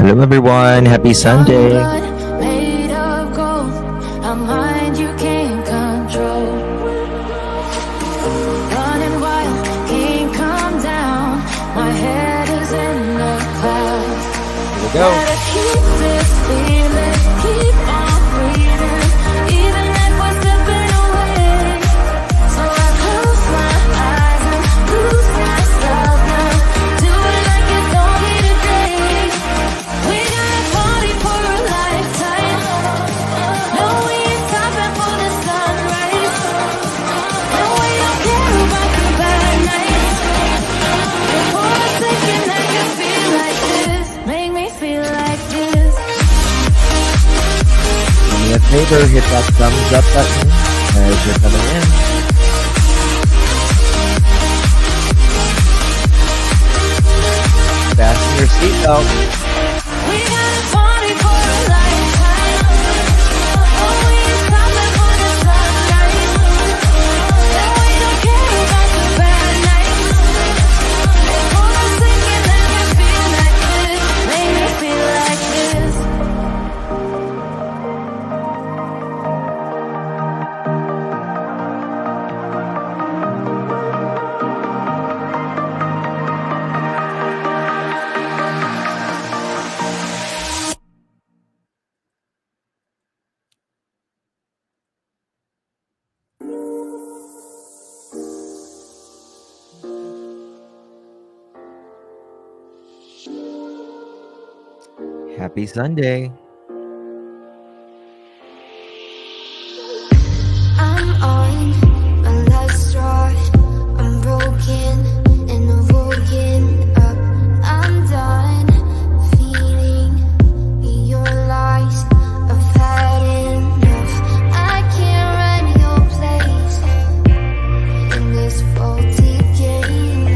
Hello everyone, happy Sunday. Made of gold, a mind you can't control. Running wild, can't come down. My head is in the clouds. Here we go. Gotta keep this feeling, keep on breathing, even if we're slipping away. So I close my eyes and lose myself now. Do it like it's only today. We got a party for a lifetime. No, we ain't stopping for the sunrise. No, we don't care about the bad nights. For a second I can feel like this. Make me feel like this. Do me a favor, hit that thumbs up button as you're coming in. Fasten your seatbelt. We got a party for a lifetime. Oh, we ain't stopping for the sunrise. No, we don't care about the bad nights. For a second I can feel like this. Make me feel like this. Happy Sunday. I'm on my last straw. I'm broken and I'm woken up. I'm done feeding your lies. I've had enough. I can't run your place in this faulty game.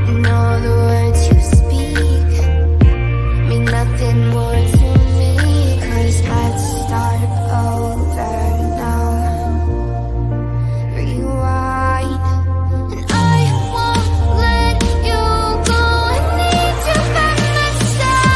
And all the words you speak mean nothing more to me. 'Cause I'd start over now. Rewind. And I won't let you go. I need you by my side.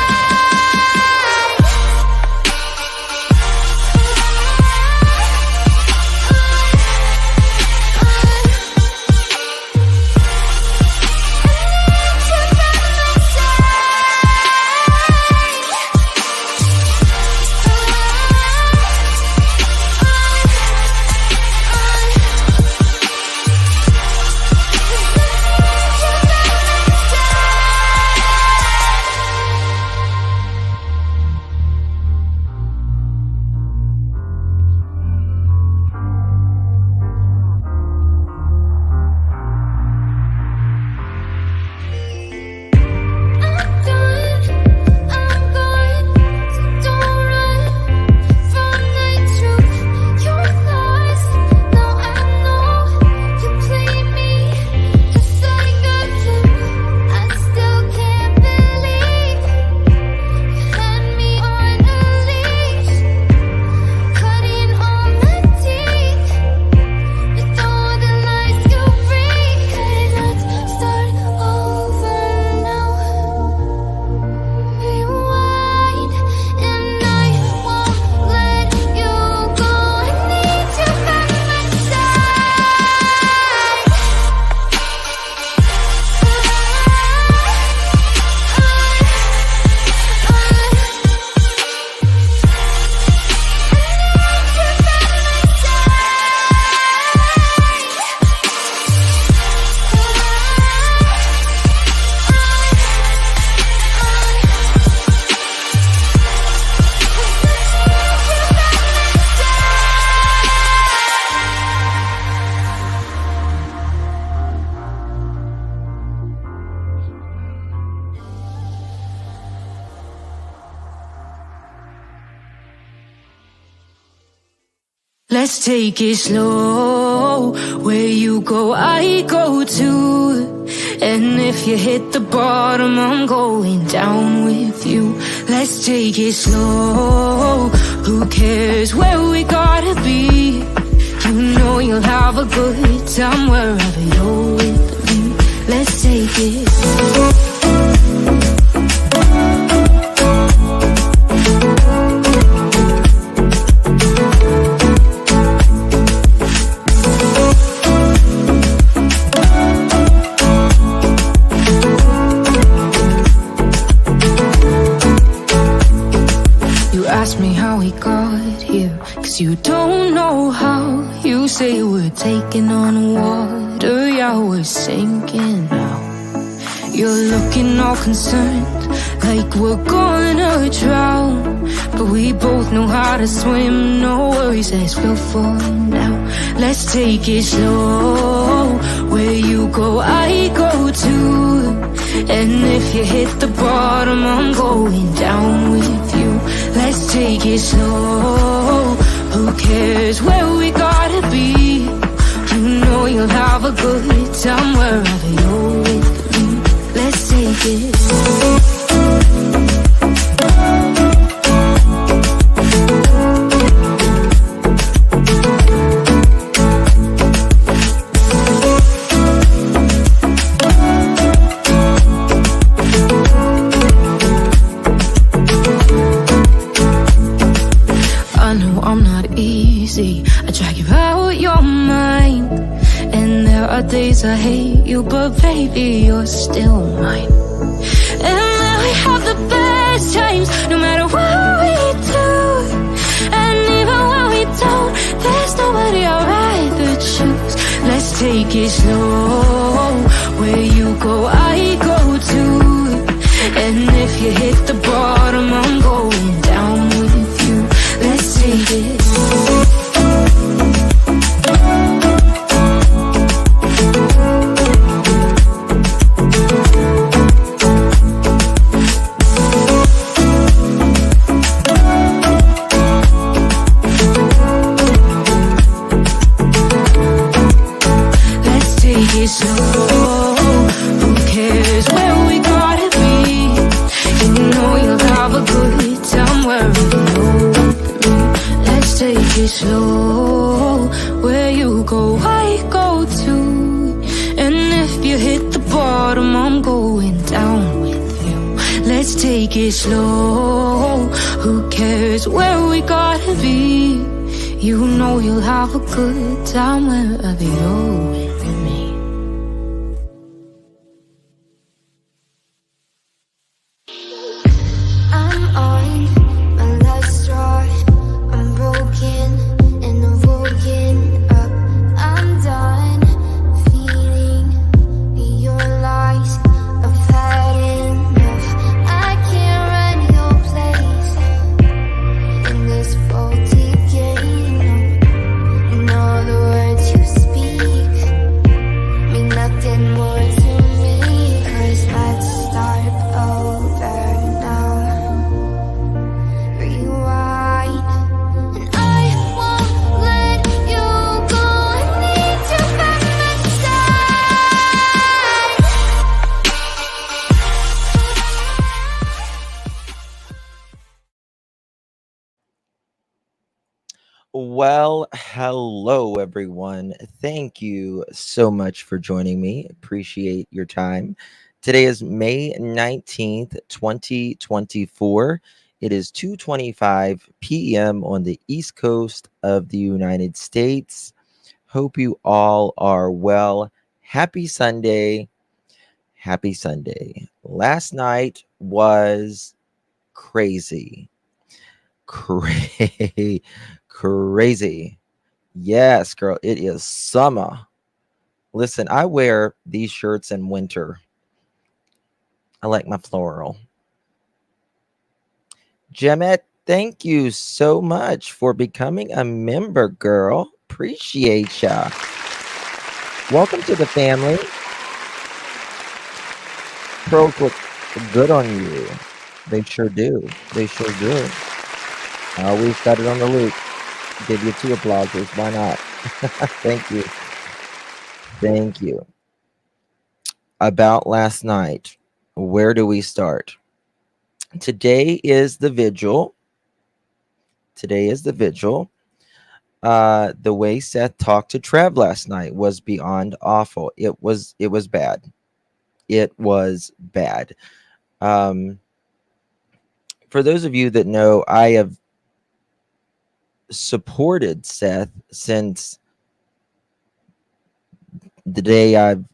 I'm gone, so don't run from the truth. You're lost, now I know you played me just like a fluke. I still can't believe you had me on a leash, cutting all my teeth with all the lies you breathe. Let's start over now. Rewind, and I won't let you go. I need you by my side. Let's take it slow. Where you go, I go too. And if you hit the bottom, I'm going down with you. Let's take it slow. Who cares where we gotta be? You know you'll have a good time wherever you're with me. Let's take it slow. 'Cause you don't know how. You say we're taking on water, yeah, we're sinking now. You're looking all concerned, like we're gonna drown. But we both know how to swim, no worries as we'll fall now. Let's take it slow, where you go, I go too. And if you hit the bottom, I'm going down with you. Let's take it slow, who cares where we gotta be? You know you'll have a good time wherever you're with me. Let's take it slow. I drag you out your mind, and there are days I hate you, but baby, you're still mine. And then we have the best times, no matter what we do. And even when we don't, there's nobody I'd rather choose. Let's take it slow, where you go, I go too. And if you hit the bottom, I'm going down with you. Let's take it slow. Slow, who cares where we gotta be? You know you'll have a good time wherever you're with me. Let's take it slow, where you go, I go too. And if you hit the bottom, I'm going down with you. Let's take it slow, who cares where we gotta be? You know you'll have a good time wherever you're with me. Well, hello everyone. Thank you so much for joining me. Appreciate your time. Today is May 19th, 2024. It is 2:25 p.m. on the East Coast of the United States. Hope you all are well. Happy Sunday. Happy Sunday. Last night was crazy. Crazy. Yes, girl, it is summer. Listen, I wear these shirts in winter. I like my floral. Jemet, thank you so much for becoming a member, girl. Appreciate ya. Welcome to the family. Pros look good on you. They sure do. They sure do. I always got it on the loop. Give you 2 applauses. Why not? Thank you. Thank you. About last night, where do we start? Today is the vigil. Today is the vigil. The way Seth talked to Trev last night was beyond awful. It was bad. It was bad. For those of you that know, I have supported Seth since the day I've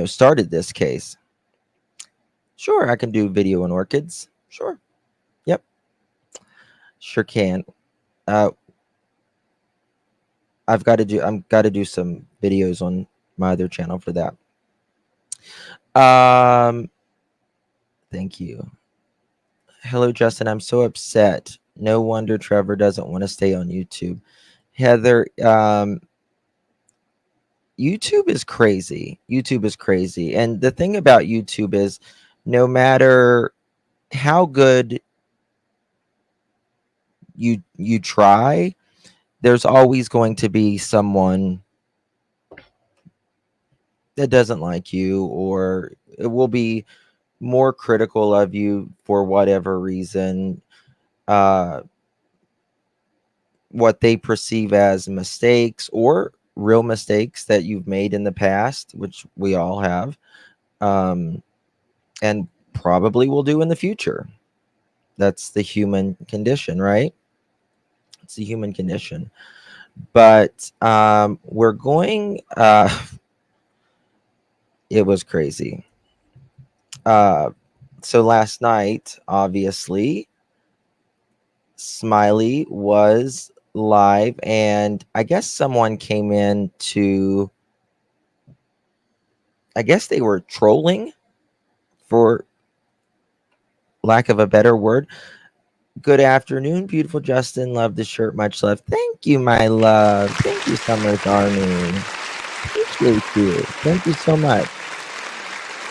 started this case. Sure, I can do video on orchids. Sure. Yep. Sure can. I'm got to do some videos on my other channel for that. Um, thank you. Hello, Justin. I'm so upset. No wonder Trevor doesn't want to stay on YouTube. Heather, YouTube is crazy. YouTube is crazy. And the thing about YouTube is no matter how good you try, there's always going to be someone that doesn't like you, or it will be more critical of you for whatever reason. Uh what they perceive as mistakes or real mistakes that you've made in the past, which we all have, um, and probably will do in the future. That's the human condition, right? It's the human condition. But we're going, it was crazy. Uh, so last night, obviously, Smiley was live, and I guess someone came in to, I guess they were trolling, for lack of a better word. Good afternoon, beautiful Justin. Love the shirt. Much love. Thank you, my love. Thank you, Summer's Army. Appreciate you. Thank you so much.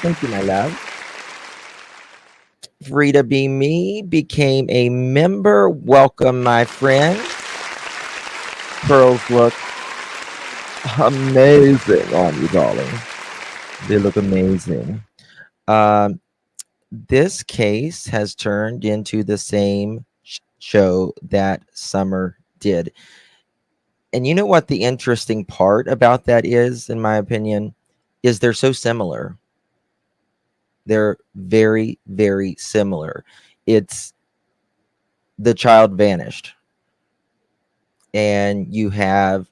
Thank you, my love. Frida Be Me became a member. Welcome, my friend. Pearls look amazing on you, darling. They look amazing. Um, this case has turned into the same show that Summer did. And you know what the interesting part about that is, in my opinion, is they're so similar. They're very, very similar. It's the child vanished. And you have,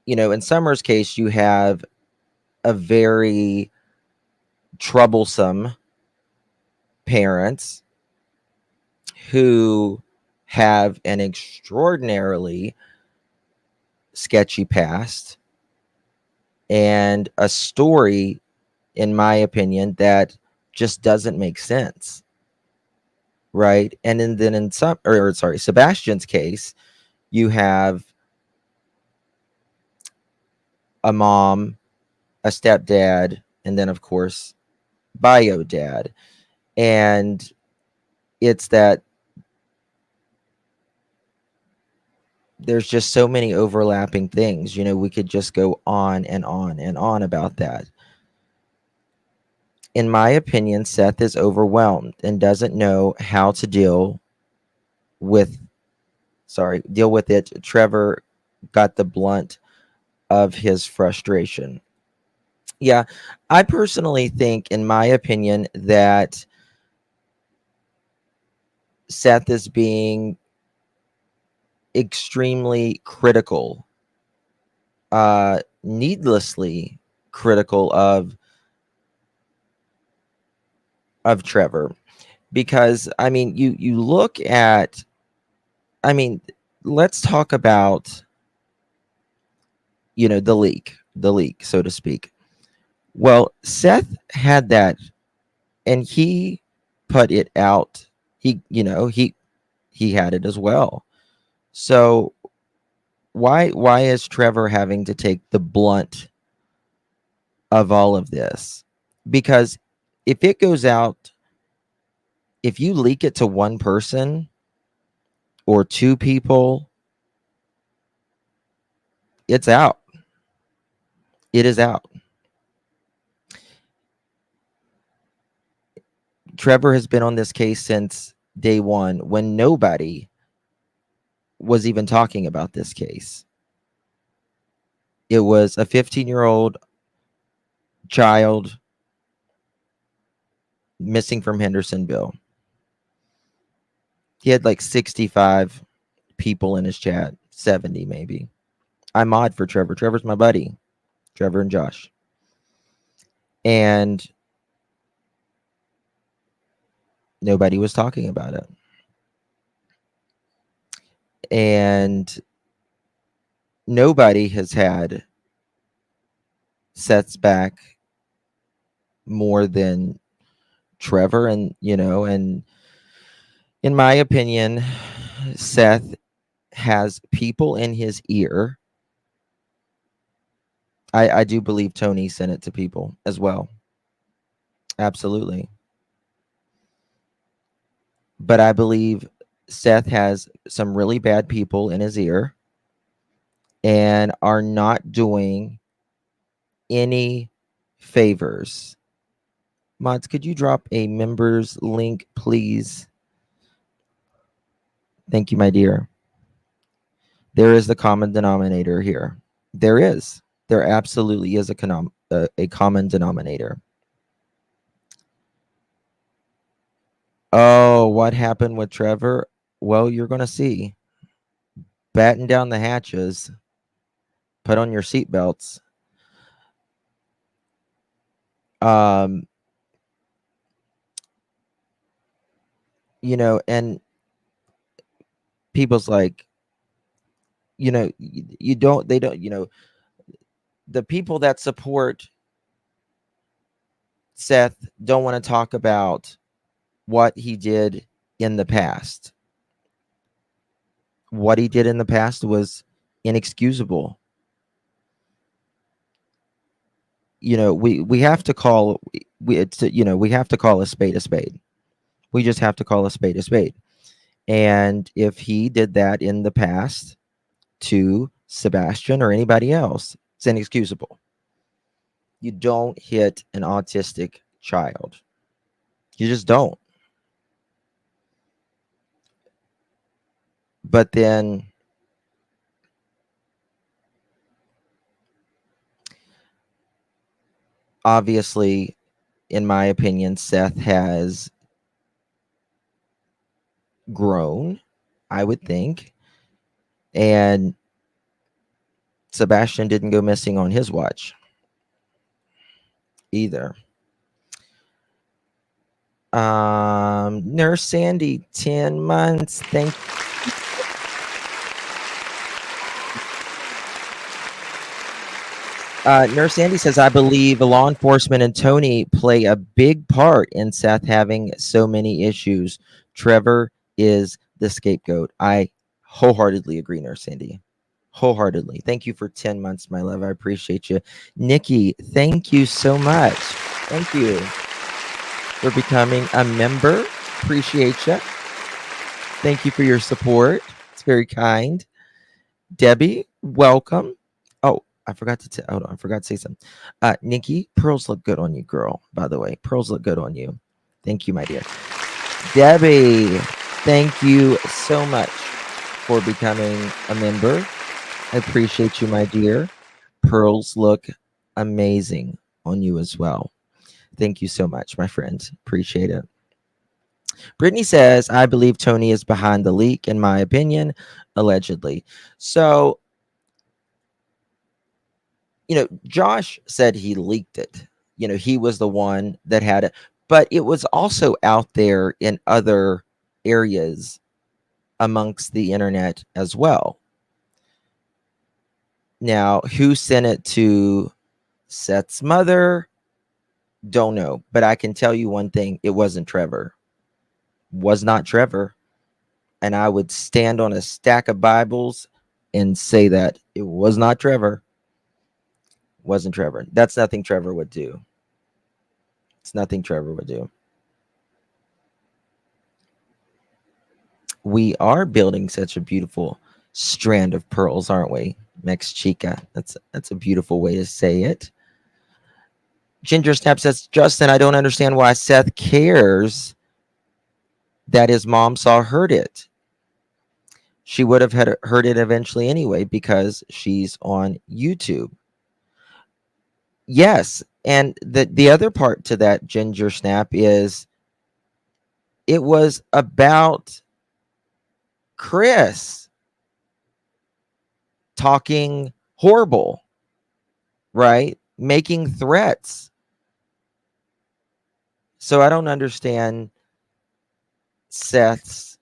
in Summer's case, you have a very troublesome parents who have an extraordinarily sketchy past and a story, in my opinion, that just doesn't make sense. Right. And then in Sebastian's case, you have a mom, a stepdad, and then, of course, bio dad. And it's that there's just so many overlapping things. We could just go on and on and on about that. In my opinion, Seth is overwhelmed and doesn't know how to with deal with it. Trevor got the blunt of his frustration. Yeah, I personally think, in my opinion, that Seth is being extremely critical, needlessly critical of Trevor, because I mean, you look at, I mean, let's talk about the leak, so to speak. Well, Seth had that, and he put it out. He had it as well. So why is Trevor having to take the blunt of all of this? Because if it goes out, if you leak it to one person or two people, it's out. It is out. Trevor has been on this case since day one, when nobody was even talking about this case. It was a 15-year-old child missing from Hendersonville. He had like 65 people in his chat, 70 maybe. I mod for Trevor. Trevor's my buddy, Trevor and Josh. And nobody was talking about it. And nobody has had Seth's back more than Trevor. And, and in my opinion, Seth has people in his ear. I do believe Tony sent it to people as well. Absolutely. But I believe Seth has some really bad people in his ear and are not doing any favors. Mods, could you drop a members link, please? Thank you, my dear. There is the common denominator here. There is. There absolutely is a common denominator. Oh, what happened with Trevor? Well, you're going to see. Batten down the hatches. Put on your seatbelts. Um, and people's like, you don't, they don't, the people that support Seth don't want to talk about what he did in the past. What he did in the past was inexcusable. We have to call we have to call a spade a spade. We just have to call a spade a spade. And if he did that in the past to Sebastian or anybody else, it's inexcusable. You don't hit an autistic child. You just don't. But then obviously, in my opinion, Seth has grown, I would think. And Sebastian didn't go missing on his watch either. Nurse Sandy, 10 months. Thank Nurse Sandy says, I believe law enforcement and Tony play a big part in Seth having so many issues. Trevor is the scapegoat. I wholeheartedly agree, Nurse Sandy. Wholeheartedly. Thank you for 10 months, my love. I appreciate you. Nikki, thank you so much. Thank you for becoming a member. Appreciate you. Thank you for your support. It's very kind. Debbie, welcome. Oh, I forgot to hold on. I forgot to say something. Nikki, pearls look good on you, girl. By the way, pearls look good on you. Thank you, my dear. Debbie, thank you so much for becoming a member. I appreciate you, my dear. Pearls look amazing on you as well. Thank you so much, my friend. Appreciate it. Brittany says, I believe Tony is behind the leak, in my opinion, allegedly. So, Josh said he leaked it. He was the one that had it, but it was also out there in other areas amongst the internet as well. Now, who sent it to Seth's mother? Don't know, but I can tell you one thing. It wasn't Trevor. Was not Trevor. And I would stand on a stack of Bibles and say that it was not Trevor. Wasn't Trevor. That's nothing Trevor would do. It's nothing Trevor would do. We are building such a beautiful strand of pearls, aren't we? Mex Chica. That's a beautiful way to say it. Ginger Snap says, Justin, I don't understand why Seth cares that his mom saw heard it. She would have heard it eventually anyway because she's on YouTube. Yes, and the other part to that, Ginger Snap, is it was about Chris talking horrible, right? Making threats. So I don't understand Seth's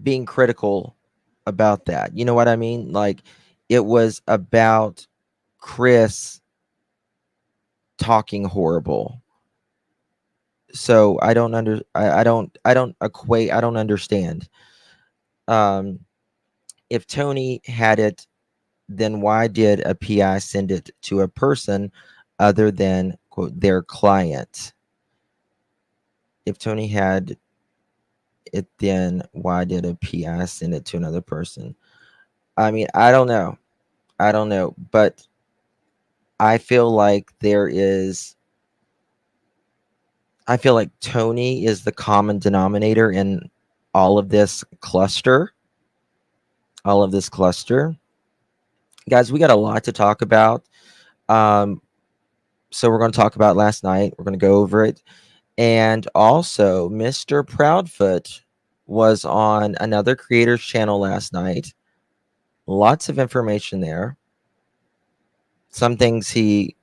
being critical about that. You know what I mean? Like, it was about Chris talking horrible. So I don't equate, I don't understand. Um, if Tony had it, then why did a PI send it to a person other than, quote, their client? If Tony had it, then why did a PI send it to another person? I mean, I don't know. I don't know. But I feel like I feel like Tony is the common denominator in all of this cluster. All of this cluster. Guys, we got a lot to talk about. Um, so we're going to talk about last night. We're going to go over it. And also, Mr. Proudfoot was on another creator's channel last night. Lots of information there. Some things he,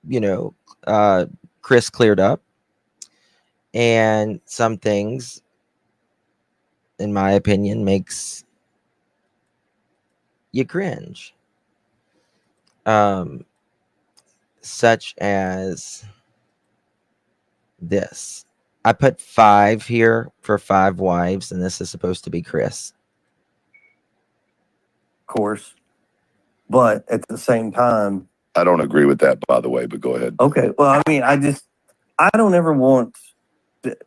you know, Chris cleared up. And some things, in my opinion, makes you cringe. Um, such as this. I put 5 here for 5 wives, and this is supposed to be Chris. Course, but at the same time, I don't agree with that, by the way, but go ahead. okay. Well, I mean, I don't ever want to,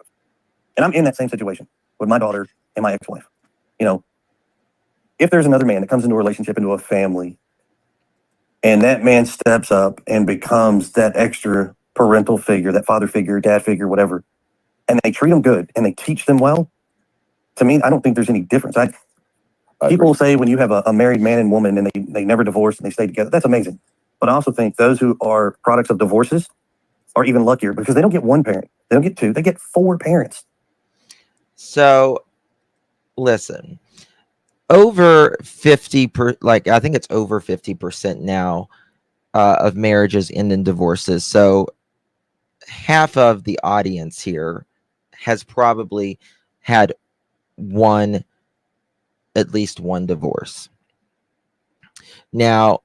and I'm in that same situation with my daughter and my ex-wife. You know, if there's another man that comes into a relationship, into a family, and that man steps up and becomes that extra parental figure, that father figure, dad figure, whatever, and they treat them good and they teach them well, to me, I don't think there's any difference. People say when you have a married man and woman and they never divorce and they stay together, that's amazing. But I also think those who are products of divorces are even luckier because they don't get one parent. They don't get two. They get 4 parents. So, listen, over like I think it's over 50% now of marriages end in divorces. So half of the audience here has probably had at least one divorce. Now,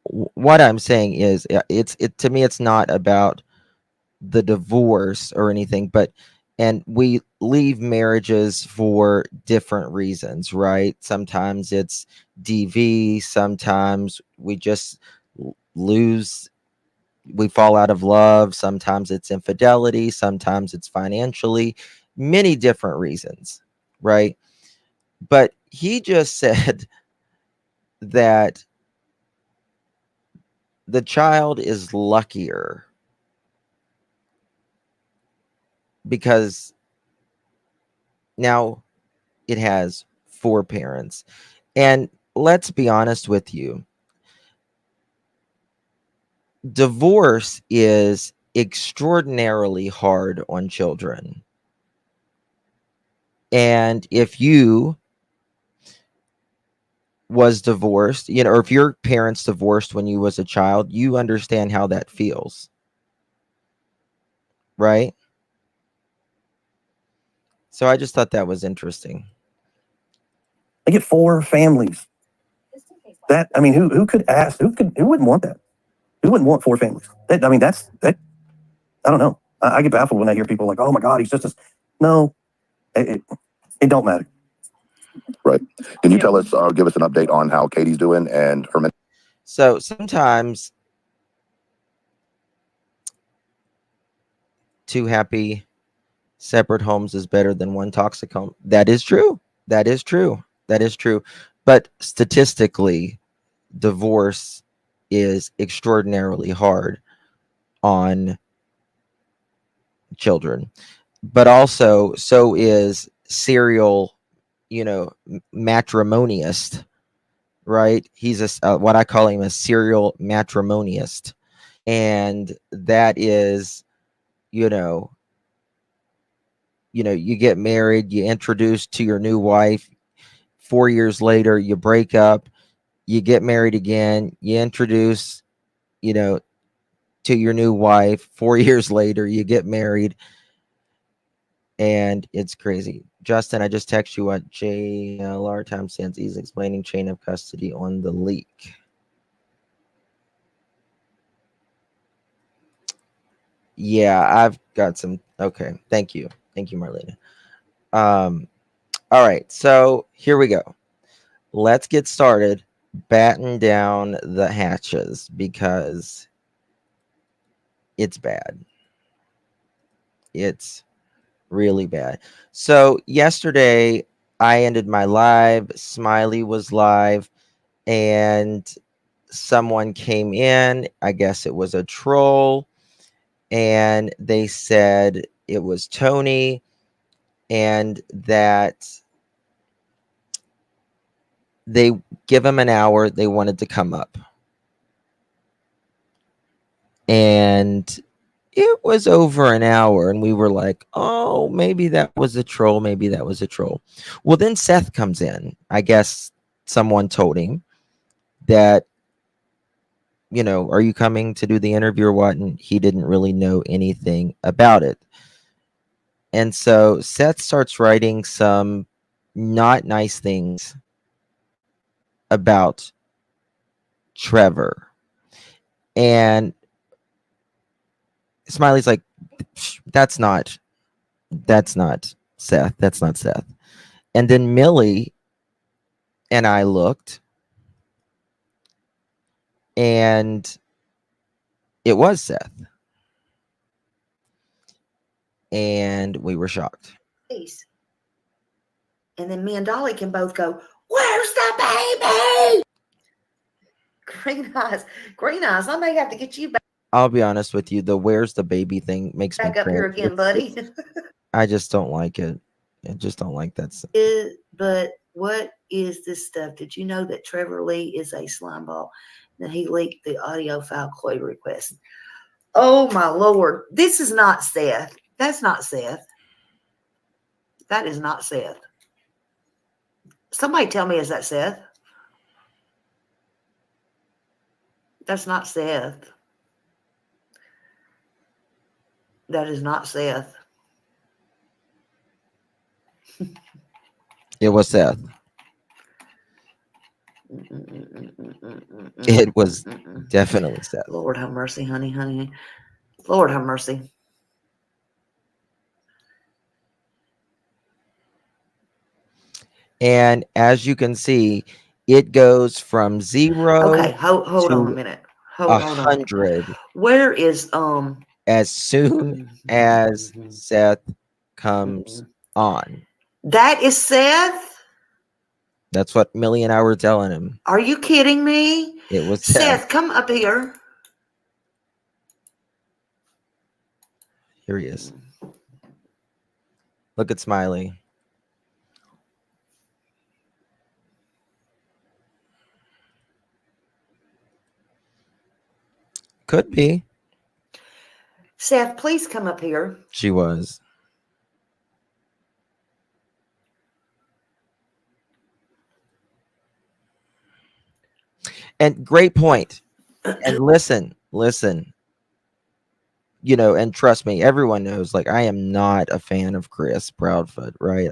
what I'm saying is, to me, it's not about the divorce or anything, but and we leave marriages for different reasons, right? Sometimes it's DV, sometimes we just lose, we fall out of love, sometimes it's infidelity, sometimes it's financially, many different reasons, right? But he just said that the child is luckier because now it has 4 parents. And let's be honest with you, divorce is extraordinarily hard on children. And if you was divorced, or if your parents divorced when you was a child, you understand how that feels. Right? So I just thought that was interesting. They get 4 families. That, I mean, who could ask? Who wouldn't want that? Who wouldn't want 4 families? That, I mean, that. I don't know. I get baffled when I hear people like, "Oh my God, he's just a." No, it don't matter. Right. Can you tell us or give us an update on how Katie's doing and her? So sometimes 2 happy separate homes is better than 1 toxic home. That is true. That is true. That is true. But statistically, divorce is extraordinarily hard on children. But also, so is serial, matrimoniist, right? He's what I call him, a serial matrimoniist. And that is, you get married, you introduce to your new wife, 4 years later you break up, you get married again, you introduce, to your new wife, 4 years later you get married, and it's crazy. Justin, I just text you what JLR timestamps is explaining chain of custody on the leak. Yeah, I've got some. Okay, thank you, Marlena. All right, so here we go. Let's get started. Batten down the hatches because it's bad. It's really bad. So yesterday I ended my live. Smiley was live, and someone came in. I guess it was a troll, and they said it was Tony, and that they give him an hour. They wanted to come up, and it was over an hour, and we were like, oh, maybe that was a troll. Maybe that was a troll. Well, then Seth comes in. I guess someone told him that, are you coming to do the interview or what? And he didn't really know anything about it. And so Seth starts writing some not nice things about Trevor. And Smiley's like, that's not Seth. That's not Seth. And then Millie and I looked, and it was Seth. And we were shocked. And then me and Dolly can both go, where's the baby? Green eyes. I may have to get you back I'll be honest with you, the where's the baby thing makes me up here cringe. again, buddy. I just don't like it. I just don't like that. But what is this stuff? Did you know that Trevor Lee is a slime ball? That he leaked the audio file Chloe request. Oh my Lord. This is not Seth. That's not Seth. That is not Seth. Somebody tell me, is that Seth? That's not Seth. That is not Seth. It was Seth. It was definitely Seth. Lord have mercy, honey. Lord have mercy. And as you can see, it goes from 0 Okay, hold on a minute. Hold on. 100 Where is as soon as Seth comes on. That is Seth? That's what Millie and I were telling him. Are you kidding me? It was Seth, come up here. Here he is. Look at Smiley. Could be. Seth, please come up here. She was. And great point. And listen. And trust me, everyone knows, like, I am not a fan of Chris Proudfoot, right?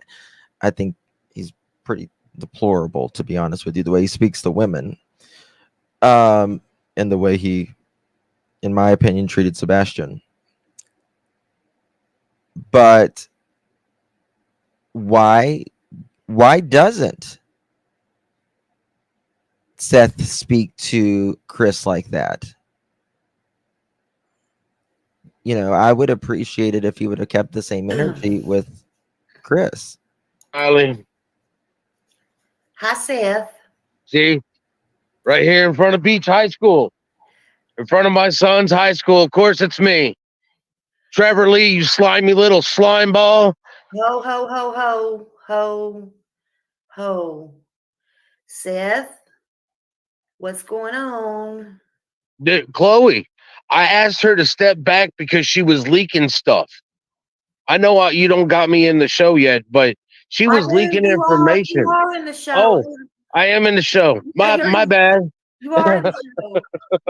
I think he's pretty deplorable, to be honest with you, the way he speaks to women. And the way he, in my opinion, treated Sebastian. But why doesn't Seth speak to Chris like that? I would appreciate it if he would have kept the same energy with Chris. Eileen. Hi, Seth. See, right here in front of Beach High School, in front of my son's high school. Of course, it's me, Trevor Lee. You slimy little slime ball. Ho. Seth, what's going on? Chloe, I asked her to step back because she was leaking stuff. I know you don't got me in the show yet, but she was leaking information. You are in the show. Oh, I am in the show. My bad. You are in the show.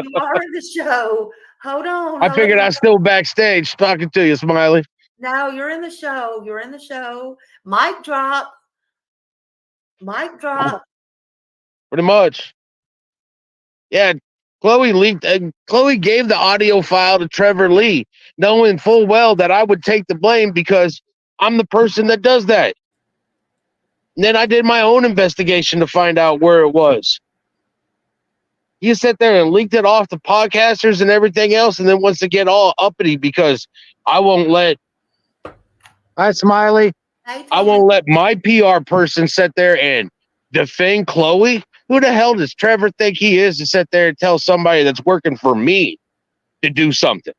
You are in the show. Hold on. I figured I was still backstage talking to you, Smiley. No, you're in the show. You're in the show. Mic drop. Mic drop. Pretty much. Yeah, Chloe leaked. Chloe gave the audio file to Trevor Lee, knowing full well that I would take the blame because I'm the person that does that. And then I did my own investigation to find out where it was. You sit there and leaked it off to podcasters and everything else, and then wants to get all uppity because I won't let. Hi, Smiley. Hey, I Tim. won't let my PR person sit there and defend Chloe. Who the hell does Trevor think he is to sit there and tell somebody that's working for me to do something?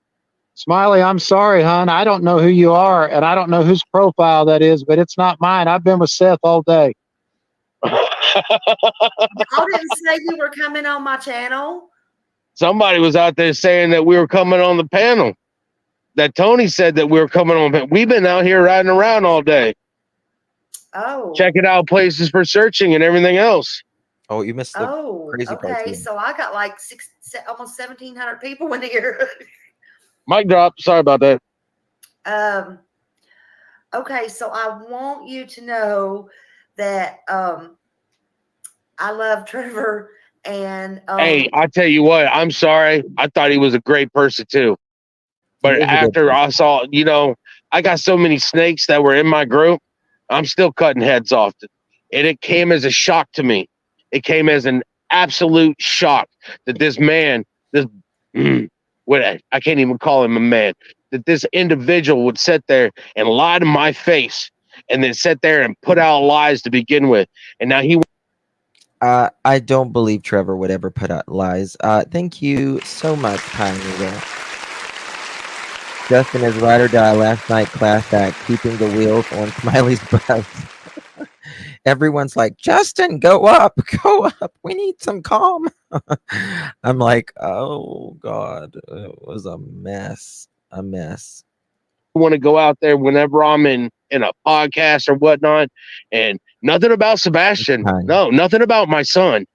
Smiley, I'm sorry, hon. I don't know who you are, and I don't know whose profile that is, but it's not mine. I've been with Seth all day. Y'all didn't say you were coming on my channel. Somebody was out there saying that we were coming on the panel. That Tony said that we were coming on. We've been out here riding around all day, Oh. checking out places for searching and everything else. Oh, you missed the crazy part okay. too. So I got like almost 1,700 people in here. Mic drop. Sorry about that. Okay, so I want you to know that I love Trevor and Hey, I tell you what, I'm sorry. I thought he was a great person too. But after I saw, I got so many snakes that were in my group, I'm still cutting heads off. And it came as a shock to me. It came as an absolute shock that this man, I can't even call him a man, that this individual would sit there and lie to my face and then sit there and put out lies to begin with. And now he. I don't believe Trevor would ever put out lies. Thank you so much, Pioneer. Justin is ride or die last night class act, keeping the wheels on Smiley's bus. Everyone's like, Justin, go up. We need some calm. I'm like, oh God, it was a mess. A mess. Want to go out there whenever I'm in a podcast or whatnot, and nothing about Sebastian. No, nothing about my son.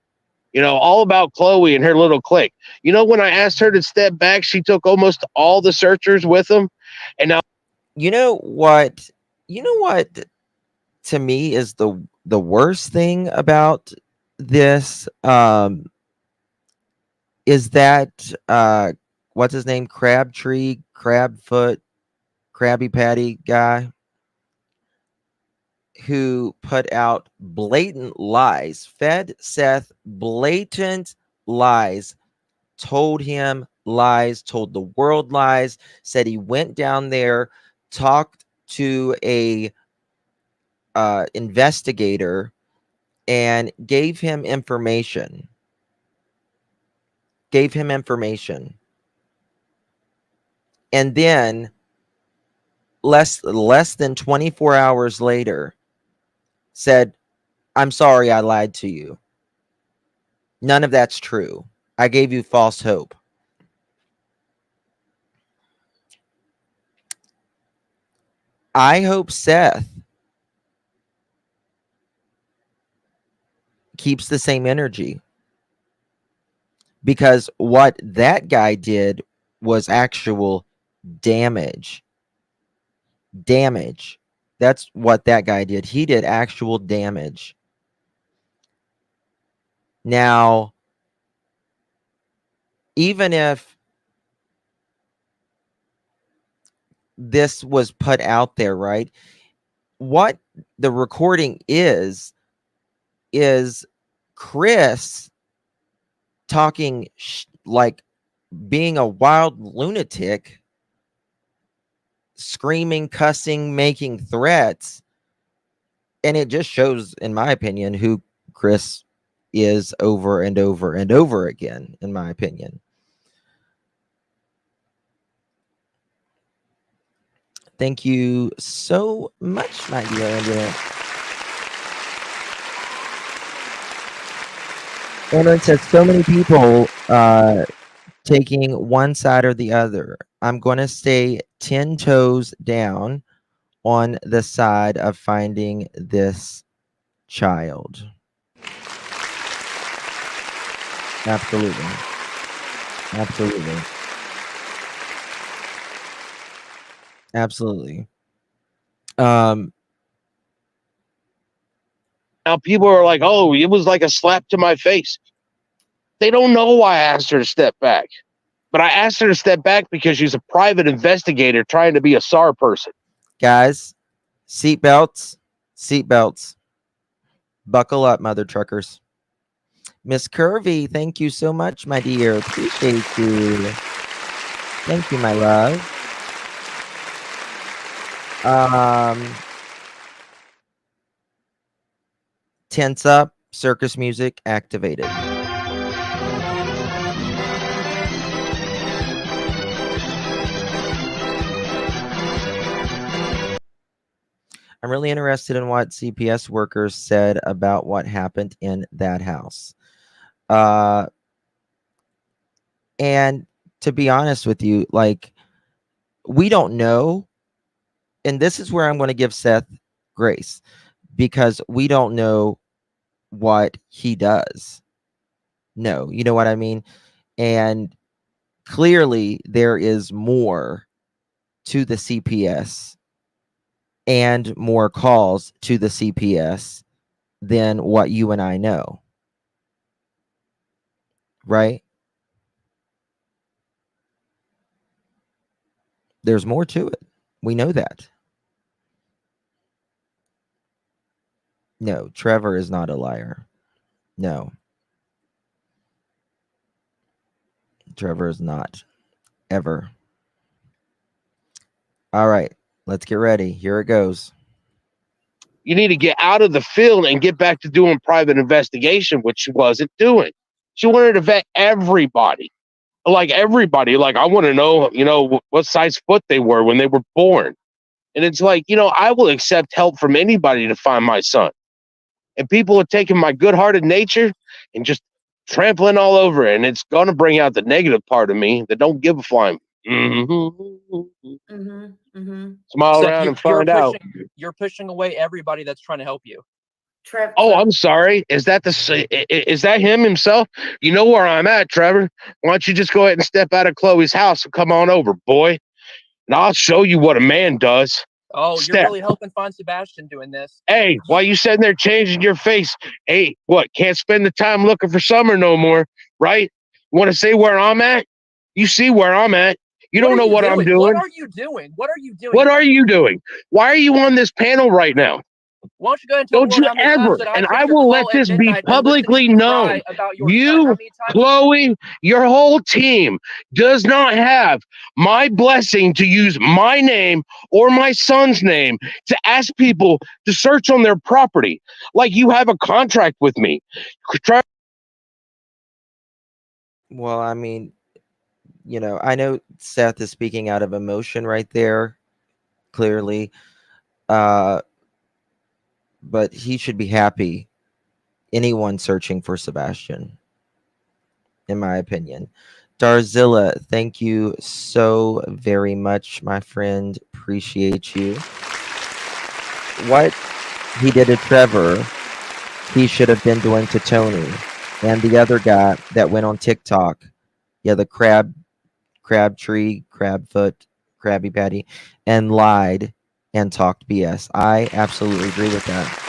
All about Chloe and her little clique. When I asked her to step back, she took almost all the searchers with them. And now, you know what? To me is the worst thing about this is that what's his name? Crabtree, Crabfoot, Krabby Patty guy who put out blatant lies, fed Seth blatant lies, told him lies, told the world lies, said he went down there, talked to a investigator and gave him information. And then less than 24 hours later said, I'm sorry I lied to you. None of that's true. I gave you false hope. I hope Seth keeps the same energy, because what that guy did was actual damage. That's what that guy did. He did actual damage. Now, even if this was put out there, right? What the recording is Chris talking like being a wild lunatic, screaming, cussing, making threats. And it just shows, in my opinion, who Chris is over and over and over again, in my opinion. Thank you so much, my dear Ambulance. Ambulance says so many people taking one side or the other. I'm going to stay 10 toes down on the side of finding this child. Absolutely. Absolutely. Um, Now people are like, "Oh, it was like a slap to my face." They don't know why I asked her to step back, but I asked her to step back because she's a private investigator trying to be a SAR person. guys, seatbelts, seatbelts. Buckle up, mother truckers. Miss Curvy, thank you so much, my dear. Appreciate you. Thank you, my love. Tense up, circus music activated. I'm really interested in what CPS workers said about what happened in that house. And to be honest with you, like, we don't know. And this is where I'm going to give Seth grace, because we don't know what he does. No, you know what I mean? And clearly there is more to the CPS and more calls to the CPS than what you and I know. Right? There's more to it. We know that. No, Trevor is not a liar. No. Trevor is not. Ever. All right. Let's get ready. Here it goes. You need to get out of the field and get back to doing private investigation, which she wasn't doing. She wanted to vet everybody. Like everybody. Like, I want to know, what size foot they were when they were born. And it's like, I will accept help from anybody to find my son. And people are taking my good-hearted nature and just trampling all over it. And it's going to bring out the negative part of me that don't give a flying. Smile Seth, around and you're find out. you're pushing away everybody that's trying to help you. Oh, I'm sorry. Is that him himself? You know where I'm at, Trevor. Why don't you just go ahead and step out of Chloe's house and come on over, boy? And I'll show you what a man does. Oh, Step. you're really helping find Sebastian doing this. Hey, why you sitting there changing your face? Hey, what? Can't spend the time looking for summer no more, right? You want to say where I'm at? You see where I'm at. You don't know what I'm doing. What are you doing? What are you doing? What are you doing? Why are you on this panel right now? Why don't you go ahead and tell Don't you ever, and I will let this be publicly known. You, Chloe, your whole team does not have my blessing to use my name or my son's name to ask people to search on their property. Like you have a contract with me. Well, I mean, I know Seth is speaking out of emotion right there, clearly. But he should be happy. Anyone searching for Sebastian, in my opinion. Darzilla, thank you so very much, my friend. Appreciate you. What he did to Trevor, he should have been doing to Tony and the other guy that went on TikTok. Yeah, the Crabtree, Crabfoot, Krabby Patty, and lied and talked BS. I absolutely agree with that.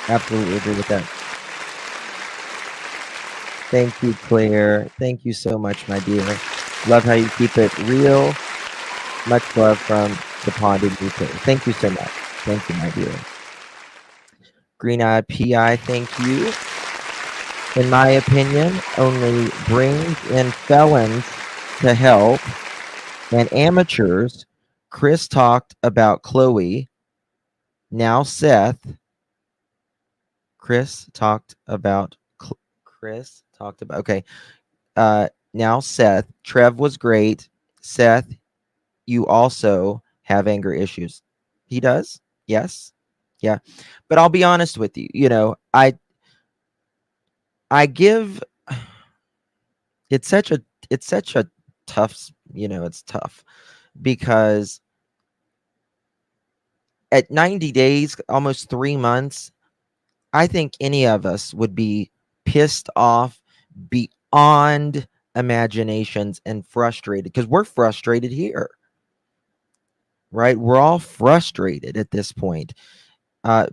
Absolutely agree with that. Thank you, Claire. Thank you so much, my dear. Love how you keep it real. Much love from the Ponded UK. Thank you so much. Thank you, my dear. Green Eyed PI, thank you. In my opinion, only brings in felons to help and amateurs. Chris talked about Chloe. Now Seth. Okay. Now Seth. Trev was great. Seth, you also have anger issues. He does? Yes. Yeah. But I'll be honest with you. I give it's such a tough, it's tough because at 90 days, almost 3 months, I think any of us would be pissed off beyond imaginations and frustrated, because we're frustrated here. right? We're all frustrated at this point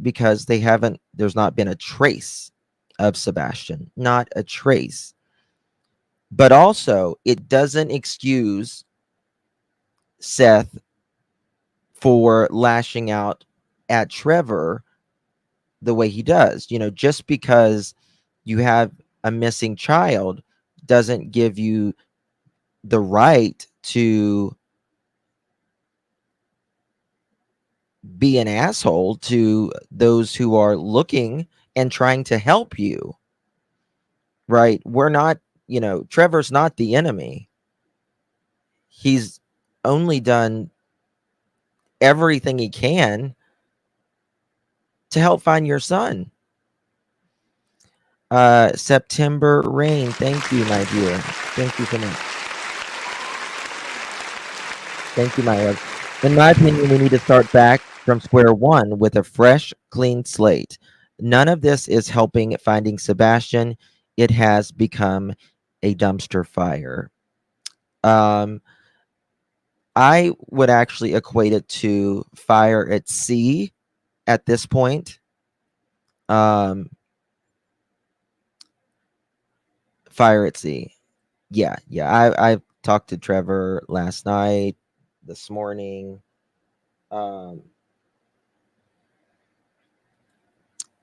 because there's not been a trace of Sebastian, not a trace. But also, it doesn't excuse Seth for lashing out at Trevor the way he does. Just because you have a missing child doesn't give you the right to be an asshole to those who are looking and trying to help you. Right? We're not, Trevor's not the enemy. He's only done everything he can to help find your son. September Rain, thank you, my dear. Thank you so much. Thank you, my love. In my opinion, we need to start back from square one with a fresh, clean slate. None of this is helping finding Sebastian. It has become a dumpster fire. I would actually equate it to fire at sea at this point. Fire at sea. Yeah. I talked to Trevor last night, this morning.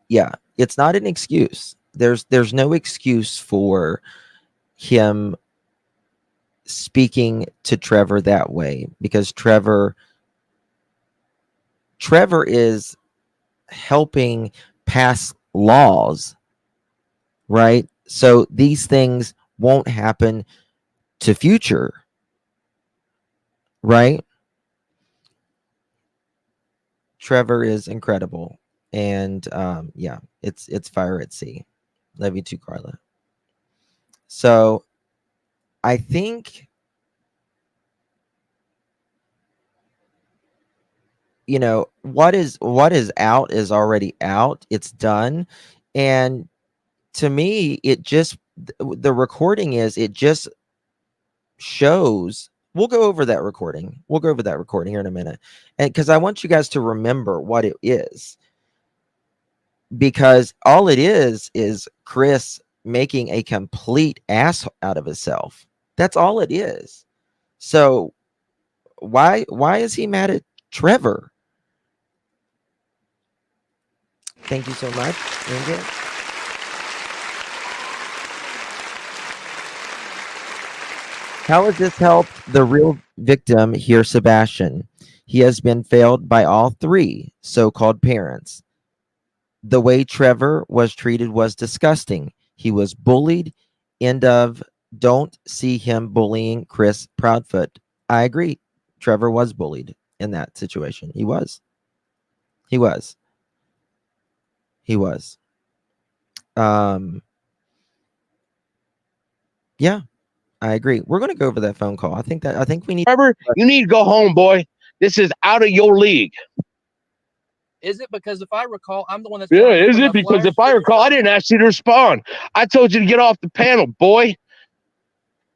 Yeah, it's not an excuse. There's no excuse for him speaking to Trevor that way, because Trevor is helping pass laws, right? So these things won't happen to Future, right? Trevor is incredible, and yeah, it's fire at sea. Love you too, Carla. So I think, what is out is already out. It's done. And to me, the recording it just shows. We'll go over that recording. Here in a minute. And because I want you guys to remember what it is. Because all it is Chris making a complete ass out of himself. That's all it is. So why is he mad at Trevor? Thank you so much, Ingrid. How has this helped the real victim here, Sebastian? He has been failed by all three so-called parents. The way Trevor was treated was disgusting. He was bullied. End of. Don't see him bullying Chris Proudfoot. I agree. Trevor was bullied in that situation. He was. Yeah, I agree. We're going to go over that phone call. I think we need. Trevor, you need to go home, boy. This is out of your league. Is it? Because if I recall, I'm the one that's. Yeah, is it? Because if I recall, I didn't ask you to respond. I told you to get off the panel, boy.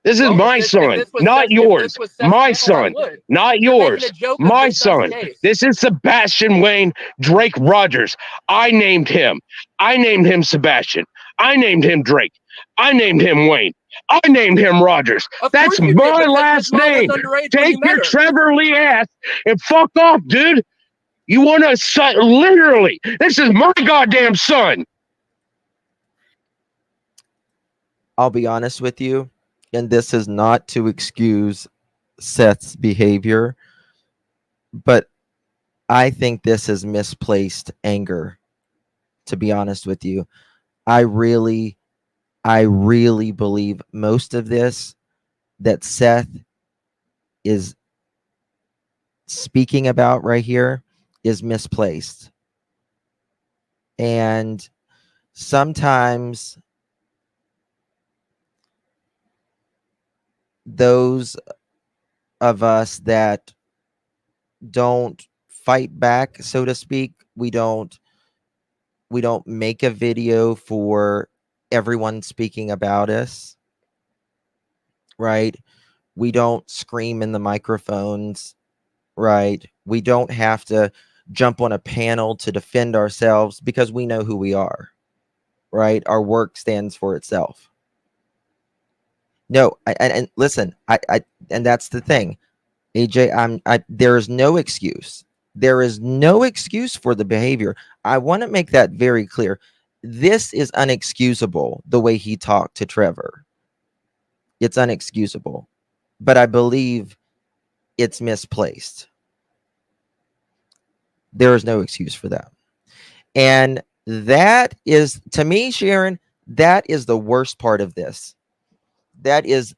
This is my son, not yours. My son, not yours. My son. This is Sebastian Wayne Drake Rogers. I named him. I named him Sebastian. I named him Drake. I named him Wayne. I named him Rogers. That's my last name. Take your Trevor Lee ass and fuck off, dude. You want to literally? This is my goddamn son. I'll be honest with you, and this is not to excuse Seth's behavior, but I think this is misplaced anger, to be honest with you. I really believe most of this that Seth is speaking about right here is misplaced. And sometimes those of us that don't fight back, so to speak, we don't make a video for everyone speaking about us, right? We don't scream in the microphones, right? We don't have to jump on a panel to defend ourselves because we know who we are, right? Our work stands for itself. No, and listen, and that's the thing, AJ. There is no excuse. There is no excuse for the behavior. I want to make that very clear. This is unexcusable. The way he talked to Trevor, it's unexcusable. But I believe it's misplaced. There is no excuse for that. And that is, to me, Sharon, that is the worst part of this. That is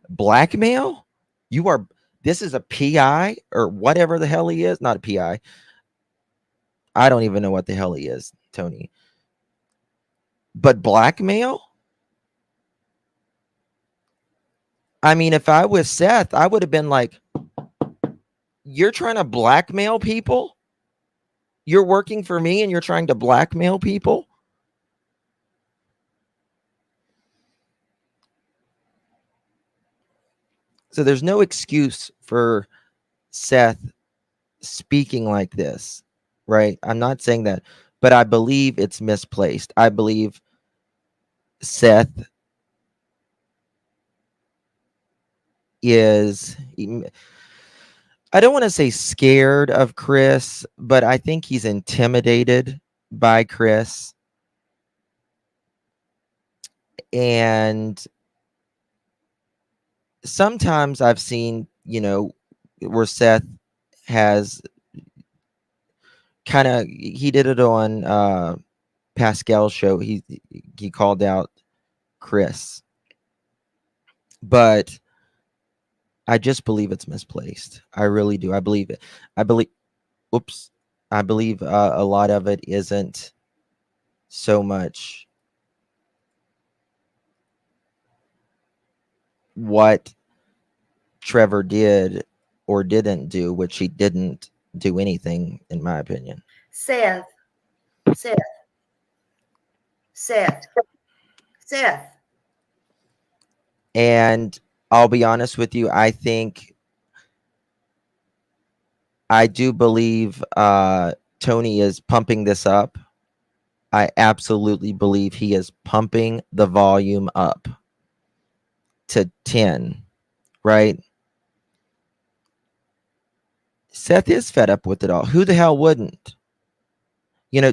blackmail. This is a PI or whatever the hell he is. Not a PI. I don't even know what the hell he is, Tony. But blackmail? I mean, if I was Seth, I would have been like, you're trying to blackmail people? You're working for me and you're trying to blackmail people? So there's no excuse for Seth speaking like this, right? I'm not saying that, but I believe it's misplaced. I believe Seth is, I don't want to say scared of Chris, but I think he's intimidated by Chris. And sometimes I've seen, where Seth has kind of, he did it on Pascal's show. He called out Chris, but I just believe it's misplaced. I really do. I believe it. I believe a lot of it isn't so much what Trevor did or didn't do, which he didn't do anything, in my opinion. Seth. And I'll be honest with you, I do believe Tony is pumping this up. I absolutely believe he is pumping the volume up to 10, right? Seth is fed up with it all. Who the hell wouldn't?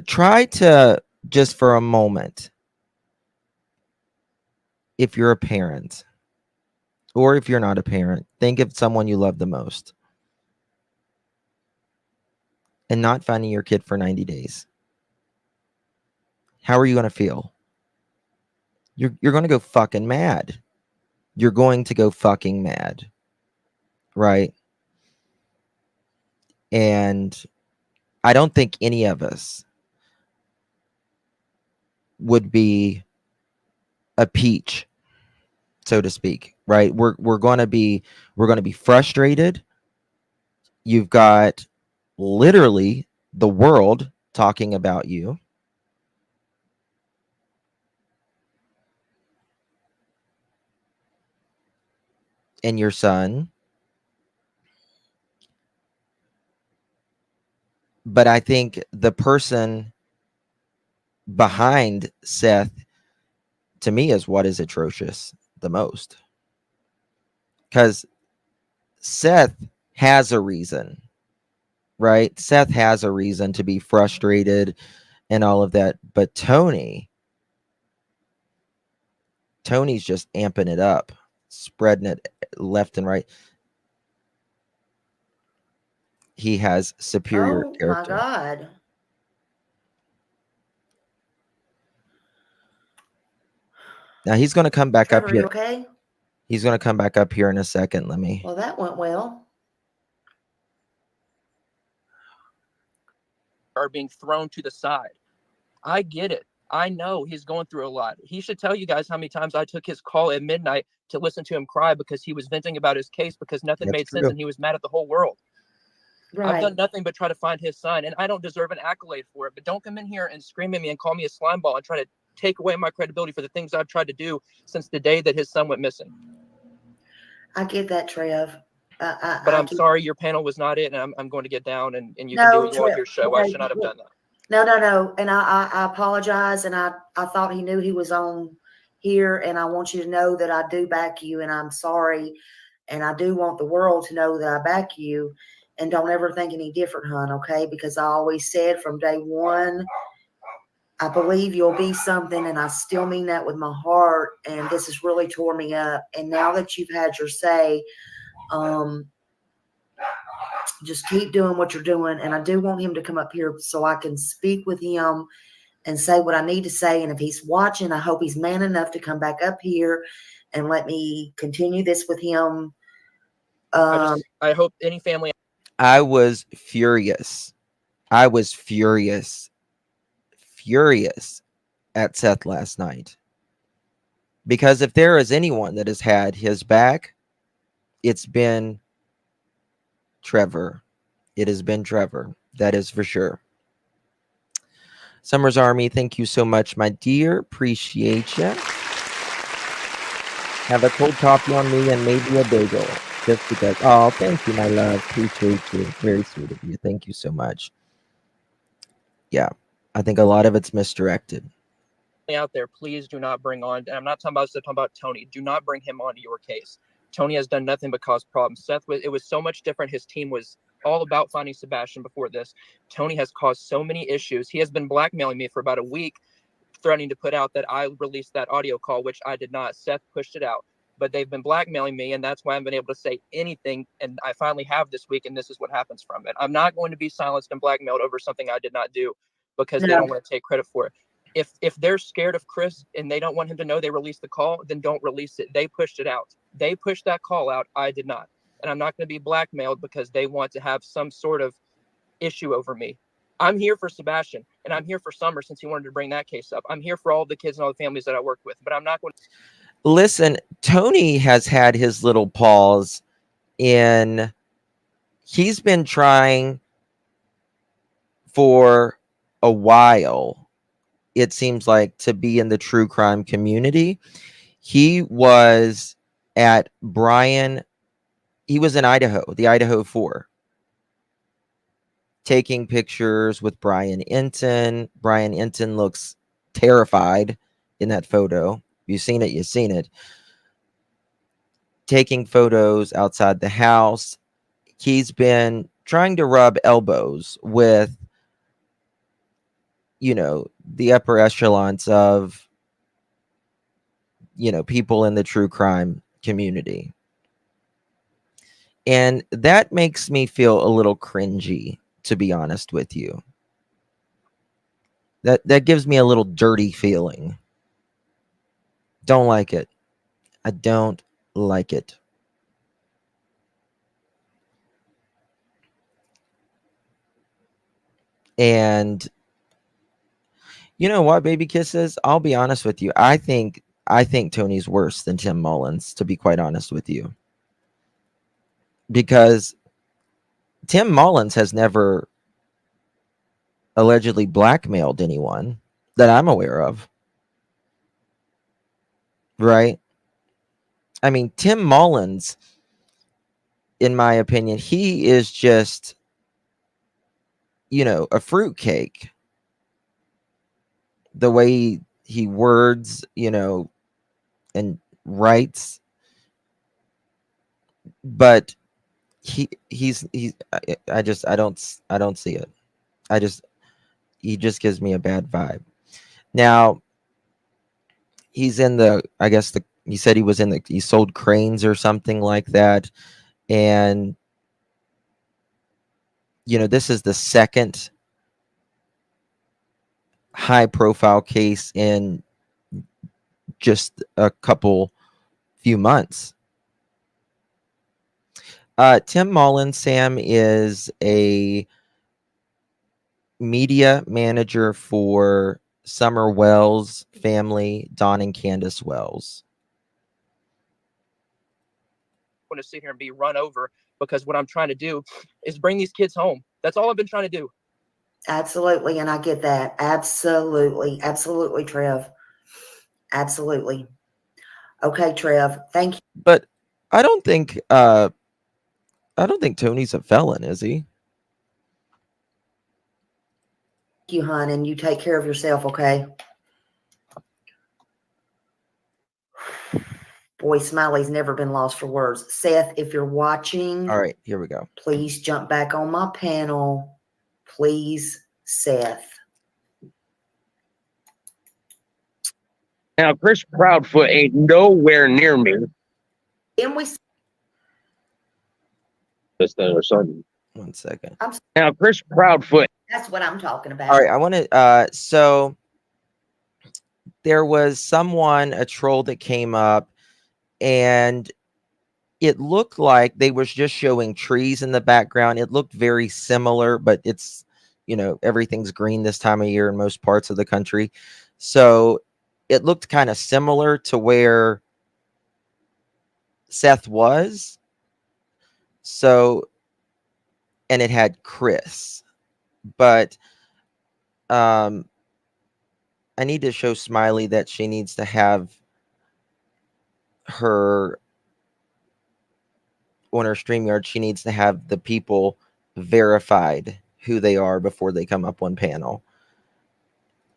Try to, just for a moment, if you're a parent, or if you're not a parent, think of someone you love the most and not finding your kid for 90 days. How are you going to feel? You're going to go fucking mad. You're going to go fucking mad. Right? And I don't think any of us would be a peach, so to speak, right? We're going to be frustrated. You've got literally the world talking about you. And your son. But I think the person behind Seth, to me, is what is atrocious the most. Because Seth has a reason, right? Seth has a reason to be frustrated and all of that. But Tony's just amping it up, spreading it left and right. He has superior character. Oh my God. Now he's going to come back Trevor, up here. you okay? He's going to come back up here in a second. Well, that went well. Are being thrown to the side. I get it. I know he's going through a lot. He should tell you guys how many times I took his call at midnight to listen to him cry because he was venting about his case because nothing made sense and he was mad at the whole world. Right. I've done nothing but try to find his son, and I don't deserve an accolade for it. But don't come in here and scream at me and call me a slime ball and try to take away my credibility for the things I've tried to do since the day that his son went missing. I get that, Trev. But I'm keep- sorry your panel was not it, and I'm going to get down and you No, can do what you want Trev, with your show. I okay, should not have done that. No. And I apologize. And I thought he knew he was on here. And I want you to know that I do back you. And I'm sorry. And I do want the world to know that I back you. And don't ever think any different, hon, okay? Because I always said from day one, I believe you'll be something. And I still mean that with my heart. And this has really tore me up. And now that you've had your say, just keep doing what you're doing. And I do want him to come up here so I can speak with him and say what I need to say. And if he's watching, I hope he's man enough to come back up here and let me continue this with him. I hope any family. I was furious. I was furious at Seth last night. Because if there is anyone that has had his back, it's been Trevor. It has been Trevor. That is for sure. Summers Army, thank you so much, my dear. Appreciate you. Have a cold coffee on me and maybe a bagel. Just because. Oh, thank you, my love. Appreciate you. Very sweet of you. Thank you so much. Yeah, I think a lot of it's misdirected. Out there, please do not bring on, and I'm not talking about Tony. Do not bring him onto your case. Tony has done nothing but cause problems. Seth, it was so much different. His team was all about finding Sebastian before this. Tony has caused so many issues. He has been blackmailing me for about a week, threatening to put out that I released that audio call, which I did not. Seth pushed it out, but they've been blackmailing me, and that's why I haven't been able to say anything. And I finally have this week, and this is what happens from it. I'm not going to be silenced and blackmailed over something I did not do because they don't want to take credit for it. If they're scared of Chris and they don't want him to know they released the call, then don't release it. They pushed it out. They pushed that call out. I did not. And I'm not going to be blackmailed because they want to have some sort of issue over me. I'm here for Sebastian, and I'm here for Summer since he wanted to bring that case up. I'm here for all the kids and all the families that I work with, but I'm not going to. Listen, Tony has had his little pause in. He's been trying for a while, it seems like, to be in the true crime community. He was at Brian. He was in Idaho, the Idaho 4, taking pictures with Brian Enton. Brian Enton looks terrified in that photo. You've seen it. You've seen it. Taking photos outside the house. He's been trying to rub elbows with, the upper echelons of, people in the true crime community. And that makes me feel a little cringy, to be honest with you. That gives me a little dirty feeling. Don't like it. I don't like it. And you know what, baby kisses? I'll be honest with you. I think Tony's worse than Tim Mullins, to be quite honest with you. Because Tim Mullins has never allegedly blackmailed anyone that I'm aware of. Right? I mean, Tim Mullins, in my opinion, he is just, a fruitcake. The way he words, and writes. But he's I don't see it. He just gives me a bad vibe. Now, he's in the, I guess he said he sold cranes or something like that. And, this is the second high profile case in just a few months. Tim Mullins, Sam, is a media manager for Summer Wells family, Don and Candace Wells. I'm going to sit here and be run over because what I'm trying to do is bring these kids home. That's all I've been trying to do. Absolutely. And I get that. Absolutely. Absolutely, Trev. Absolutely. Okay, Trev. Thank you. But I don't think I don't think Tony's a felon, is he? Thank you, hon, and you take care of yourself, okay? Boy, Smiley's never been lost for words. Seth, if you're watching, All right, here we go. please jump back on my panel. Please, Seth. Now, Chris Proudfoot ain't nowhere near me. Then we This thing or something. 1 second. Now, Chris Proudfoot. that's what I'm talking about. All right, I want to. So there was a troll that came up, and it looked like they was just showing trees in the background. It looked very similar, but it's, everything's green this time of year in most parts of the country. So it looked kind of similar to where Seth was. So, and it had Chris, but I need to show Smiley that she needs to have her on her StreamYard. She needs to have the people verified who they are before they come up on panel,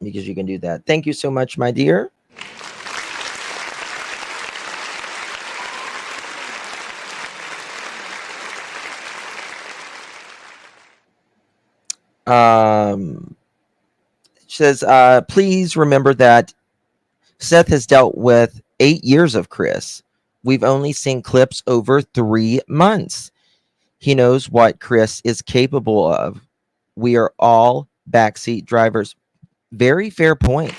because you can do that. Thank you so much, my dear. Says, please remember that Seth has dealt with 8 years of Chris. We've only seen clips over 3 months. He knows what Chris is capable of. We are all backseat drivers. Very fair point.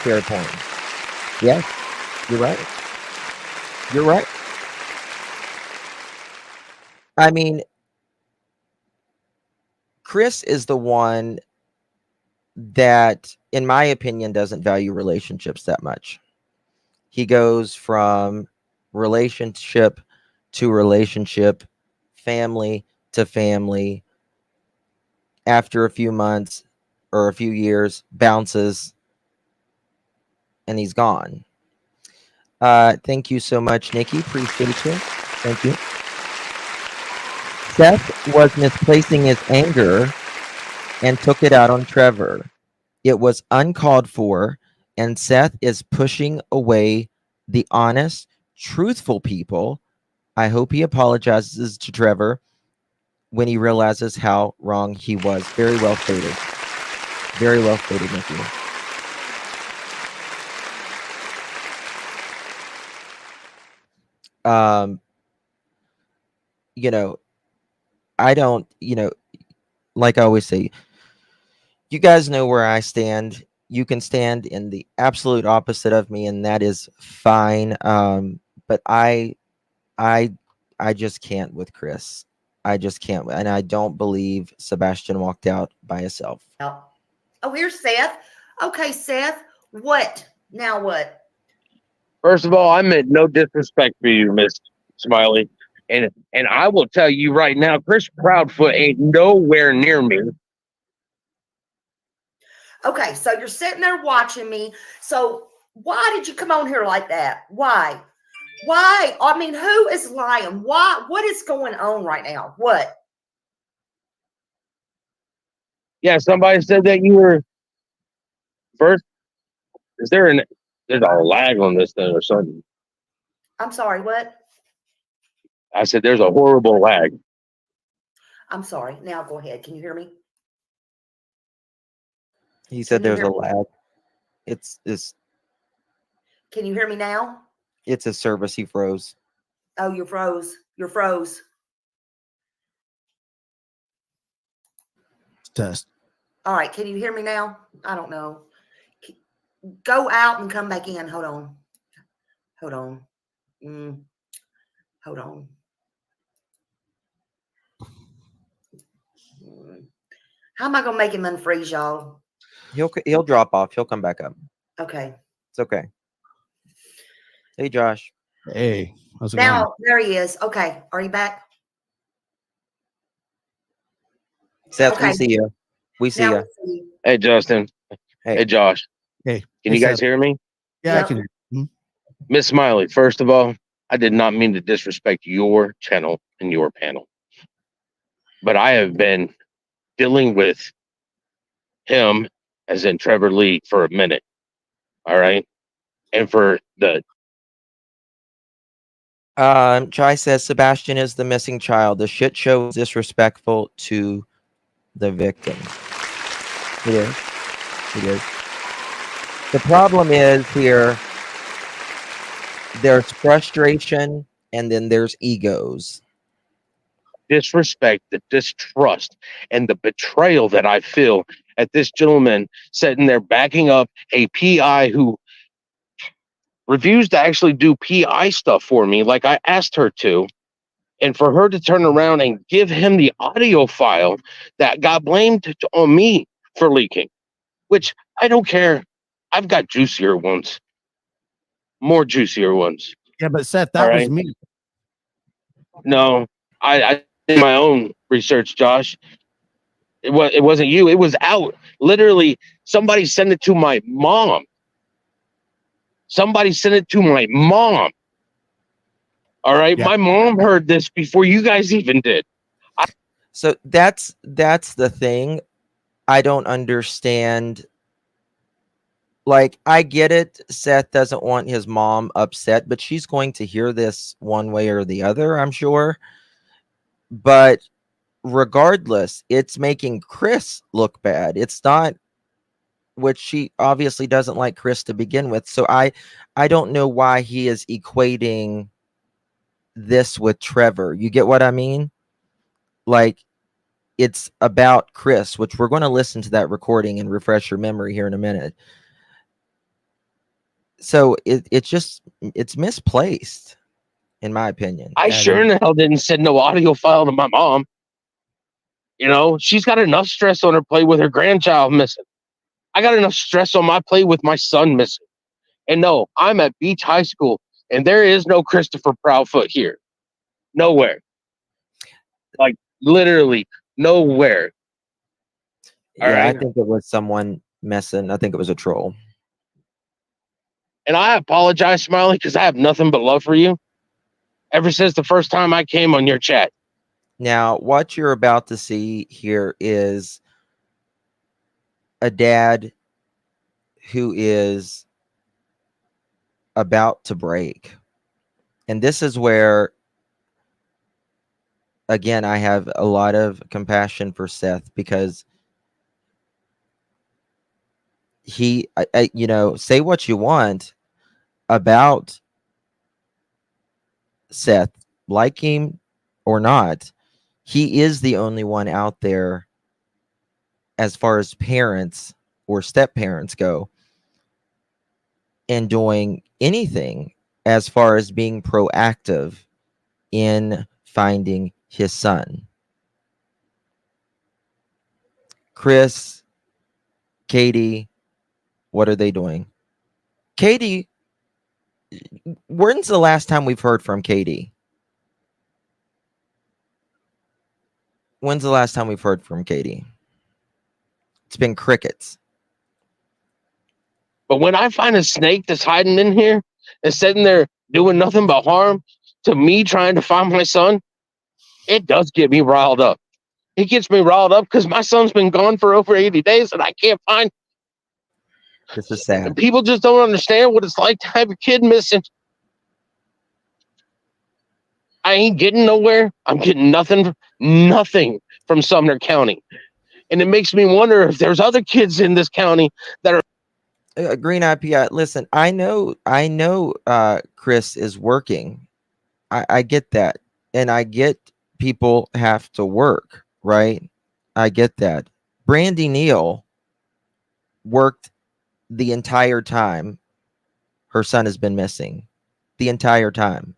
Fair point. Yes, you're right. You're right. I mean, Chris is the one that, in my opinion, doesn't value relationships that much. He goes from relationship to relationship, family to family. After a few months or a few years, bounces, and he's gone. Thank you so much, Nikki. Appreciate you. Thank you. Seth was misplacing his anger and took it out on Trevor. It was uncalled for, and Seth is pushing away the honest, truthful people. I hope he apologizes to Trevor when he realizes how wrong he was. Very well stated. Very well stated, Nikki. I don't, like I always say, you guys know where I stand. You can stand in the absolute opposite of me, and that is fine. But I just can't with Chris. I just can't, and I don't believe Sebastian walked out by himself. Oh, here's Seth. Okay, Seth. What? Now what? First of all, I meant no disrespect for you, Miss Smiley. And I will tell you right now, Chris Proudfoot ain't nowhere near me. Okay, so you're sitting there watching me. So why did you come on here like that? Why? Why? I mean, who is lying? Why? What is going on right now? What? Yeah, somebody said that you were first. There's a lag on this thing or something. I'm sorry, what? I said there's a horrible lag. I'm sorry. Now go ahead. Can you hear me? He said there's a lag. It's Can you hear me now? It's a service. He froze. Oh, you froze. You're froze. Test. All right. Can you hear me now? I don't know. Go out and come back in. Hold on. Hold on. Hold on. How am I gonna make him unfreeze, y'all? He'll drop off. He'll come back up. Okay. It's okay. Hey, Josh. Hey. How's it Now going? there he is. Okay. Are you back? Seth, Okay. we see you. We see Now you. we see you. Hey, Justin. Hey, Josh. Hey. Can you guys hear me? Yeah, Yep. I can hear you. Miss Smiley, first of all, I did not mean to disrespect your channel and your panel, but I have been dealing with him, as in Trevor Lee, for a minute. All right. And for the Chai says Sebastian is the missing child. The shit show is disrespectful to the victim. It is. It is. The problem is here, there's frustration and then there's egos. disrespect, the distrust, and the betrayal that I feel at this gentleman sitting there backing up a PI who refused to actually do PI stuff for me like I asked her to. And for her to turn around and give him the audio file that got blamed on me for leaking, which I don't care. I've got juicier ones, more juicier ones. Yeah, but Seth, All that was right. me. No, I did my own research, Josh. It wasn't you. It was out. Literally, somebody sent it to my mom. Somebody sent it to my mom. All right. Yeah. My mom heard this before you guys even did. So that's the thing. I don't understand. Like, I get it. Seth doesn't want his mom upset, but she's going to hear this one way or the other, I'm sure. But regardless, it's making Chris look bad. It's not, which she obviously doesn't like Chris to begin with. So I don't know why he is equating this with Trevor. You get what I mean? Like, it's about Chris, which we're going to listen to that recording and refresh your memory here in a minute. So it's misplaced, in my opinion. I sure in the hell didn't send no audio file to my mom. You know, she's got enough stress on her plate with her grandchild missing. I got enough stress on my plate with my son missing. And no, I'm at Beach High School, and there is no Christopher Proudfoot here. Nowhere. Like, literally nowhere. All Yeah, I right. think it was someone messing. I think it was a troll. And I apologize, Smiley, because I have nothing but love for you ever since the first time I came on your chat. Now, what you're about to see here is a dad who is about to break. And this is where, again, I have a lot of compassion for Seth, because he, you know, say what you want about Seth, like him or not, he is the only one out there, as far as parents or step parents go, and doing anything as far as being proactive in finding his son. Chris, Katie, what are they doing? Katie, when's the last time we've heard from Katie? When's the last time we've heard from Katie? It's been crickets. But when I find a snake that's hiding in here and sitting there doing nothing but harm to me trying to find my son, it does get me riled up. It gets me riled up because my son's been gone for over 80 days and I can't find. This is sad. People just don't understand what it's like to have a kid missing. I ain't getting nowhere. I'm getting nothing from Sumner County. And it makes me wonder if there's other kids in this county that are Green IPI. Listen, I know Chris is working. I get that. And I get people have to work, right? I get that. Brandy Neal worked the entire time her son has been missing. The entire time.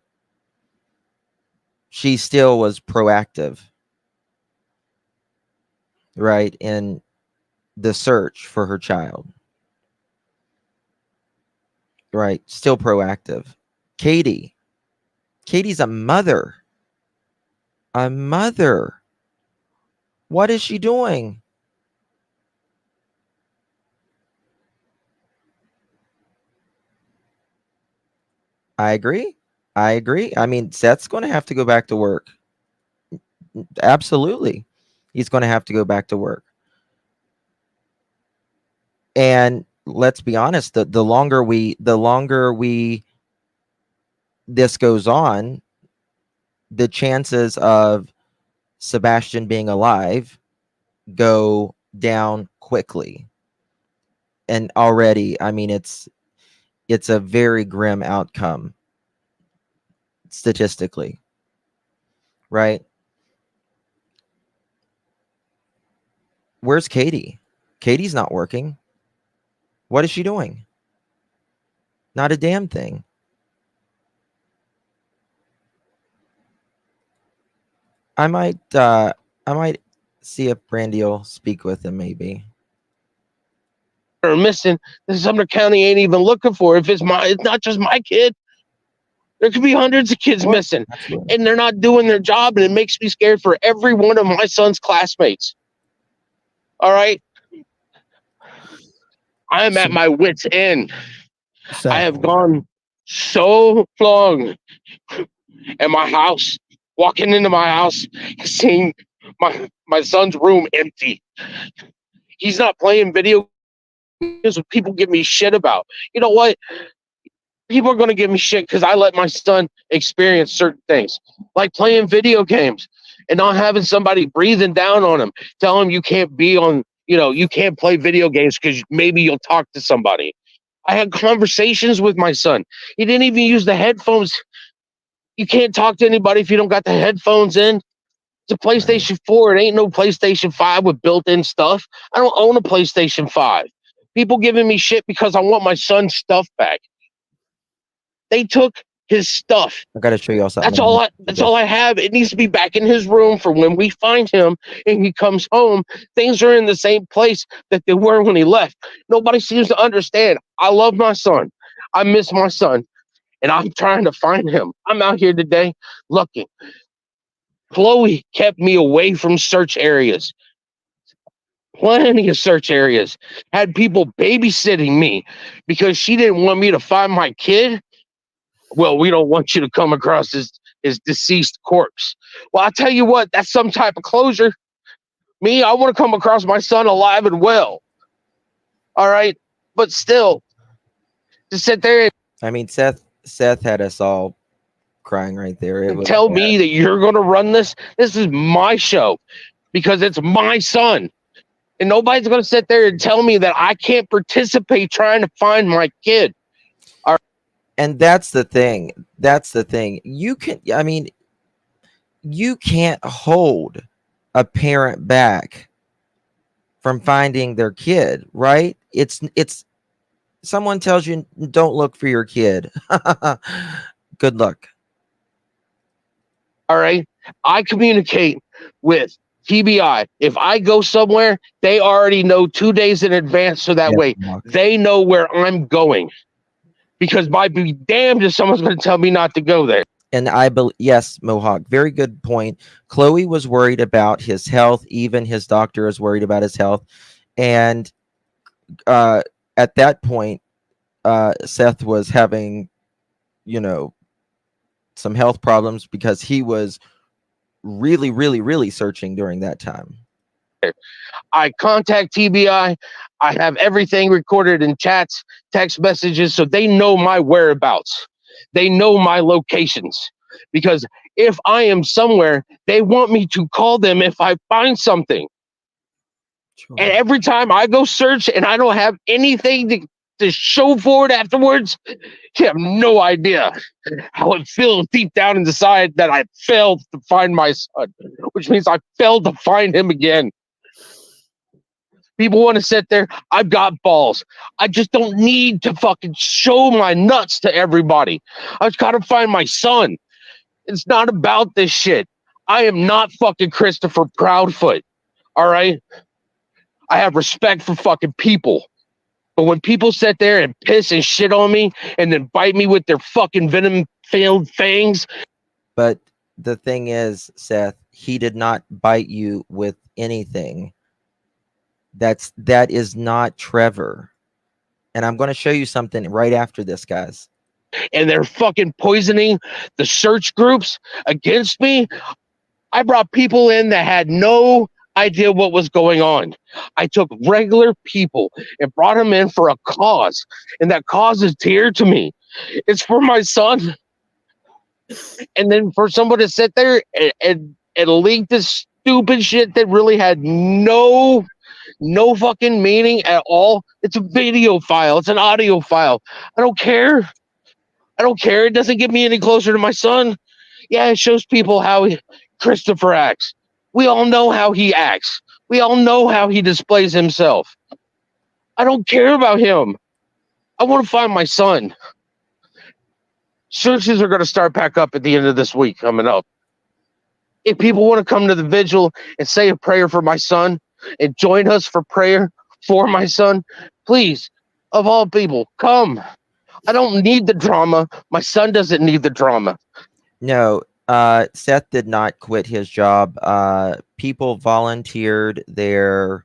She still was proactive, right, in the search for her child. Right, still proactive. Katie's a mother. A mother. What is she doing? I agree. I agree. I mean, Seth's going to have to go back to work. Absolutely. He's going to have to go back to work. And let's be honest, the longer we this goes on, the chances of Sebastian being alive go down quickly. And already, I mean, it's a very grim outcome statistically, right? Where's Katie? Katie's not working. What is she doing? Not a damn thing. I might see if Brandy will speak with him maybe. Are missing that Sumner County ain't even looking for. If it's not just my kid. There could be hundreds of kids missing, Absolutely. and they're not doing their job, and it makes me scared for every one of my son's classmates. All right, I am at my wit's end. I have gone so long at my house, walking into my house, seeing my son's room empty. He's not playing video games with people give me shit about. You know what? People are going to give me shit because I let my son experience certain things, like playing video games and not having somebody breathing down on him, tell him you can't be on, you can't play video games because maybe you'll talk to somebody. I had conversations with my son. He didn't even use the headphones. You can't talk to anybody if you don't got the headphones in. It's a PlayStation 4. It ain't no PlayStation 5 with built-in stuff. I don't own a PlayStation 5. People giving me shit because I want my son's stuff back. They took his stuff. I got to show you all something. That's all I have. It needs to be back in his room for when we find him and he comes home. Things are in the same place that they were when he left. Nobody seems to understand. I love my son. I miss my son. And I'm trying to find him. I'm out here today looking. Chloe kept me away from search areas. Plenty of search areas. Had people babysitting me because she didn't want me to find my kid. Well, we don't want you to come across his deceased corpse. Well, I'll tell you what, that's some type of closure. Me, I want to come across my son alive and well. All right. But still, to sit there I mean, Seth had us all crying right there. It and was tell bad. me that you're going to run this. This is my show because it's my son. And nobody's going to sit there and tell me that I can't participate trying to find my kid. And that's the thing. You can't hold a parent back from finding their kid, right? It's someone tells you don't look for your kid. Good luck. All right. I communicate with TBI. If I go somewhere, they already know 2 days in advance. So that way they know where I'm going. Because I'd be damned if someone's going to tell me not to go there. And I believe, yes, Mohawk, very good point. Chloe was worried about his health. Even his doctor is worried about his health. And at that point, Seth was having, some health problems because he was really, really, really searching during that time. I contact TBI. I have everything recorded in chats, text messages, so they know my whereabouts. They know my locations. Because if I am somewhere, they want me to call them if I find something. Sure. And every time I go search and I don't have anything to show for it afterwards, you have no idea how it feels deep down inside that I failed to find my son, which means I failed to find him again. People want to sit there. I've got balls. I just don't need to fucking show my nuts to everybody. I just got to find my son. It's not about this shit. I am not fucking Christopher Proudfoot. All right? I have respect for fucking people. But when people sit there and piss and shit on me and then bite me with their fucking venom-filled fangs. But the thing is, Seth, he did not bite you with anything. That is not Trevor. And I'm going to show you something right after this, guys. and they're fucking poisoning the search groups against me. I brought people in that had no idea what was going on. I took regular people and brought them in for a cause, and that cause is dear to me. It's for my son. And then for someone to sit there and leak this stupid shit that really had no fucking meaning at all. It's a video file. It's an audio file. I don't care. I don't care. It doesn't get me any closer to my son. Yeah, it shows people how Christopher acts. We all know how he acts. We all know how he displays himself. I don't care about him. I want to find my son. Searches are going to start back up at the end of this week coming up. If people want to come to the vigil and say a prayer for my son and join us for prayer for my son, please, of all people, come. I don't need the drama. My son doesn't need the drama. No, Seth did not quit his job. People volunteered their,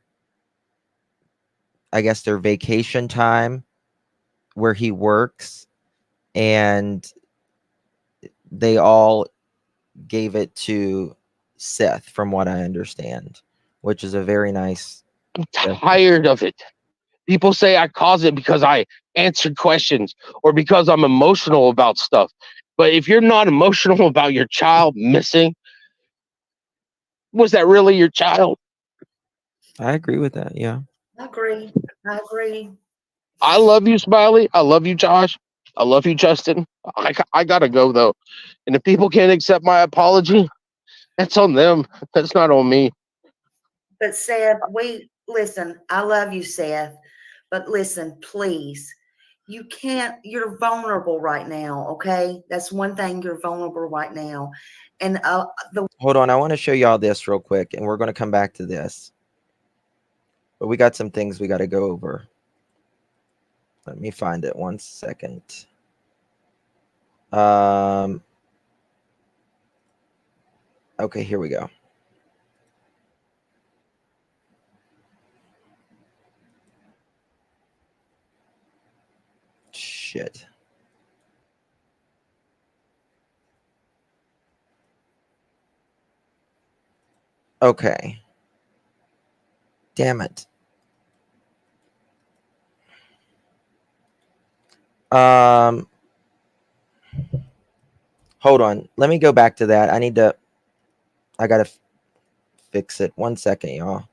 I guess, their vacation time where he works, and they all gave it to Seth, from what I understand, which is a very nice. I'm tired of it. People say I cause it because I answered questions or because I'm emotional about stuff. But if you're not emotional about your child missing, was that really your child? I agree with that. Yeah. I agree. I agree. I love you, Smiley. I love you, Josh. I love you, Justin. I gotta go though. And if people can't accept my apology, that's on them. That's not on me. But Seth, listen, I love you, Seth, but listen, please. You can't, you're vulnerable right now, okay? That's one thing, you're vulnerable right now. And hold on, I want to show y'all this real quick, and we're going to come back to this. But we got some things we got to go over. Let me find it 1 second. Okay, here we go. Shit. Okay. Damn it. Hold on. Let me go back to that. I gotta fix it. 1 second, y'all.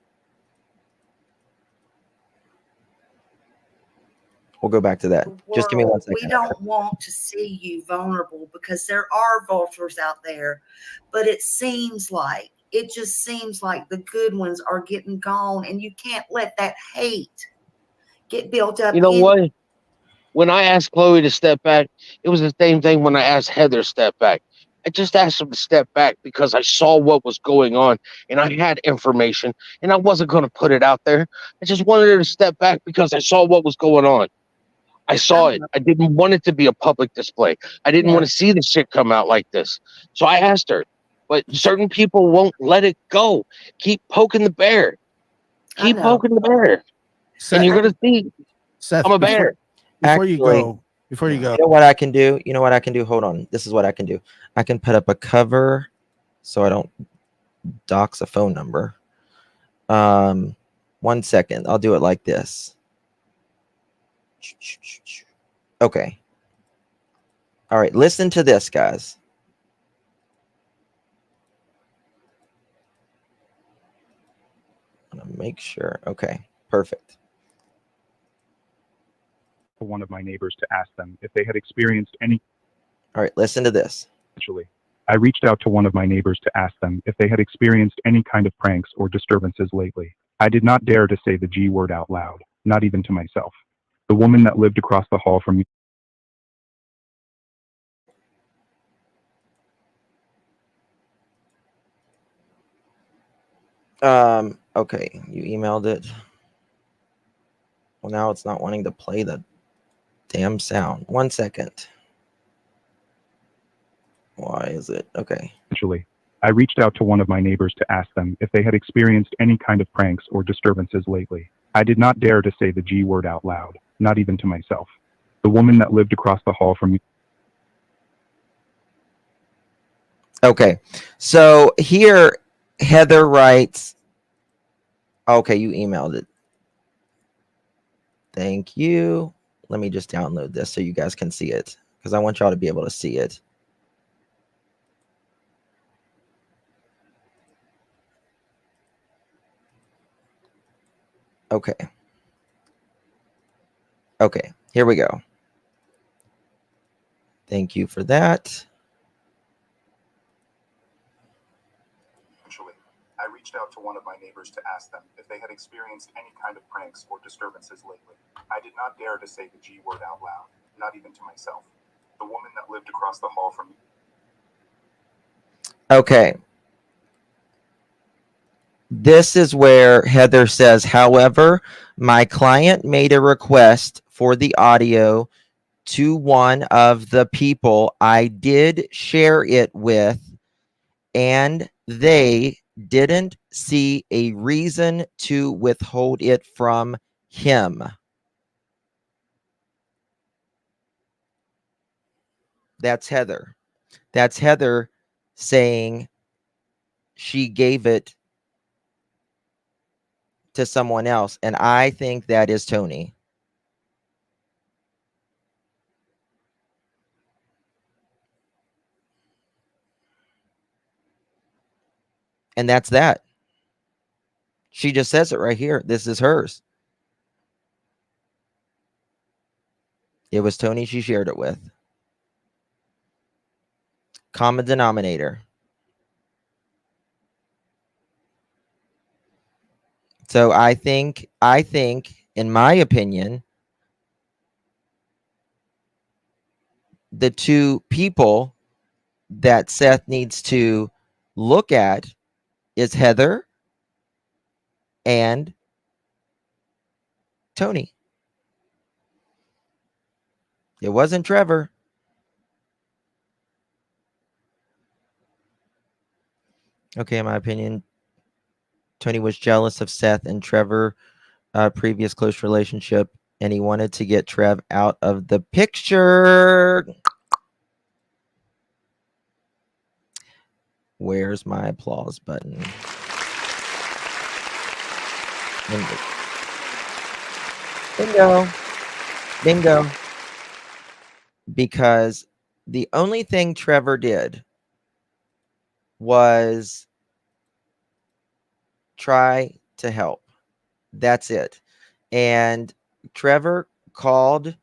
We'll go back to that. Just give me 1 second. We don't want to see you vulnerable because there are vultures out there, but it just seems like the good ones are getting gone, and you can't let that hate get built up. You know what? When I asked Chloe to step back, it was the same thing when I asked Heather to step back. I just asked them to step back because I saw what was going on and I had information and I wasn't going to put it out there. I just wanted her to step back because I saw what was going on. I saw it. I didn't want it to be a public display. I didn't want to see the shit come out like this. So I asked her, but certain people won't let it go. Keep poking the bear. Keep poking the bear. Seth, and you're going to see Seth, I'm a bear. Before you go, you know what I can do? You know what I can do? Hold on. This is what I can do. I can put up a cover so I don't dox a phone number. 1 second. I'll do it like this. Okay. All right. Listen to this, guys. I'm gonna make sure. Okay. Perfect. One of my neighbors to ask them if they had experienced any. All right, listen to this. Actually, I reached out to one of my neighbors to ask them if they had experienced any kind of pranks or disturbances lately. I did not dare to say the G word out loud, not even to myself. The woman that lived across the hall from me. Okay, you emailed it. Well, now it's not wanting to play the damn sound. 1 second. Why is it? Okay. Actually, I reached out to one of my neighbors to ask them if they had experienced any kind of pranks or disturbances lately. I did not dare to say the G word out loud, not even to myself. The woman that lived across the hall from me. Okay. So here, Heather writes, okay, you emailed it. Thank you. Let me just download this so you guys can see it, because I want y'all to be able to see it. Okay. Okay, here we go. Thank you for that. I reached out to one of my neighbors to ask them if they had experienced any kind of pranks or disturbances lately. I did not dare to say the G word out loud, not even to myself. The woman that lived across the hall from me. Okay. This is where Heather says, however, my client made a request for the audio to one of the people I did share it with, and they didn't see a reason to withhold it from him. That's Heather. That's Heather saying she gave it to someone else. And I think that is Tony. And that's that. She just says it right here. This is hers. It was Tony she shared it with. Common denominator. So I think, in my opinion, the two people that Seth needs to look at is Heather and Tony. It wasn't Trevor. Okay, in my opinion, Tony was jealous of Seth and Trevor, previous close relationship, and he wanted to get Trev out of the picture. Where's my applause button? Bingo. Bingo. Because the only thing Trevor did was try to help. That's it. And Trevor called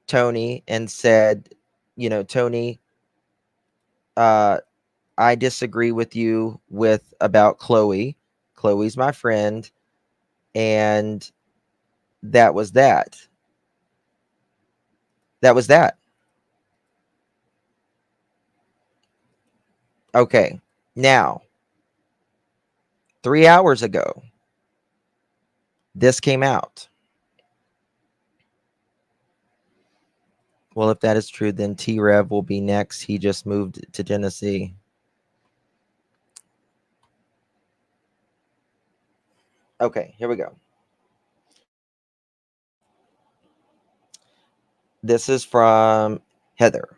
Tony and said, you know, Tony, I disagree with you about Chloe. Chloe's my friend. And that was that. That was that. Okay. Now, 3 hours ago, this came out. Well, if that is true, then T-Rev will be next. He just moved to Tennessee. Okay, here we go. This is from Heather.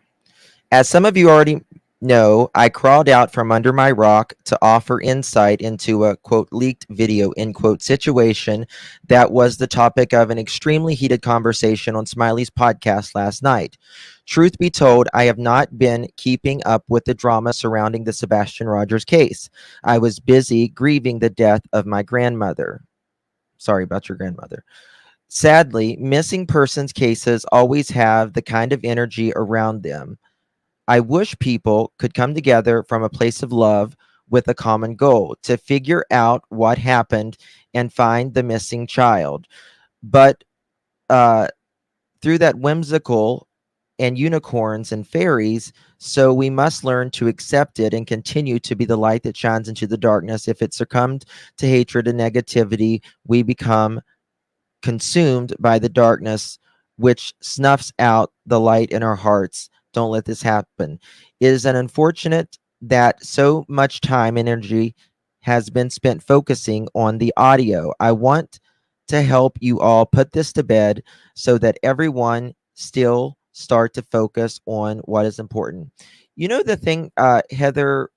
As some of you already know, I crawled out from under my rock to offer insight into a, quote, leaked video, end quote, situation that was the topic of an extremely heated conversation on Smiley's podcast last night. Truth be told, I have not been keeping up with the drama surrounding the Sebastian Rogers case. I was busy grieving the death of my grandmother. Sorry about your grandmother. Sadly, missing persons cases always have the kind of energy around them. I wish people could come together from a place of love with a common goal to figure out what happened and find the missing child. But through that whimsical and unicorns and fairies, so we must learn to accept it and continue to be the light that shines into the darkness. If it succumbed to hatred and negativity, we become consumed by the darkness, which snuffs out the light in our hearts. Don't let this happen. It is an unfortunate that so much time and energy has been spent focusing on the audio. I want to help you all put this to bed so that everyone still start to focus on what is important. You know, the thing Heather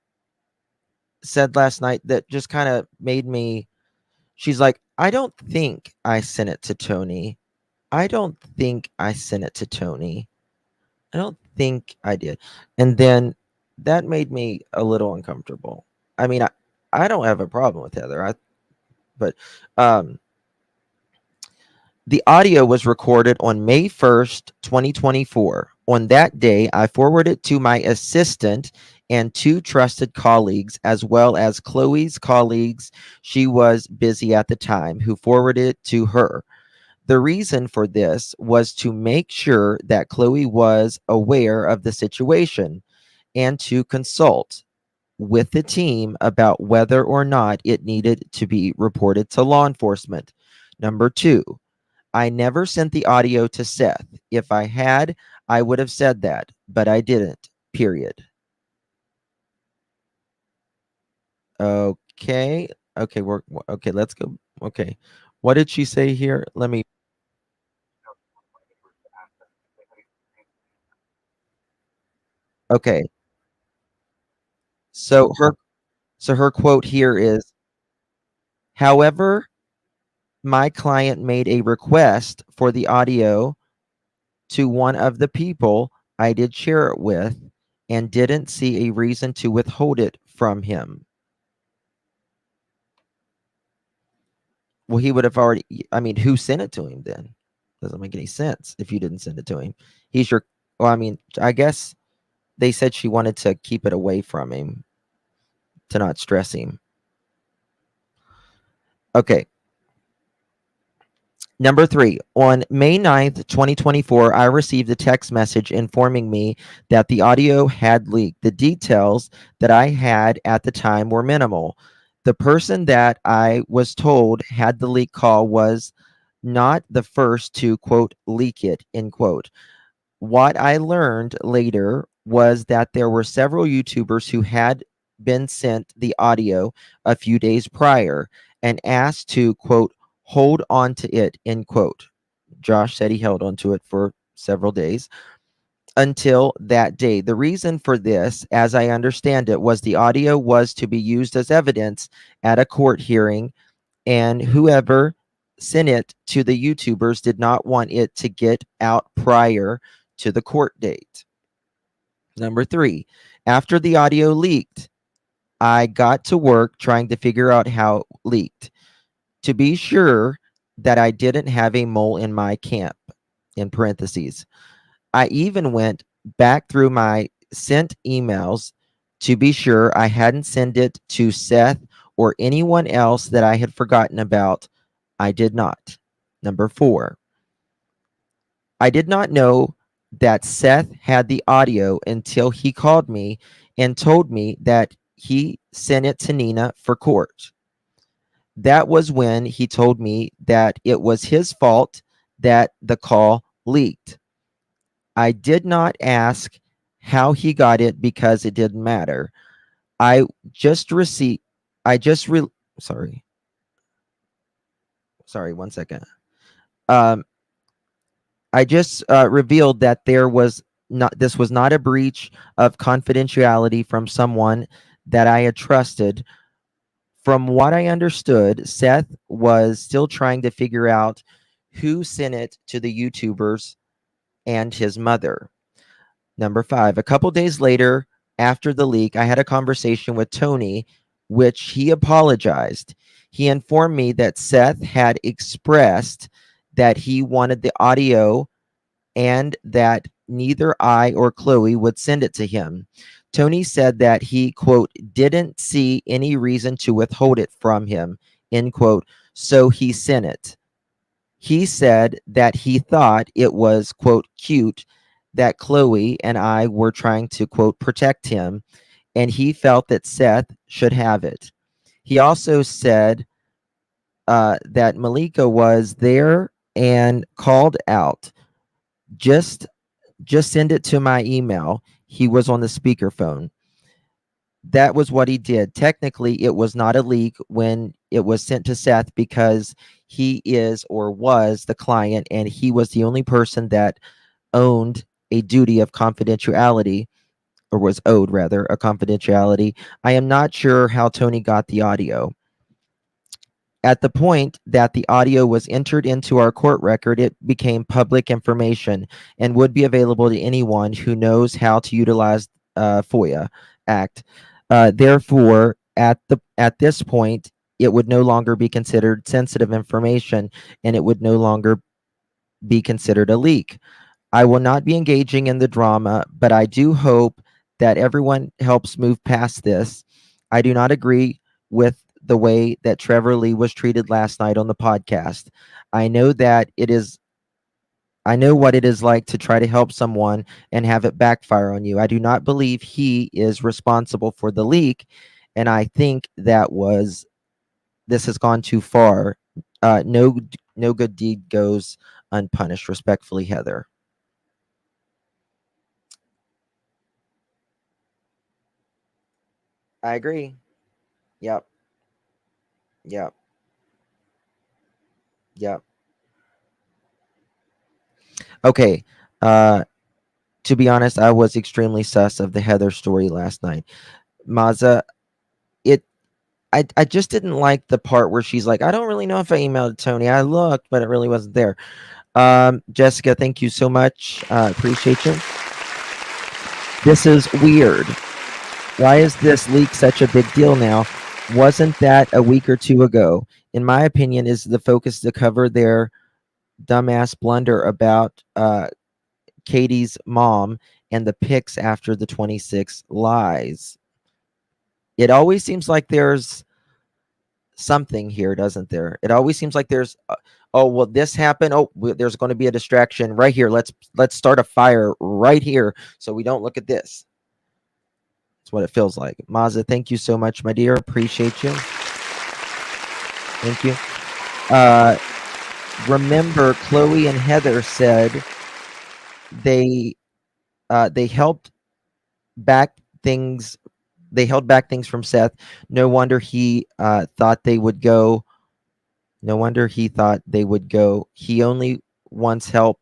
said last night that just kind of made me, she's like, I don't think I sent it to Tony. I don't think I sent it to Tony. I don't think I did. And then that made me a little uncomfortable. I mean, I don't have a problem with Heather. But um the audio was recorded on May 1st, 2024. On that day, I forwarded it to my assistant and two trusted colleagues, as well as Chloe's colleagues. She was busy at the time, who forwarded it to her. The reason for this was to make sure that Chloe was aware of the situation and to consult with the team about whether or not it needed to be reported to law enforcement. Number two, I never sent the audio to Seth. If I had, I would have said that, but I didn't. Period. Okay. Okay, we're okay, let's go. Okay. What did she say here? Let me Okay. So her quote here is, however, my client made a request for the audio to one of the people I did share it with and didn't see a reason to withhold it from him. Well, he would have already, I mean, who sent it to him then? Doesn't make any sense if you didn't send it to him. He's your, well, I mean, I guess they said she wanted to keep it away from him to not stress him. Okay. Number 3, on May 9th, 2024, I received a text message informing me that the audio had leaked. The details that I had at the time were minimal. The person that I was told had the leak call was not the first to, quote, leak it, end quote. What I learned later was that there were several YouTubers who had been sent the audio a few days prior and asked to, quote, hold on to it, end quote. Josh said he held on to it for several days until that day. The reason for this, as I understand it, was the audio was to be used as evidence at a court hearing, and whoever sent it to the YouTubers did not want it to get out prior to the court date. Number 3, after the audio leaked, I got to work trying to figure out how it leaked to be sure that I didn't have a mole in my camp, in parentheses. I even went back through my sent emails to be sure I hadn't sent it to Seth or anyone else that I had forgotten about. I did not. Number 4, I did not know that Seth had the audio until he called me and told me that he sent it to Nina for court. That was when he told me that it was his fault that the call leaked. I did not ask how he got it because it didn't matter. I just received, I just re, sorry, one second. I just revealed that this was not a breach of confidentiality from someone that I had trusted. From what I understood, Seth was still trying to figure out who sent it to the YouTubers and his mother. Number 5, a couple days later, after the leak, I had a conversation with Tony, which he apologized. He informed me that Seth had expressed that he wanted the audio and that neither I or Chloe would send it to him. Tony said that he, quote, didn't see any reason to withhold it from him, end quote, so he sent it. He said that he thought it was, quote, cute that Chloe and I were trying to, quote, protect him, and he felt that Seth should have it. He also said that Malika was there and called out, just send it to my email. He was on the speakerphone. That was what he did. Technically, it was not a leak when it was sent to Seth because he is or was the client and he was the only person that owned a duty of confidentiality, or was owed rather a confidentiality. I am not sure how Tony got the audio. At the point that the audio was entered into our court record, it became public information and would be available to anyone who knows how to utilize FOIA Act. Therefore, at this point, it would no longer be considered sensitive information, and it would no longer be considered a leak. I will not be engaging in the drama, but I do hope that everyone helps move past this. I do not agree with the way that Trevor Lee was treated last night on the podcast. I know that it is I know what it is like to try to help someone and have it backfire on you. I do not believe he is responsible for the leak, and I think this has gone too far. No good deed goes unpunished. Respectfully, Heather. I agree. Yep. Yep. Yep. Okay. To be honest, I was extremely sus of the Heather story last night. Maza, I just didn't like the part where she's like, I don't really know if I emailed Tony. I looked, but it really wasn't there. Jessica, thank you so much. Appreciate you. This is weird. Why is this leak such a big deal now? Wasn't that a week or two ago? In my opinion, is the focus to cover their dumbass blunder about Katie's mom and the pics after the 26 lies. It always seems like there's something here, doesn't there? It always seems like there's oh, well, this happened. Oh, there's going to be a distraction right here. Let's start a fire right here so we don't look at this. That's what it feels like. Maza, thank you so much, my dear. Appreciate you. Thank you. Remember, Chloe and Heather said they helped back things. They held back things from Seth. No wonder he thought they would go. No wonder he thought they would go. He only wants help.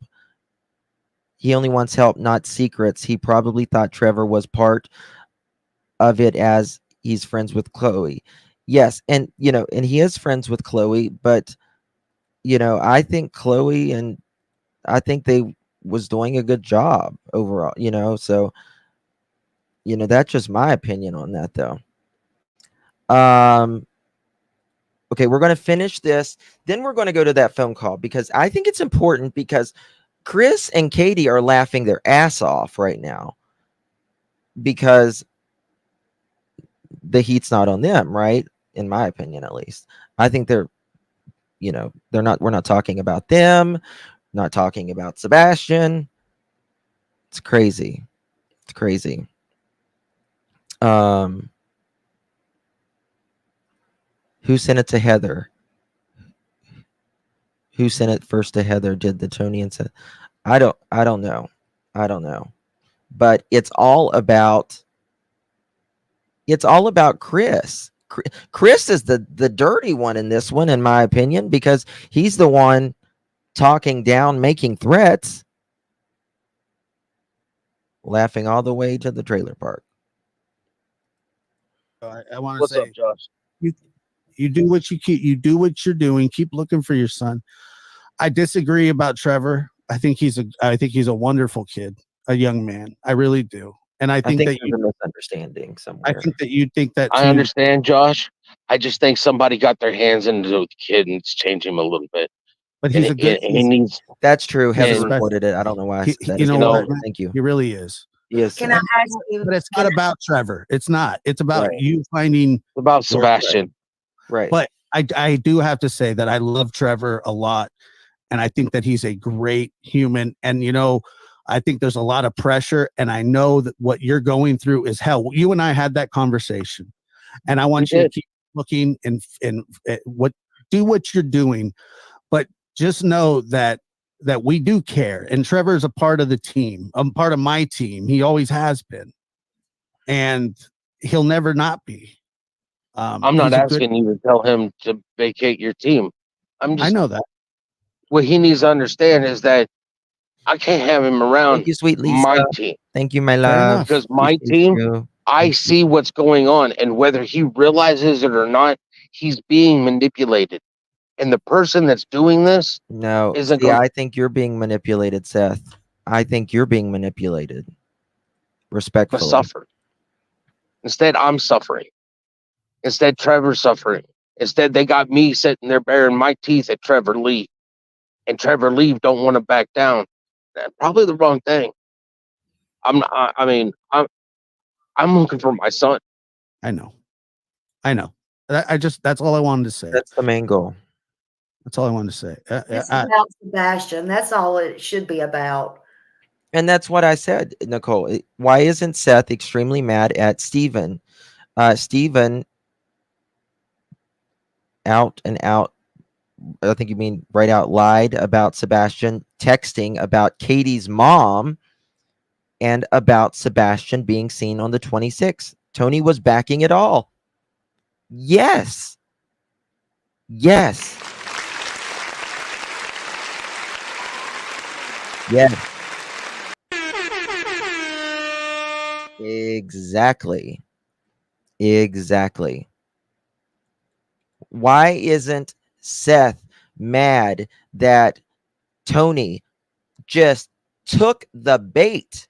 He only wants help, not secrets. He probably thought Trevor was part of it as he's friends with Chloe. Yes, and and he is friends with Chloe, but I think they was doing a good job overall, so that's just my opinion on that though. Okay, we're going to finish this, then we're going to go to that phone call because I think it's important because Chris and Katie are laughing their ass off right now because the heat's not on them, right? In my opinion, at least. I think we're not talking about them, not talking about Sebastian. It's crazy. It's crazy. Who sent it to Heather? Who sent it first to Heather? Did the Tony and said, I don't know. I don't know. But it's all about Chris. Chris is the dirty one in this one, in my opinion, because he's the one talking down, making threats, laughing all the way to the trailer park. I want to What's say, up, Josh? you do what you do what you're doing. Keep looking for your son. I disagree about Trevor. I think he's a wonderful kid, a young man. I really do. And I think that there's a misunderstanding somewhere. I think that you think that too. I understand, Josh. I just think somebody got their hands into the kid and it's changed him a little bit. But he's a good. He needs. That's true. Heather and- reported it. I don't know why I said that. You know what? Thank you. He really is. Yes. Can I ask you? But it's not about Trevor. It's not. It's about Right. you finding about Sebastian. Right. But I do have to say that I love Trevor a lot. And I think that he's a great human. And, I think there's a lot of pressure. And I know that what you're going through is hell. You and I had that conversation. And I want you to keep looking and do what you're doing. But just know that we do care. And Trevor's a part of the team. I'm part of my team. He always has been. And he'll never not be. I'm not asking you to tell him to vacate your team. I know that. What he needs to understand is that I can't have him around Thank you, sweet my Lisa. team Thank you, my Fair love. enough. because my Appreciate team, you. I Thank you. see what's going on, and whether he realizes it or not, he's being manipulated. And the person that's doing this No, isn't see, going I think you're being manipulated, Seth. I think you're being manipulated. to Respectfully. suffer. Instead, I'm suffering. Instead, Trevor's suffering. Instead, they got me sitting there baring my teeth at Trevor Lee, and Trevor Lee don't want to back down. Probably the wrong thing. I mean, I'm looking for my son. I know. That's all I wanted to say. That's the main goal. That's all I wanted to say. It's about Sebastian. That's all it should be about. And that's what I said, Nicole. Why isn't Seth extremely mad at Steven? Steven out and out, I think you mean right out, lied about Sebastian texting about Katie's mom and about Sebastian being seen on the 26th. Tony was backing it all. Yes. Yes. Yes. Exactly. Exactly. Why isn't Seth mad that Tony just took the bait?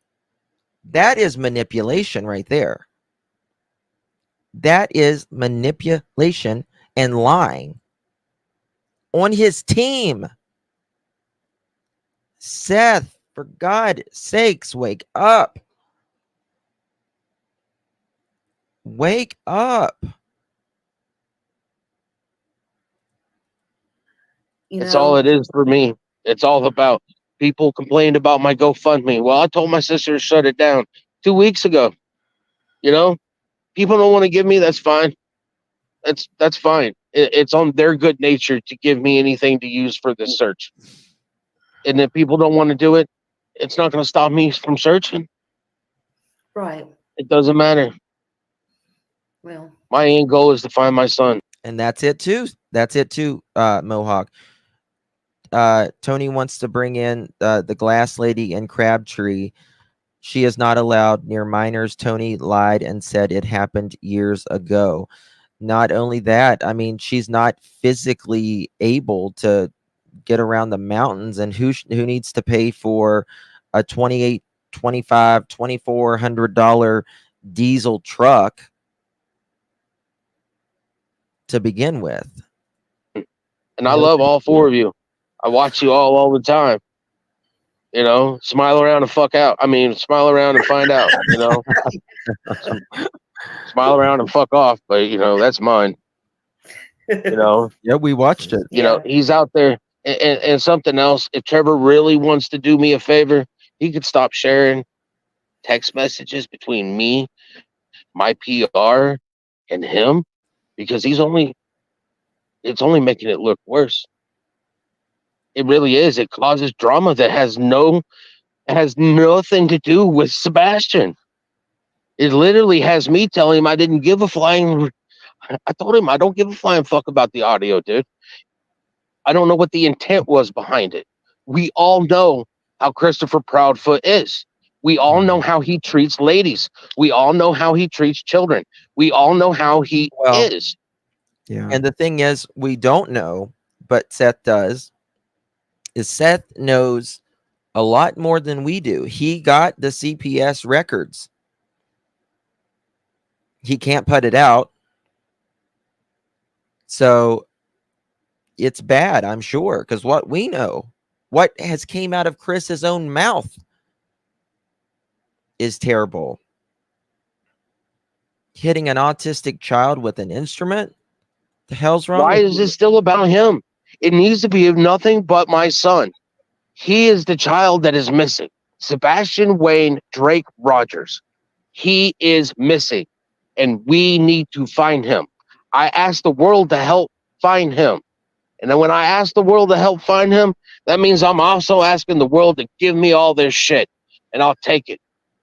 That is manipulation right there. That is manipulation and lying on his team. Seth, for God's sakes, wake up. Wake up. It's all it is for me. It's all about people complained about my GoFundMe. Well, I told my sister to shut it down 2 weeks ago. You know, people don't want to give me. That's fine. That's fine. It's on their good nature to give me anything to use for this search. And if people don't want to do it, it's not going to stop me from searching. Right. It doesn't matter. Well, my end goal is to find my son. And that's it too. That's it too, Mohawk. Tony wants to bring in the glass lady and Crabtree. She is not allowed near minors. Tony lied and said it happened years ago. Not only that, I mean, she's not physically able to get around the mountains, and who needs to pay for a $28, $25, $2,400 diesel truck to begin with? And I love all four of you. I watch you all the time. You know, smile around and fuck out. I mean, smile around and find out. You know, smile around and fuck off. But you know, that's mine. You know, yeah, we watched it. You know, he's out there. And something else. If Trevor really wants to do me a favor, he could stop sharing text messages between me, my PR, and him, because it's only making it look worse. It really is. It causes drama that has nothing to do with Sebastian. It literally has me telling him I didn't give a flying. I told him I don't give a flying fuck about the audio, dude. I don't know what the intent was behind it. We all know how Christopher Proudfoot is. We all know how he treats ladies. We all know how he treats children. We all know how he is. Yeah. And the thing is, we don't know, but Seth does, is Seth knows a lot more than we do. He got the CPS records. He can't put it out. So it's bad, I'm sure, because what we know, what has came out of Chris's own mouth is terrible. Hitting an autistic child with an instrument? The hell's wrong? Why is this still about him? It needs to be nothing but my son. He is the child that is missing. Sebastian Wayne Drake Rogers. He is missing, and we need to find him. I asked the world to help find him. And then when I ask the world to help find him, that means I'm also asking the world to give me all this shit, and I'll take it.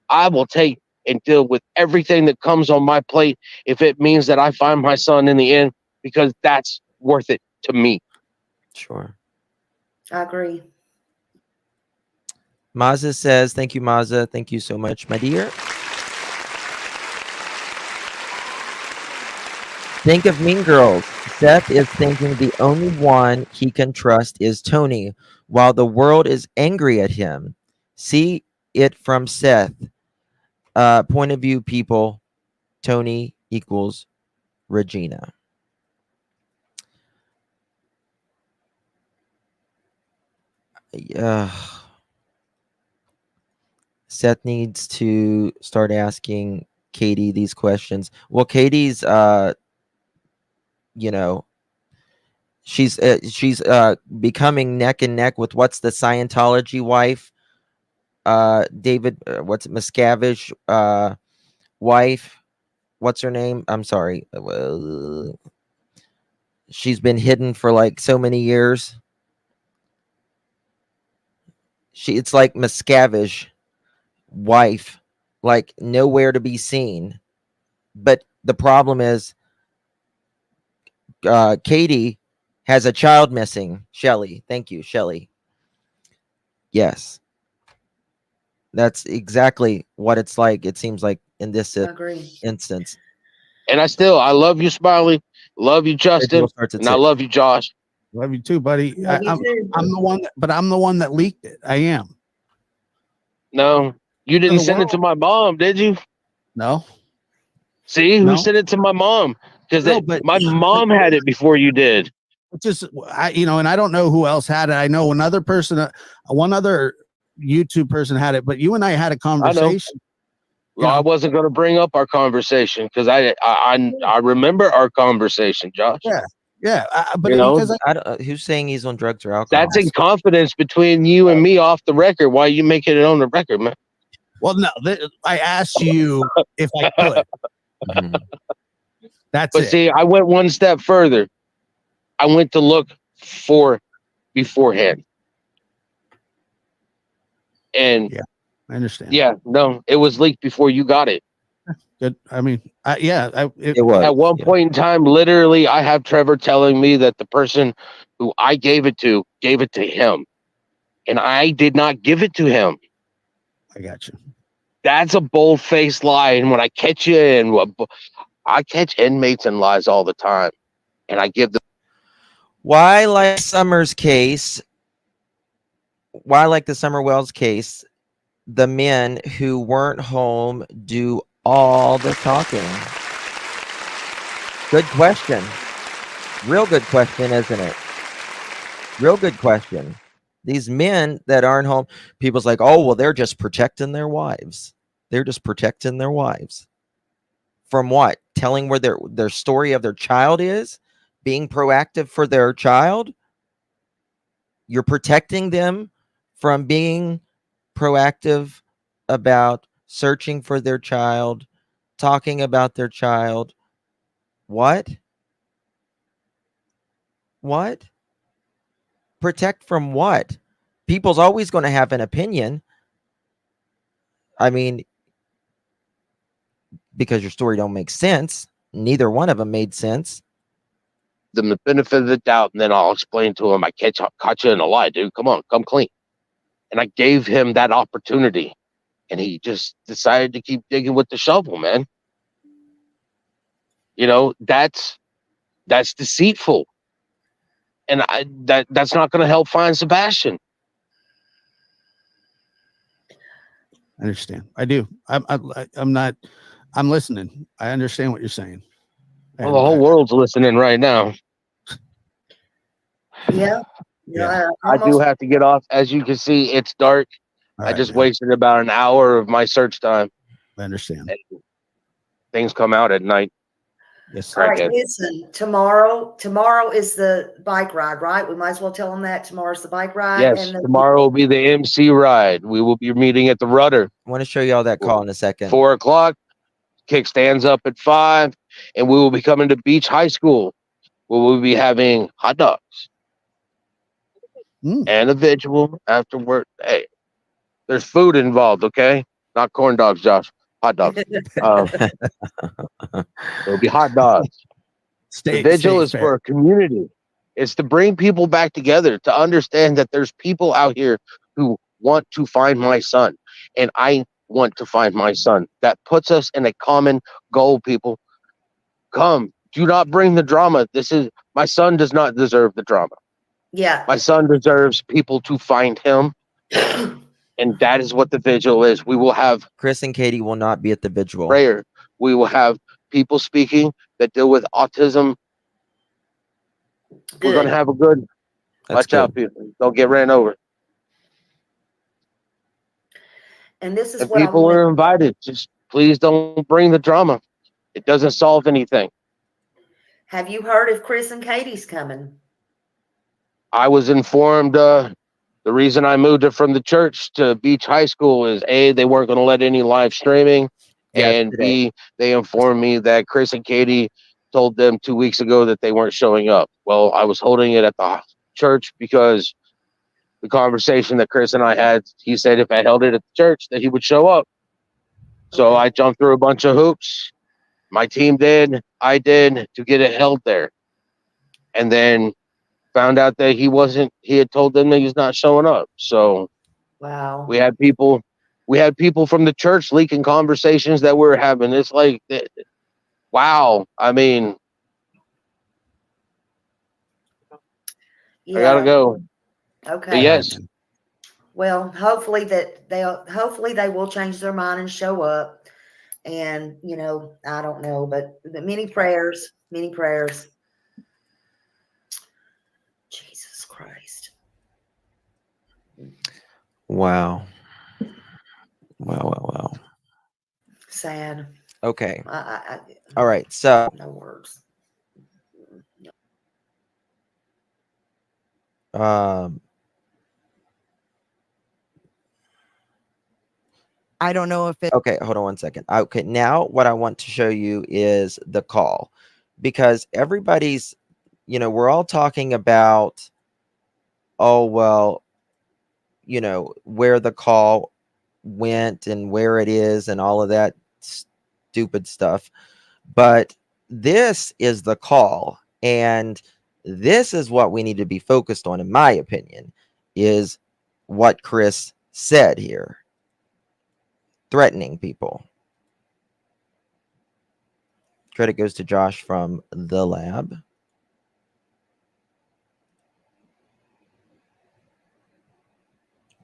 I will take and deal with everything that comes on my plate if it means that I find my son in the end, because that's worth it to me. Sure. I agree. Mazza says, thank you, Mazza. Thank you so much, my dear. Think of Mean Girls. Seth is thinking the only one he can trust is Tony, while the world is angry at him. See it from Seth. Point of view, people. Tony equals Regina. Seth needs to start asking Katie these questions. Well, Katie's, you know, she's becoming neck and neck with what's the Scientology wife, David, what's it, Miscavige, wife. What's her name? I'm sorry. She's been hidden for like so many years. It's like Miscavige wife, like nowhere to be seen. But the problem is, Katie has a child missing. Shelly, thank you, Shelly. Yes, that's exactly what it's like. It seems like in this instance. And I love you, Smiley. Love you, Justin. And I love you, Josh. Love you too, buddy. Love you too. I'm the one, but I'm the one that leaked it. I am. No, you didn't send it to my mom, did you? No. See, who sent it to my mom? Because my mom had it before you did. Just and I don't know who else had it. I know another person, one other YouTube person had it, but you and I had a conversation. Well, I wasn't going to bring up our conversation because I remember our conversation, Josh. Yeah, but because who's saying he's on drugs or alcohol? That's in confidence between you and me off the record. Why are you making it on the record, man? Well, no, I asked you if I could. That's but it. See, I went one step further. I went to look for beforehand. And yeah, I understand. Yeah, no, it was leaked before you got it. Good. I mean, it was. At one point in time, literally, I have Trevor telling me that the person who I gave it to him. And I did not give it to him. I got you. That's a bold-faced lie. And when I catch you in, I catch inmates in lies all the time. And I give them. Why, like Summer's case, why, like the Summer Wells case, the men who weren't home do all the talking? Good question. Real good question, isn't it? Real good question. These men that aren't home, people's like, oh, well, they're just protecting their wives. They're just protecting their wives. From what? Telling where their story of their child is? Being proactive for their child? You're protecting them from being proactive about searching for their child, talking about their child. What? What? Protect from what? People's always going to have an opinion. I mean, because your story don't make sense. Neither one of them made sense. Them the benefit of the doubt, and then I'll explain to him, I caught you in a lie, dude. Come on, come clean. And I gave him that opportunity. And he just decided to keep digging with the shovel, man. That's deceitful. And that's not going to help find Sebastian. I understand. I do. I'm listening. I understand what you're saying. Well, the whole world's listening right now. Yeah. I do have to get off. As you can see, it's dark. I just wasted about an hour of my search time. I understand. Things come out at night. Yes. All right, listen, tomorrow is the bike ride, right? We might as well tell them that tomorrow's the bike ride. Yes, tomorrow will be the MC ride. We will be meeting at the Rudder. I want to show you all that call in a second. 4:00. Kickstands up at 5, and we will be coming to Beach High School, where we'll be having hot dogs and a vigil afterward. Hey, there's food involved, okay? Not corn dogs, Josh. Hot dogs. It'll be hot dogs. The vigil is for a community. It's to bring people back together, to understand that there's people out here who want to find my son, and I want to find my son. That puts us in a common goal, people. Come, do not bring the drama. My son does not deserve the drama. Yeah. My son deserves people to find him, and that is what the vigil is. We will have Chris and Katie will not be at the vigil. prayer. We will have people speaking that deal with autism. We're going to have a good. Watch out, people. Don't get ran over. And this is And what I people wanted. are invited. Just please don't bring the drama. It doesn't solve anything. Have you heard if Chris and Katie's coming? I was informed the reason I moved it from the church to Beach High School is A, they weren't going to let any live streaming, Yeah, and today. B, they informed me that Chris and Katie told them 2 weeks ago that they weren't showing up. Well, I was holding it at the church because the conversation that Chris and I had, he said if I held it at the church that he would show up. So Okay. I jumped through a bunch of hoops. My team did, I did, to get it held there. And then found out that he had told them that he's not showing up. So Wow. we had people from the church leaking conversations that we were having. It's like, wow. I mean, Yeah. I gotta go. Okay. But yes, well, hopefully they will change their mind and show up. And I don't know, but many prayers, many prayers. Jesus Christ. Wow. Wow. Sad. Okay. I All right. So no words. I don't know if it. Okay, hold on 1 second. Okay, now what I want to show you is the call, because everybody's, we're all talking about, oh, well, where the call went and where it is and all of that stupid stuff. But this is the call, and this is what we need to be focused on, in my opinion, is what Chris said here. Threatening people. Credit goes to Josh from the lab.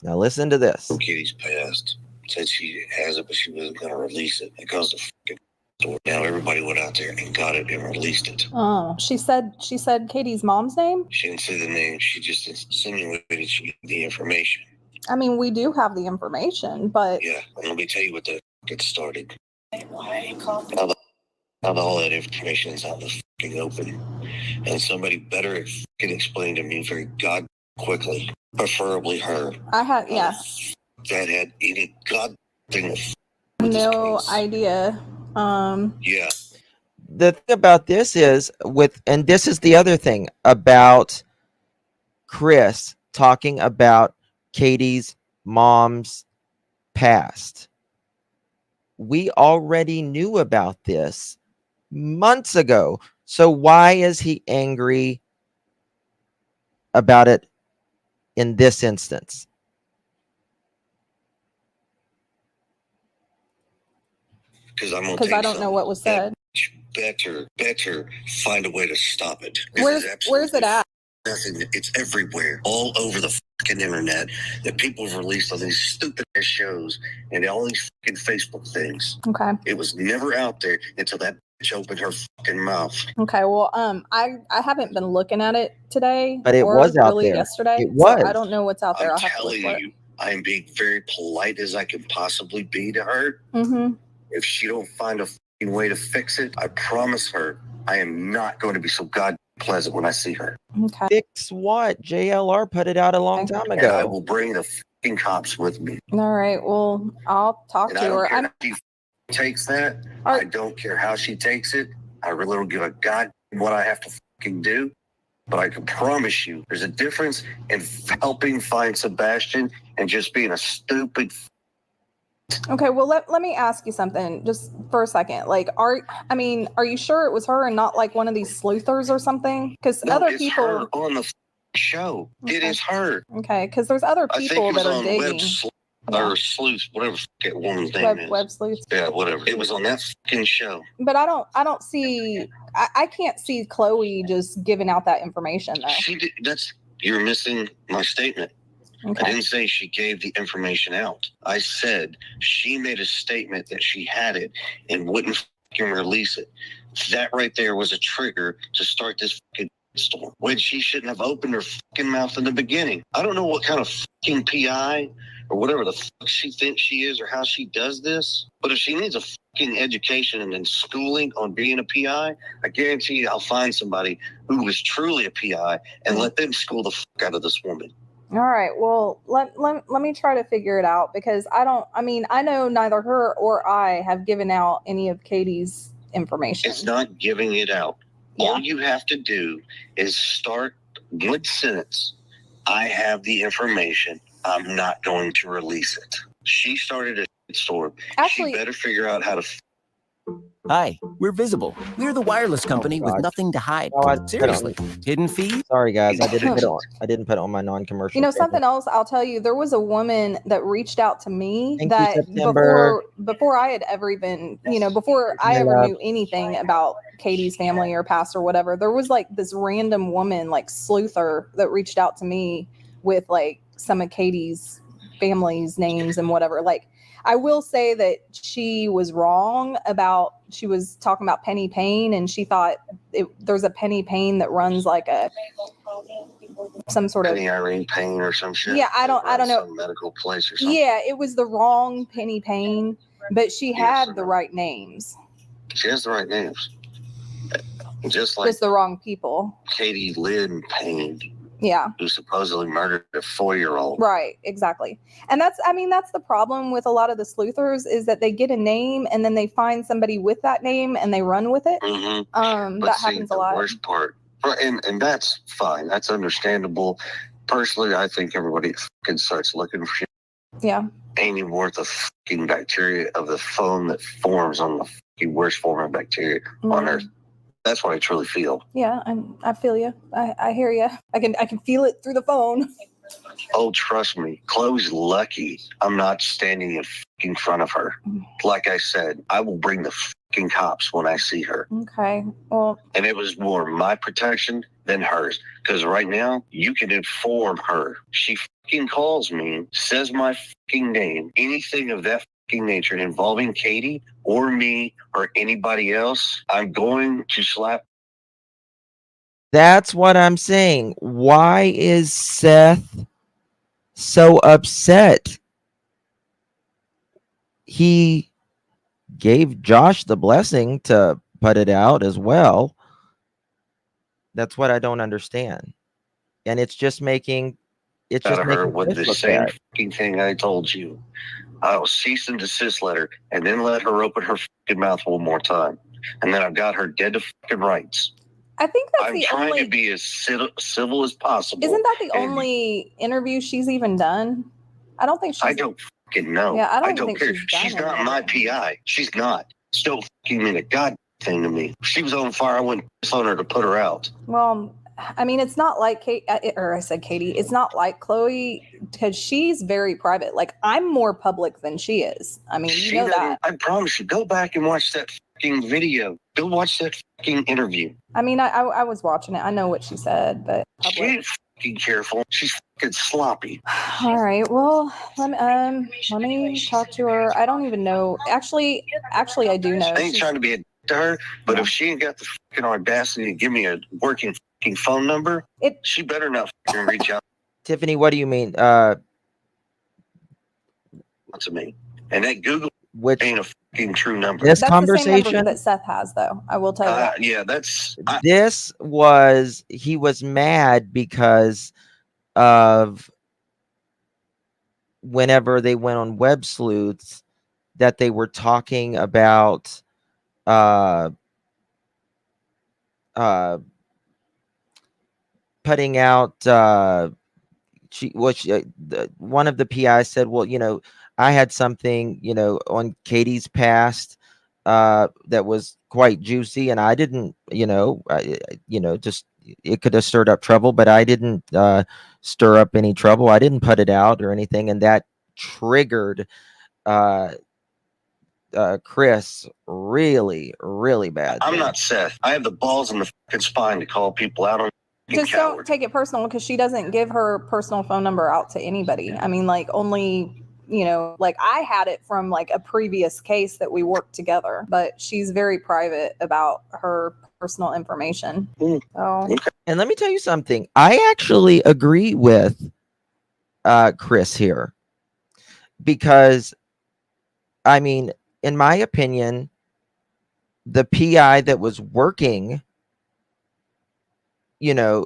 Now listen to this. Katie's past. Said she has it, but she wasn't going to release it. It caused a fucking store. Now everybody went out there and got it and released it. Oh, she said Katie's mom's name? She didn't say the name. She just insinuated she had the information. I mean, we do have the information, but yeah. Let me tell you what the get started. Now all that information is out in the fucking open, and somebody better can explain to me very god quickly, preferably her. I had that had any god thing. No idea. Yeah. The thing about this is and this is the other thing about Chris talking about Katie's mom's past. We already knew about this months ago. So why is he angry about it in this instance? Because I don't know what was said. Better find a way to stop it. Where's it at? Nothing. It's everywhere, all over the fucking internet, that people have released on these stupid ass shows and all these fucking Facebook things. Okay. It was never out there until that bitch opened her fucking mouth. Okay. Well, I haven't been looking at it today, but it was out really there yesterday. It was. So I don't know what's out there. I'm telling you, I'm being very polite as I can possibly be to her. Mm-hmm. If she don't find a fucking way to fix it, I promise her I am not going to be so god pleasant when I see her. Okay. Fix what? JLR put it out a long time ago. And I will bring the fucking cops with me. All right. Well, I'll talk to her. How she takes that. I don't care how she takes it. I really don't give a god what I have to fucking do. But I can promise you, there's a difference in helping find Sebastian and just being a stupid. Okay, well let me ask you something just for a second. Like, are you sure it was her and not like one of these sleuthers or something? Because No, other it's people her on the show. It is her. Okay, because there's other I think people it was that are on digging. or Sleuth, whatever that woman's name is. Web sleuths. Yeah, whatever. It was on that fucking show. But I don't see. I can't see Chloe just giving out that information though. She did. You're missing my statement. Okay. I didn't say she gave the information out. I said she made a statement that she had it and wouldn't fucking release it. That right there was a trigger to start this fucking storm when she shouldn't have opened her fucking mouth in the beginning. I don't know what kind of fucking PI or whatever the fuck she thinks she is or how she does this, but if she needs a fucking education and then schooling on being a PI, I guarantee you I'll find somebody who is truly a PI and let them school the fuck out of this woman. All right. Well, let me try to figure it out because I know neither her or I have given out any of Katie's information. It's not giving it out. Yeah. All you have to do is start one sentence. I have the information. I'm not going to release it. She started a storm. Actually, she better figure out how to. Hi, we're Visible. We're the wireless company with nothing to hide. Seriously, hidden fee? Sorry, guys, I didn't put it on my non-commercial. You know, something else I'll tell you, there was a woman that reached out to me Thank you, that September. before I had ever even, before I ever knew anything about Katie's family or past or whatever, there was like this random woman, like Sleuther, that reached out to me with like some of Katie's family's names and whatever. Like, I will say that she was wrong about, she was talking about Penny Payne and she thought there's a Penny Payne that runs like some sort of Penny Irene Payne or some shit. Yeah, I don't know. Some medical place or something. Yeah, it was the wrong Penny Payne, but she had the right names. She has the right names. Just the wrong people. Katie Lynn Payne. Yeah. Who supposedly murdered a 4-year-old. Right, exactly. And that's the problem with a lot of the sleuthers is that they get a name and then they find somebody with that name and they run with it. Mm-hmm. That happens a lot. The worst part, and that's fine. That's understandable. Personally, I think everybody fucking starts looking for shit. Yeah. Ain't even worth the fucking bacteria of the foam that forms on the fucking worst form of bacteria on Earth. That's what I truly feel. Yeah, I feel you. I hear you. I can feel it through the phone. Oh, trust me, Chloe's lucky I'm not standing in front of her. Like I said, I will bring the fucking cops when I see her. Okay, well. And it was more my protection than hers. Because right now, you can inform her. She fucking calls me, says my fucking name, anything of that fucking nature involving Katie or me or anybody else, I'm going to slap. That's what I'm saying. Why is Seth so upset? He gave Josh the blessing to put it out as well. That's what I don't understand. And it's just making With the same fucking thing I told you. I'll cease and desist letter and then let her open her fucking mouth one more time. And then I've got her dead to fucking rights. I think that's I'm trying to be as civil as possible. Isn't that the only interview she's even done? I don't think she's. I don't fucking know. Yeah, I don't care. think She's not my PI. She's not. Still fucking mean a god thing to me. If she was on fire, I wouldn't piss on her to put her out. Well, I mean, it's not like I said Katie. It's not like Chloe because she's very private. Like I'm more public than she is. I mean, you know that. I promise you. Go back and watch that fucking video. Go watch that fucking interview. I mean, I was watching it. I know what she said, but she ain't fucking careful. She's fucking sloppy. All right. Well, let me talk to her. I don't even know. Actually, I do know. I ain't trying to be a to her, but if she ain't got the fucking audacity to give me a working fucking phone number, she better not fucking reach out. Tiffany, what do you mean? To me, and that Google ain't a fucking true number. This that's conversation the same number that Seth has, though. I will tell you that. Yeah, he was mad because of whenever they went on Web Sleuths that they were talking about putting out one of the PIs said, well, I had something, on Katie's past that was quite juicy, and I didn't, just it could have stirred up trouble, but I didn't stir up any trouble. I didn't put it out or anything, and that triggered Chris really, really bad. I'm not Seth. I have the balls and the fucking spine to call people out on. Just don't take it personal, because she doesn't give her personal phone number out to anybody. I mean, like, only, like, I had it from like a previous case that we worked together, but she's very private about her personal information. So, and let me tell you something. I actually agree with Chris here, because I mean, in my opinion, the PI that was working,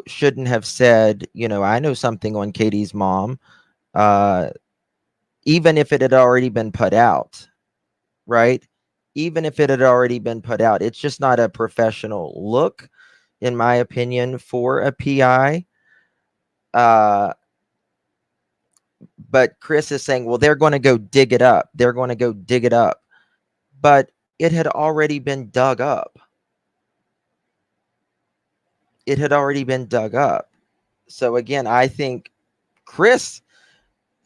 shouldn't have said, I know something on Katie's mom, even if it had already been put out, right? Even if it had already been put out, it's just not a professional look, in my opinion, for a PI. But Chris is saying, well, they're going to go dig it up. They're going to go dig it up. But it had already been dug up. It had already been dug up. So again, I think Chris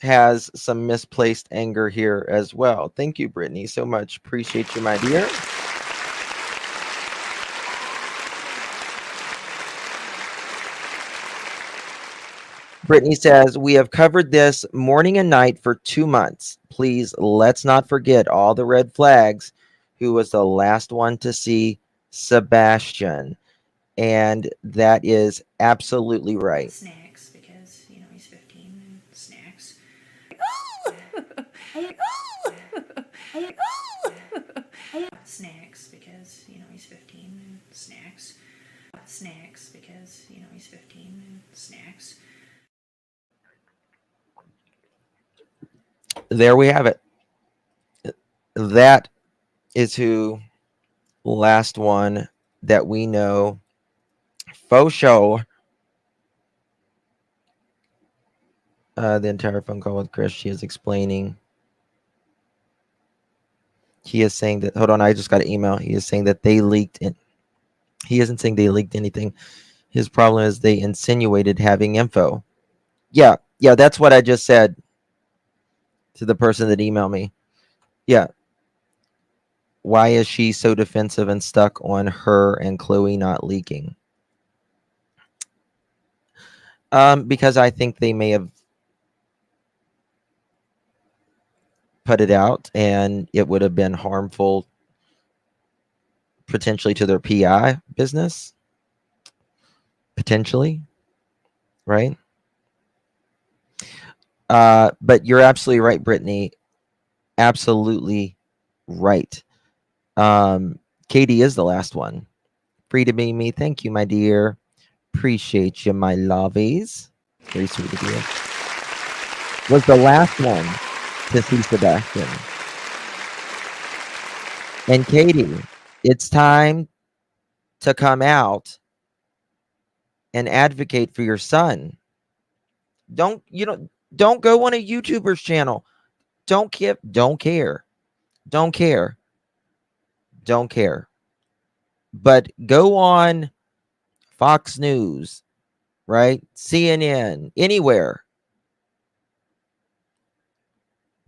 has some misplaced anger here as well. Thank you, Brittany, so much. Appreciate you, my dear. Brittany says, we have covered this morning and night for 2 months. Please, let's not forget all the red flags. Who was the last one to see Sebastian? And that is absolutely right. Snacks, because, he's 15 and snacks. Snacks, because, he's 15 and snacks. Snacks, because, he's 15 and snacks. There we have it. That is who last one that we know. Faux show. The entire phone call with Chris, she is explaining. He is saying that, hold on, I just got an email. He is saying that they leaked it. He isn't saying they leaked anything. His problem is they insinuated having info. Yeah, that's what I just said to the person that emailed me. Yeah. Why is she so defensive and stuck on her and Chloe not leaking? Because I think they may have put it out and it would have been harmful potentially to their PI business. Potentially. Right? But you're absolutely right, Brittany. Absolutely right. Katie is the last one. Free to be me. Thank you, my dear. Appreciate you, my lovies. Very sweet of you. Was the last one to see Sebastian. And Katie, it's time to come out and advocate for your son. Don't go on a YouTuber's channel. Don't care. But go on Fox News, right? CNN, anywhere.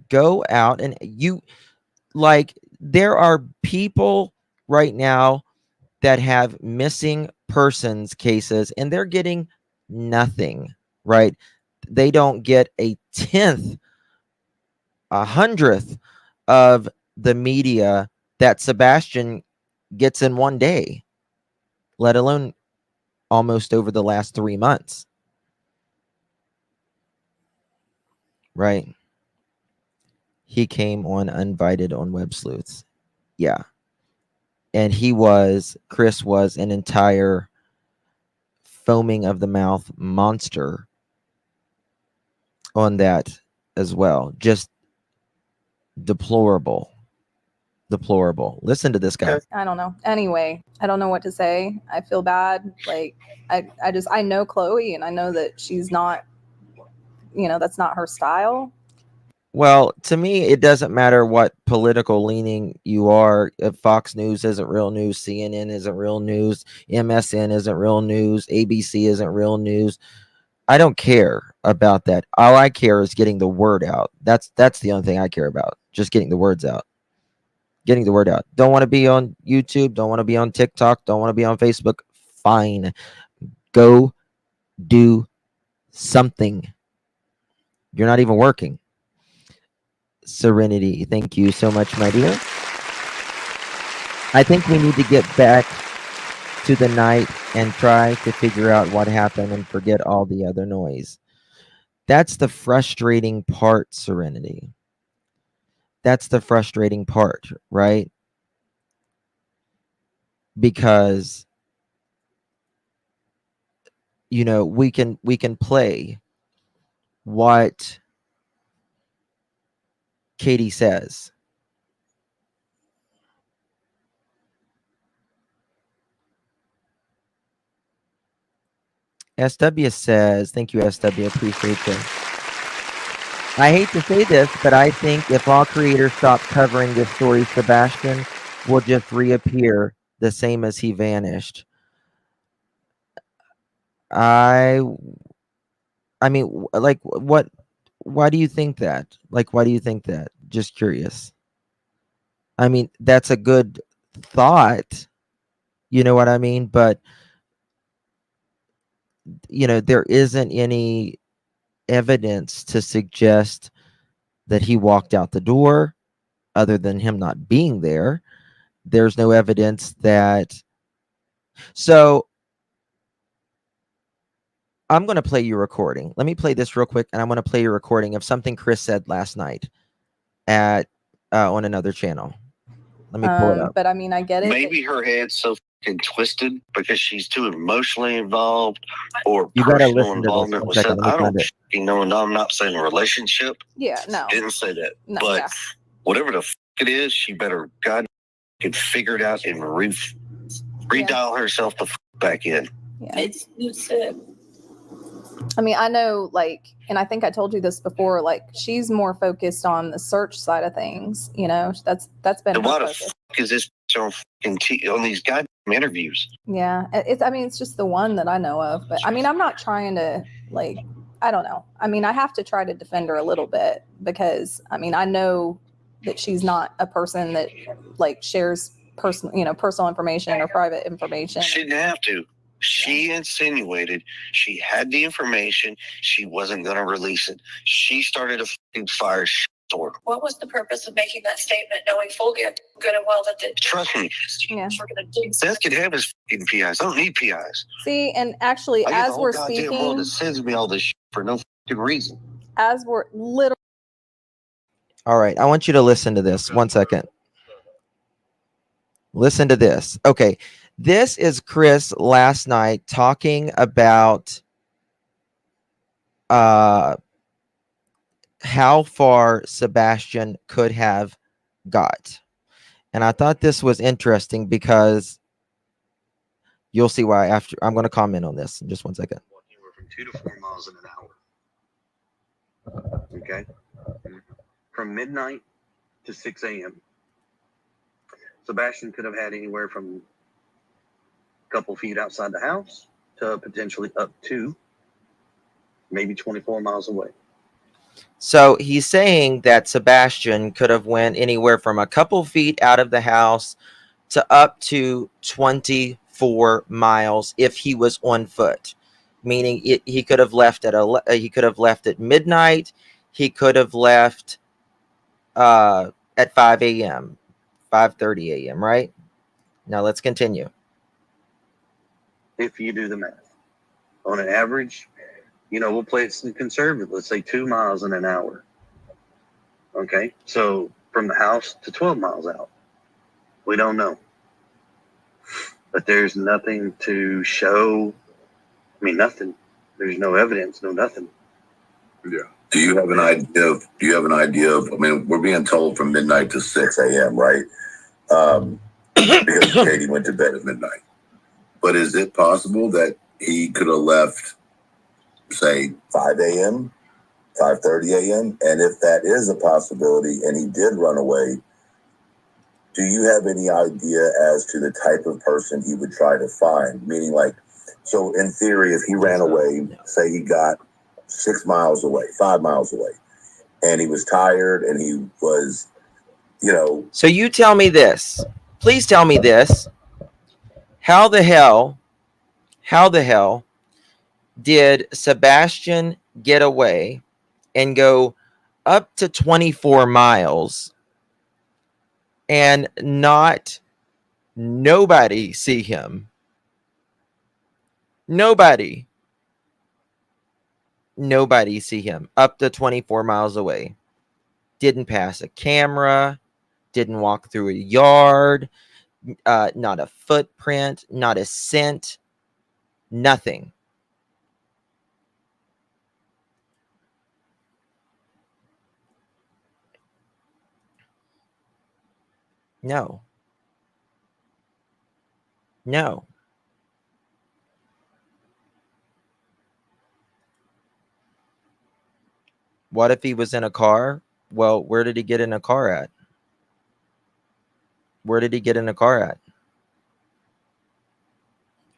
Go out and there are people right now that have missing persons cases and they're getting nothing, right? They don't get a 10th, a 100th of the media that Sebastian gets in one day, let alone almost over the last 3 months. Right? He came on uninvited on Web Sleuths. Yeah. And Chris was an entire foaming of the mouth monster on that as well. Just deplorable. Listen to this guy. I don't know. Anyway, I don't know what to say. I feel bad. Like, I know Chloe, and I know that she's not, that's not her style. Well, to me, it doesn't matter what political leaning you are. If Fox News isn't real news, CNN isn't real news, MSN isn't real news, ABC isn't real news. I don't care about that. All I care is getting the word out. That's the only thing I care about. Just getting the words out. Getting the word out. Don't want to be on YouTube. Don't want to be on TikTok. Don't want to be on Facebook. Fine. Go do something. You're not even working. Serenity, thank you so much, my dear. I think we need to get back to the night and try to figure out what happened and forget all the other noise. That's the frustrating part, Serenity. That's the frustrating part, right? Because you know, we can play what Katie says. SW says, thank you, SW, appreciate you. I hate to say this, but I think if all creators stop covering this story, Sebastian will just reappear the same as he vanished. I mean, like, what? Why do you think that? Like, why do you think that? Just curious. I mean, that's a good thought. You know what I mean? But, you know, there isn't any evidence to suggest that he walked out the door other than him not being there. There's no evidence that. So I'm going to play your recording. Let me play this real quick, and I'm going to play your recording of something Chris said last night at on another channel. Let me pull it up. But I mean, I get it. Maybe her head's so fucking twisted because she's too emotionally involved or You gotta personal listen to this. involvement One with second, something. let me I don't find it. fucking know, and I'm not saying a relationship. Yeah, no. Didn't say that. No, but yeah. whatever the fuck it is, she better God can figure it out and redial herself the fuck back in. Yeah. It's I mean, I know, like, and I think I told you this before, like, she's more focused on the search side of things, you know, that's been And her why the focus. fuck is this on on these goddamn interviews? Yeah, I mean, it's just the one that I know of, but I mean, I'm not trying to, like, I don't know. I mean, I have to try to defend her a little bit because, I mean, I know that she's not a person that, like, shares personal information or private information. She didn't have to. She insinuated she had the information. She wasn't going to release it. She started a fucking fire store. What was the purpose of making that statement, knowing full good and well that the Trust me. Yeah. Seth can have his fucking PIs. I don't need PIs. See, and actually, I get the as whole we're goddamn world speaking, that sends me all this shit for no fucking reason. as we're literally. All right, I want you to listen to this. 1 second. Listen to this. Okay, this is Chris last night talking about how far Sebastian could have got. And I thought this was interesting because you'll see why after I'm going to comment on this in just 1 second. From 2 to 4 miles in an hour. Okay. From midnight to 6 a.m. Sebastian could have had anywhere from a couple feet outside the house to potentially up to maybe 24 miles away. So he's saying that Sebastian could have went anywhere from a couple feet out of the house to up to 24 miles if he was on foot, meaning he could have left at midnight. He could have left at 5 a.m., 5:30 a.m. Right now, let's continue. If you do the math, on an average, you know, we'll play it conservative. Let's say 2 miles in an hour. Okay, so from the house to 12 miles out, we don't know. But there's nothing to show. I mean, nothing. There's no evidence, no nothing. Yeah. Do you have an idea of, I mean, we're being told from midnight to 6 a.m., right? Because Katie went to bed at midnight. But is it possible that he could have left, say, 5 a.m. 5:30 a.m.? And if that is a possibility and he did run away, do you have any idea as to the type of person he would try to find? Meaning, like, so in theory, if he ran away, say he got 6 miles away, 5 miles away, and he was tired and he was, you know. So you tell me this. Please tell me this. How the hell did Sebastian get away and go up to 24 miles and nobody see him? Nobody see him up to 24 miles away. Didn't pass a camera, didn't walk through a yard, not a footprint, not a scent, nothing. No. What if he was in a car? Well, where did he get in a car at?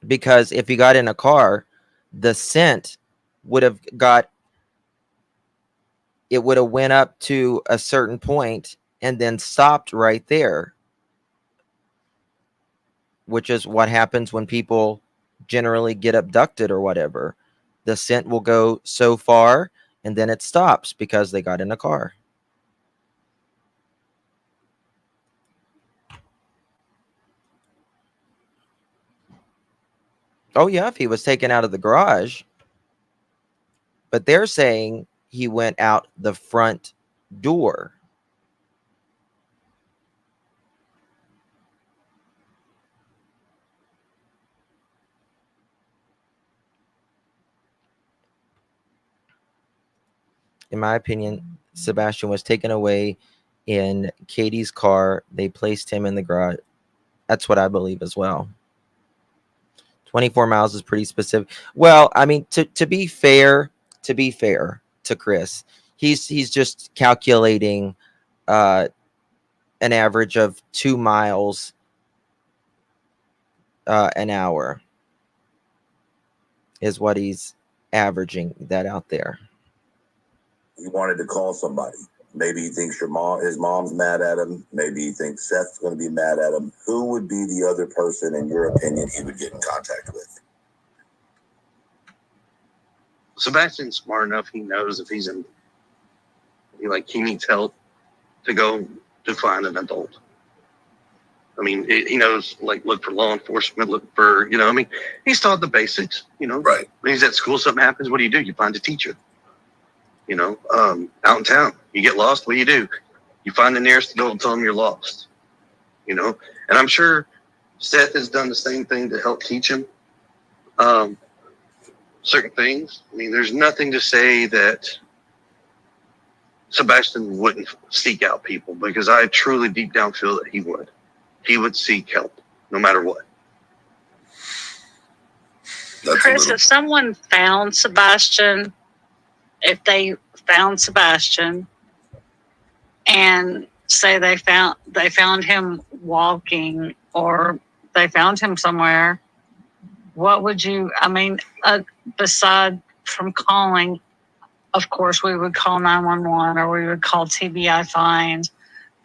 Because if he got in a car, the scent would have went up to a certain point and then stopped right there, which is what happens when people generally get abducted or whatever. The scent will go so far and then it stops because they got in a car. Oh yeah, if he was taken out of the garage. But they're saying he went out the front door. In my opinion, Sebastian was taken away in Katie's car. They placed him in the garage. That's what I believe as well. 24 miles is pretty specific. Well, I mean, to be fair to Chris, he's just calculating an average of 2 miles an hour is what he's averaging that out there. He wanted to call somebody. Maybe he thinks his mom's mad at him. Maybe he thinks Seth's going to be mad at him. Who would be the other person, in your opinion, he would get in contact with? Sebastian's smart enough. He knows if he needs help to go to find an adult. I mean, he knows, like, look for law enforcement, look for, he's taught the basics, Right. When he's at school, something happens, what do? You find a teacher. Out in town, you get lost, what do? You find the nearest adult and tell them you're lost, and I'm sure Seth has done the same thing to help teach him certain things. I mean, there's nothing to say that Sebastian wouldn't seek out people, because I truly deep down feel that he would. He would seek help no matter what. Chris, if someone found Sebastian, and say they found him walking, or they found him somewhere, what would you, beside from calling, of course, we would call 911, or we would call TBI Find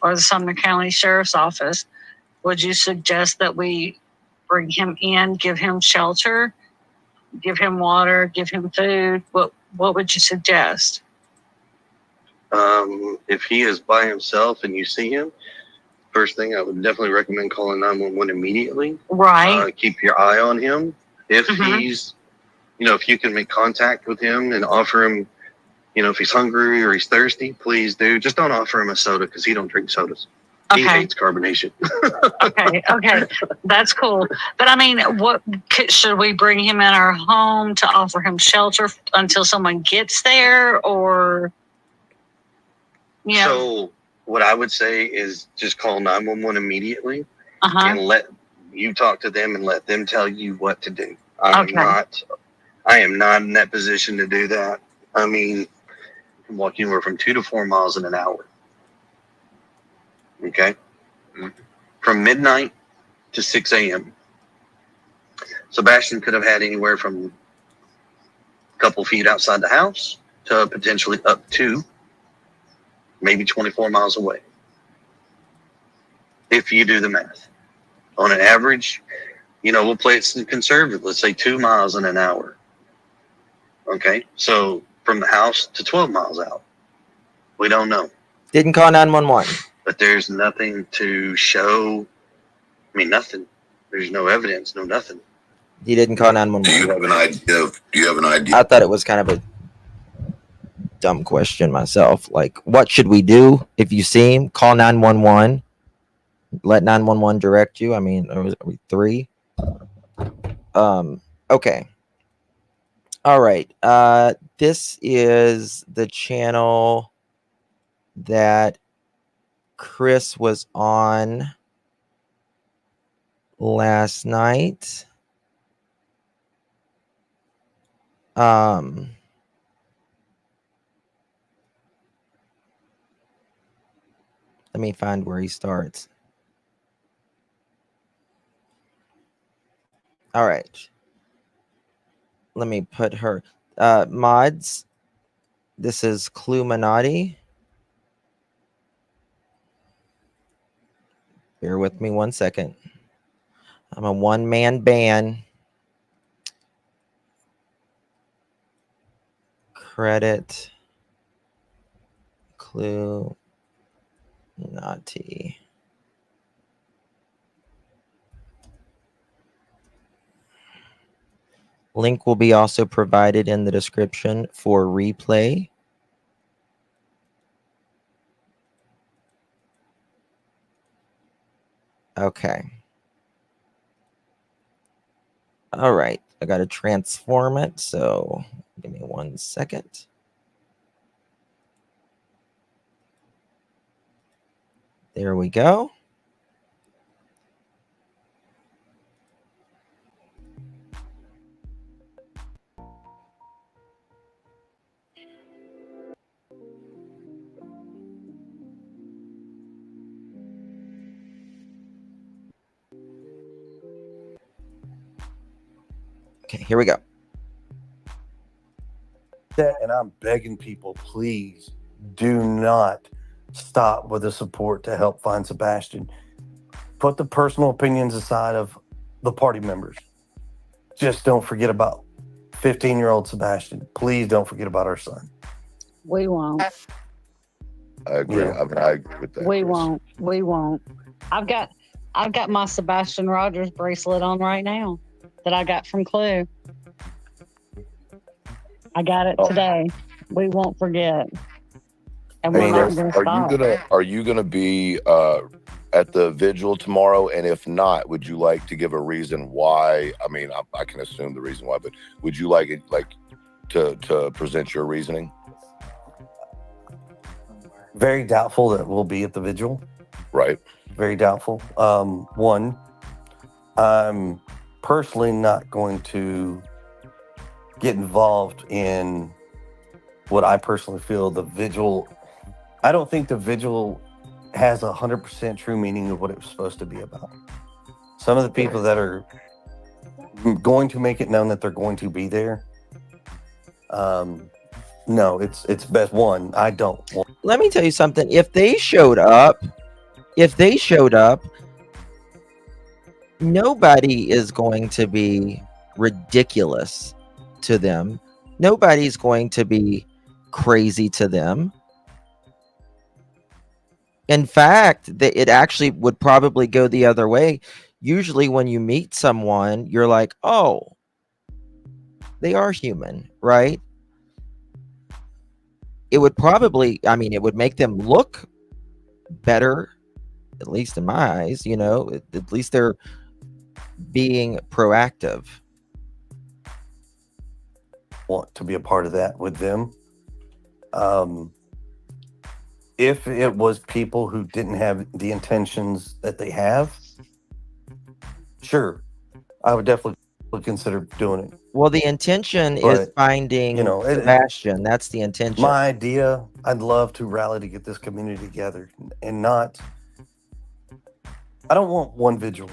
or the Sumner County Sheriff's Office. Would you suggest that we bring him in, give him shelter, give him water, give him food? What would you suggest? If he is by himself and you see him, first thing I would definitely recommend calling 911 immediately. Right. Keep your eye on him. If he's, if you can make contact with him and offer him, if he's hungry or he's thirsty, please do. Just don't offer him a soda, because he don't drink sodas. Okay. He hates carbonation. Okay. That's cool. But what should we bring him in our home to offer him shelter until someone gets there, or? So what I would say is just call 911 immediately and let you talk to them and let them tell you what to do. I am not in that position to do that. I mean, can walk anywhere from 2 to 4 miles in an hour. Okay? From midnight to 6 a.m. Sebastian could have had anywhere from a couple feet outside the house to potentially up to maybe 24 miles away. If you do the math. On an average, we'll play it conservative. Let's say 2 miles in an hour. Okay? So from the house to 12 miles out. We don't know. Didn't call 911. But there's nothing to show. I mean, nothing. There's no evidence, no nothing. He didn't call 911. Do you have an idea? I thought it was kind of a dumb question myself. Like, what should we do if you see him? Call 911. Let 911 direct you. I mean, are we 3? Okay. All right. This is the channel that Chris was on last night. Let me find where he starts. All right. Let me put her mods. This is Cluminati. Bear with me 1 second. I'm a one-man band. Credit Cluminati. Link will be also provided in the description for replay. Okay. All right. I got to transform it. So give me 1 second. There we go. Okay, here we go. And I'm begging people, please do not stop with the support to help find Sebastian. Put the personal opinions aside of the party members. Just don't forget about 15-year-old Sebastian. Please don't forget about our son. We won't. I agree. Yeah. I mean, I agree with that. We Chris. won't. We won't. I've got my Sebastian Rogers bracelet on right now that I got from Clue. I got it today. We won't forget. And we're not going to stop. Are you gonna be at the vigil tomorrow? And if not, would you like to give a reason why? I mean, I can assume the reason why, but would you like to present your reasoning? Very doubtful that we'll be at the vigil. Right. Very doubtful. One, I'm personally not going to get involved in what I personally feel the vigil. I don't think the vigil has 100% true meaning of what it was supposed to be about. Some of the people that are going to make it known that they're going to be there. No, it's best. One, I don't want. Let me tell you something. If they showed up, nobody is going to be ridiculous to them. Nobody's going to be crazy to them. In fact, it actually would probably go the other way. Usually when you meet someone, you're like, oh, they are human, right? It would probably, I mean, it would make them look better, at least in my eyes, at least they're being proactive. Want to be a part of that with them. If it was people who didn't have the intentions that they have, sure, I would definitely would consider doing it. Well, the intention is But, finding you know, Sebastian. That's the intention. My idea, I'd love to rally to get this community together and not. I don't want one vigil.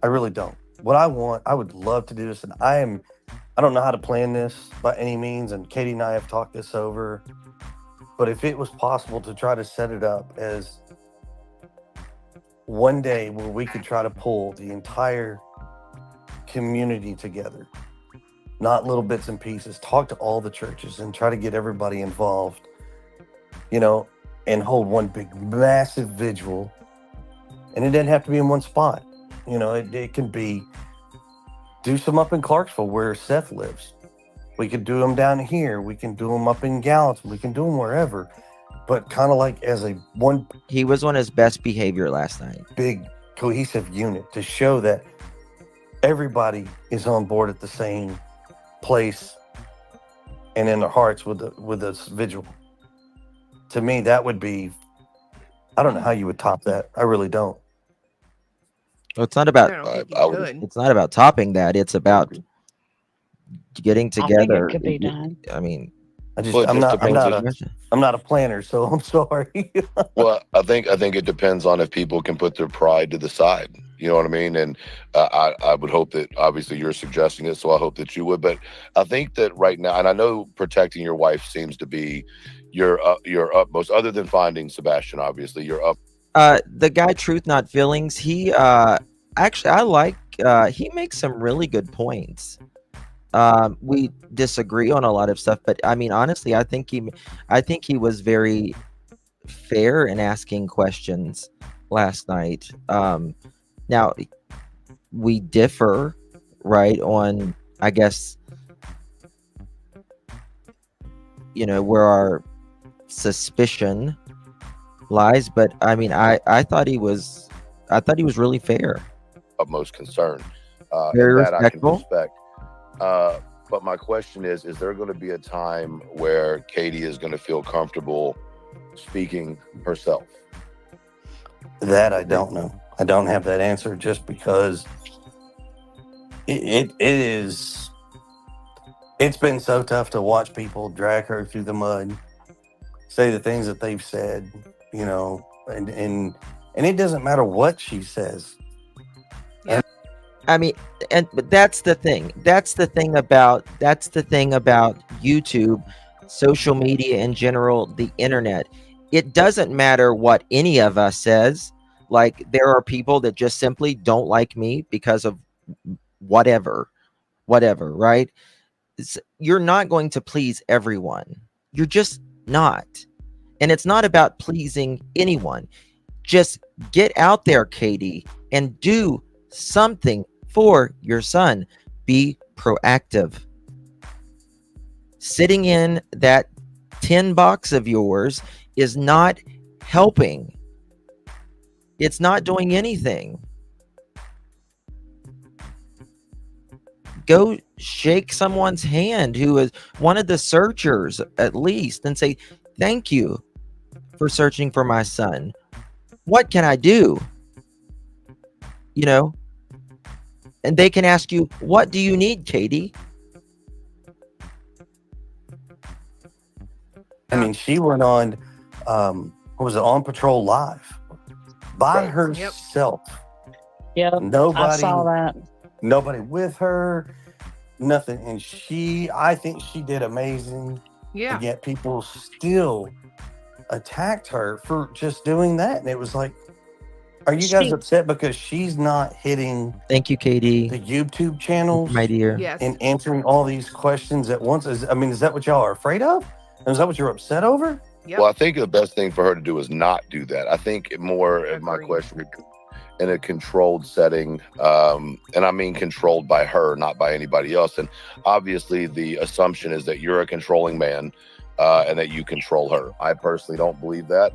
I really don't. What I want, I would love to do this, and I don't know how to plan this by any means, and Katie and I have talked this over. But if it was possible to try to set it up as one day where we could try to pull the entire community together, not little bits and pieces, talk to all the churches and try to get everybody involved, you know, and hold one big, massive vigil. And it doesn't have to be in one spot. You know, it can be, do some up in Clarksville where Seth lives. We could do them down here. We can do them up in Gallatin. We can do them wherever. But kind of like as a one. He was on his best behavior last night. Big cohesive unit to show that everybody is on board at the same place and in their hearts with this vigil. To me, that would be, I don't know how you would top that. I really don't. Well, it's not about. It's not about topping that. It's about getting together. could be done. I mean, I'm not a planner, so I'm sorry. Well, I think it depends on if people can put their pride to the side. You know what I mean? And I would hope that, obviously you're suggesting it, so I hope that you would. But I think that right now, and I know protecting your wife seems to be your utmost, other than finding Sebastian, obviously, you're up. The guy, Truth Not Feelings, he actually, I like, he makes some really good points. We disagree on a lot of stuff, but I mean, honestly, I think he was very fair in asking questions last night. Now we differ, right, on, I guess, you know, where our suspicion lies, but I mean, I thought he was really fair. Utmost concern. Very and that respectful. I can respect. But my question is there going to be a time where Katie is going to feel comfortable speaking herself? That I don't know. I don't have that answer, just because it's been so tough to watch people drag her through the mud, say the things that they've said, you know, and it doesn't matter what she says. I mean, but that's the thing. That's the thing about YouTube, social media in general, the internet. It doesn't matter what any of us says. Like, there are people that just simply don't like me because of whatever, right? You're not going to please everyone. You're just not. And it's not about pleasing anyone. Just get out there, Katie, and do something for your son. Be proactive. Sitting in that tin box of yours is not helping. It's not doing anything. Go shake someone's hand who is one of the searchers, at least, and say, thank you for searching for my son. What can I do? You know? And they can ask you, what do you need, Katie? I mean, she went on, what was it, On Patrol Live by herself. Yep. I saw that. Nobody with her, nothing. And I think she did amazing. Yeah. And yet people still attacked her for just doing that. And it was like, are you guys upset because she's not hitting, thank you, Katie, the YouTube channels, my dear, and answering all these questions at once? Is that what y'all are afraid of? And is that what you're upset over? Well, I think the best thing for her to do is not do that. I think more, my question, in a controlled setting, and I mean controlled by her, not by anybody else. And obviously the assumption is that you're a controlling man, and that you control her. I personally don't believe that,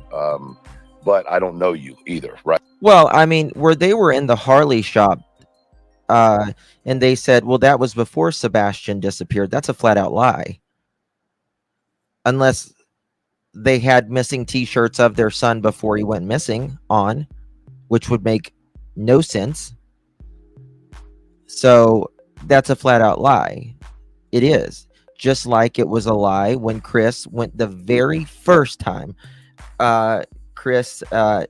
but I don't know you either, right? Well, I mean, where they were in the Harley shop, and they said, well, that was before Sebastian disappeared. That's a flat out lie. Unless they had missing t-shirts of their son before he went missing on, which would make no sense. So that's a flat out lie. It is. Just like it was a lie when Chris went the very first time. Chris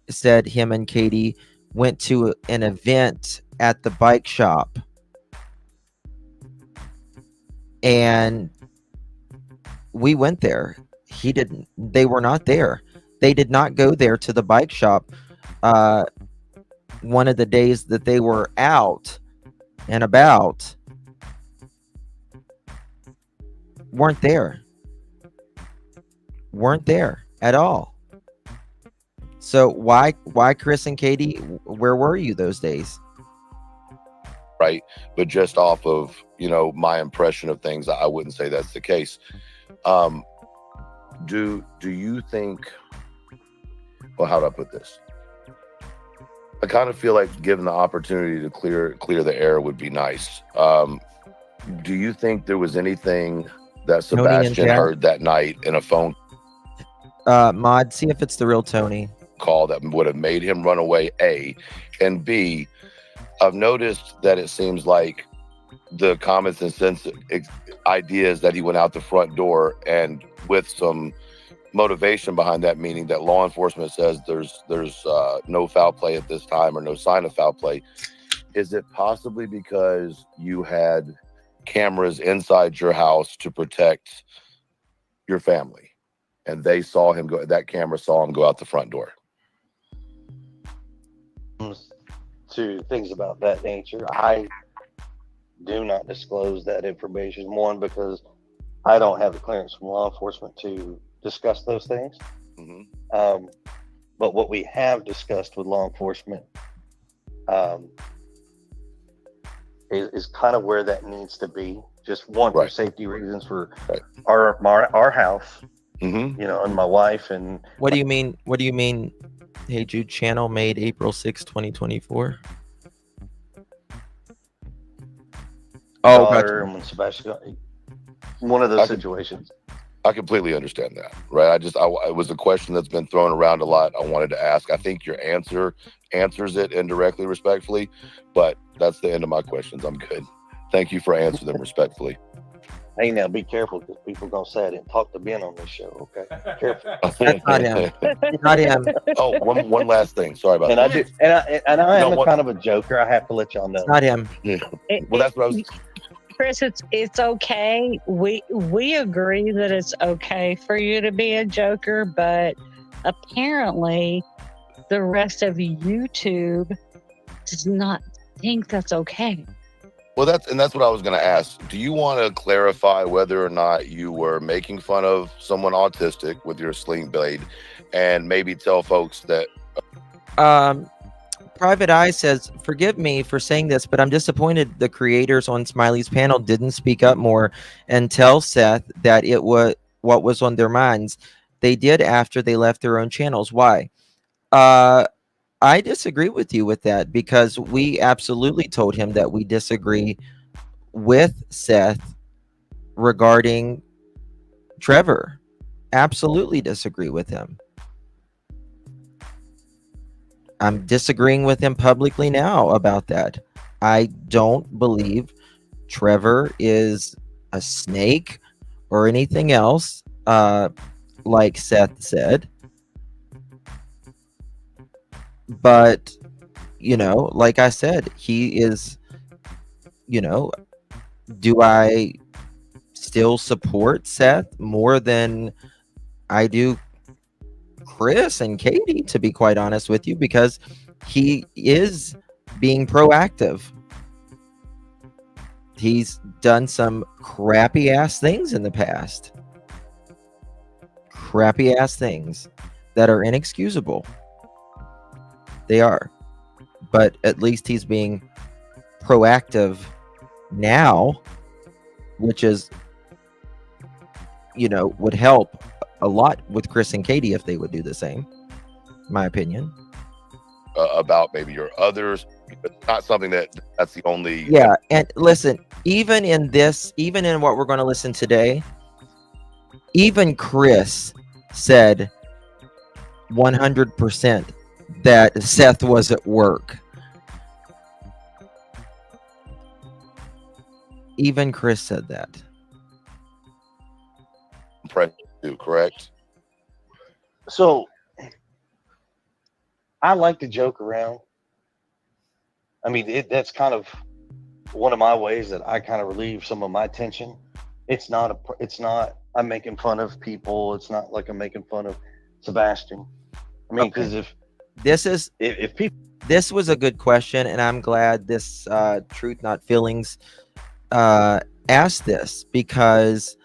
said him and Katie went to an event at the bike shop, and we went there. He didn't. They were not there. They did not go there to the bike shop. One of the days that they were out and about, weren't there at all. So why Chris and Katie, where were you those days? Right, but just off of my impression of things, I wouldn't say that's the case. Do you think, well, how do I put this? I kind of feel like given the opportunity to clear the air would be nice. Do you think there was anything that Sebastian heard that night in a phone Mod, see if it's the real Tony call that would have made him run away, A, and B, I've noticed that it seems like the common sense idea is that he went out the front door, and with some motivation behind that, meaning that law enforcement says there's no foul play at this time or no sign of foul play. Is it possibly because you had cameras inside your house to protect your family, and they saw him go? That camera saw him go out the front door. To things about that nature, I do not disclose that information. One, because I don't have the clearance from law enforcement to discuss those things. But what we have discussed with law enforcement is kind of where that needs to be. Just one, for safety reasons for our house, and my wife. And what do you mean? Hey Jude, channel made April 6, 2024. Oh, gotcha. And when Sebastian, one of those situations. I completely understand that, right? It was a question that's been thrown around a lot. I wanted to ask. I think your answer answers it indirectly, respectfully, but that's the end of my questions. I'm good. Thank you for answering them respectfully. Hey, now be careful, because people gonna say I didn't talk to Ben on this show. Okay, careful. That's not him. Not him. Oh, one last thing. Sorry about and that. I am kind of a joker. I have to let y'all know. It's not him. Yeah. Well, that's what I was. Chris, it's okay. We agree that it's okay for you to be a joker, but apparently the rest of YouTube does not think that's okay. Well, that's what I was going to ask. Do you want to clarify whether or not you were making fun of someone autistic with your sling blade, and maybe tell folks that? Private Eye says, forgive me for saying this, but I'm disappointed the creators on Smiley's panel didn't speak up more and tell Seth that it was what was on their minds. They did after they left their own channels. Why? I disagree with you with that, because we absolutely told him that we disagree with Seth regarding Trevor. Absolutely disagree with him. I'm disagreeing with him publicly now about that. I don't believe Trevor is a snake or anything else, like Seth said. But, like I said, he is, do I still support Seth more than I do Chris and Katie, to be quite honest with you, because he is being proactive. He's done some crappy ass things in the past. Crappy ass things that are inexcusable. They are. But at least he's being proactive now, which is, would help a lot with Chris and Katie if they would do the same, my opinion. About maybe your others, not something that's the only. Yeah, and listen, even in what we're going to listen today, even Chris said 100% that Seth was at work. Even Chris said that. Correct. So I like to joke around. I mean, that's kind of one of my ways that I kind of relieve some of my tension. It's not I'm making fun of people. It's not like I'm making fun of Sebastian. I mean, because if people, this was a good question, and I'm glad this Truth Not Feelings asked this, because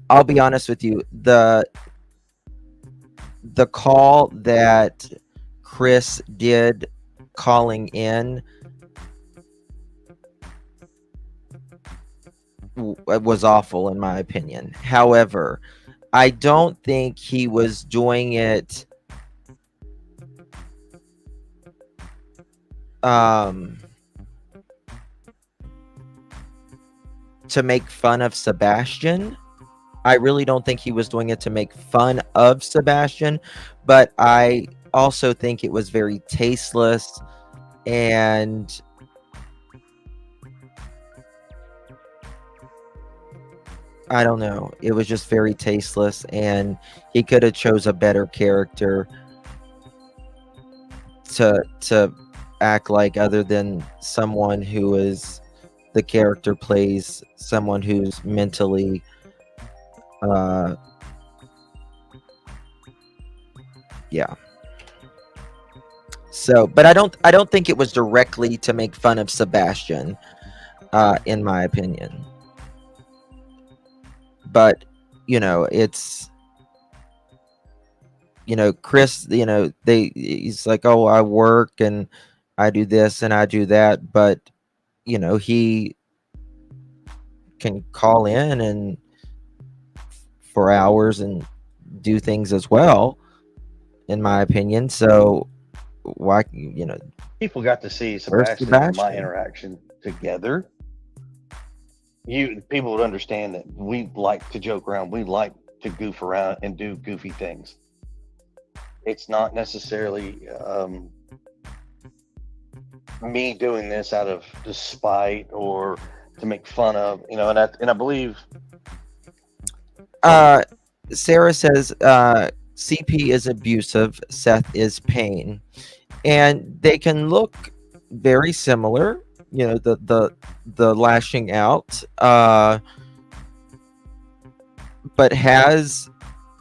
I'll be honest with you, the call that Chris did calling in was awful in my opinion. However, I don't think he was doing it to make fun of Sebastian. I really don't think he was doing it to make fun of Sebastian, but I also think it was very tasteless, and I don't know. It was just very tasteless, and he could have chose a better character to act like, other than someone who is the character plays someone who's mentally yeah. So, but I don't think it was directly to make fun of Sebastian, in my opinion. But, you know, it's, you know, Chris, you know, he's like, oh, I work and I do this and I do that, but, you know, he can call in and for hours and do things as well, in my opinion. So why, you know, people got to see Sebastian and my interaction together, people would understand that we like to joke around, we like to goof around and do goofy things. It's not necessarily me doing this out of despite or to make fun of, you know, and I believe Sarah says CP is abusive, Seth is pain, and they can look very similar, you know, the lashing out, but has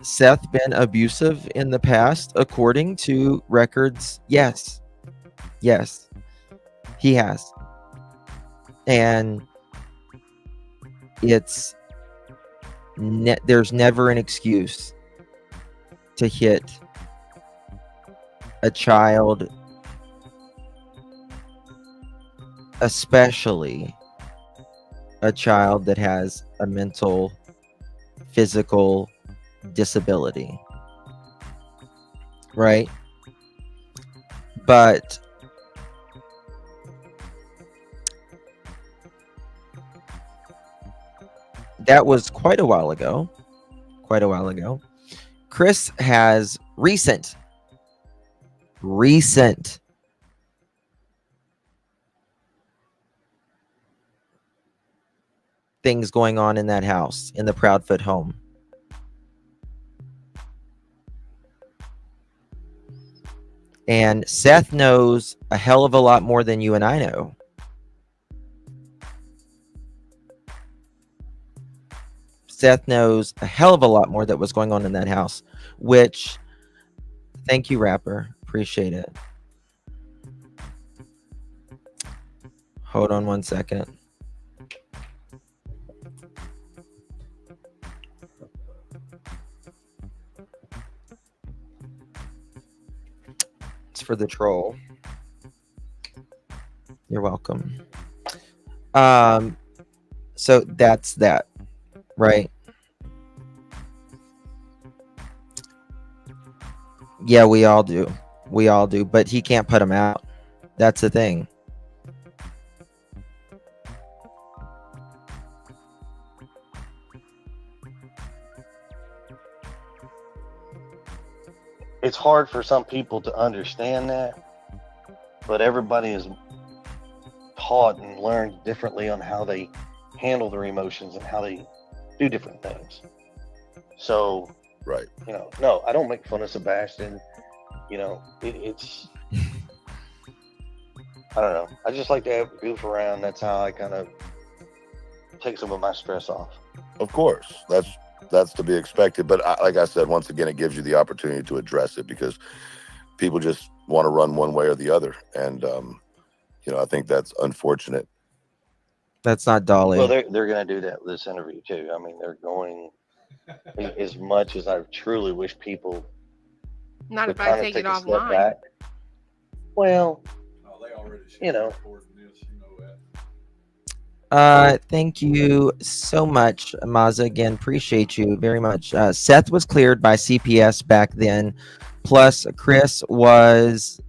Seth been abusive in the past? According to records, yes, he has. And it's there's never an excuse to hit a child, especially a child that has a mental, physical disability, right? But that was quite a while ago. Chris has recent things going on in that house, in the Proudfoot home. And Seth knows a hell of a lot more than you and I know. Seth knows a hell of a lot more that was going on in that house, which, thank you, Rapper. Appreciate it. Hold on one second. It's for the troll. You're welcome. So that's that, right? Yeah, we all do, but he can't put him out. That's the thing. it's hard for some people to understand that, but everybody is taught and learned differently on how they handle their emotions and how they do different things. So, right. No, I don't make fun of Sebastian. It's I don't know. I just like to have goof around. That's how I kind of take some of my stress off. Of course, that's to be expected. But like I said, once again, it gives you the opportunity to address it because people just want to run one way or the other, and I think that's unfortunate. That's not Dolly. Well, they're going to do that with this interview too. I mean, they're going as much as I truly wish people Not would if I kind of take take it a step offline. back. Well, Thank you so much, Maza. Again, appreciate you very much. Seth was cleared by CPS back then. Plus, Chris was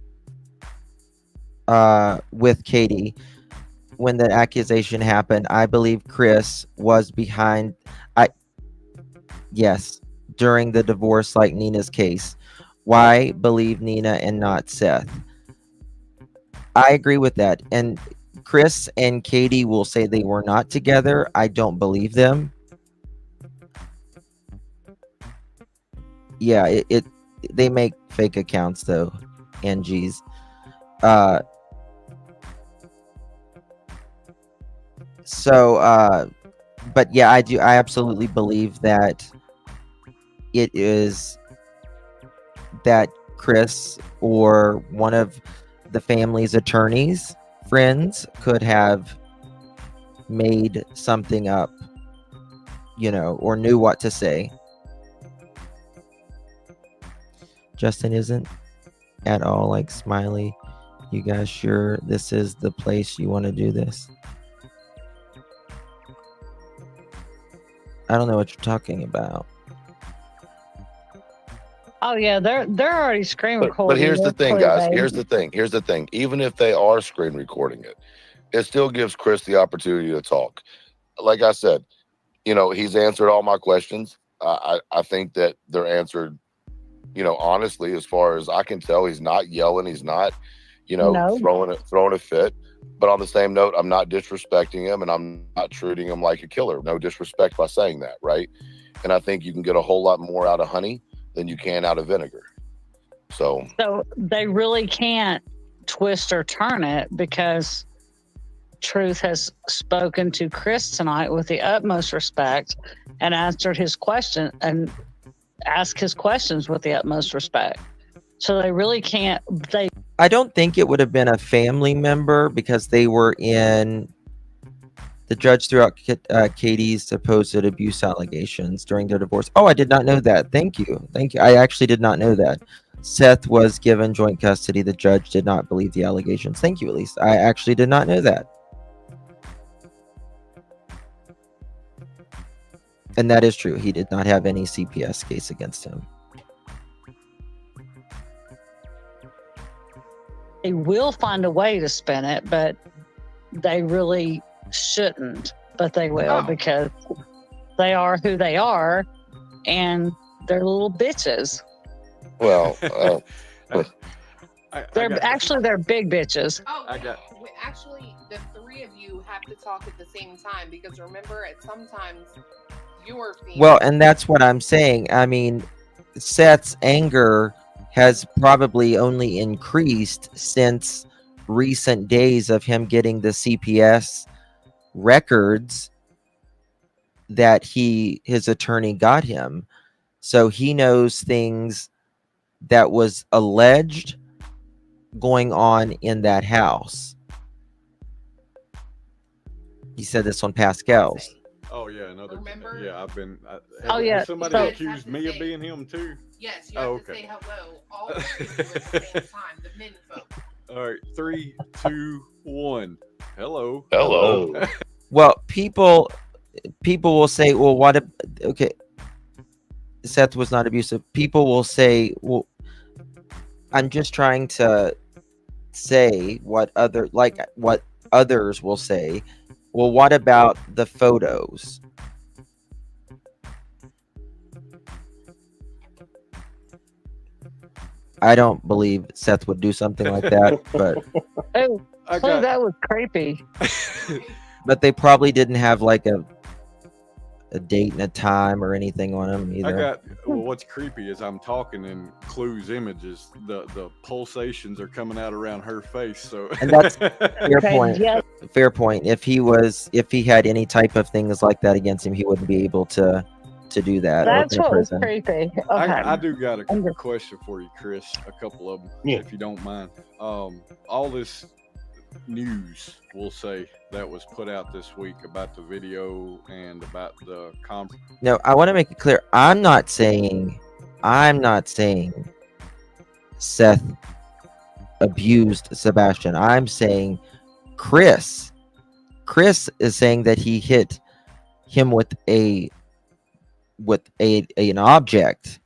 with Katie when the accusation happened. I believe Chris was behind. Yes, during the divorce, like Nina's case. Why believe Nina and not Seth? I agree with that. And Chris and Katie will say they were not together. I don't believe them. Yeah, they make fake accounts though, Angie's. But yeah, I absolutely believe that it is that Chris or one of the family's attorneys, friends, could have made something up, or knew what to say. Justin isn't at all like Smiley. You guys sure this is the place you want to do this? I don't know what you're talking about. Oh yeah, they're already screen recording. But here's the thing, clear, guys. baby. Here's the thing. Even if they are screen recording it, it still gives Chris the opportunity to talk. Like I said, he's answered all my questions. I think that they're answered, honestly, as far as I can tell. He's not yelling. He's not, No. throwing a fit. But on the same note, I'm not disrespecting him, and I'm not treating him like a killer. No disrespect by saying that, right? And I think you can get a whole lot more out of honey than you can out of vinegar. So they really can't twist or turn it, because Truth has spoken to Chris tonight with the utmost respect and answered his question and asked his questions with the utmost respect. So they really can't. I don't think it would have been a family member, because they were in. The judge threw out Katie's supposed abuse allegations during their divorce. Oh, I did not know that. Thank you. I actually did not know that. Seth was given joint custody. The judge did not believe the allegations. Thank you, Elise. I actually did not know that. And that is true. He did not have any CPS case against him. They will find a way to spin it, but they really shouldn't. But they will, because they are who they are, and they're little bitches. Well, they're big bitches. Oh, actually, the three of you have to talk at the same time, because remember, at sometimes your female. Well, and that's what I'm saying. I mean, Seth's anger has probably only increased since recent days of him getting the CPS records that his attorney got him. So he knows things that was alleged going on in that house. He said this on Pascal's. Oh yeah, Remember? Yeah, I've been. Yeah. Somebody accused me of being him too. Yes, you have to say hello all three of you at the same time. The men folk. All right, 3, 2, 1. Hello. Well, people will say, well, what if, okay, Seth was not abusive. People will say, well, I'm just trying to say what others will say. Well, what about the photos? I don't believe Seth would do something like that, but that was creepy. But they probably didn't have like a date and a time or anything on them either. Well, what's creepy is I'm talking in Clue's images. The pulsations are coming out around her face. So And that's fair point. Fair point. If he had any type of things like that against him, he wouldn't be able to do that. That's what was creepy. Okay. I do got a question for you, Chris. A couple of them, if you don't mind. All this news, we'll say, that was put out this week about the video and about the No, I want to make it clear. I'm not saying Seth abused Sebastian. I'm saying Chris is saying that he hit him with an object,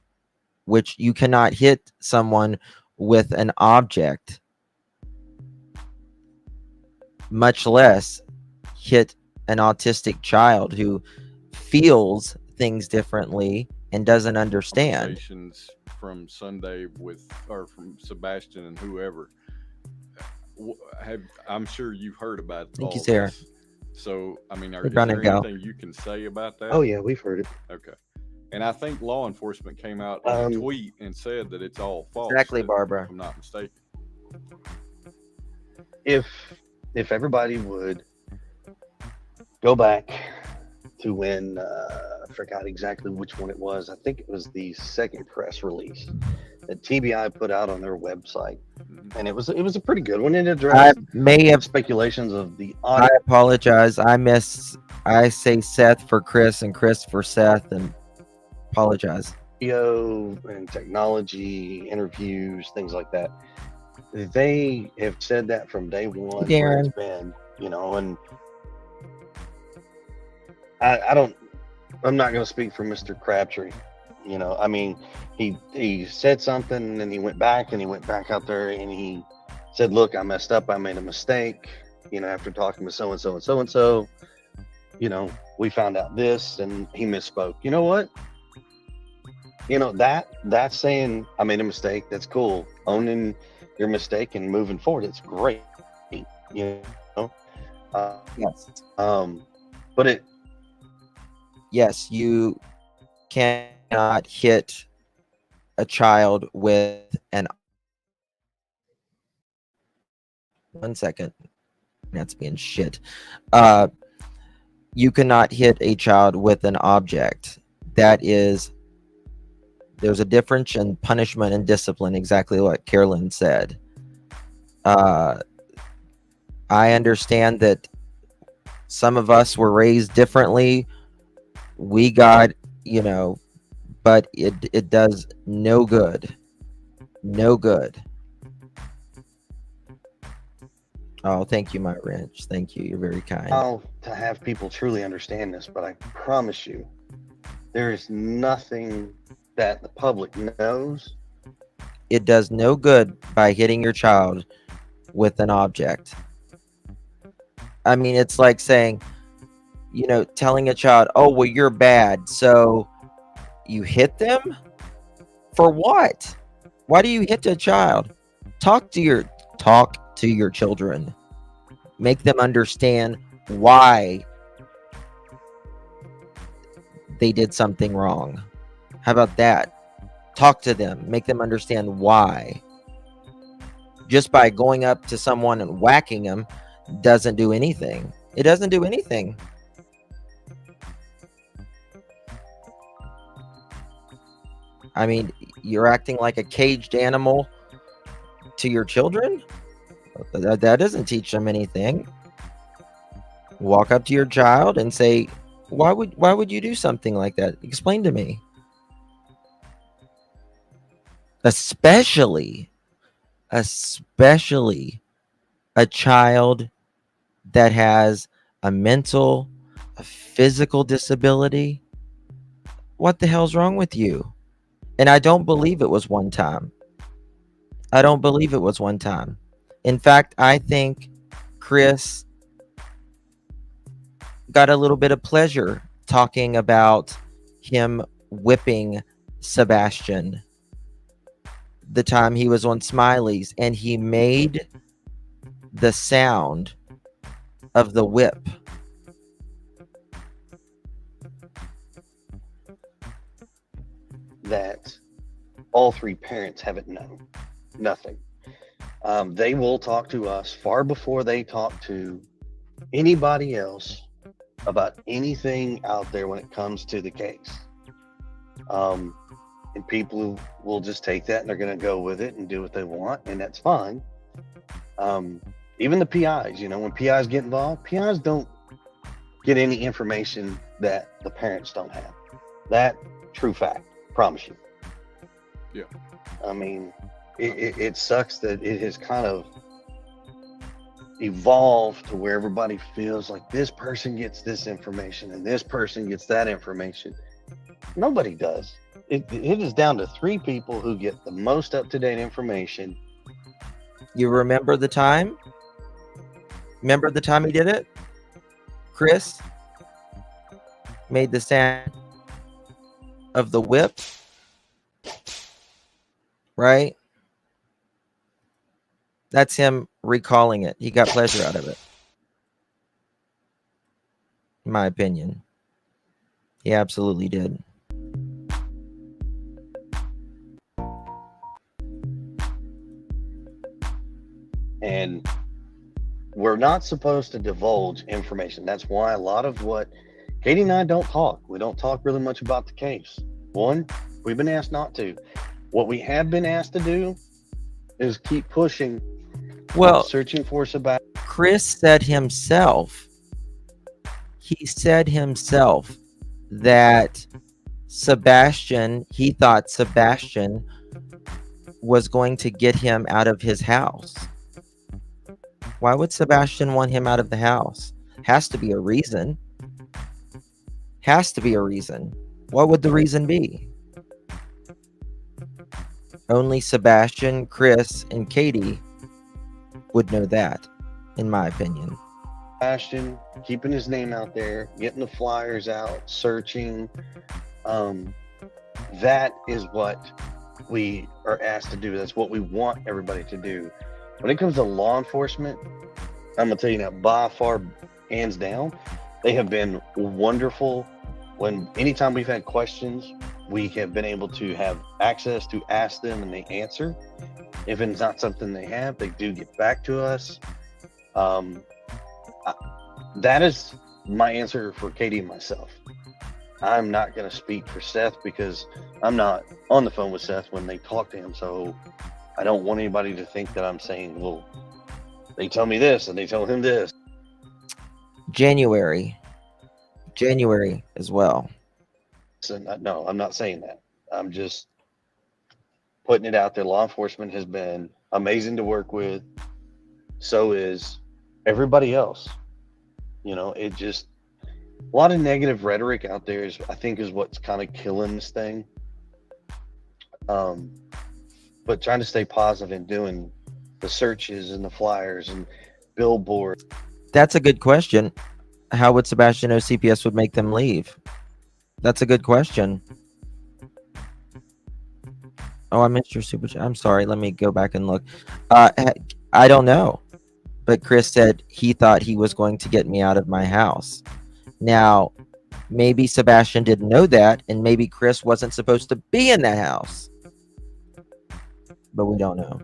which you cannot hit someone with an object, much less hit an autistic child who feels things differently and doesn't understand. From Sunday from Sebastian and whoever. I'm sure you've heard about it. Thank you, Sarah. This. So, I mean, is Brown there and Gal. anything you can say about that? Oh yeah, we've heard it. Okay. And I think law enforcement came out in a tweet and said that it's all false. Exactly, Barbara. If I'm not mistaken. If everybody would go back to when I forgot exactly which one it was. I think it was the second press release that TBI put out on their website, and it was a pretty good one. It addressed speculations of the audio. I apologize. I say Seth for Chris and Chris for Seth, and apologize. Video and technology, interviews, things like that. They have said that from day one. Where it's been, and I'm not going to speak for Mr. Crabtree. I mean, he said something and then he went back out there and he said, look, I messed up. I made a mistake. After talking with so-and-so and so-and-so, we found out this and he misspoke. You know what? That's saying I made a mistake. That's cool. Owning your mistake and moving forward. It's great. Yes. But yes, you cannot hit a child with an. 1 second. That's being shit. You cannot hit a child with an object. There's a difference in punishment and discipline, exactly what Carolyn said. I understand that some of us were raised differently. We got, but it does no good. No good. Oh, thank you, my wrench. Thank you. You're very kind. To have people truly understand this, but I promise you, there is nothing that the public knows. It does no good by hitting your child with an object. I mean, it's like saying, telling a child, oh, well, you're bad, so you hit them? For what? Why do you hit a child? Talk to your children. Make them understand why they did something wrong. How about that? Talk to them. Make them understand why. Just by going up to someone and whacking them doesn't do anything. It doesn't do anything. I mean, you're acting like a caged animal to your children? That doesn't teach them anything. Walk up to your child and say, why would you do something like that? Explain to me. Especially a child that has a mental, a physical disability. What the hell's wrong with you? And I don't believe it was one time. I don't believe it was one time. In fact, I think Chris got a little bit of pleasure talking about him whipping Sebastian the time he was on Smiley's, and he made the sound of the whip that all three parents haven't known. Nothing. They will talk to us far before they talk to anybody else about anything out there when it comes to the case. And people will just take that and they're going to go with it and do what they want, and that's fine. Even the PIs, you know, when PIs get involved, PIs don't get any information that the parents don't have. That true fact, promise you. Yeah. I mean, it sucks that it has kind of evolved to where everybody feels like this person gets this information and this person gets that information. Nobody does. It is down to three people who get the most up-to-date information. You remember the time? Remember the time he did it? Chris made the sound of the whip, right? That's him recalling it. He got pleasure out of it. In my opinion. He absolutely did. And we're not supposed to divulge information. That's why a lot of what Katie and I don't talk. We don't talk really much about the case. One, we've been asked not to. What we have been asked to do is keep pushing. Well, searching for Sebastian. Chris said himself, he said himself that Sebastian, he thought Sebastian was going to get him out of his house. Why would Sebastian want him out of the house? Has to be a reason. Has to be a reason. What would the reason be? Only Sebastian, Chris, and Katie would know that, in my opinion. Sebastian, keeping his name out there, getting the flyers out, searching. That is what we are asked to do. That's what we want everybody to do. When it comes to law enforcement, I'm gonna tell you now, by far, hands down, they have been wonderful. Anytime we've had questions, we have been able to have access to ask them and they answer. If it's not something they have, they do get back to us. That is my answer for Katie and myself. I'm not going to speak for Seth because I'm not on the phone with Seth when they talk to him. So I don't want anybody to think that I'm saying, well, they tell me this and they tell him this. January as well. So, no, I'm not saying that. I'm just putting it out there. Law enforcement has been amazing to work with. So is everybody else. You know, it just, a lot of negative rhetoric out there I think is what's kind of killing this thing. But trying to stay positive and doing the searches and the flyers and billboards. That's a good question. How would Sebastian know CPS would make them leave? That's a good question. Oh, I missed your super chat. I'm sorry. Let me go back and look. I don't know. But Chris said he thought he was going to get me out of my house. Now, maybe Sebastian didn't know that, and maybe Chris wasn't supposed to be in that house. But we don't know.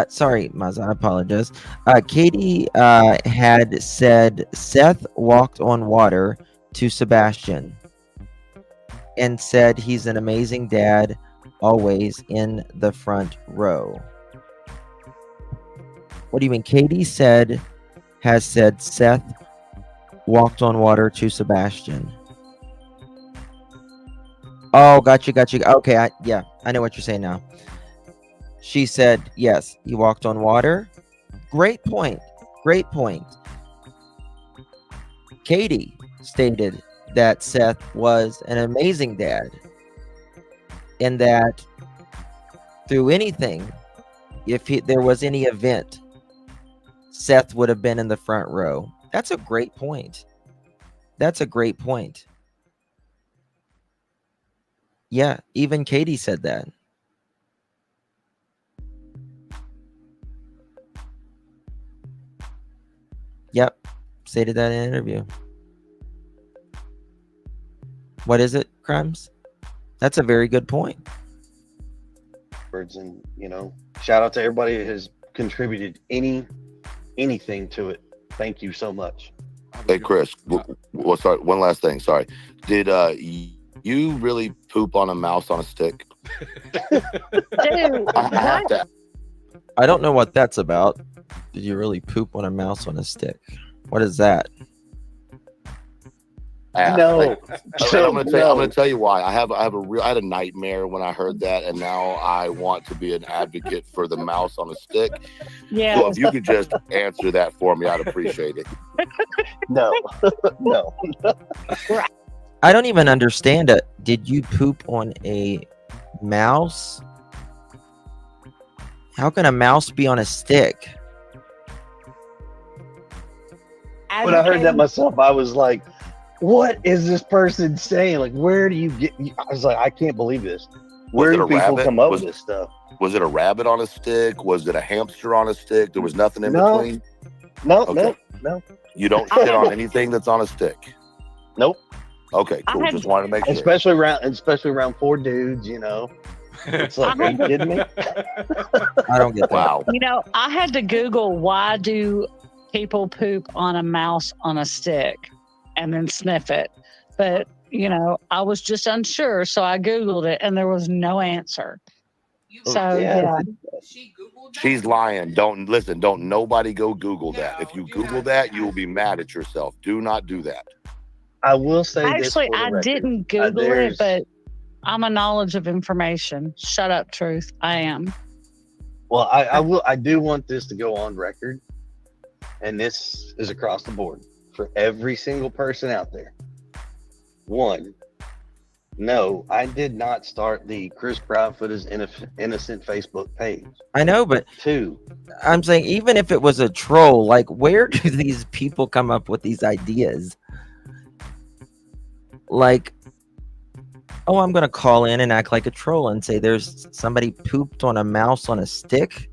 Sorry, Maza, I apologize. Katie had said Seth walked on water to Sebastian and said he's an amazing dad, always in the front row. What do you mean? Katie has said Seth walked on water to Sebastian. Oh, got you. Okay, I know what you're saying now. She said, yes, he walked on water. Great point. Katie stated that Seth was an amazing dad and that through anything, if there was any event, Seth would have been in the front row. That's a great point. Yeah, even Katie said that. Yep, stated that in an interview. What is it, Crimes? That's a very good point. And shout out to everybody that has contributed anything to it. Thank you so much. Hey, Chris. Well, sorry. One last thing. Sorry. Did you really poop on a mouse on a stick? Dude, I don't know what that's about. Did you really poop on a mouse on a stick? What is that? No. I'm gonna tell you why. I had a nightmare when I heard that, and now I want to be an advocate for the mouse on a stick. Yeah. So if you could just answer that for me, I'd appreciate it. No. No. I don't even understand it. Did you poop on a mouse? How can a mouse be on a stick? When I heard that myself, I was like, what is this person saying? Like, where do you get? I was like, I can't believe this. Where do people come up with this stuff? Was it a rabbit on a stick? Was it a hamster on a stick? There was nothing in between? No. You don't shit on anything that's on a stick? Nope. Okay, cool. Just wanted to make sure. Especially around four dudes, It's like, are you kidding me? I don't get that. Wow. I had to Google why do people poop on a mouse on a stick and then sniff it. But, I was just unsure. So I Googled it and there was no answer. So, yeah. She's lying. Don't nobody go Google that. If you Google that, you will be mad at yourself. Do not do that. I will say actually, I didn't Google it, but I'm a knowledge of information. Shut up, Truth. I am. Well, I do want this to go on record, and this is across the board for every single person out there. One, no, I did not start the Chris Proudfoot is innocent Facebook page. I know, but two, I'm saying even if it was a troll, like where do these people come up with these ideas? Like, oh, I'm gonna call in and act like a troll and say there's somebody pooped on a mouse on a stick.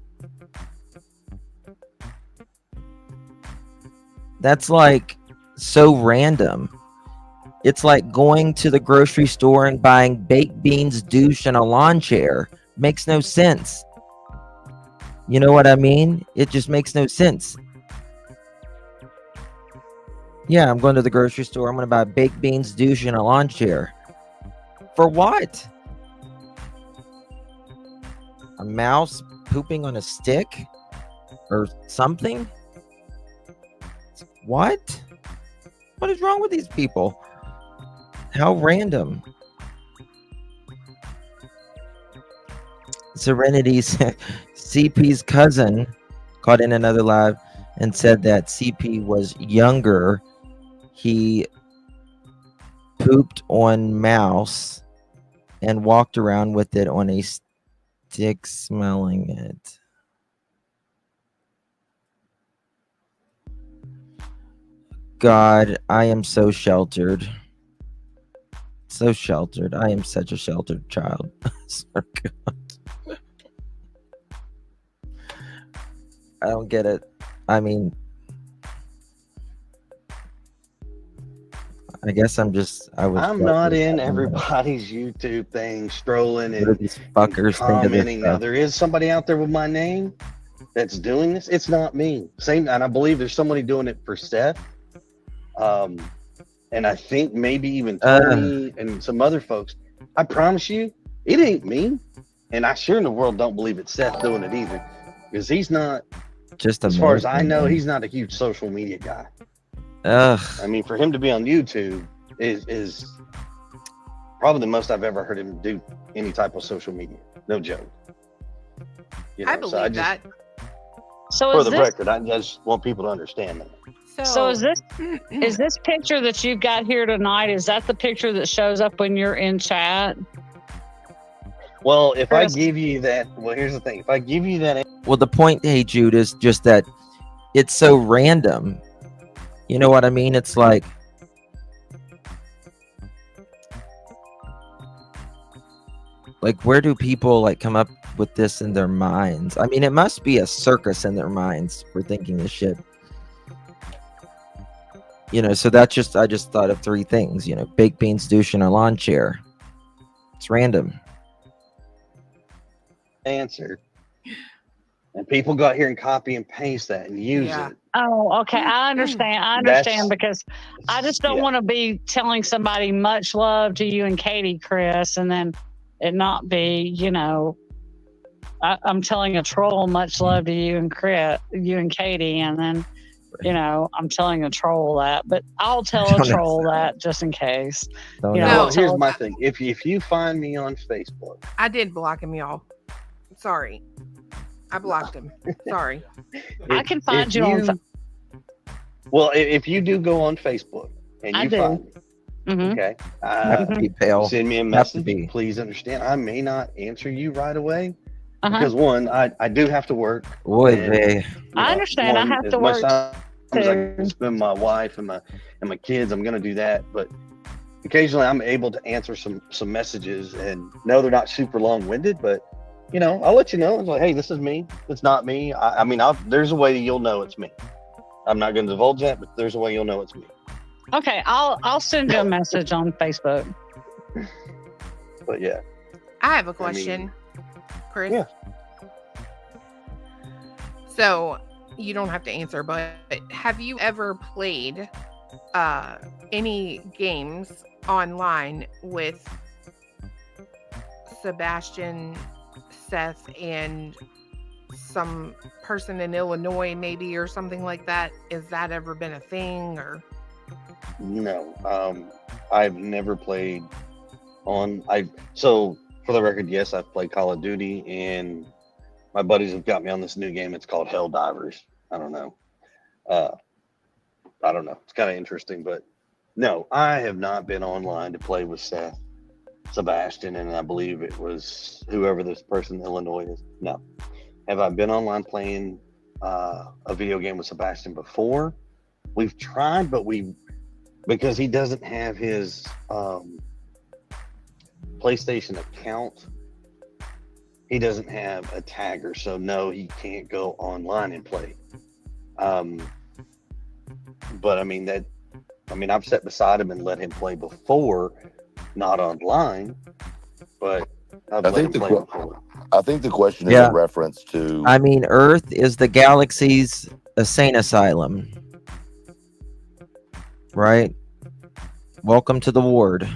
That's like so random. It's like going to the grocery store and buying baked beans, douche, and a lawn chair. Makes no sense. You know what I mean? It just makes no sense. Yeah, I'm going to the grocery store. I'm going to buy baked beans, douche, and a lawn chair. For what? A mouse pooping on a stick? Or something? What? What is wrong with these people? How random. Serenity's CP's cousin caught in another live and said that CP was younger. He pooped on mouse and walked around with it on a stick, smelling it. God, I am so sheltered. So sheltered. I am such a sheltered child. So God. I don't get it. I mean, I guess I'm not in everybody's YouTube thing, strolling and these fuckers commenting. Now, there is somebody out there with my name that's doing this. It's not me. Same, and I believe there's somebody doing it for Seth. And I think maybe even Tony and some other folks. I promise you, it ain't me. And I sure in the world don't believe it's Seth doing it either, because he's not. Just as far as I know, he's not a huge social media guy. I mean, for him to be on YouTube is probably the most I've ever heard him do any type of social media. No joke. I believe that. So for the record, I just want people to understand that. So is this picture that you've got here tonight? Is that the picture that shows up when you're in chat? Well, if I give you that, well, here's the thing. If I give you that, well, the point, hey Jude, is just that it's so random. You know what I mean? It's like, where do people come up with this in their minds? I mean, it must be a circus in their minds for thinking this shit. So that's just, I just thought of 3 things, baked beans, douche, and a lawn chair. It's random. Answer. And people go out here and copy and paste that and use it. Oh, okay. I understand. I understand because I just don't want to be telling somebody much love to you and Katie, Chris, and then it not be, I'm telling a troll much love to you and Chris, you and Katie, and then, I'm telling a troll that. But I'll tell a troll that just in case. Well, here's my thing. If you find me on Facebook, I did block him, y'all. Sorry. I blocked him. Sorry. I can find you on. Well, if you do go on Facebook and you find me, okay, send me a message. Please understand, I may not answer you right away because one, I do have to work. Boy, I understand. I have to work. I can spend my wife and my kids. I'm going to do that, but occasionally I'm able to answer some messages, and no, they're not super long-winded, but. I'll let you know. It's like, hey, this is me. It's not me. I mean, there's a way you'll know it's me. I'm not going to divulge that, but there's a way you'll know it's me. Okay, I'll send you a message on Facebook. But yeah, I have a question, Chris. Yeah. So you don't have to answer, but have you ever played any games online with Sebastian, Seth, and some person in Illinois maybe, or something like that? Has that ever been a thing? Or no, I've never played on. So for the record, yes, I've played Call of Duty, and my buddies have got me on this new game. It's called Helldivers. I don't know. It's kind of interesting, but no, I have not been online to play with Seth, Sebastian, and I believe it was whoever this person in Illinois is. No. Have I been online playing a video game with Sebastian before? We've tried, but because he doesn't have his PlayStation account, he doesn't have a tagger, so no, he can't go online and play. But I've sat beside him and let him play before. Not online, but I think the question is in reference to. I mean, Earth is the galaxy's insane asylum, right? Welcome to the ward.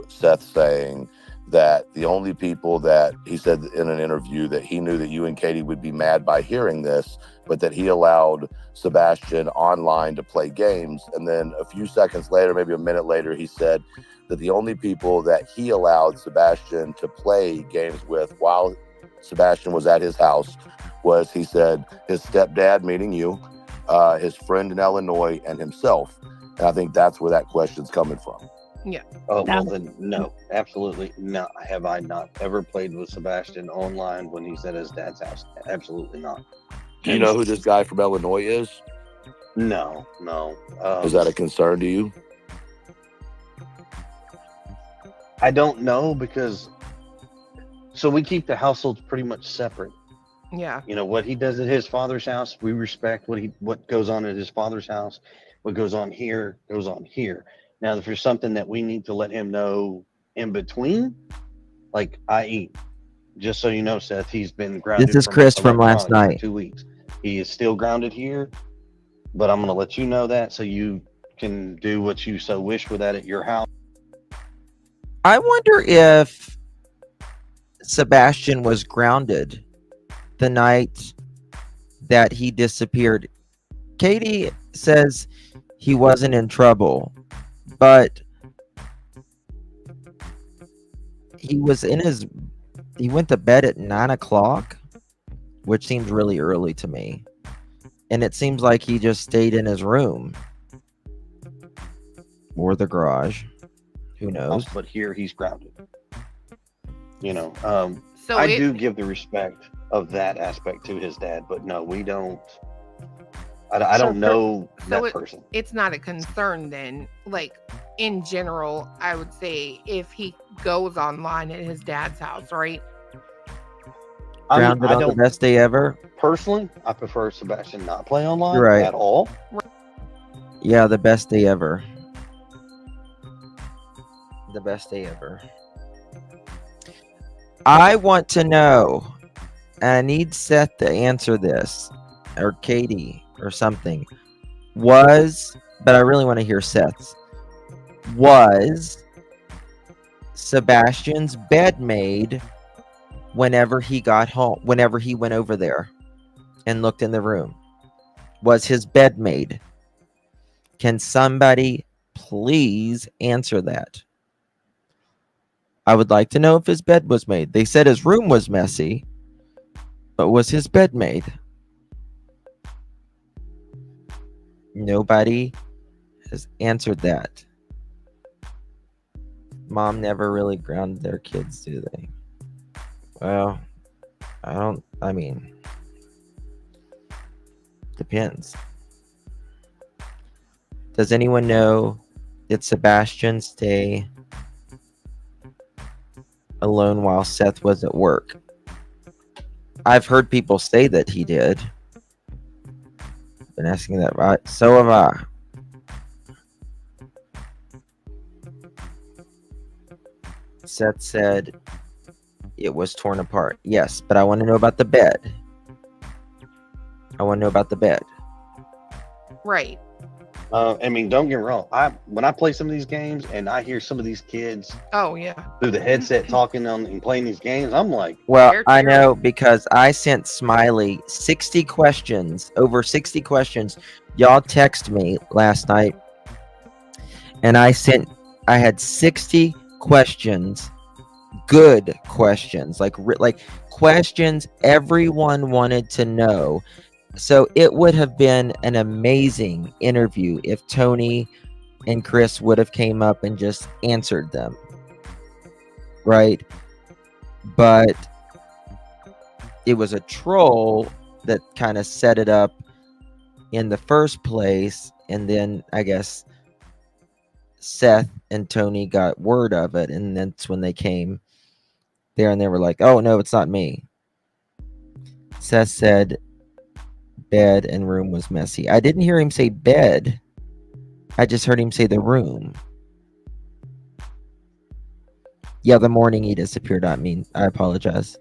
Seth saying that the only people that he said in an interview that he knew that you and Katie would be mad by hearing this, but that he allowed Sebastian online to play games. And then a few seconds later, maybe a minute later, he said that the only people that he allowed Sebastian to play games with while Sebastian was at his house was, he said, his stepdad, meaning you, his friend in Illinois, and himself. And I think that's where that question's coming from. Yeah. Oh, well then, no, absolutely not. Have I not ever played with Sebastian online when he's at his dad's house? Absolutely not. Do you know who this guy from Illinois is? No. Is that a concern to you? I don't know, because so we keep the households pretty much separate. Yeah. What he does at his father's house, we respect what goes on at his father's house. What goes on here goes on here. Now, if there's something that we need to let him know in between, like, i.e., just so you know, Seth, he's been grounded. This is Chris from last night. For 2 weeks. He is still grounded here, but I'm going to let you know that so you can do what you so wish with that at your house. I wonder if Sebastian was grounded the night that he disappeared. Katie says he wasn't in trouble, but he went to bed at 9 o'clock, which seems really early to me. And it seems like he just stayed in his room or the garage. Who knows? But here he's grounded. So I do give the respect of that aspect to his dad, but no, we don't. I don't know that person. It's not a concern then. Like, in general, I would say if he goes online at his dad's house, right? Grounded on the best day ever. Personally, I prefer Sebastian not play online right. at all. Yeah, the best day ever. The best day ever. I want to know, and I need Seth to answer this, or Katie, or something. But I really want to hear Seth's. Was Sebastian's bed made whenever he got home, whenever he went over there and looked in the room? Was his bed made? Can somebody please answer that? I would like to know if his bed was made. They said his room was messy, but was his bed made? Nobody has answered that. Mom never really grounded their kids, do they? Well, I mean, depends. Does anyone know, did Sebastian stay alone while Seth was at work? I've heard people say that he did. Been asking that, right? So have I. Seth said it was torn apart. Yes, but I want to know about the bed. I want to know about the bed. Right. I mean, don't get me wrong. When I play some of these games and I hear some of these kids Oh yeah. through the headset talking on and playing these games, I'm like, Well, I know because I sent Smiley 60 questions, over 60 questions. Y'all text me last night, and I had 60 questions, good questions, like questions everyone wanted to know. So it would have been an amazing interview if Tony and Chris would have came up and just answered them. Right? But it was a troll that kind of set it up in the first place, and then I guess Seth and Tony got word of it, and that's when they came there and they were like, oh no, it's not me. Seth said bed and room was messy. I didn't hear him say bed. I just heard him say the room. Yeah, the morning he disappeared. I mean, I apologize.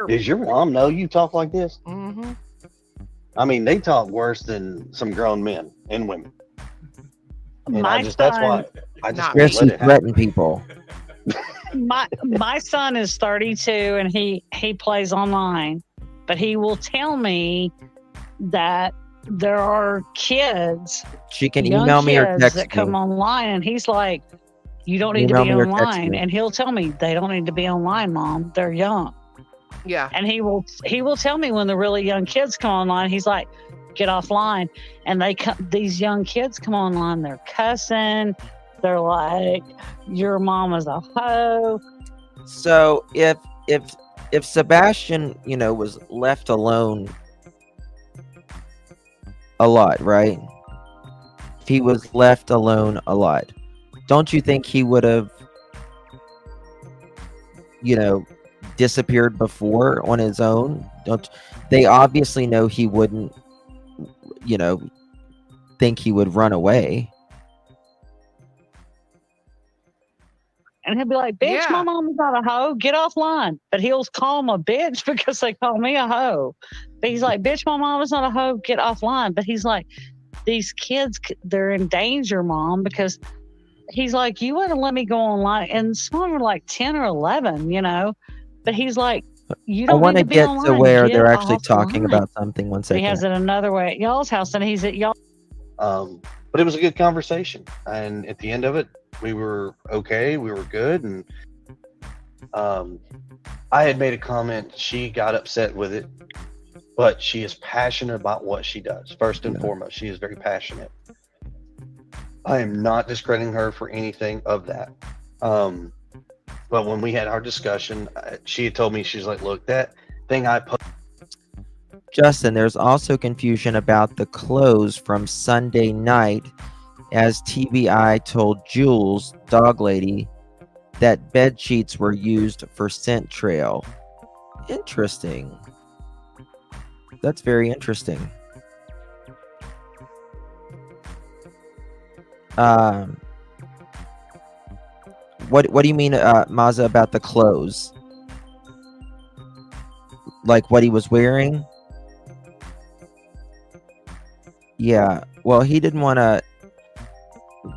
does your mom know you talk like this? Mm-hmm. I mean, they talk worse than some grown men and women. And My that's why I just Chris, let you it happen. threaten people. My son is 32 and he plays online, but he will tell me that there are kids, She can young email me or kids text that come me. online, and he's like, you don't need to Email be me or text online. me. And he'll tell me they don't need to be online, Mom. They're young. Yeah. And he will tell me when the really young kids come online, he's like, get offline. And these young kids come online, they're cussing, they're like, your mom is a hoe. So if Sebastian, was left alone a lot, right? If he was left alone a lot, don't you think he would have, disappeared before on his own? Don't they obviously know he wouldn't, think he would run away? And he'll be like, bitch, my mom's not a hoe. Get offline. But he'll call him a bitch because they call me a hoe. But he's like, bitch, my mom is not a hoe. Get offline. But he's like, these kids, they're in danger, Mom, because he's like, you wouldn't let me go online. And some of them are like 10 or 11, But he's like, you I don't want need to to be get online. to where Get they're actually talking offline. about something. One But he has second. it another way at y'all's house, and he's at y'all. But it was a good conversation, and at the end of it, we were okay. We were good, and I had made a comment. She got upset with it, but she is passionate about what she does. First and foremost, she is very passionate. I am not discrediting her for anything of that. But when we had our discussion, she had told me, she's like, look, that thing I posted. Justin, there's also confusion about the clothes from Sunday night, as TBI told Jules, dog lady, that bed sheets were used for scent trail. Interesting. That's very interesting. What do you mean, Maza, about the clothes? Like what he was wearing? Yeah. Well, he didn't want to.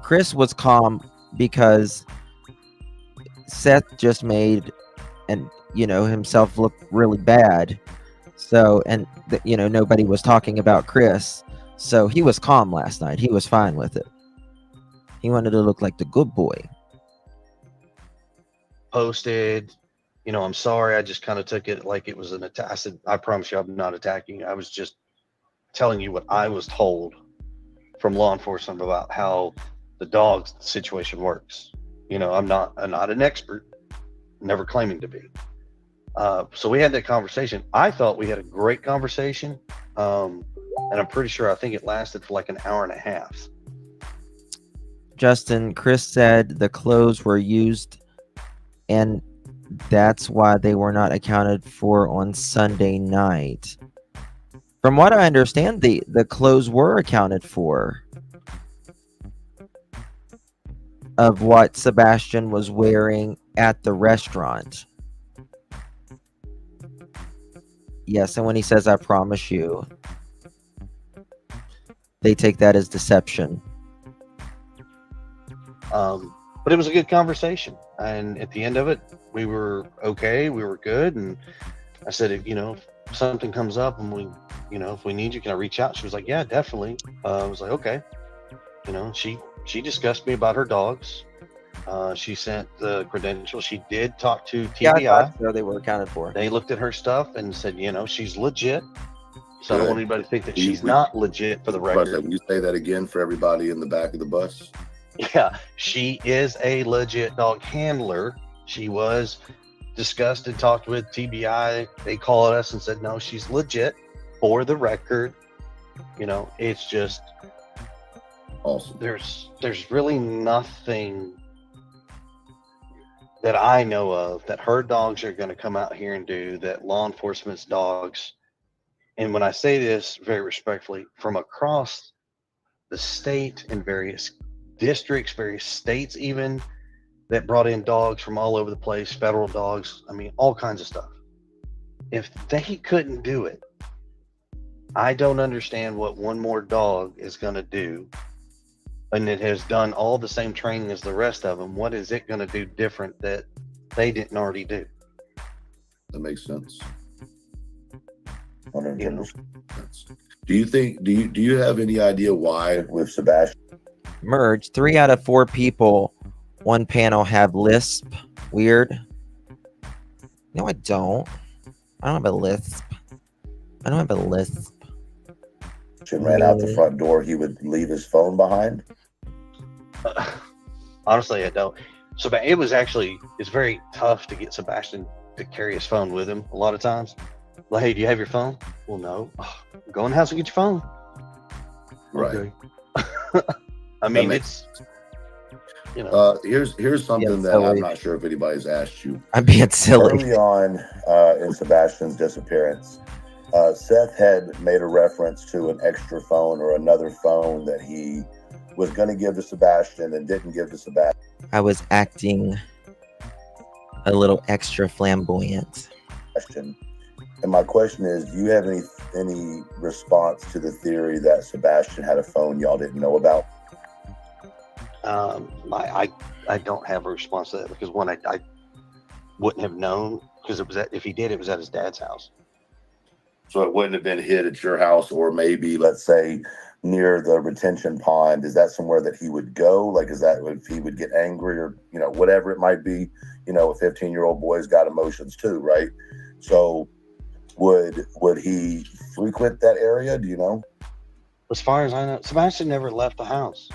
Chris was calm because Seth just made himself look really bad. So, and nobody was talking about Chris. So he was calm last night. He was fine with it. He wanted to look like the good boy. Posted, I'm sorry. I just kind of took it like it was an attack. I said, I promise you, I'm not attacking you. I was just telling you what I was told from law enforcement about how the dog situation works. I'm not an expert, never claiming to be. So we had that conversation. I thought we had a great conversation. And I'm pretty sure, I think it lasted for like an hour and a half. Justin, Chris said the clothes were used and that's why they were not accounted for on Sunday night. From what I understand, the clothes were accounted for of what Sebastian was wearing at the restaurant. Yes, and when he says, I promise you, they take that as deception. But it was a good conversation. And at the end of it, we were okay. We were good. And I said, if something comes up and we, if we need you, can I reach out? She was like, yeah, definitely. I was like, okay. She discussed me about her dogs. She sent the credentials. She did talk to TBI. Yeah, I thought so. They were accounted for. They looked at her stuff and said, she's legit. So I don't want anybody to think that she's not legit, for the record. Can you say that again for everybody in the back of the bus? Yeah, she is a legit dog handler. She was discussed and talked with TBI. They called us and said, no, she's legit, for the record. It's just awesome. There's really nothing that I know of that her dogs are going to come out here and do that law enforcement's dogs. And when I say this very respectfully, from across the state and various districts, various states even, that brought in dogs from all over the place, federal dogs, all kinds of stuff. If they couldn't do it, I don't understand what one more dog is going to do. And it has done all the same training as the rest of them. What is it going to do different that they didn't already do? That makes sense. Do you have any idea why with Sebastian? Merge, 3 out of 4 people on panel have lisp. Weird. No, I don't. I don't have a lisp. I don't have a lisp. Ran out the front door, he would leave his phone behind? Honestly, I don't. So it's very tough to get Sebastian to carry his phone with him a lot of times. Like, hey, do you have your phone? Well, no. Go in the house and get your phone. Right. Okay. It's here's something that I'm not sure if anybody's asked you. I'm being silly. Early on in Sebastian's disappearance, Seth had made a reference to an extra phone or another phone that he was going to give to Sebastian and didn't give to Sebastian. I was acting a little extra flamboyant. And my question is, do you have any response to the theory that Sebastian had a phone y'all didn't know about? I don't have a response to that because one, I wouldn't have known because if he did, it was at his dad's house. So it wouldn't have been hid at your house, or maybe, let's say, near the retention pond. Is that somewhere that he would go? Like, is that if he would get angry or, whatever it might be? A 15-year-old boy's got emotions too, right? So would he frequent that area? Do you know? As far as I know, Sebastian never left the house.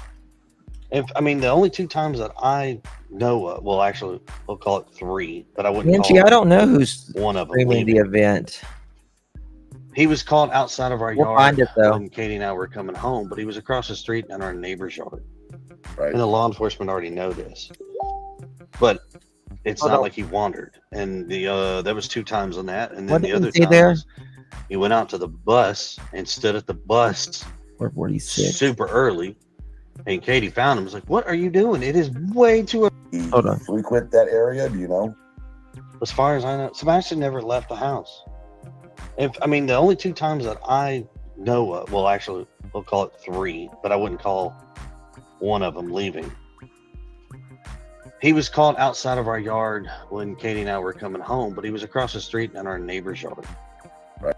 The only 2 times that I know of, well, actually, we'll call it 3, but I wouldn't call I don't know who's one of them streaming the event. He was caught outside of our We'll find yard it, though. when Katie and I were coming home, but he was across the street in our neighbor's yard. Right. And the law enforcement already know this. But it's Hold not on. like he wandered. And there was 2 times on that. And What then the did he other say time there? was he went out to the bus and stood at the bus 446. super early. And Katie found him. Was like, "What are you doing? It is way too early." Hold on. Frequent that area? Do you know? As far as I know, Sebastian never left the house. The only 2 times that I know of, well, actually, we'll call it 3, but I wouldn't call one of them leaving. He was caught outside of our yard when Katie and I were coming home, but he was across the street in our neighbor's yard. Right.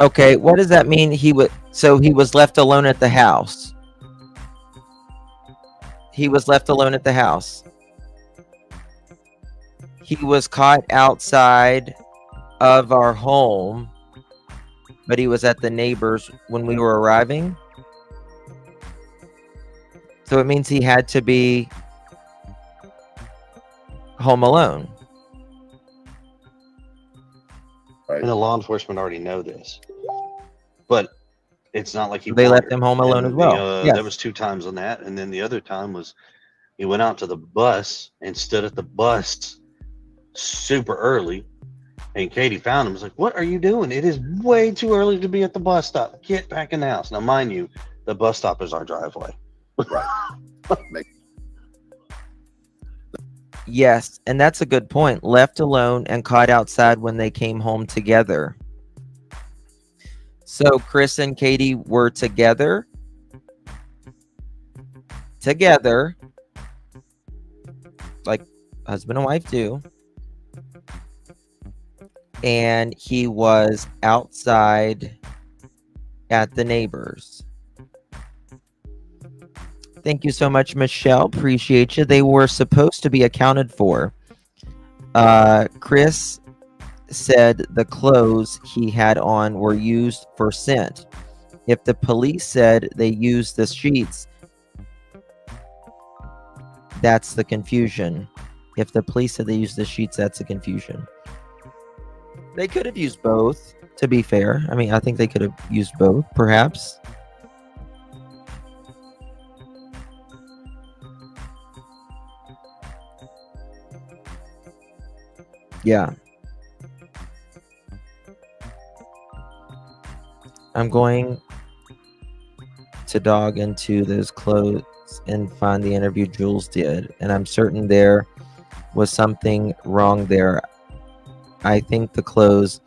Okay, what does that mean? He was left alone at the house. He was left alone at the house. He was caught outside of our home, but he was at the neighbor's when we were arriving. So it means he had to be home alone. Right. And the law enforcement already know this. But it's not like They left him home alone as well. Yes. There was 2 times on that, and then the other time was he went out to the bus and stood at the bus super early, and Katie found him. Was like, "What are you doing? It is way too early to be at the bus stop. Get back in the house." Now, mind you, the bus stop is our driveway. Right. Yes, and that's a good point. Left alone and caught outside when they came home together. So Chris and Katie were together, like husband and wife do, and he was outside at the neighbors. Thank you so much, Michelle. Appreciate you. They were supposed to be accounted for. Chris said the clothes he had on were used for scent. If the police said they used the sheets, that's the confusion. If the police said they used the sheets, that's the confusion. They could have used both, to be fair. I think they could have used both, perhaps. Yeah. I'm going to dog into those clothes and find the interview Jules did, and I'm certain there was something wrong there. I think the clothes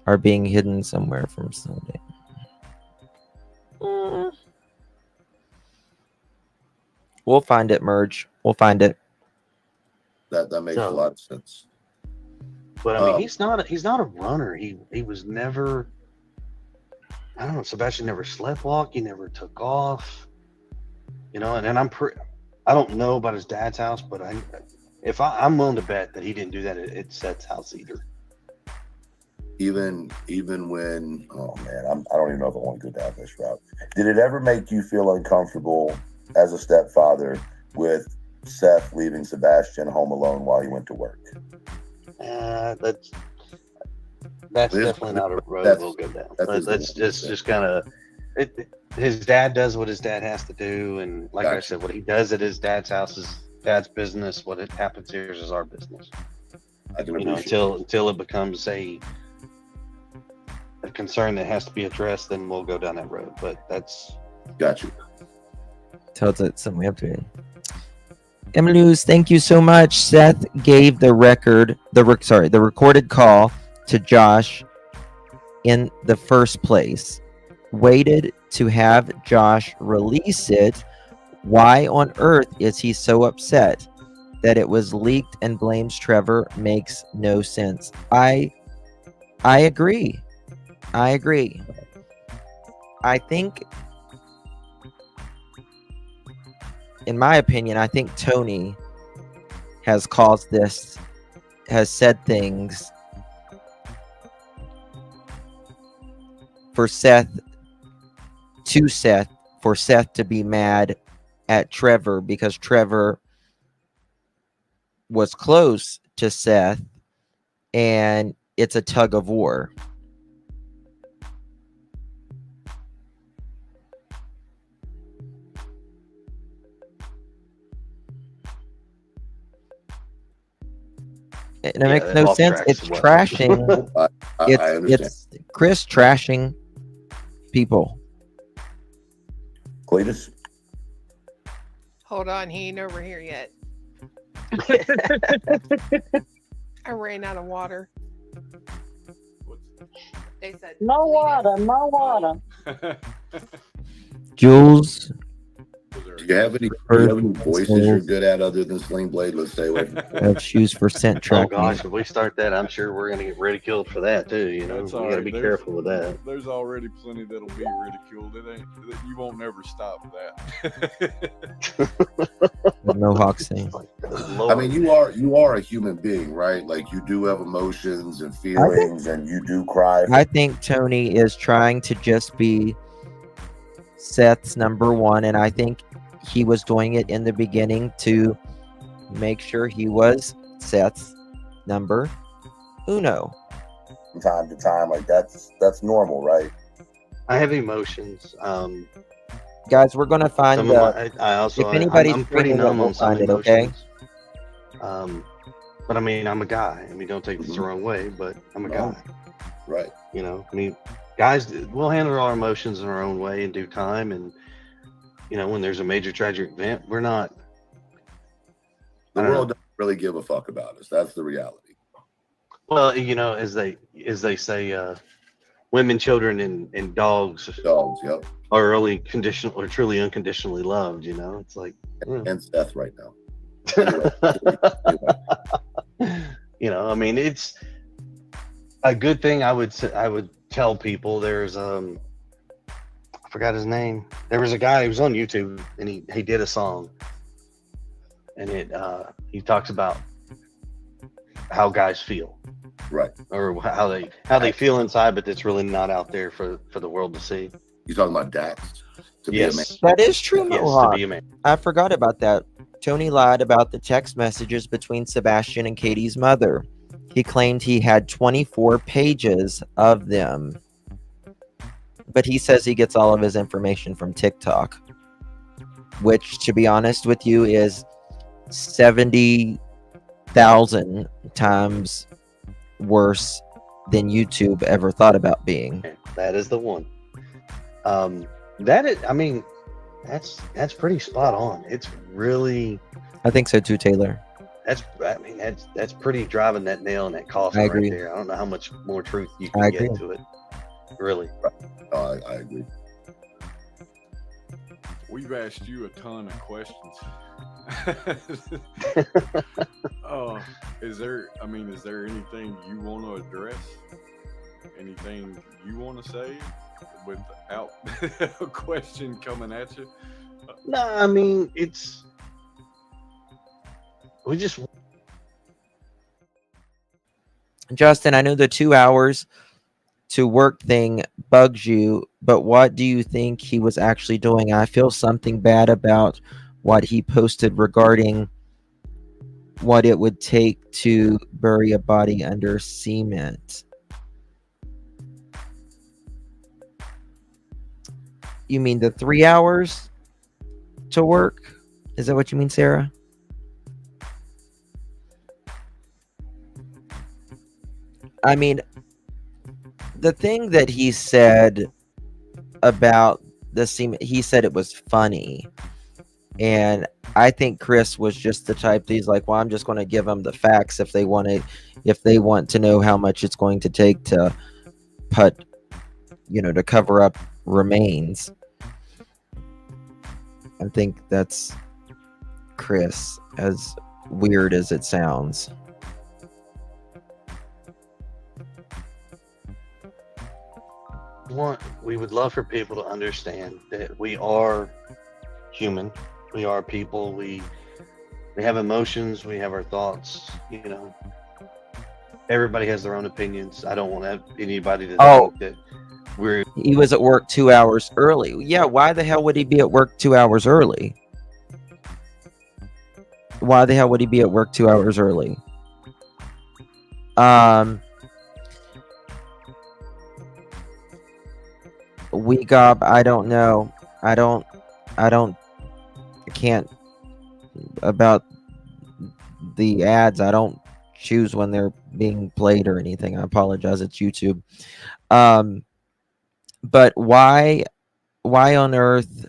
are being hidden somewhere from Sunday. We'll find it, Merge. We'll find it. That makes a lot of sense. But he's not a runner. He was never. I don't know. Sebastian never sleepwalked. He never took off. And I don't know about his dad's house, but I'm willing to bet that he didn't do that at Seth's house either. Even when, oh man, I don't even know if I want to go down this route. Did it ever make you feel uncomfortable as a stepfather with Seth leaving Sebastian home alone while he went to work? That's definitely not a road we'll go down. That's just kind of his dad does what his dad has to do, and like I said, what he does at his dad's house is dad's business. What it happens here is our business. I can until it becomes a concern that has to be addressed, then we'll go down that road. But that's got you. Tells it something we have to do. Emily News, thank you so much. Seth gave the recorded call to Josh in the first place. Waited to have Josh release it. Why on earth is he so upset that it was leaked and blames Trevor? Makes no sense. I agree. I think, in my opinion, I think Tony has caused this, has said things for Seth to be mad at Trevor, because Trevor was close to Seth and it's a tug of war. it makes no sense. It's trashing. I understand. It's Chris trashing people. Cletus? Hold on, he ain't over here yet. I ran out of water. They said no water, no water. Jules. Do you have any voices you're good at other than Sling Blade? Let's say of shoes for scent Oh tracking. gosh, if we start that, I'm sure we're gonna get ridiculed for that too. You know, That's we all gotta right. be There's- careful with that. There's already plenty that'll be ridiculed. You won't never stop that. The Mohawk thing. I mean, you are a human being, right? Like you do have emotions and feelings, and you do cry. I think Tony is trying to just be Seth's number one, and I think he was doing it in the beginning to make sure he was Seth's number uno. From time to time, like that's normal, right? I have emotions. Guys, we're gonna find Some of I also if anybody's I'm pretty screaming it, numb we'll on some find it, okay? emotions. But I mean, I'm a guy. I mean, don't take this the wrong way, but I'm a guy. Right. You know, I mean, guys, we'll handle our emotions in our own way in due time, and you know, when there's a major tragic event, we're not. The world doesn't really give a fuck about us. That's the reality. Well, you know, as they say, women, children, and dogs. Dogs, yep. Are only conditional or truly unconditionally loved. You know, it's like and Seth right now. You know, I mean, it's a good thing. I would tell people. There's I forgot his name. There was a guy who was on YouTube, and he did a song, and he talks about how guys feel, right, or how they feel inside, but it's really not out there for the world to see. You talking about Dax? Yes, that is true, Yes, Mohawk. to be a man. I forgot about that. Tony lied about the text messages between Sebastian and Katie's mother. He claimed he had 24 pages of them. But he says he gets all of his information from TikTok, which, to be honest with you, is 70,000 times worse than YouTube ever thought about being. That is the one. That is, I mean, that's pretty spot on. It's really. I think so too, Taylor. That's pretty driving that nail in that coffin I right agree. there. I don't know how much more truth you I can agree. get to it. Really. I agree. We've asked you a ton of questions. Is there anything you want to address? Anything you want to say without a question coming at you? No, I mean, we just. Justin, I know the 2 hours to work thing bugs you, but what do you think he was actually doing? I feel something bad about what he posted regarding what it would take to bury a body under cement. You mean the 3 hours to work? Is that what you mean, Sarah? I mean, the thing that he said about the cement, he said it was funny. And I think Chris was just the type that he's like, well, I'm just going to give them the facts if they want to know how much it's going to take to put, to cover up remains. I think that's Chris, as weird as it sounds. We would love for people to understand that we are human. We are people. We have emotions. We have our thoughts. Everybody has their own opinions. I don't want anybody to think that he was at work 2 hours early. Yeah, why the hell would he be at work 2 hours early? Why the hell would he be at work 2 hours early? I don't know. I can't about the ads. I don't shoes when they're being played or anything. I apologize. It's YouTube. But why on earth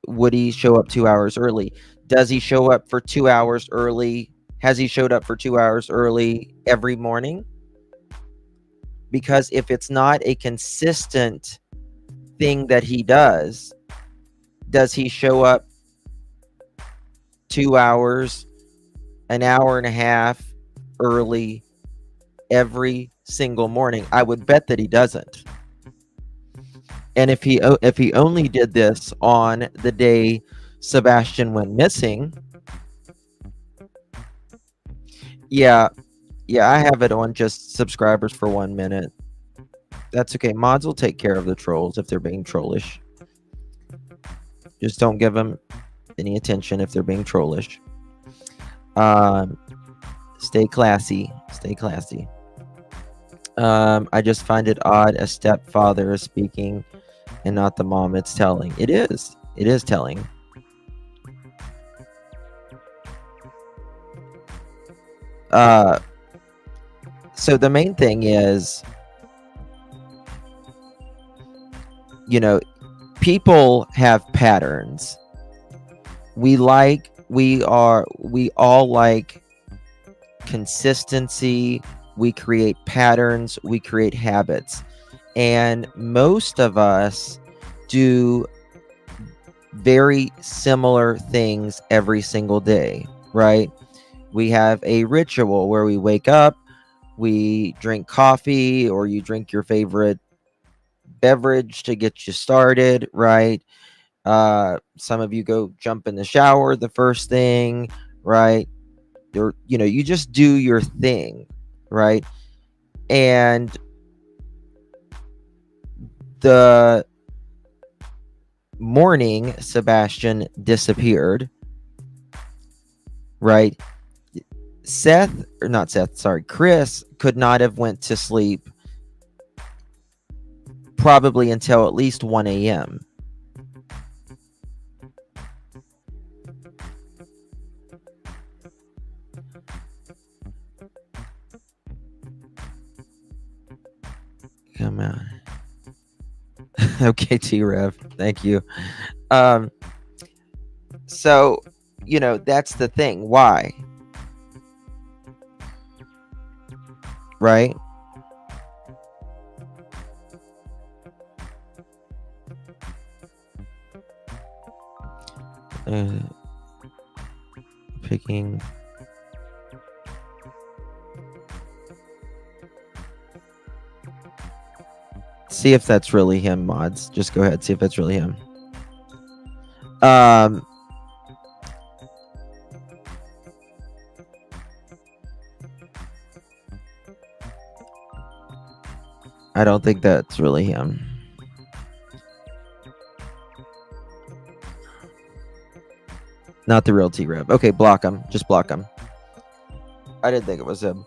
would he show up 2 hours early? Does he show up for 2 hours early? Has he showed up for 2 hours early every morning? Because if it's not a consistent thing that he does he show up 2 hours, an hour and a half early every single morning? I would bet that he doesn't. And if he only did this on the day Sebastian went missing, yeah, I have it on just subscribers for 1 minute. That's okay. Mods will take care of the trolls if they're being trollish. Just don't give them any attention if they're being trollish. Stay classy. Stay classy. I just find it odd a stepfather is speaking and not the mom. It's telling. It is. It is telling. So the main thing is, you know, people have patterns. We all like consistency. We create patterns, we create habits. And most of us do very similar things every single day, right? We have a ritual where we wake up, we drink coffee, or you drink your favorite beverage to get you started, right? Some of you go jump in the shower the first thing, right? You just do your thing, right? And the morning Sebastian disappeared, right? Chris could not have went to sleep probably until at least 1 a.m. Come on. Okay, T-Rev. Thank you. So, that's the thing. Why? Right? Picking. See if that's really him, mods. Just go ahead, see if that's really him. I don't think that's really him. Not the real T-Rev. Okay, block him. Just block him. I didn't think it was him.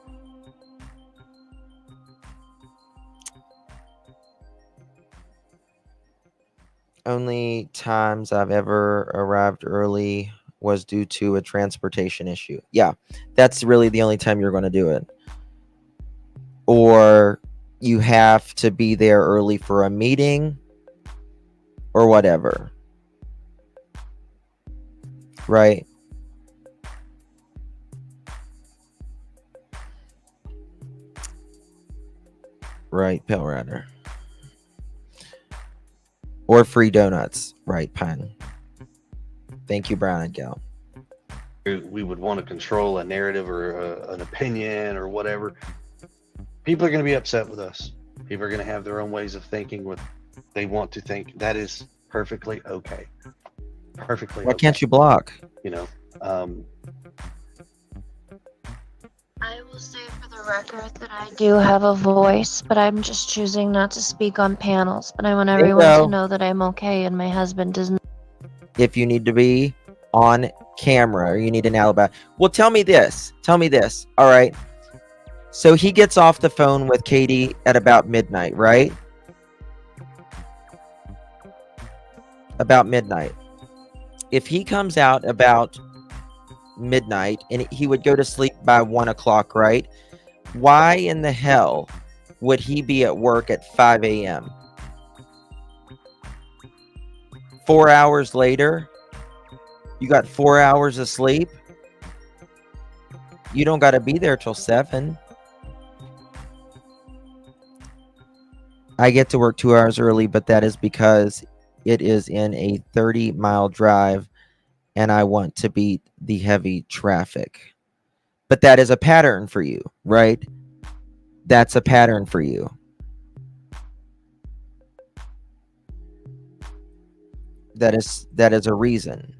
Only times I've ever arrived early was due to a transportation issue. Yeah, that's really the only time you're going to do it. Or you have to be there early for a meeting or whatever. Right? Right, Pale Rider. Or free donuts. Right, Pine. Thank you, Brown and Gal. We would want to control a narrative or an opinion or whatever. People are going to be upset with us. People are going to have their own ways of thinking what they want to think. That is perfectly okay. Perfectly. Why can't you block? I will say for the record that I do have a voice, but I'm just choosing not to speak on panels. But I want everyone to know that I'm okay and my husband doesn't. If you need to be on camera or you need an alibi. Well, tell me this. All right. So he gets off the phone with Katie at about midnight, right? About midnight. If he comes out about midnight and he would go to sleep by 1 o'clock, right? Why in the hell would he be at work at 5 a.m.? 4 hours later, you got 4 hours of sleep. You don't got to be there till 7. I get to work 2 hours early, but that is because it is in a 30-mile drive and I want to beat the heavy traffic. But that is a pattern for you, right? That's a pattern for you. That is a reason.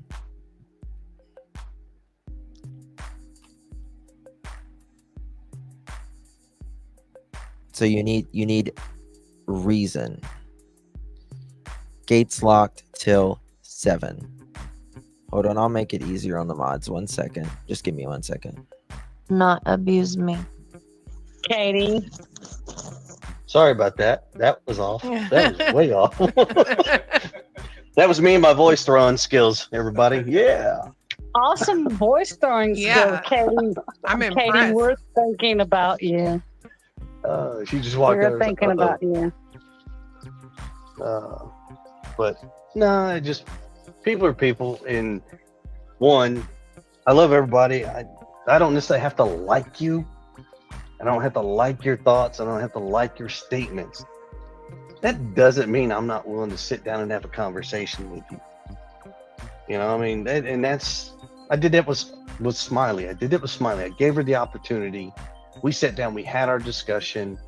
So you need reason. Gates locked till 7. Hold on, I'll make it easier on the mods. 1 second. Just give me 1 second. Not abuse me. Katie. Sorry about that. That was off. That was way off. That was me and my voice throwing skills, everybody. Yeah. Awesome voice throwing Yeah. skills, Katie. I'm Katie, impressed. we're thinking about you. She just walked We're over. thinking about you. But no, just people are people. And one, I love everybody. I don't necessarily have to like you. I don't have to like your thoughts. I don't have to like your statements. That doesn't mean I'm not willing to sit down and have a conversation with you. You know, I mean, I did that with Smiley. I did it with Smiley. I gave her the opportunity. We sat down, we had our discussion.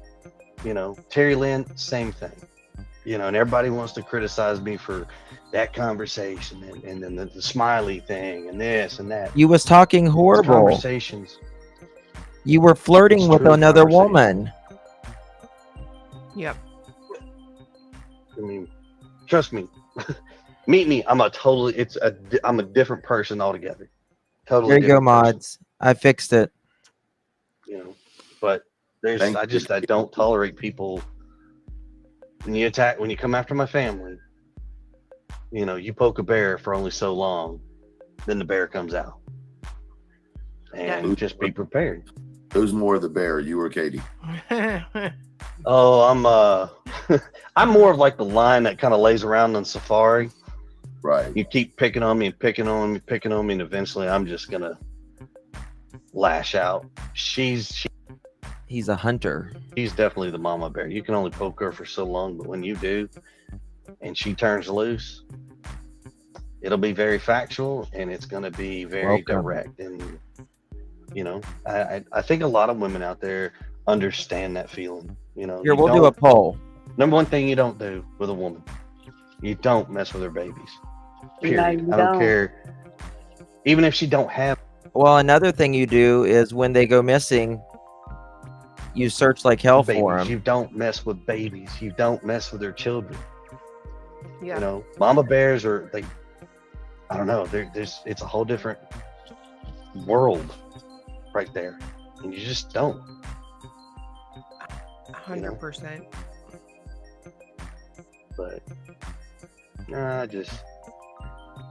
You know, Terry Lynn, same thing. You know, and everybody wants to criticize me for that conversation and then the Smiley thing and this and that. You was talking It's horrible. conversations. You were flirting It's with true another conversation. woman. Yep. I mean, trust me. Meet me. I'm a different person altogether. Totally. There you go, different person, mods. I fixed it. you know, but I don't tolerate people. When you come after my family, you know, you poke a bear for only so long, then the bear comes out. And just be prepared. Who's more the bear, you or Katie? Oh, I'm more of like the lion that kind of lays around on safari. Right. You keep picking on me and picking on me, picking on me, and eventually I'm just gonna lash out. He's a hunter. She's definitely the mama bear. You can only poke her for so long, but when you do, and she turns loose, it'll be very factual and it's gonna be very direct. And you know, I think a lot of women out there understand that feeling. You know, Here, we'll do a poll. Number one thing you don't do with a woman, you don't mess with her babies. Period. you I don't don't. care. Even if she don't have. Well, another thing you do is when they go missing, you search like hell for them. You don't mess with babies. You don't mess with their children. Yeah. You know, mama bears are like, I don't know. It's a whole different world right there, and you just don't. 100%. But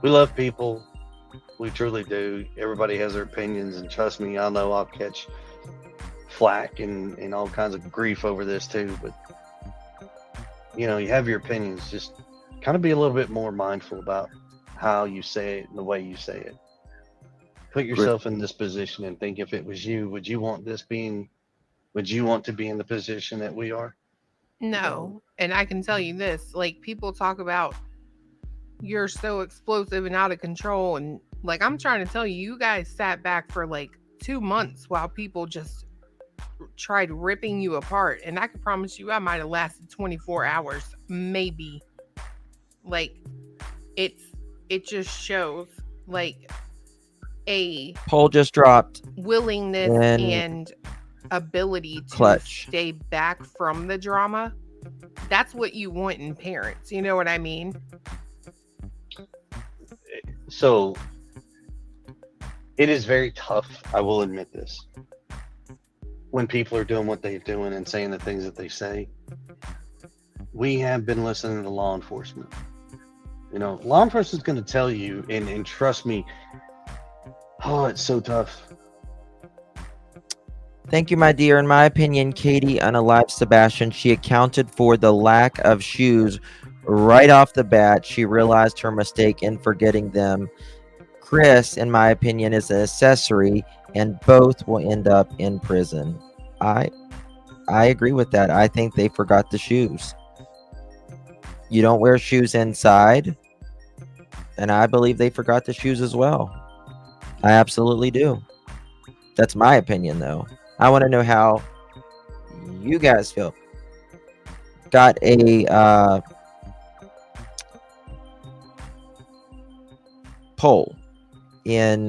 we love people. We truly do. Everybody has their opinions, and trust me, I know I'll catch flack and all kinds of grief over this too. But you know, you have your opinions. Just kind of be a little bit more mindful about how you say it and the way you say it. Put yourself in this position and think, if it was you, would you want to be in the position that we are? No. And I can tell you this, like, people talk about you're so explosive and out of control. And like, I'm trying to tell you, you guys sat back for like 2 months while people just tried ripping you apart. And I can promise you, I might have lasted 24 hours, maybe. Like, it just shows like a Poll just dropped. willingness and ability to Clutch. stay back from the drama. That's what you want in parents. You know what I mean? So it is very tough. I will admit this. When people are doing what they're doing and saying the things that they say, we have been listening to law enforcement. You know, law enforcement is going to tell you, and trust me, Oh, it's so tough. Thank you, my dear. In my opinion, Katie unalived Sebastian. She accounted for the lack of shoes right off the bat. She realized her mistake in forgetting them. Chris, in my opinion, is an accessory, and both will end up in prison. I agree with that. I think they forgot the shoes. You don't wear shoes inside, and I believe they forgot the shoes as well. I absolutely do. That's my opinion, though. I want to know how you guys feel. Got a poll in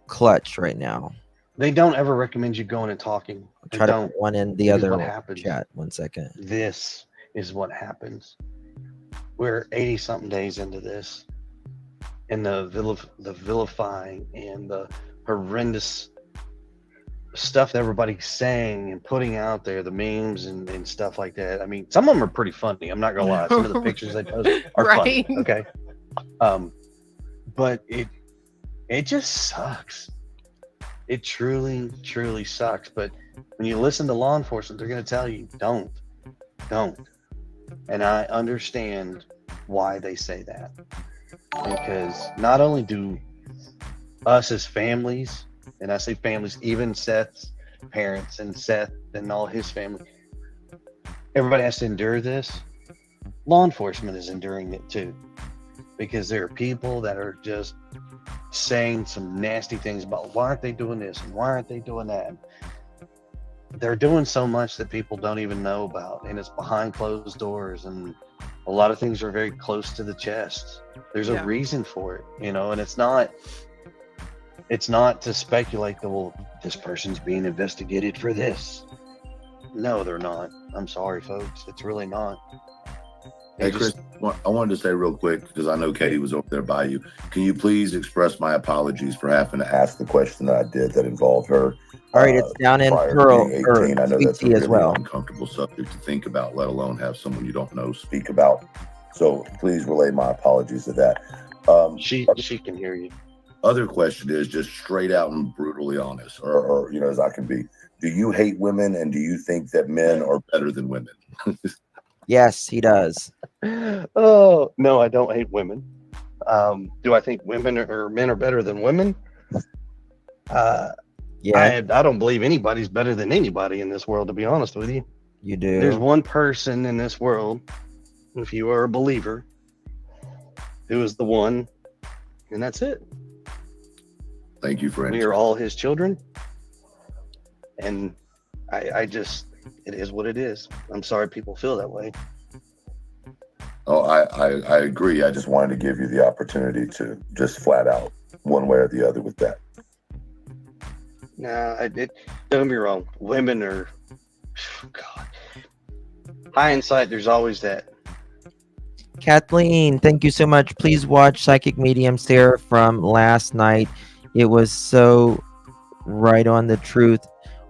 Clutch right now. They don't ever recommend you going and talking. They Try to don't. put one in the Because other what happens, chat. 1 second. This is what happens. We're 80 something days into this, and the vilifying and the horrendous stuff that everybody's saying and putting out there, the memes and stuff like that. I mean, some of them are pretty funny. I'm not gonna lie. Some of the pictures they post are Right. funny. Okay. But it just sucks. It truly sucks. But when you listen to law enforcement, they're gonna tell you don't. And I understand why they say that, because not only do us as families, and I say families, even Seth's parents and Seth and all his family, everybody has to endure this. Law enforcement is enduring it too, because there are people that are just saying some nasty things about why aren't they doing this and why aren't they doing that. They're doing so much that people don't even know about, and it's behind closed doors, and a lot of things are very close to the chest. There's a reason for it, and it's not to speculate that, well, this person's being investigated for this. No, they're not. I'm sorry, folks. It's really not. Hey, Chris, I wanted to say real quick, because I know Katie was over there by you. Can you please express my apologies for having to ask the question that I did that involved her? All right, it's down in prior to Pearl being or 18. I know that's a Sweet Tea as really well. uncomfortable subject to think about, let alone have someone you don't know speak about. So please relay my apologies to that. She can hear you. Other question is just straight out and brutally honest, or as I can be. Do you hate women, and do you think that men are better than women? Yes, he does. Oh, no, I don't hate women. Do I think women or men are better than women? Yeah. I don't believe anybody's better than anybody in this world, to be honest with you. You do. There's one person in this world, if you are a believer, who is the one, and that's it. Thank you for answering. We are all his children, and I just, it is what it is. I'm sorry people feel that way. Oh, I agree. I just wanted to give you the opportunity to just flat out one way or the other with that. Nah, don't get me wrong. Women are, God. Hindsight, there's always that. Kathleen, thank you so much. Please watch Psychic Medium Sarah from last night. It was so right on the truth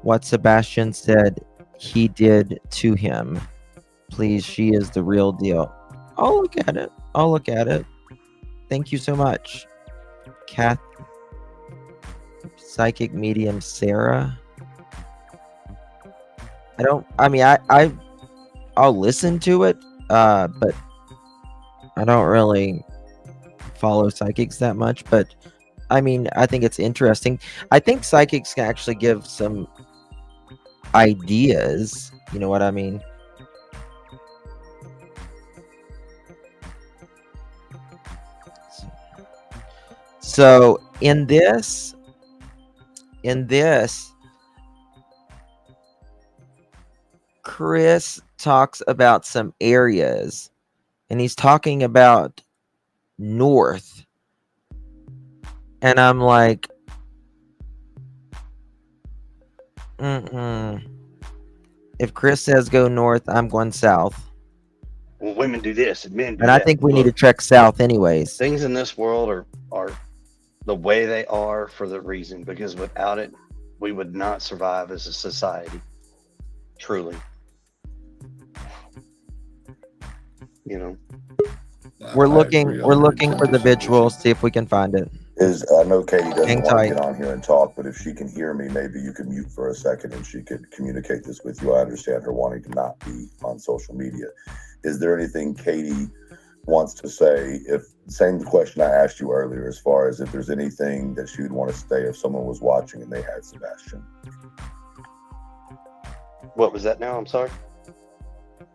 what Sebastian said he did to him. Please, she is the real deal. I'll look at it. Thank you so much. Psychic Medium Sarah. I'll listen to it, but I don't really follow psychics that much. But I think it's interesting. I think psychics can actually give some ideas. You know what I mean? So in this, Chris talks about some areas, and he's talking about north. And I'm like, if Chris says go north, I'm going south. Well, women do this and men do And that. I think we need to trek south anyways. Things in this world are the way they are for the reason, because without it, we would not survive as a society. Truly. We're looking for the visual, see if we can find it. Is I know Katie doesn't Hang want to tight. get on here and talk, but if she can hear me, maybe you could mute for a second and she could communicate this with you. I understand her wanting to not be on social media. Is there anything Katie wants to say? If same question I asked you earlier, as far as if there's anything that she would want to say if someone was watching and they had Sebastian. What was that now? I'm sorry.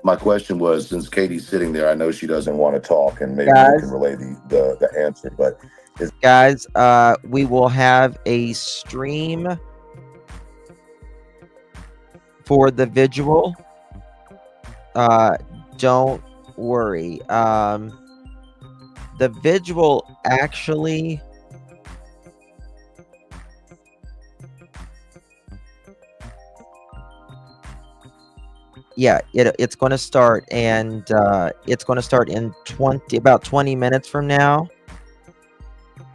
My question was, since Katie's sitting there, I know she doesn't want to talk, and maybe you Guys. can relay the answer, but Guys, we will have a stream for the vigil. Don't worry. The vigil actually it's going to start, and it's going to start in about 20 minutes from now,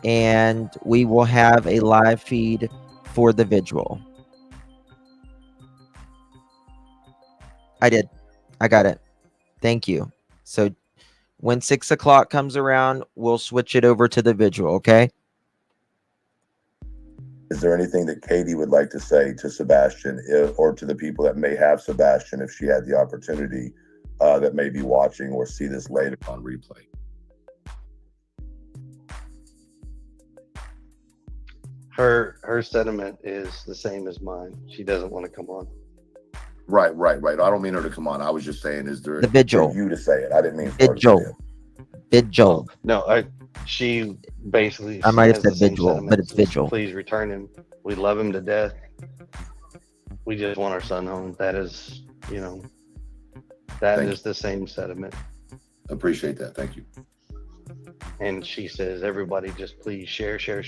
and we will have a live feed for the vigil. I got it. Thank you. So when 6 o'clock comes around, we'll switch it over to the vigil. Okay. is there anything that Katie would like to say to Sebastian, or to the people that may have Sebastian, if she had the opportunity, that may be watching or see this later on replay? Her sentiment is the same as mine. She doesn't want to come on. Right. I don't mean her to come on. I was just saying, is there The vigil. for you to say it? I didn't mean for her to say Vigil. it. Vigil. No, she basically. I might have has the said same vigil, sentiments but it's as, vigil. Please return him. We love him to death. We just want our son home. That is, Thank is the same sentiment. Appreciate that. Thank you. And she says, everybody just please share. Share.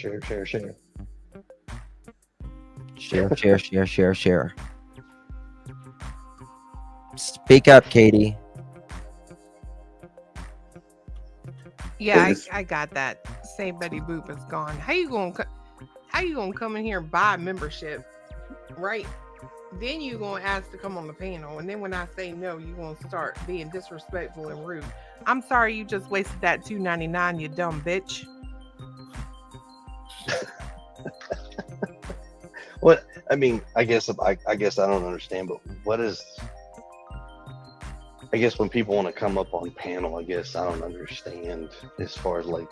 Speak up, Katie. Yeah, I got that. Say Betty Boop is gone. How you gonna come in here and buy a membership, right? Then you gonna ask to come on the panel, and then when I say no, you gonna start being disrespectful and rude. I'm sorry, you just wasted that $2.99, you dumb bitch. What I mean, I guess I don't understand, but what is? I guess when people want to come up on panel, I guess I don't understand as far as like,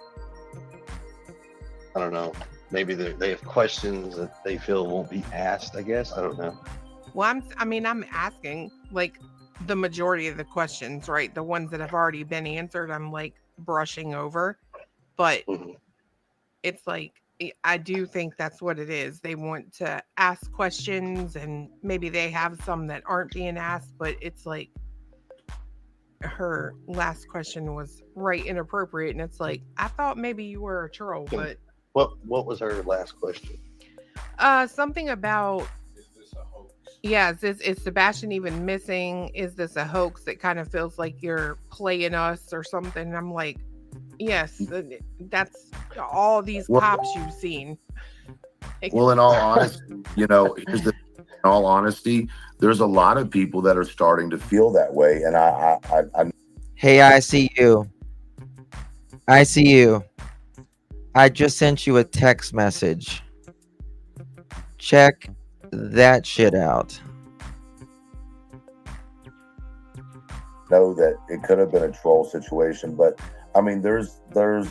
I don't know, maybe they have questions that they feel won't be asked. I guess I don't know. Well, I'm asking like the majority of the questions, right? The ones that have already been answered, I'm like brushing over, but it's like, I do think that's what it is. They want to ask questions, and maybe they have some that aren't being asked, but it's like her last question was right inappropriate, and it's like, I thought maybe you were a troll, but what was her last question? Something about, yeah, is Sebastian even missing? Is this a hoax? It kind of feels like you're playing us or something. And I'm like, yes, that's all these cops you've seen. Well, in all honesty, in all honesty, there's a lot of people that are starting to feel that way, and I Hey, I see you. I just sent you a text message. Check that shit out. know that it could have been a troll situation, but I mean, there's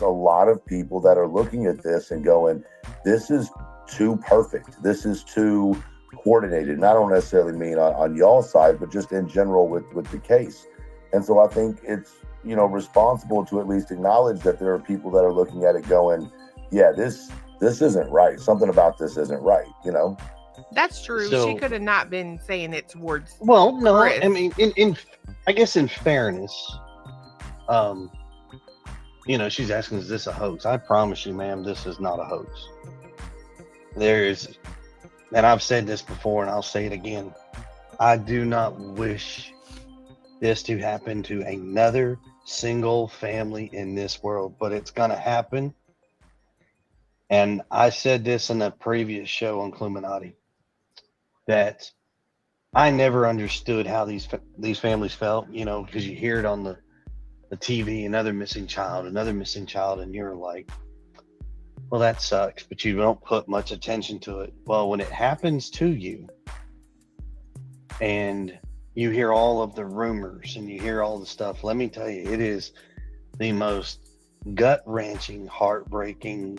a lot of people that are looking at this and going, this is too perfect. This is too coordinated. And I don't necessarily mean on y'all's side, but just in general with the case. And so I think it's, responsible to at least acknowledge that there are people that are looking at it going, yeah, this isn't right. Something about this isn't right, That's true. So- she could have not been saying it towards. Well, no, Chris. I mean, I guess in fairness, she's asking, is this a hoax? I promise you, ma'am, this is not a hoax. And I've said this before and I'll say it again. I do not wish this to happen to another single family in this world, but it's going to happen. And I said this in a previous show on Cluminati, that I never understood how these families felt, because you hear it on the TV, another missing child, and you're like, well, that sucks, but you don't put much attention to it. Well, when it happens to you and you hear all of the rumors and you hear all the stuff, let me tell you, it is the most gut-wrenching, heartbreaking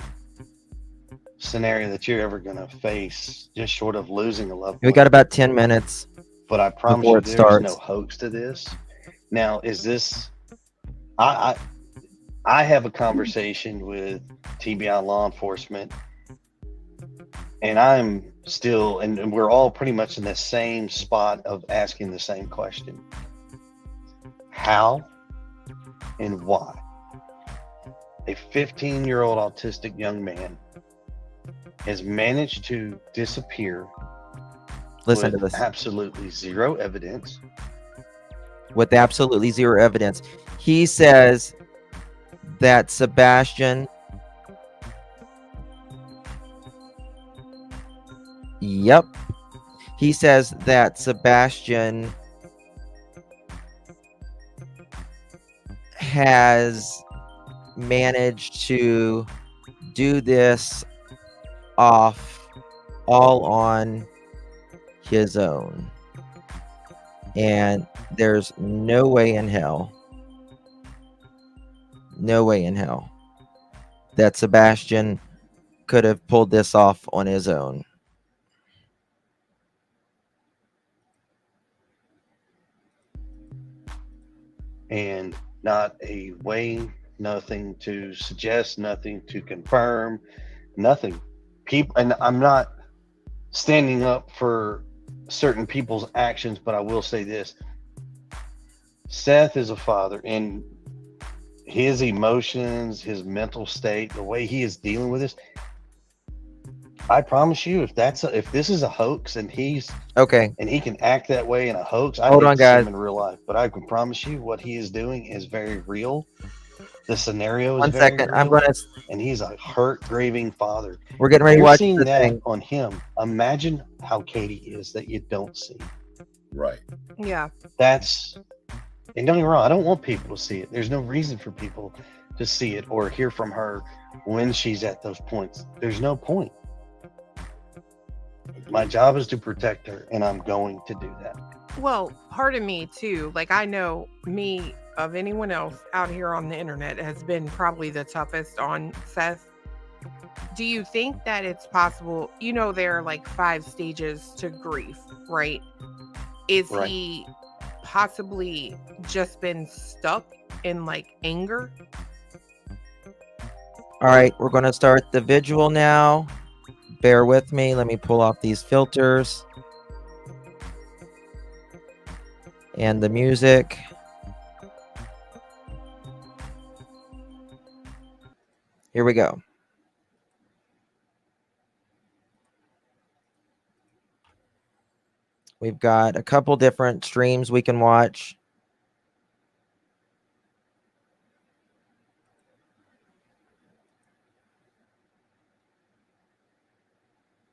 scenario that you're ever going to face, just short of losing a loved one. We got about 10 minutes. But I promise before you, it there's starts. no hoax to this. Now, is this? I have a conversation with TBI law enforcement, and I'm still, and we're all pretty much in the same spot of asking the same question: how and why a 15-year-old autistic young man has managed to disappear. Listen with to this. absolutely zero evidence. With absolutely zero evidence. He says that Sebastian. Yep. He says that Sebastian has managed to do this all on his own. And there's no way in hell that Sebastian could have pulled this off on his own. And not a way, nothing to suggest, nothing to confirm, nothing. People, and I'm not standing up for certain people's actions, but I will say this: Seth is a father, and his emotions, his mental state, the way he is dealing with this, I promise you, if this is a hoax and he's okay and he can act that way in a hoax, I Hold need on, to see guys. him in real life. But I can promise you, what he is doing is very real. The scenario is One very second, real, I'm gonna. and he's a hurt, grieving father. We're getting ready to You're watch seeing the that thing. on him. Imagine how Katie is that you don't see. Right. Yeah. That's, and don't get me wrong, I don't want people to see it. There's no reason for people to see it or hear from her when she's at those points. There's no point. My job is to protect her, and I'm going to do that. Well, part of me too, like I know me of anyone else out here on the internet has been probably the toughest on Seth. Do you think that it's possible, there are like 5 stages to grief, right? Is Right. he possibly just been stuck in like anger? All right, we're going to start the visual now. Bear with me. Let me pull off these filters and the music. Here we go. We've got a couple different streams we can watch.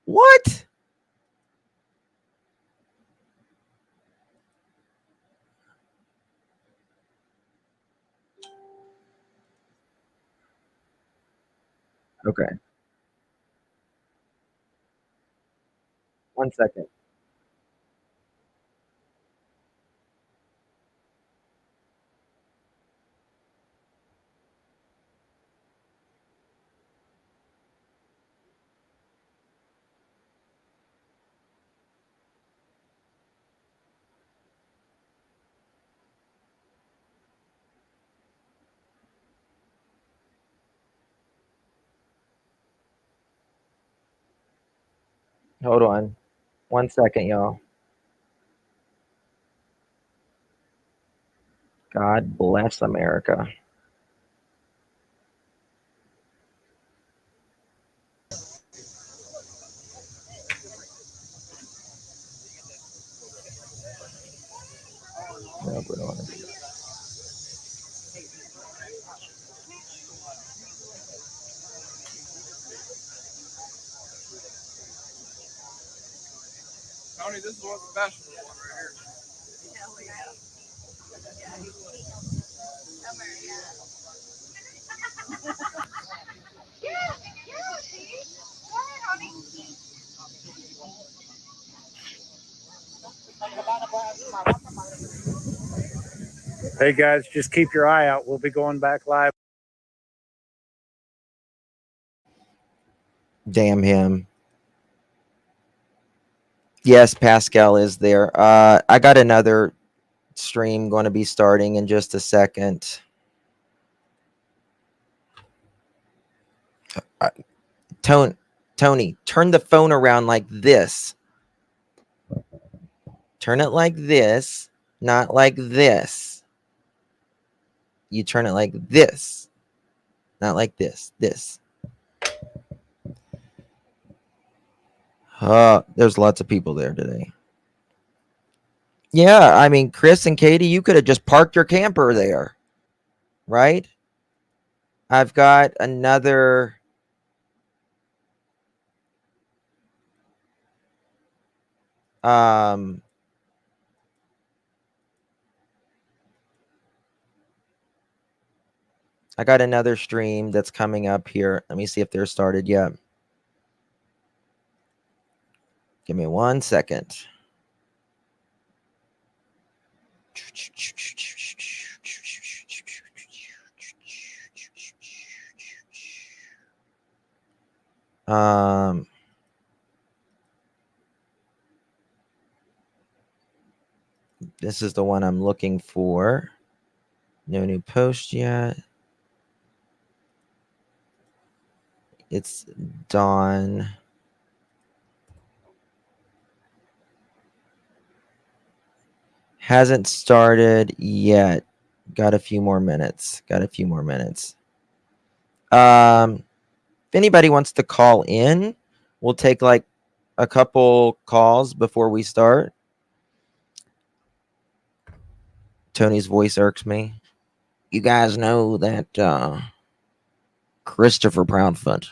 What? Okay. 1 second. Hold on. 1 second, y'all. God bless America. No, put on. Tony, this is what Sebastian won right here. Hell yeah. Hey guys, just keep your eye out. We'll be going back live. Damn him. Yes, Pascal is there. I got another stream going to be starting in just a second. Tony, turn the phone around like this. Turn it like this, not like this. You turn it like this, not like this. This. There's lots of people there today. Yeah, I mean, Chris and Katie, you could have just parked your camper there, right? I've got another. I got another stream that's coming up here. Let me see if they're started yet. Give me 1 second. This is the one I'm looking for. No new post yet. It's Dawn. Hasn't started yet. Got a few more minutes. If anybody wants to call in, we'll take like a couple calls before we start. Tony's voice irks me. You guys know that Christopher Proudfoot.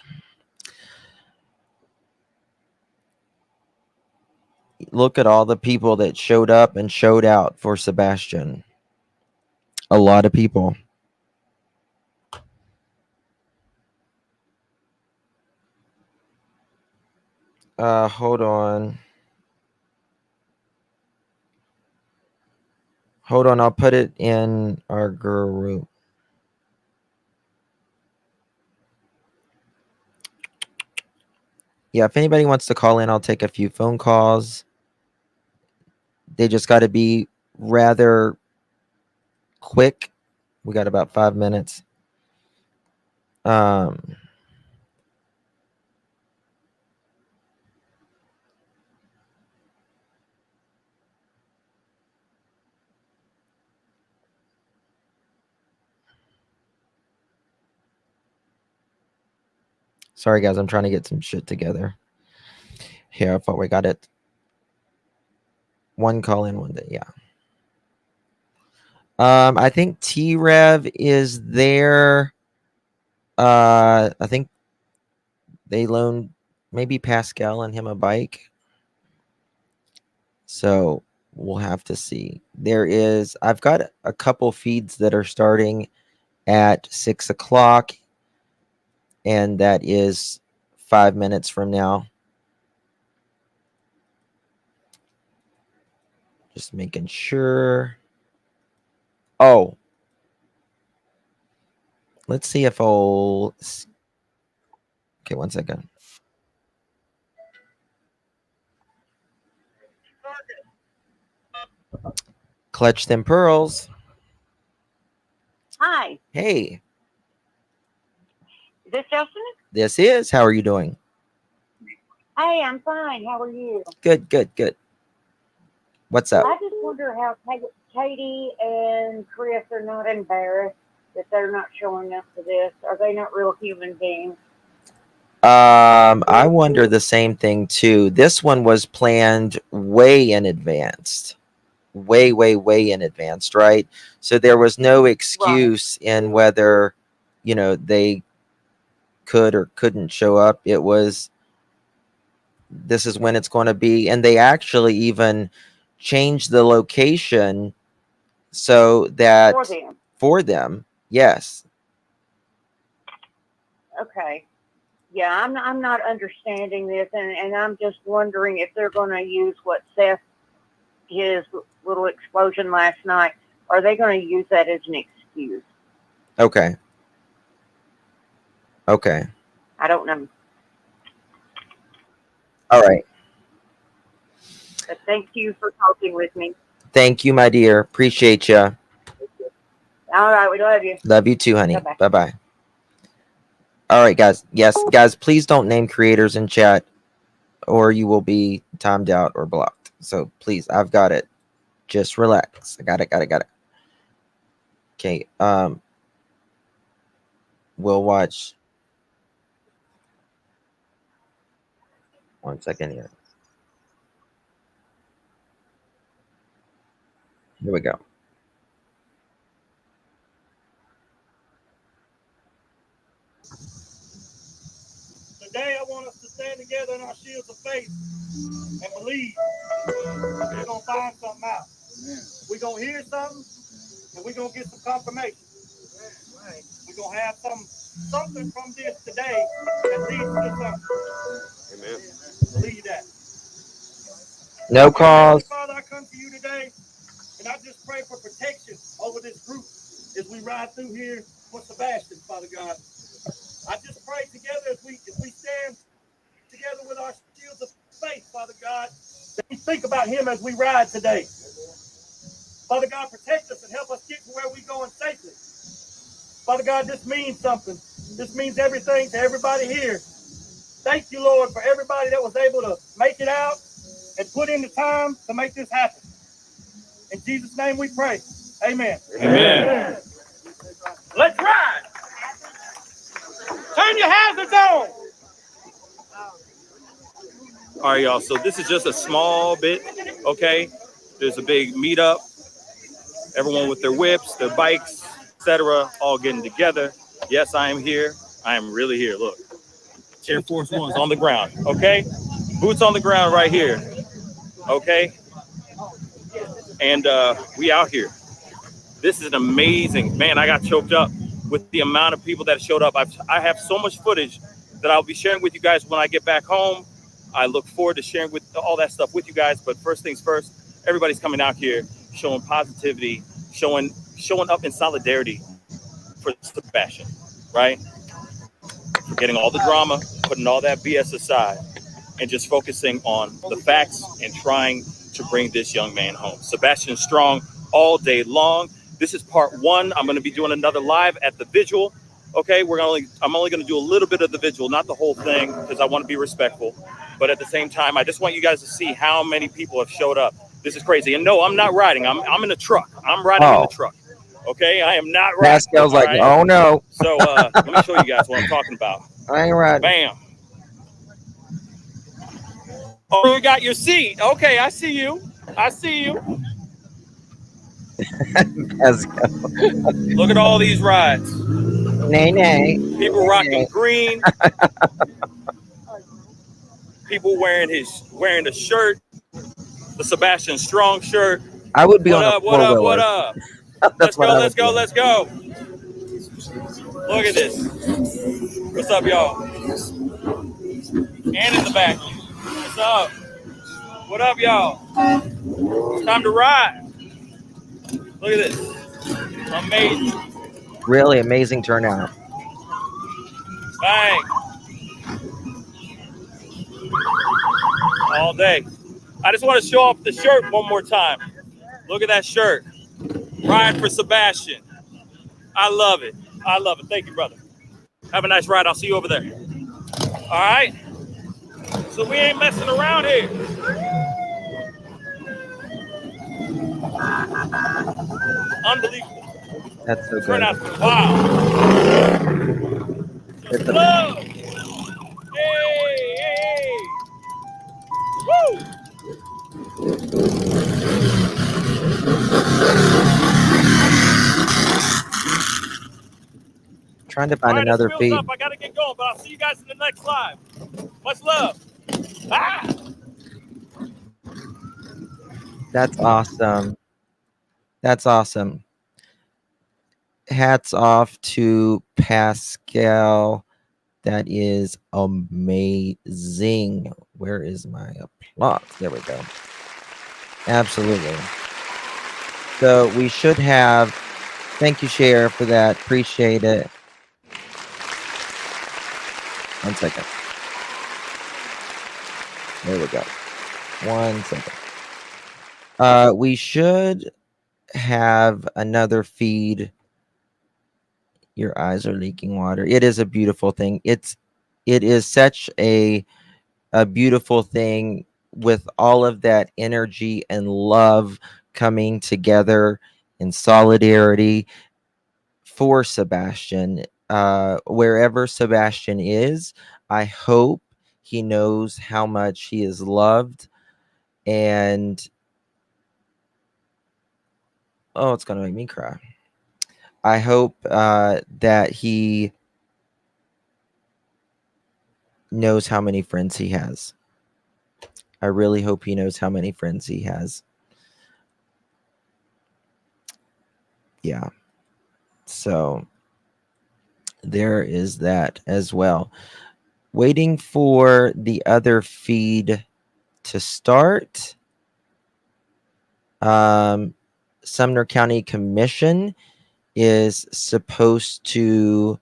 Look at all the people that showed up and showed out for Sebastian. A lot of people. Hold on. I'll put it in our group. Yeah, if anybody wants to call in, I'll take a few phone calls. They just got to be rather quick. We got about 5 minutes. Sorry, guys. I'm trying to get some shit together. Here, I thought we got it. One call in, one day. Yeah. I think T-Rev is there. I think they loaned maybe Pascal and him a bike. So we'll have to see. I've got a couple feeds that are starting at 6 o'clock, and that is 5 minutes from now. Just making sure. Oh, let's see if I'll. Okay, 1 second. Clutch them pearls. Hi, Hey, is this Justin? this is. How are you doing? Hey, I'm fine. How are you? Good. What's up? I just wonder how Katie and Chris are not embarrassed that they're not showing up for this. Are they not real human beings? I wonder the same thing too. This one was planned way in advance. Way in advance, right? So there was no excuse in whether, they could or couldn't show up. It was, this is when it's going to be. And they actually even changed the location so that for them, yes. Okay. Yeah, I'm not understanding this, and I'm just wondering if they're going to use what Seth, his little explosion last night, Or are they going to use that as an excuse? Okay. Okay. I don't know. All right. But thank you for talking with me. Thank you, my dear. Appreciate you. All right, we love you. Love you too, honey. Bye-bye. Bye-bye. All right, guys. Yes, guys, please don't name creators in chat or you will be timed out or blocked. So please, I've got it. Just relax. I got it. Okay. We'll watch. 1 second here. Here we go. Today, I want us to stand together in our shields of faith and believe we're going to find something out. We're going to hear something, and we're going to get some confirmation. We're going to have something from this today that leads to something. Amen. Believe that. No calls. Father, I come to you today, and I just pray for protection over this group as we ride through here for Sebastian, Father God. I just pray together as we stand together with our shields of faith, Father God, that we think about him as we ride today. Father God, protect us and help us get to where we're going safely. Father God, this means something. This means everything to everybody here. Thank you, Lord, for everybody that was able to make it out and put in the time to make this happen. In Jesus' name we pray. Amen. Amen. Let's ride. Turn your hazards on. All right, y'all. So this is just a small bit, okay? There's a big meetup. Everyone with their whips, their bikes, etc., all getting together. Yes, I am here. I am really here. Look, Air Force One's on the ground, okay? Boots on the ground right here, okay? And we out here. This is an amazing, man, I got choked up with the amount of people that showed up. I have so much footage that I'll be sharing with you guys when I get back home. I look forward to sharing with all that stuff with you guys. But first things first, everybody's coming out here, showing positivity, showing up in solidarity for Sebastian, right? Forgetting all the drama, putting all that BS aside, and just focusing on the facts and trying to bring this young man home. Sebastian Strong all day long. This is part one. I'm going to be doing another live at the Vigil. Okay, I'm only going to do a little bit of the Vigil, not the whole thing, because I want to be respectful. But at the same time, I just want you guys to see how many people have showed up. This is crazy. And no, I'm not riding. I'm in a truck. I'm riding in the truck. Okay, I am not riding. Pascal's like, right? oh no. So let me show you guys what I'm talking about. I ain't riding. Bam. Oh, you got your seat. Okay, I see you. I see you. Look at all these rides. Nay. People rocking green. People wearing the shirt, the Sebastian Strong shirt. I would be what on up, a what up, four-wheeler. what up? That's Let's go. Look at this. What's up, y'all? And in the back. What's up? What up, y'all? It's time to ride. Look at this. Amazing. Really amazing turnout. Bang. All day. I just want to show off the shirt one more time. Look at that shirt. Ride for Sebastian. I love it. I love it. Thank you, brother. Have a nice ride. I'll see you over there. All right. So we ain't messing around here. Unbelievable. That's so good. Turnout. Wow. It's love. Hey. Woo. Trying to find another feed. Up. I got to get going, but I'll see you guys in the next live. Much love. Ah. That's awesome. That's awesome. Hats off to Pascal. That is amazing. Where is my applause? There we go. Absolutely. So we should have. Thank you, Cher, for that. Appreciate it. 1 second. There we go. 1 second. We should have another feed. Your eyes are leaking water. It is a beautiful thing. It is such a beautiful thing with all of that energy and love coming together in solidarity for Sebastian. Wherever Sebastian is, I hope he knows how much he is loved. And oh, it's gonna make me cry. I hope that he knows how many friends he has. I really hope he knows how many friends he has. Yeah. So there is that as well. Waiting for the other feed to start. Sumner County Commission is supposed to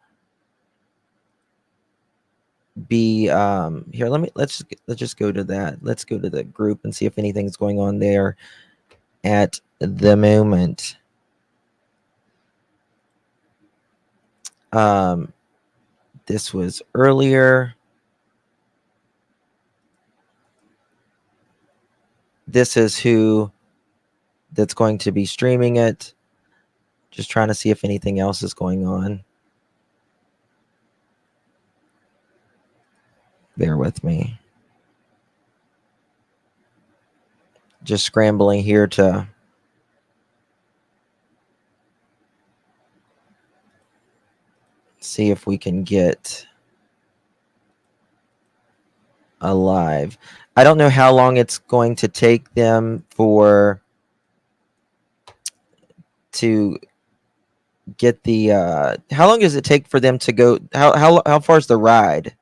be here. Let's just go to that. Let's go to the group and see if anything's going on there at the moment. This was earlier. This is who that's going to be streaming it. Just trying to see if anything else is going on. Bear with me. Just scrambling here to see if we can get alive. I don't know how long it's going to take them to get the how long does it take for them to go? How far is the ride?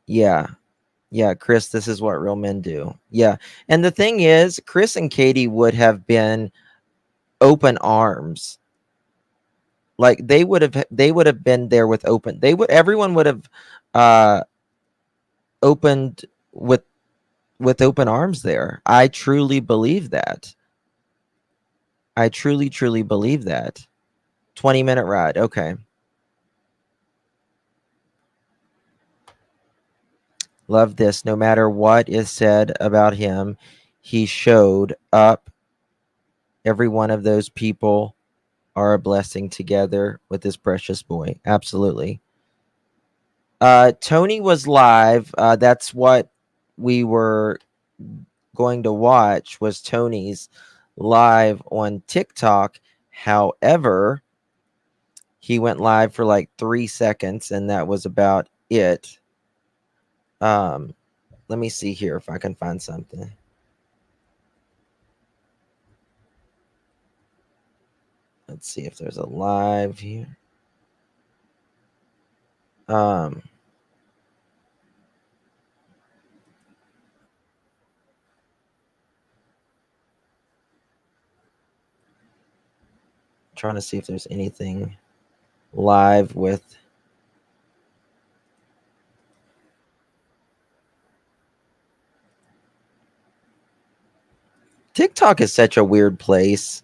Yeah, Chris, this is what real men do. Yeah, and the thing is, Chris and Katie would have been open arms. Like they would have been there with open. Everyone would have opened with open arms there. I truly believe that. I truly believe that. 20-minute ride. Okay. Love this. No matter what is said about him, he showed up. Every one of those people are a blessing together with this precious boy. Absolutely. Tony was live. That's what we were going to watch, was Tony's live on TikTok. However, he went live for like 3 seconds and that was about it. Let me see here if I can find something. Let's see if there's a live here. Trying to see if there's anything live with TikTok is such a weird place.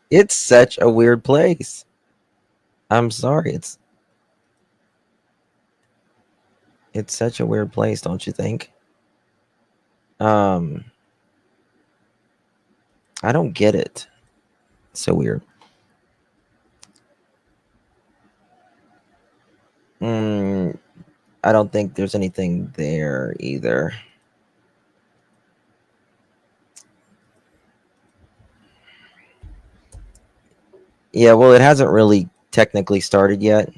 It's such a weird place. I'm sorry. It's such a weird place, don't you think? I don't get it. It's so weird. I don't think there's anything there either. Yeah, well, it hasn't really technically started yet.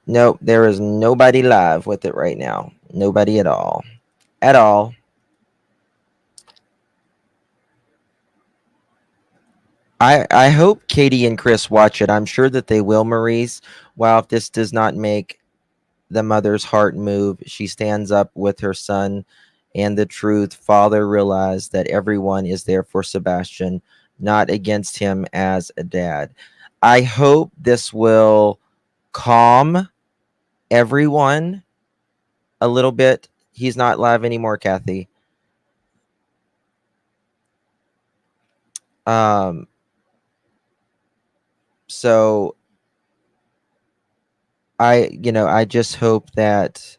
Nope, there is nobody live with it right now. Nobody at all. At all. I hope Katie and Chris watch it. I'm sure that they will, Maurice. While if this does not make the mother's heart move, she stands up with her son and the truth. Father realized that everyone is there for Sebastian, not against him as a dad. I hope this will calm everyone a little bit. He's not live anymore, Kathy. So I just hope that,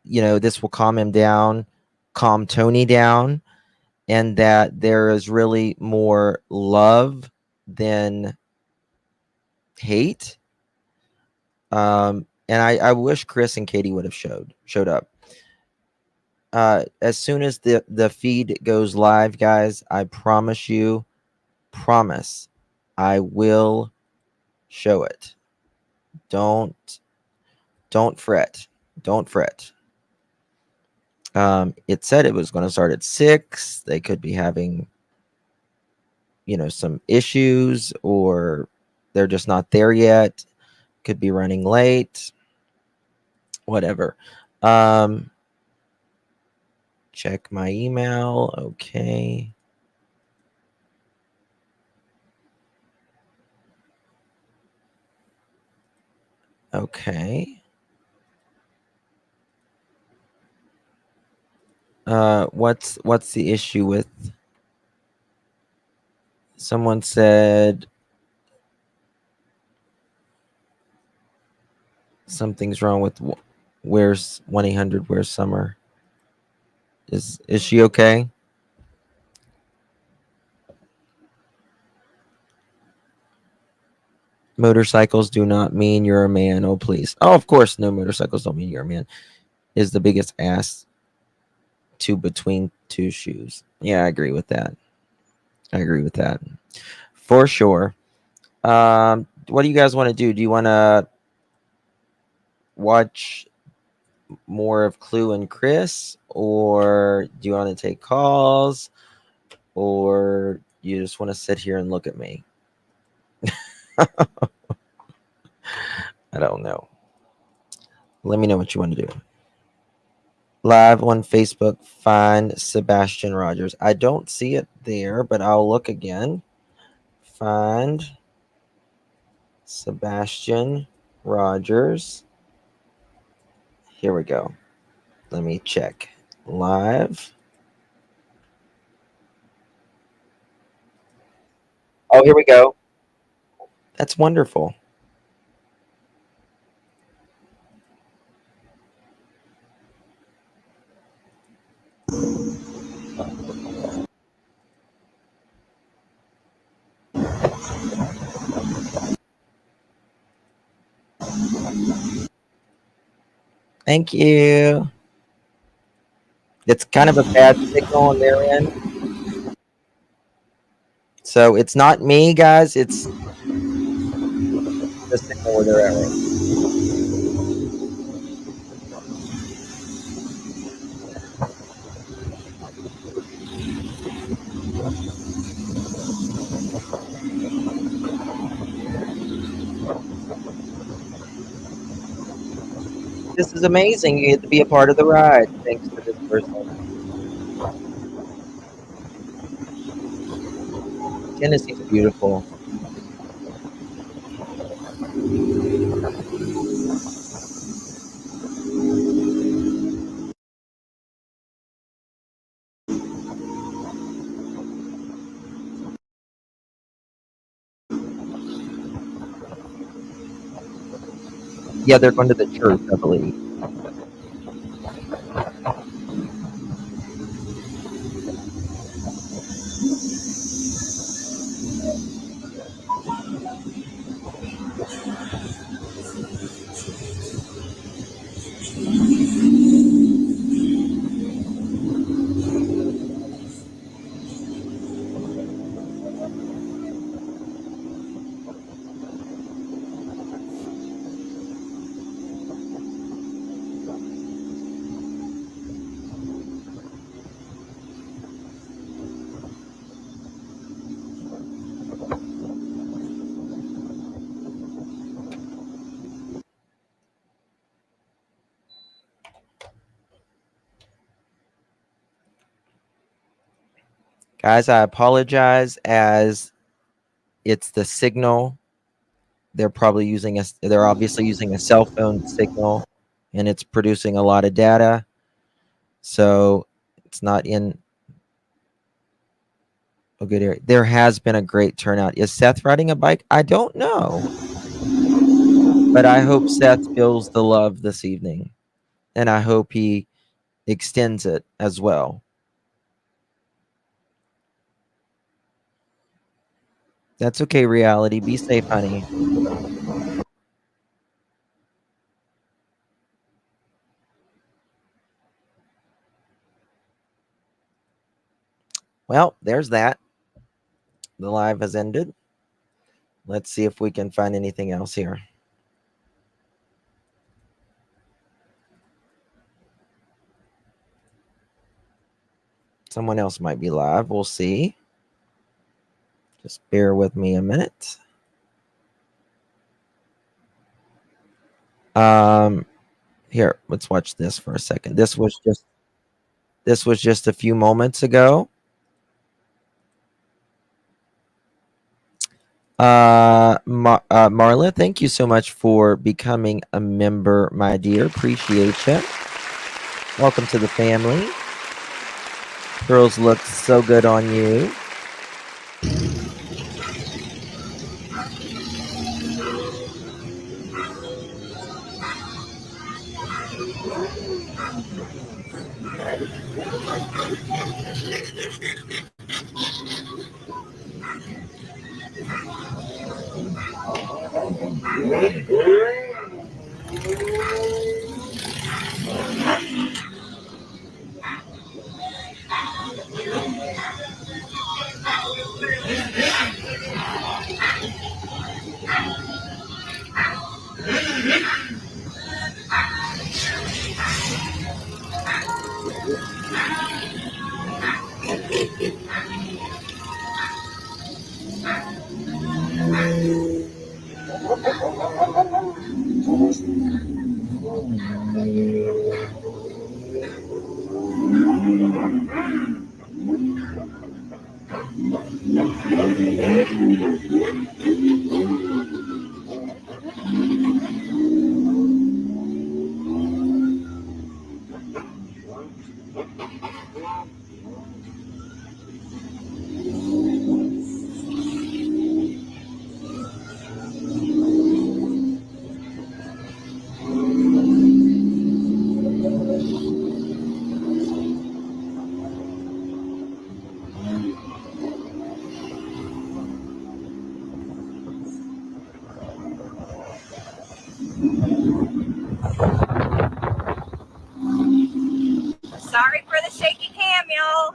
this will calm him down, calm Tony down, and that there is really more love than hate. And I wish Chris and Katie would have showed up. As soon as the feed goes live, guys, I promise I will show it. Don't fret. Don't fret. It said it was going to start at 6. They could be having, some issues, or they're just not there yet. Could be running late. Whatever. Check my email. Okay. Okay. What's the issue with? Someone said something's wrong with where's 1-800 where's Summer? Is she okay? Motorcycles do not mean you're a man. Oh, please. Oh, of course, no, motorcycles don't mean you're a man. Is the biggest ass to between two shoes. Yeah, I agree with that. For sure. What do you guys want to do? Do you want to watch more of Clue and Chris, or do you want to take calls, or you just want to sit here and look at me? I don't know. Let me know what you want to do. Live on Facebook, find Sebastian Rogers. I don't see it there, but I'll look again. Find Sebastian Rogers. Here we go. Let me check. Live. Oh, here we go. That's wonderful. Thank you. It's kind of a bad signal on their end. So it's not me, guys. It's the signal where they're at right now. This is amazing. You get to be a part of the ride thanks to this person. Tennessee's beautiful. Yeah, they're going to the church, I believe. Guys, I apologize as it's the signal. They're obviously using a cell phone signal, and it's producing a lot of data. So it's not in a good area. There has been a great turnout. Is Seth riding a bike? I don't know. But I hope Seth feels the love this evening. And I hope he extends it as well. That's okay, reality. Be safe, honey. Well, there's that. The live has ended. Let's see if we can find anything else here. Someone else might be live. We'll see. Just bear with me a minute. Here, let's watch this for a second. This was just a few moments ago. Marla, thank you so much for becoming a member, my dear. Appreciate you. Welcome to the family. Girls look so good on you. Sorry for the shaky cam, y'all.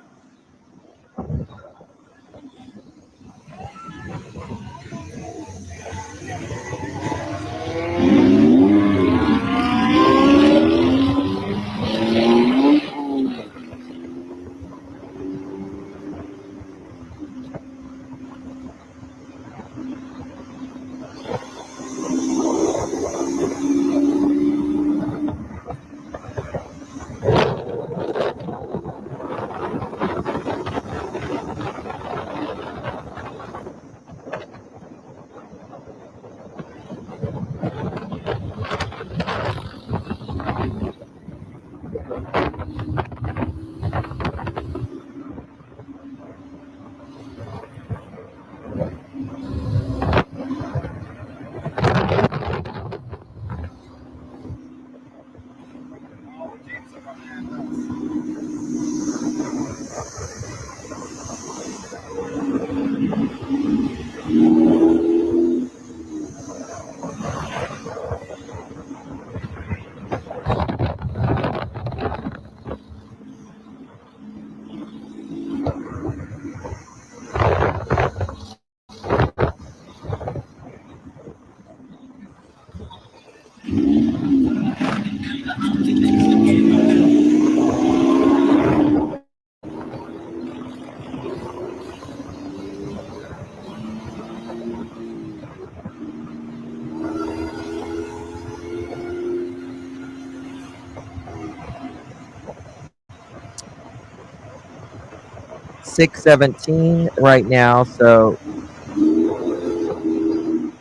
6:17 right now, so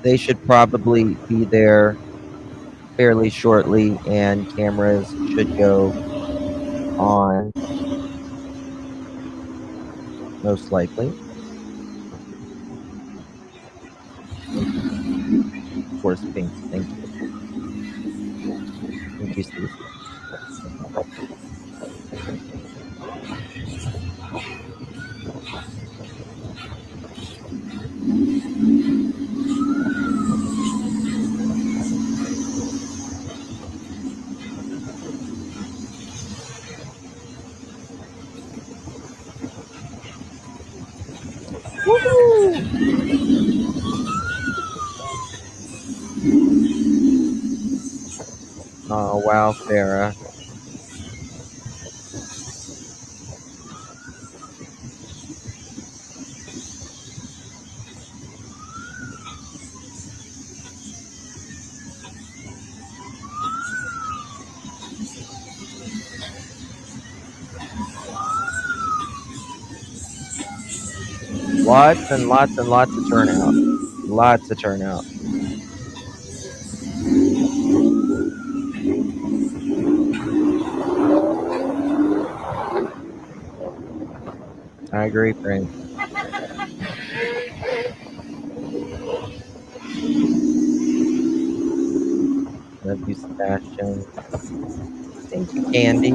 they should probably be there fairly shortly, and cameras should go on most likely. Of course, Pink. Thank you. Thank you, Stacy. Woohoo! Oh, wow, Farah. Lots and lots and lots of turnout. Lots of turnout. I agree, Frank. Love you, Sebastian. Thank you, Candy.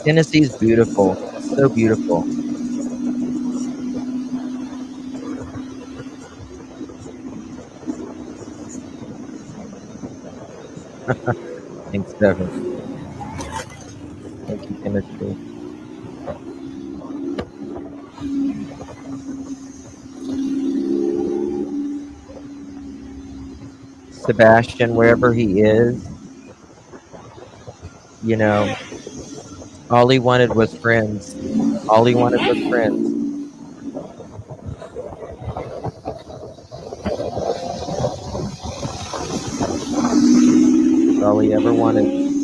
Tennessee's beautiful. It's so beautiful. Thanks, Devin. Thank you, Chemistry. Sebastian, wherever he is, you know, all he wanted was friends. All he wanted was friends. That's all he ever wanted.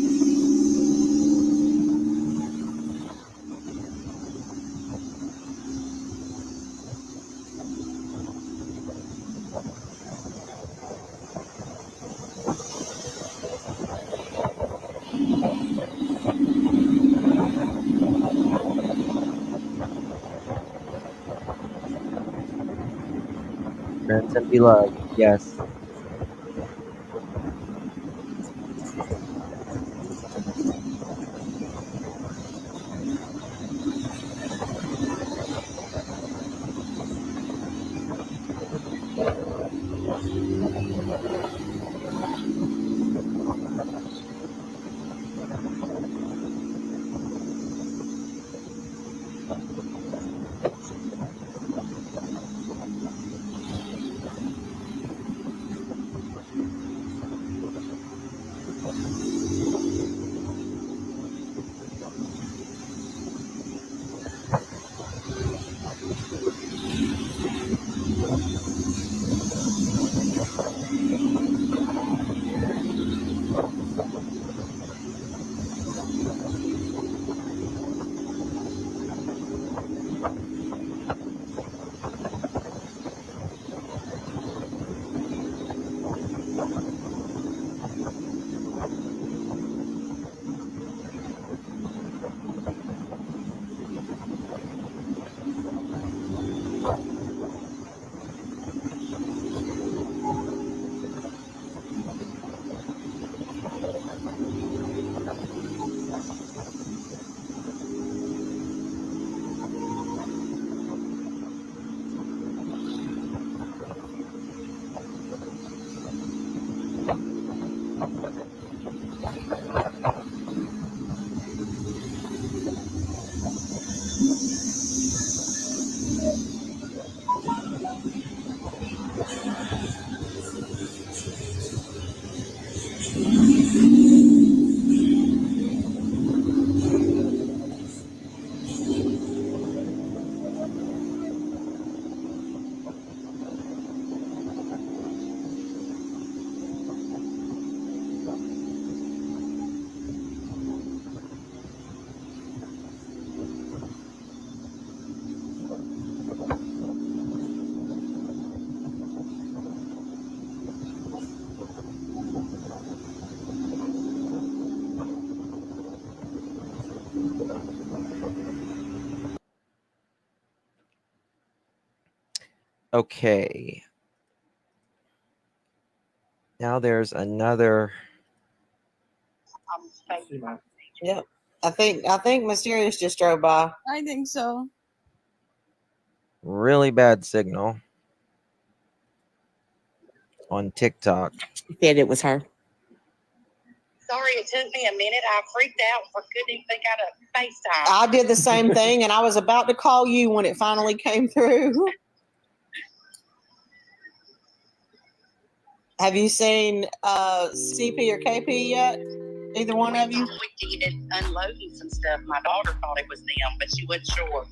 Friends and beloved. Yes. Okay. Now there's another. Yep. I think Mysterious just drove by. I think so. Really bad signal on TikTok. Said it was her. Sorry, it took me a minute. I freaked out for couldn't even think out of FaceTime. I did the same thing, and I was about to call you when it finally came through. Have you seen CP or KP yet? Either one of you? We to get it unloading some stuff. My daughter thought it was them, but she wasn't sure.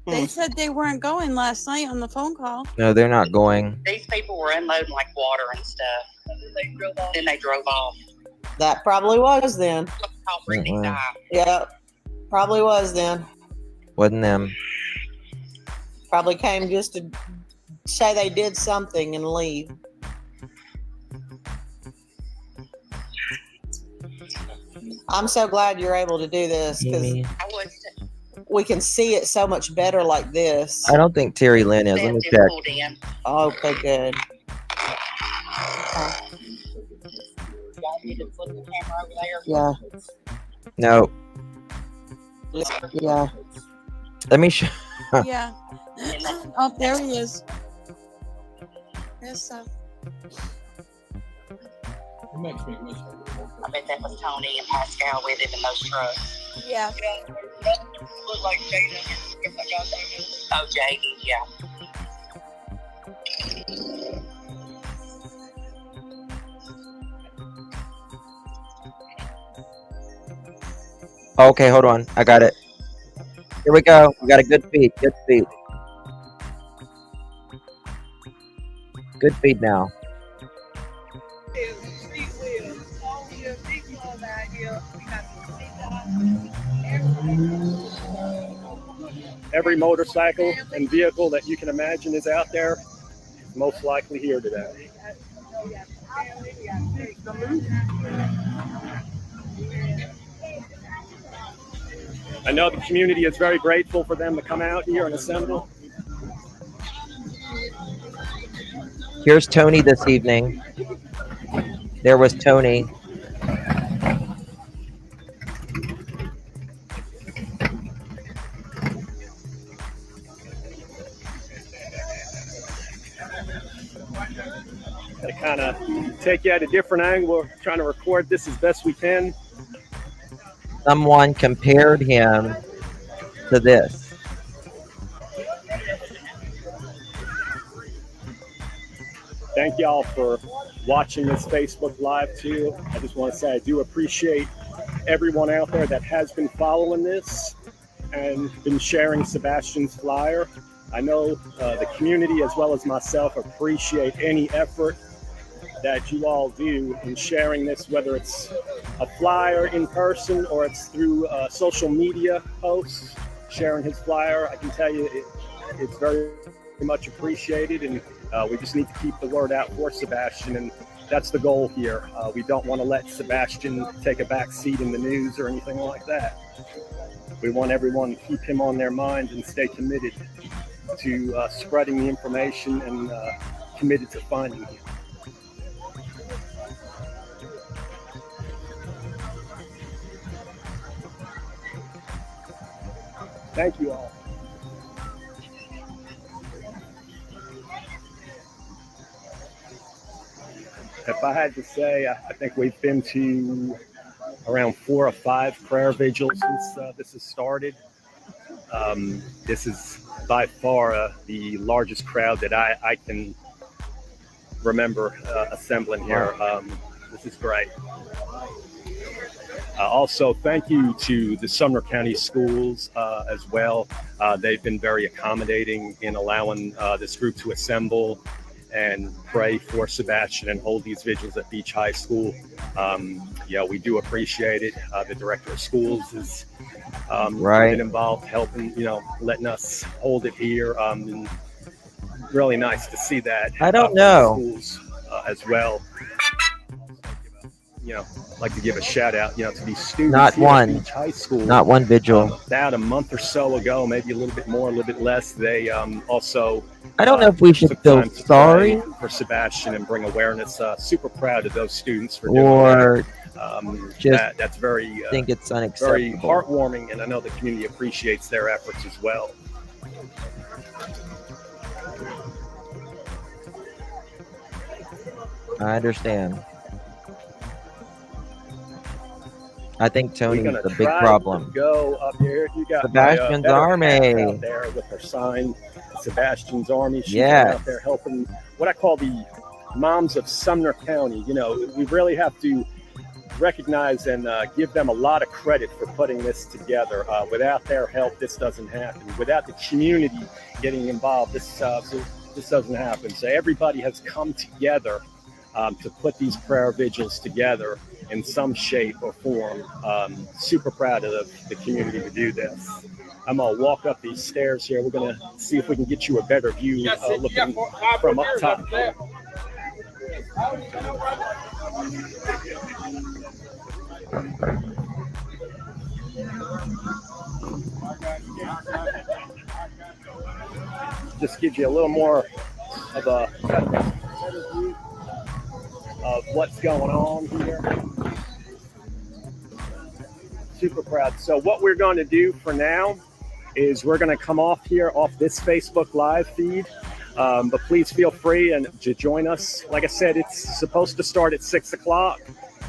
They said they weren't going last night on the phone call. No, they're not going. These people were unloading like water and stuff. Then they drove off. That probably was then. Mm-mm. Yeah, probably was then. Wasn't them. Probably came just to say they did something and leave. I'm so glad you're able to do this because we can see it so much better like this. I don't think Terry Lynn is. Let me check. Okay, good. Yeah. No. Yeah. Let me show. Yeah. Oh, there he is. Yes, I bet that was Tony and Pascal with him in those trucks. Yeah. Looked like Jada. Oh, Jada, yeah. Okay, hold on. I got it. Here we go. We got a good feed. Good feed. Good feed now. Every motorcycle and vehicle that you can imagine is out there, most likely here today. I know the community is very grateful for them to come out here and assemble. Here's Tony this evening. There was Tony. To kind of take you at a different angle, we're trying to record this as best we can. Someone compared him to this. Thank y'all for watching this Facebook Live too. I just want to say I do appreciate everyone out there that has been following this and been sharing Sebastian's flyer. I know the community as well as myself appreciate any effort that you all do in sharing this, whether it's a flyer in person or it's through social media posts, sharing his flyer. I can tell you it's very much appreciated, and we just need to keep the word out for Sebastian, and that's the goal here. We don't want to let Sebastian take a back seat in the news or anything like that. We want everyone to keep him on their mind and stay committed to spreading the information and committed to finding him. Thank you all. If I had to say, I think we've been to around 4 or 5 prayer vigils since this has started. This is by far the largest crowd that I can remember assembling here. This is great. Also, thank you to the Sumner County Schools as well. They've been very accommodating in allowing this group to assemble and pray for Sebastian and hold these vigils at Beach High School. Yeah, we do appreciate it. The director of schools is been involved, helping, letting us hold it here. And really nice to see that. I don't know. Schools as well. like to give a shout out, to these students Not here at one. Beach High School. Not one vigil. About a month or so ago, maybe a little bit more, a little bit less, they also I don't know if we should took feel time to sorry pray for Sebastian and bring awareness. Super proud of those students for doing or that. just That's very think it's very unacceptable. heartwarming, and I know the community appreciates their efforts as well. I understand. I think Tony's We're gonna the big try problem. to go up here. You got Sebastian's my, Army. out there with her sign, Sebastian's Army. She's Yes. out there helping what I call the moms of Sumner County. We really have to recognize and give them a lot of credit for putting this together. Without their help, this doesn't happen. Without the community getting involved, this doesn't happen. So everybody has come together to put these prayer vigils together in some shape or form. Super proud of the community to do this. I'm gonna walk up these stairs here. We're gonna see if we can get you a better view looking from up top. Just gives you a little more of a view of what's going on here. Super proud. So what we're going to do for now is we're going to come off this Facebook Live feed. But please feel free to join us. Like I said, it's supposed to start at 6 o'clock,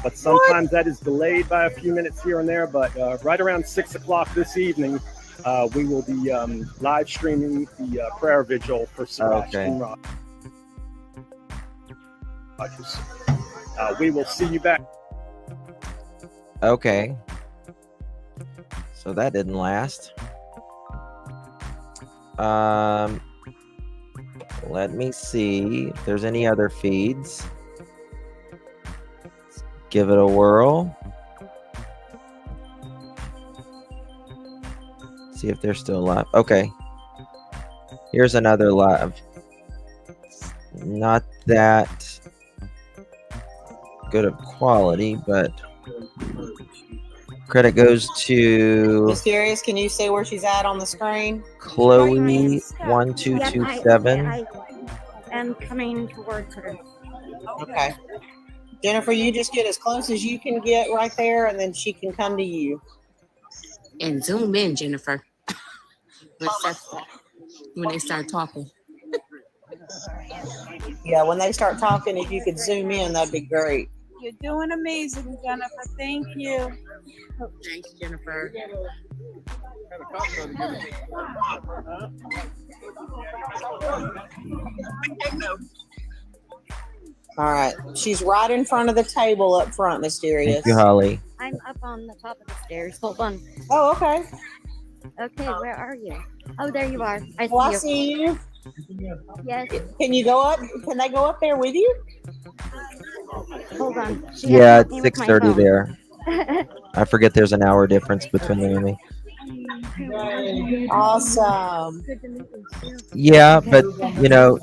but sometimes that is delayed by a few minutes here and there. But right around 6 o'clock this evening, we will be live streaming the prayer vigil for Sebastian Rogers. We will see you back. Okay. So that didn't last. Let me see if there's any other feeds. Let's give it a whirl. See if they're still live. Okay. Here's another live. Not that good of quality, but credit goes to Mysterious, can you say where she's at on the screen? Chloe1227. I'm coming towards her. Okay. Jennifer, you just get as close as you can get right there, and then she can come to you. And zoom in, Jennifer. When they start talking. Yeah, when they start talking, if you could zoom in, that'd be great. You're doing amazing, Jennifer. Thank you. Thanks, Jennifer. All right. She's right in front of the table up front, Mysterious. Thank you, Holly. I'm up on the top of the stairs. Hold on. Oh, okay. Okay, where are you? Oh, there you are. I see Well, I you. see you. Yes. Can you go up? Can they go up there with you? Hold on. She Yeah, has it's me with my 6:30 phone. there. I forget there's an hour difference between them and me. Awesome. Yeah, but Hello.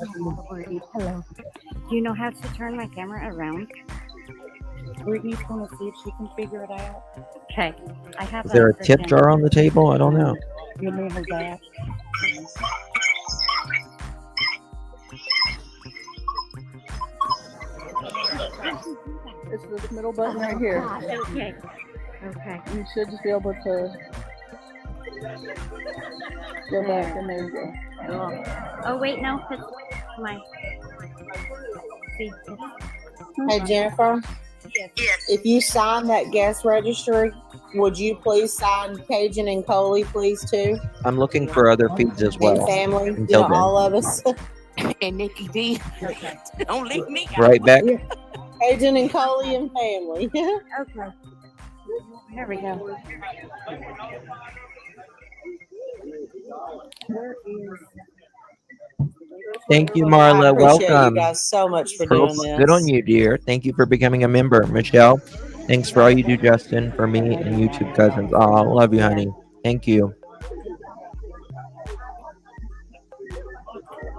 Do you know how to turn my camera around? Brittany's going to see if she can figure it out. Okay. I have is there a tip jar on the table? I don't know. You know that. It's this middle button right here. Okay. Okay. You should just be able to go back, and there you go. Oh, wait, no. It's my. See, Hey, Jennifer. Yes. If you sign that guest registry, would you please sign Cajun and Coley, please, too? I'm looking for other feeds as well. And family, Until then. all of us. And Nikki D. Don't leave me out. Right back. Cajun and Coley and family. Okay. There we go. Thank you, I Marla. appreciate Welcome. you guys so much for Pearl, doing this. good on you, dear. Thank you for becoming a member. Michelle, thanks for all you do, Justin, for me and YouTube cousins. Oh, love you, honey. Thank you.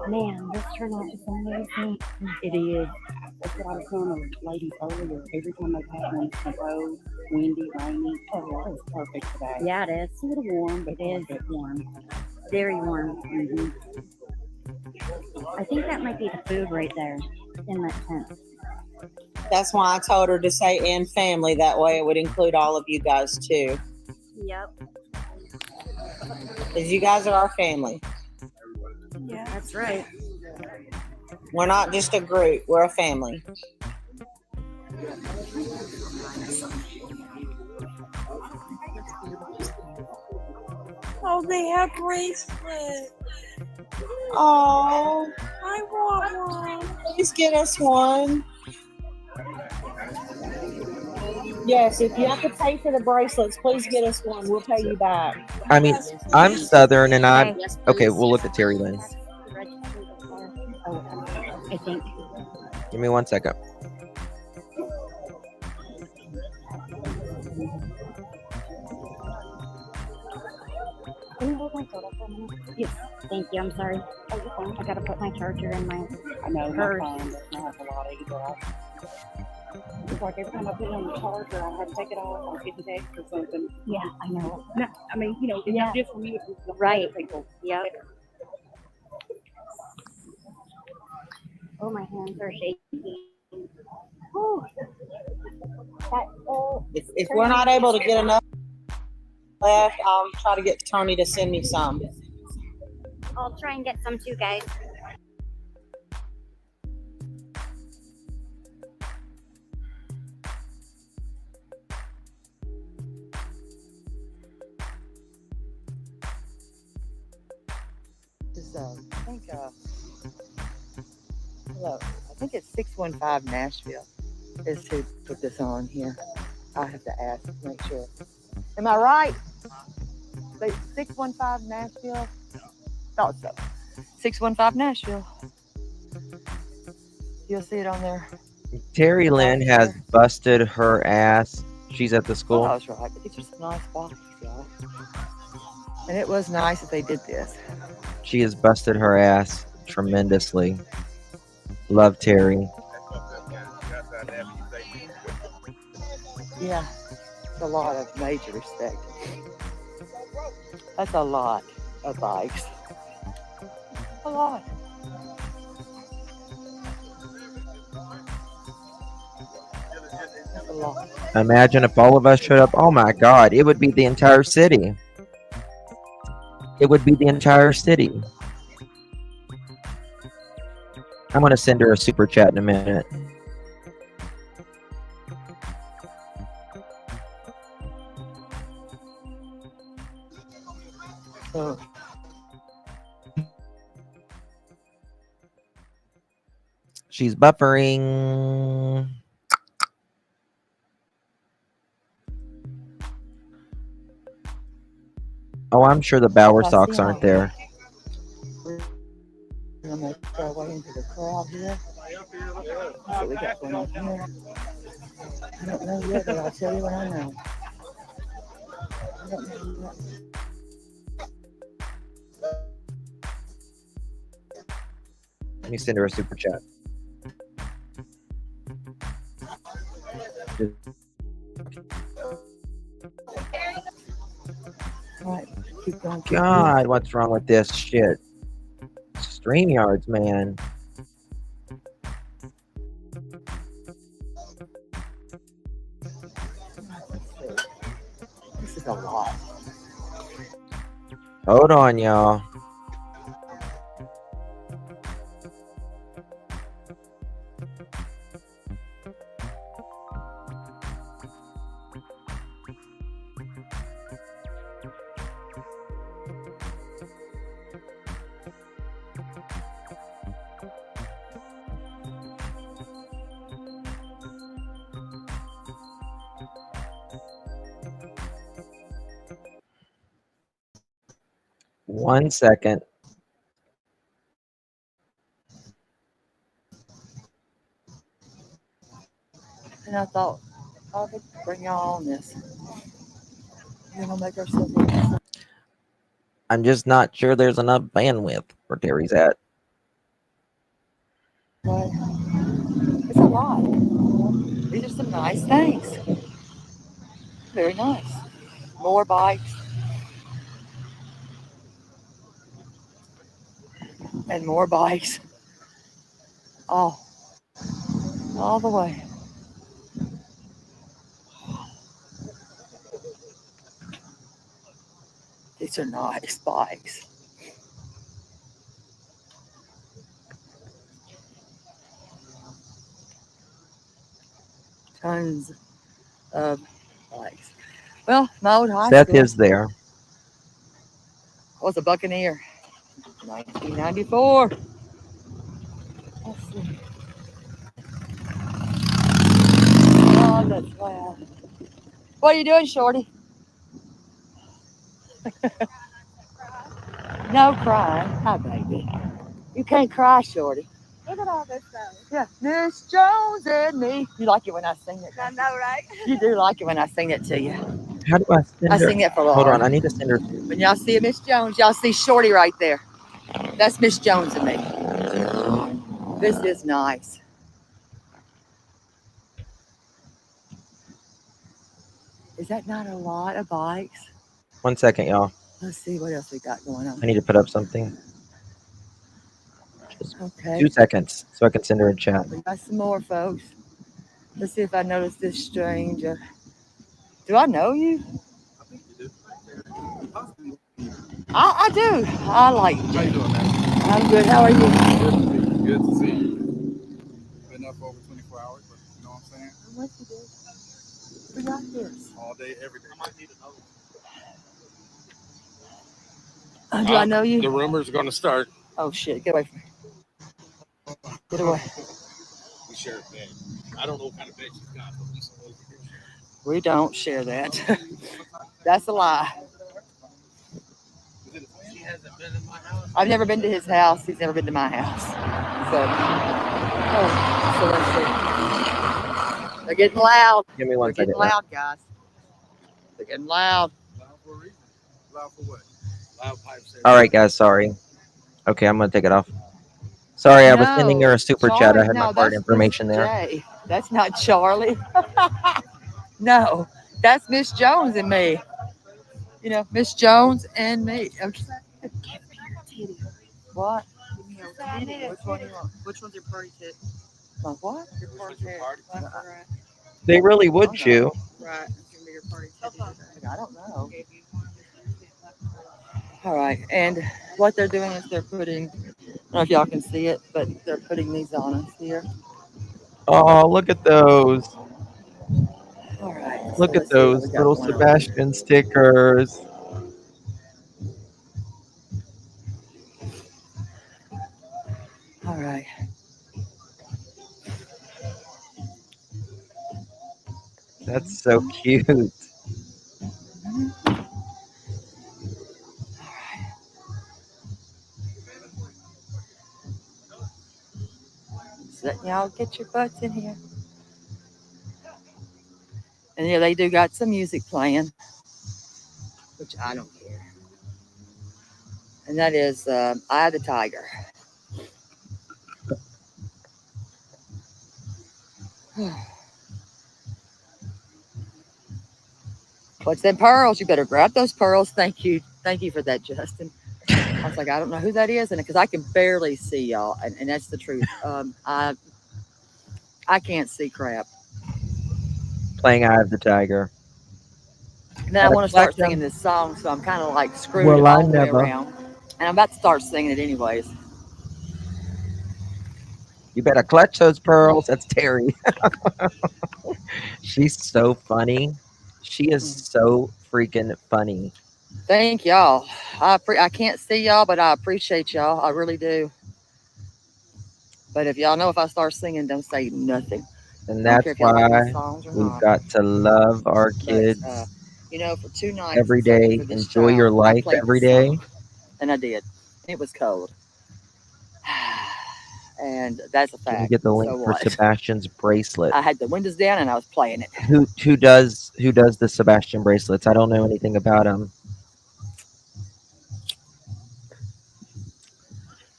Man, this turnout is amazing. It is. That's what I was telling the ladies earlier. Every time they've had one, snow, windy, rainy. Oh, it's perfect today. Yeah, it is. It's a little warm, but It is. a bit warm. Very warm. I think that might be the food right there in that tent. That's why I told her to say and family. That way it would include all of you guys too. Yep. Because you guys are our family. Yeah, that's right. We're not just a group, we're a family. Oh, they have bracelets. Oh, I want one. please get us one. Yes, if you have to pay for the bracelets, please get us one. We'll pay you back. I mean, I'm Southern, and I'm Yes, okay. We'll look at Terry Lynn. I think. Give me 1 second. Can you hold my soda for a minute? Yes. Thank you. I'm sorry. Oh, you're fine. I gotta put my charger in my I know, my purse. phone doesn't have a lot either. It's like every time I put it on the charger, I have to take it off or get text or something. Yeah, I know. No, I mean, you know, it's Yeah. not just for me, it's for Right. other people. Yep. Oh, my hands are shaking. Whew. If we're not able to get enough left, I'll try to get Tony to send me some. I'll try and get some too, guys. I think it's 615 Nashville is who put this on here. I have to ask to make sure. Am I right? 615 Nashville? Thought so. 615 Nashville. You'll see it on there. Terry Lynn has busted her ass. She's at the Oh, school. I was right, but these are some nice boxes, y'all. And it was nice that they did this. She has busted her ass tremendously. Love Terry. Yeah, it's a lot of major respect. That's a lot of bikes. A lot. That's a lot. Imagine if all of us showed up. Oh my God, it would be the entire city. It would be the entire city. I'm going to send her a super chat in a minute. So, She's buffering. Oh, I'm sure the Bauer socks aren't there. I'm going to make our way into the crowd here. That's what we got going on here. I don't know yet, but I'll tell you when I know. I don't know yet. Let me send her a super chat. Right, keep going. God, what's wrong with this shit? StreamYards, man. This is a lot. Hold on, y'all. One second. And I thought, I could bring y'all on this. We're gonna make ourselves. I'm just not sure there's enough bandwidth where Terry's at. But it's a lot. These are some nice things. Very nice. More bikes. And more bikes. All the way. These are nice bikes. Tons of bikes. Well, my old high Seth school is there. was a Buccaneer. 1994. Let's see. Oh, that's loud. What are you doing, Shorty? No crying. Hi, baby. You can't cry, Shorty. Look at all this stuff. Yeah, Miss Jones and me. You like it when I sing it? I know, right? You do like it when I sing it to you. How do I send I her? sing it for Hold on, Laura. I need to send her. When y'all see Miss Jones, y'all see Shorty right there. That's Miss Jones and me. This is nice. Is that not a lot of bikes? 1 second, y'all. Let's see what else we got going on. I need to put up something. Just Okay. 2 seconds so I can send her a chat. We got some more, folks. Let's see if I notice this stranger. Do I know you? I do. I like you. How you doing, man? I'm good. How are you? Good to see you. Been up for over 24 hours, but you know what I'm saying? How much you do? We got this. All day, every day. Do I know you? The rumors are going to start. Oh, shit. Get away from me. Get away. We share a bed. I don't know what kind of bed she's got, but we supposed to do share. We don't share that. That's a lie. She hasn't been in my house. I've never been to his house. He's never been to my house. So let's see. They're getting loud. Give me 1 They're second. getting loud, guys. They're getting loud. Loud for a reason. Loud for what? Loud pipes. All right, guys. Sorry. Okay, I'm gonna take it off. Sorry, I was sending her a super chat. I Charlie, had my no, card that's information Miss there. J. That's not Charlie. No, that's Miss Jones and me. You know, Miss Jones and me. Okay. What? Which one you want? Which one's your party tip? My what? Your party tip. Right. They really would chew. Right. It's gonna be your party tip. I don't know. All right, and what they're doing is they're putting. I don't know if y'all can see it, but they're putting these on us here. Oh, look at those. All right. Look So at let's see what we those got little going on here. Sebastian stickers. All right. That's so cute. So y'all get your butts in here. And yeah, they do got some music playing, which I don't care. And that is Eye of the Tiger. What's them pearls? You better grab those pearls. Thank you. Thank you for that, Justin. I was like, I don't know who that is, and because I can barely see y'all, and that's the truth. I can't see crap. Playing Eye of the Tiger. And then I want to start singing this song, so I'm kind of like screwed Well, I all the way never. around. And I'm about to start singing it anyways. You better clutch those pearls. That's Terry. She's so funny. She is so freaking funny. Thank y'all. I can't see y'all, but I appreciate y'all. I really do. But if y'all know if I start singing, don't say nothing. And I don't care that's if y'all like my why songs or we've not. got to love our kids But you know, for 2 nights every exactly day. for this Enjoy your child, I life played every this day. song, and I did. It was cold, and that's a Can you fact. get the link So for what? Sebastian's bracelet? I had the windows down and I was playing it. Who does the Sebastian bracelets? I don't know anything about them.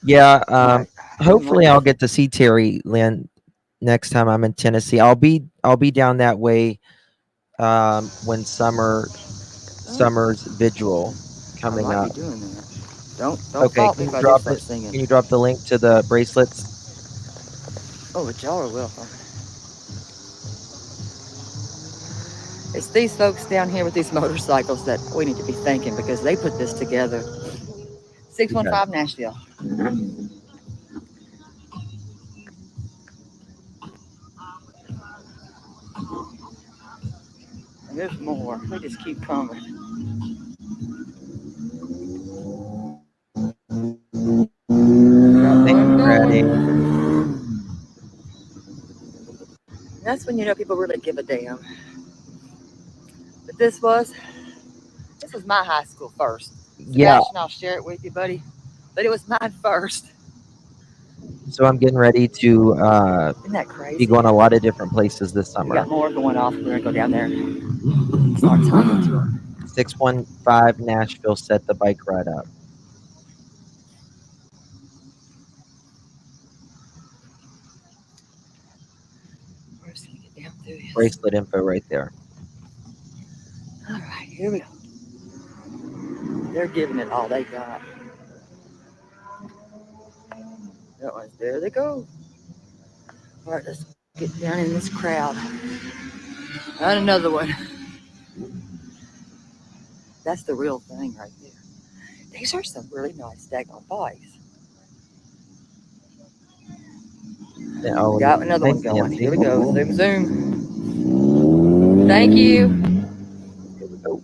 Yeah, Right. Hopefully, I'll get to see Terry Lynn next time I'm in Tennessee. I'll be down that way when summer's vigil I coming like you up. doing that. Don't Okay, fault me if I do start can singing. you drop the link to the bracelets? Oh, but y'all are welcome. It's these folks down here with these motorcycles that we need to be thanking because they put this together. 615 Nashville. And there's more. They just keep coming. Thank you, Freddie. That's when you know people really give a damn. But this was my high school first. Yeah. Sebastian, I'll share it with you, buddy. But it was mine first. So I'm getting ready to Isn't that crazy? be going a lot of different places this We got summer. more going off. We're gonna go down there and start talking to them. 615 Nashville set the bike ride up. We're just gonna get down through this. Bracelet info right there. All right, here we go. They're giving it all they got. That one's there. They go. All right, let's get down in this crowd. And another one. That's the real thing right there. These are some really nice daggone bikes. Yeah, We got another one thanks, going. Nancy. Here we go. Zoom, zoom. Thank you. Here we go.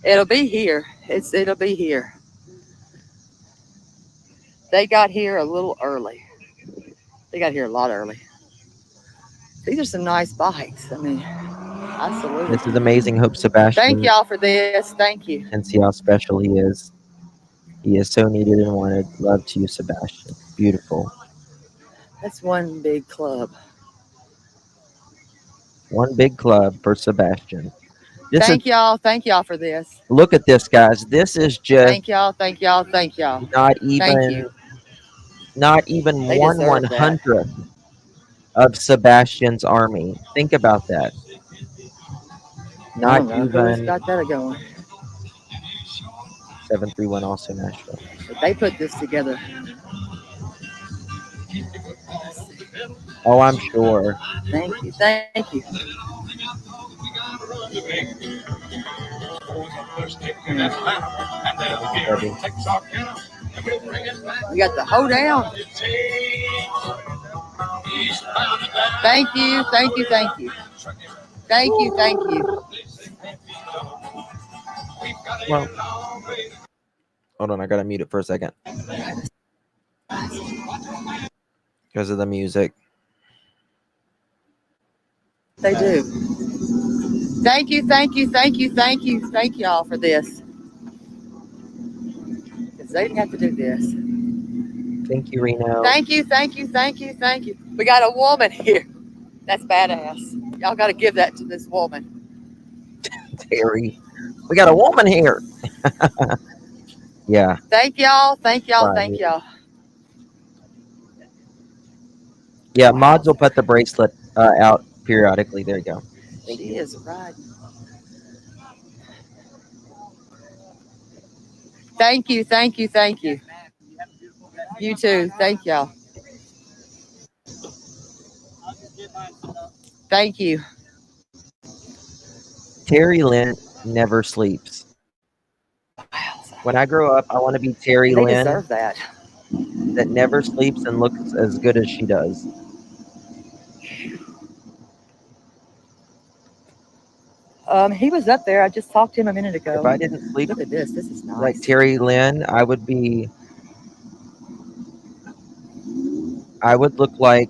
It'll be here. It'll be here. They got here a little early. They got here a lot early. These are some nice bikes. I mean, I salute This is them. amazing. Hope Sebastian Thank y'all for this. Thank you. can see how special he is. He is so needed and wanted. Love to you, Sebastian. Beautiful. That's one big club. One big club for Sebastian. This Thank is, y'all. Thank y'all for this. look at this, guys. This is just Thank y'all. Thank y'all. Thank y'all. not Thank you. even They one deserve that. 100th of Sebastian's army. Think about that. I Not don't know who's even got that going. 731 also Nashville. But they put this together. Oh, I'm sure. Thank you. Thank you. Debbie. We got the hoedown. Thank you. Thank you. Thank you. Thank you. Thank you. Well, hold on. I got to mute it for a second because of the music. They do. Thank you. Thank you. Thank you. Thank you. Thank y'all for this. Because they didn't have to do this. Thank you, Reno. Thank you. Thank you. Thank you. Thank you. We got a woman here. That's badass. Y'all got to give that to this woman. Terry. We got a woman here. Yeah. Thank y'all. Thank y'all. Right. Thank y'all. Yeah, mods will put the bracelet out periodically. There you go. Thank She you. is riding. Thank you. Thank you. Thank you. You too. Thank y'all. Thank you. Terry Lynn never sleeps. When I grow up, I want to be Terry They Lynn deserve that. that never sleeps and looks as good as she does. He was up there. I just talked to him a minute ago. If I didn't sleep Look at this. This is nice. like Terry Lynn, I would look like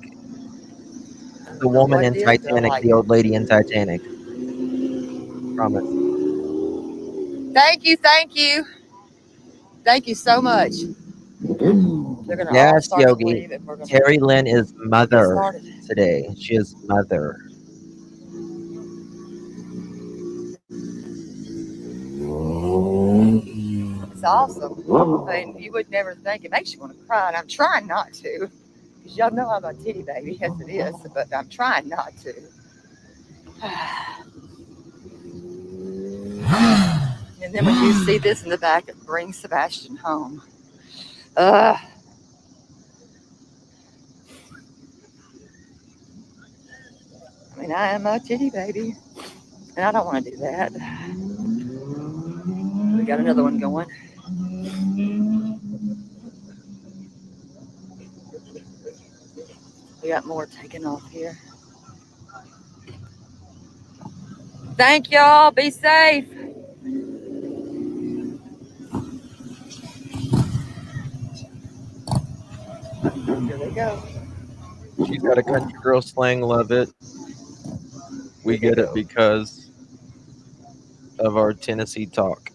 the woman in Titanic, the old lady in Titanic. Promise. Thank you. Thank you. Thank you so much. They're gonna all Yes, start to Yogi. leave and we're gonna Terry Lynn is get mother started. today. She is mother. It's awesome. I mean, you would never think. It makes you want to cry, and I'm trying not to. Because y'all know I'm a titty baby. Yes, it is. But I'm trying not to. And then when you see this in the back, it brings Sebastian home. I mean, I am a titty baby, and I don't want to do that. We got another one going. We got more taking off here. Thank y'all. Be safe. Here they go. She's got a country girl slang. Love it. We get it because of our Tennessee talk.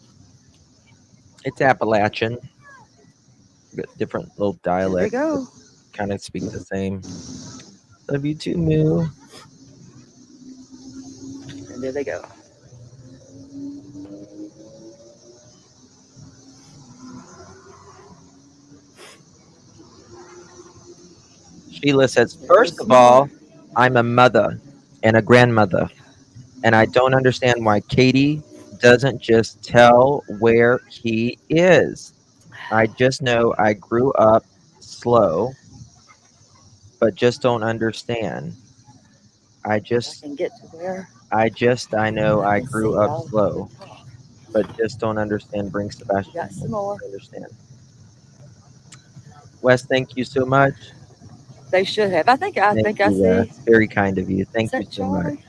It's Appalachian. Got different little dialects that go. kind of speak the same. Love you too, Moo. And there they go. Sheila says, first of all, I'm a mother and a grandmother, and I don't understand why Katie doesn't just tell where he is. I just know I grew up slow, but just don't understand. I can get to where I know I I can see grew up y'all. slow, but just don't understand. Bring We got Sebastian some home. more. I understand. Wes, thank you so much. They should have. I think I Thank you, see. Wes. Very kind of you. Is Thank you that so much. Charlie?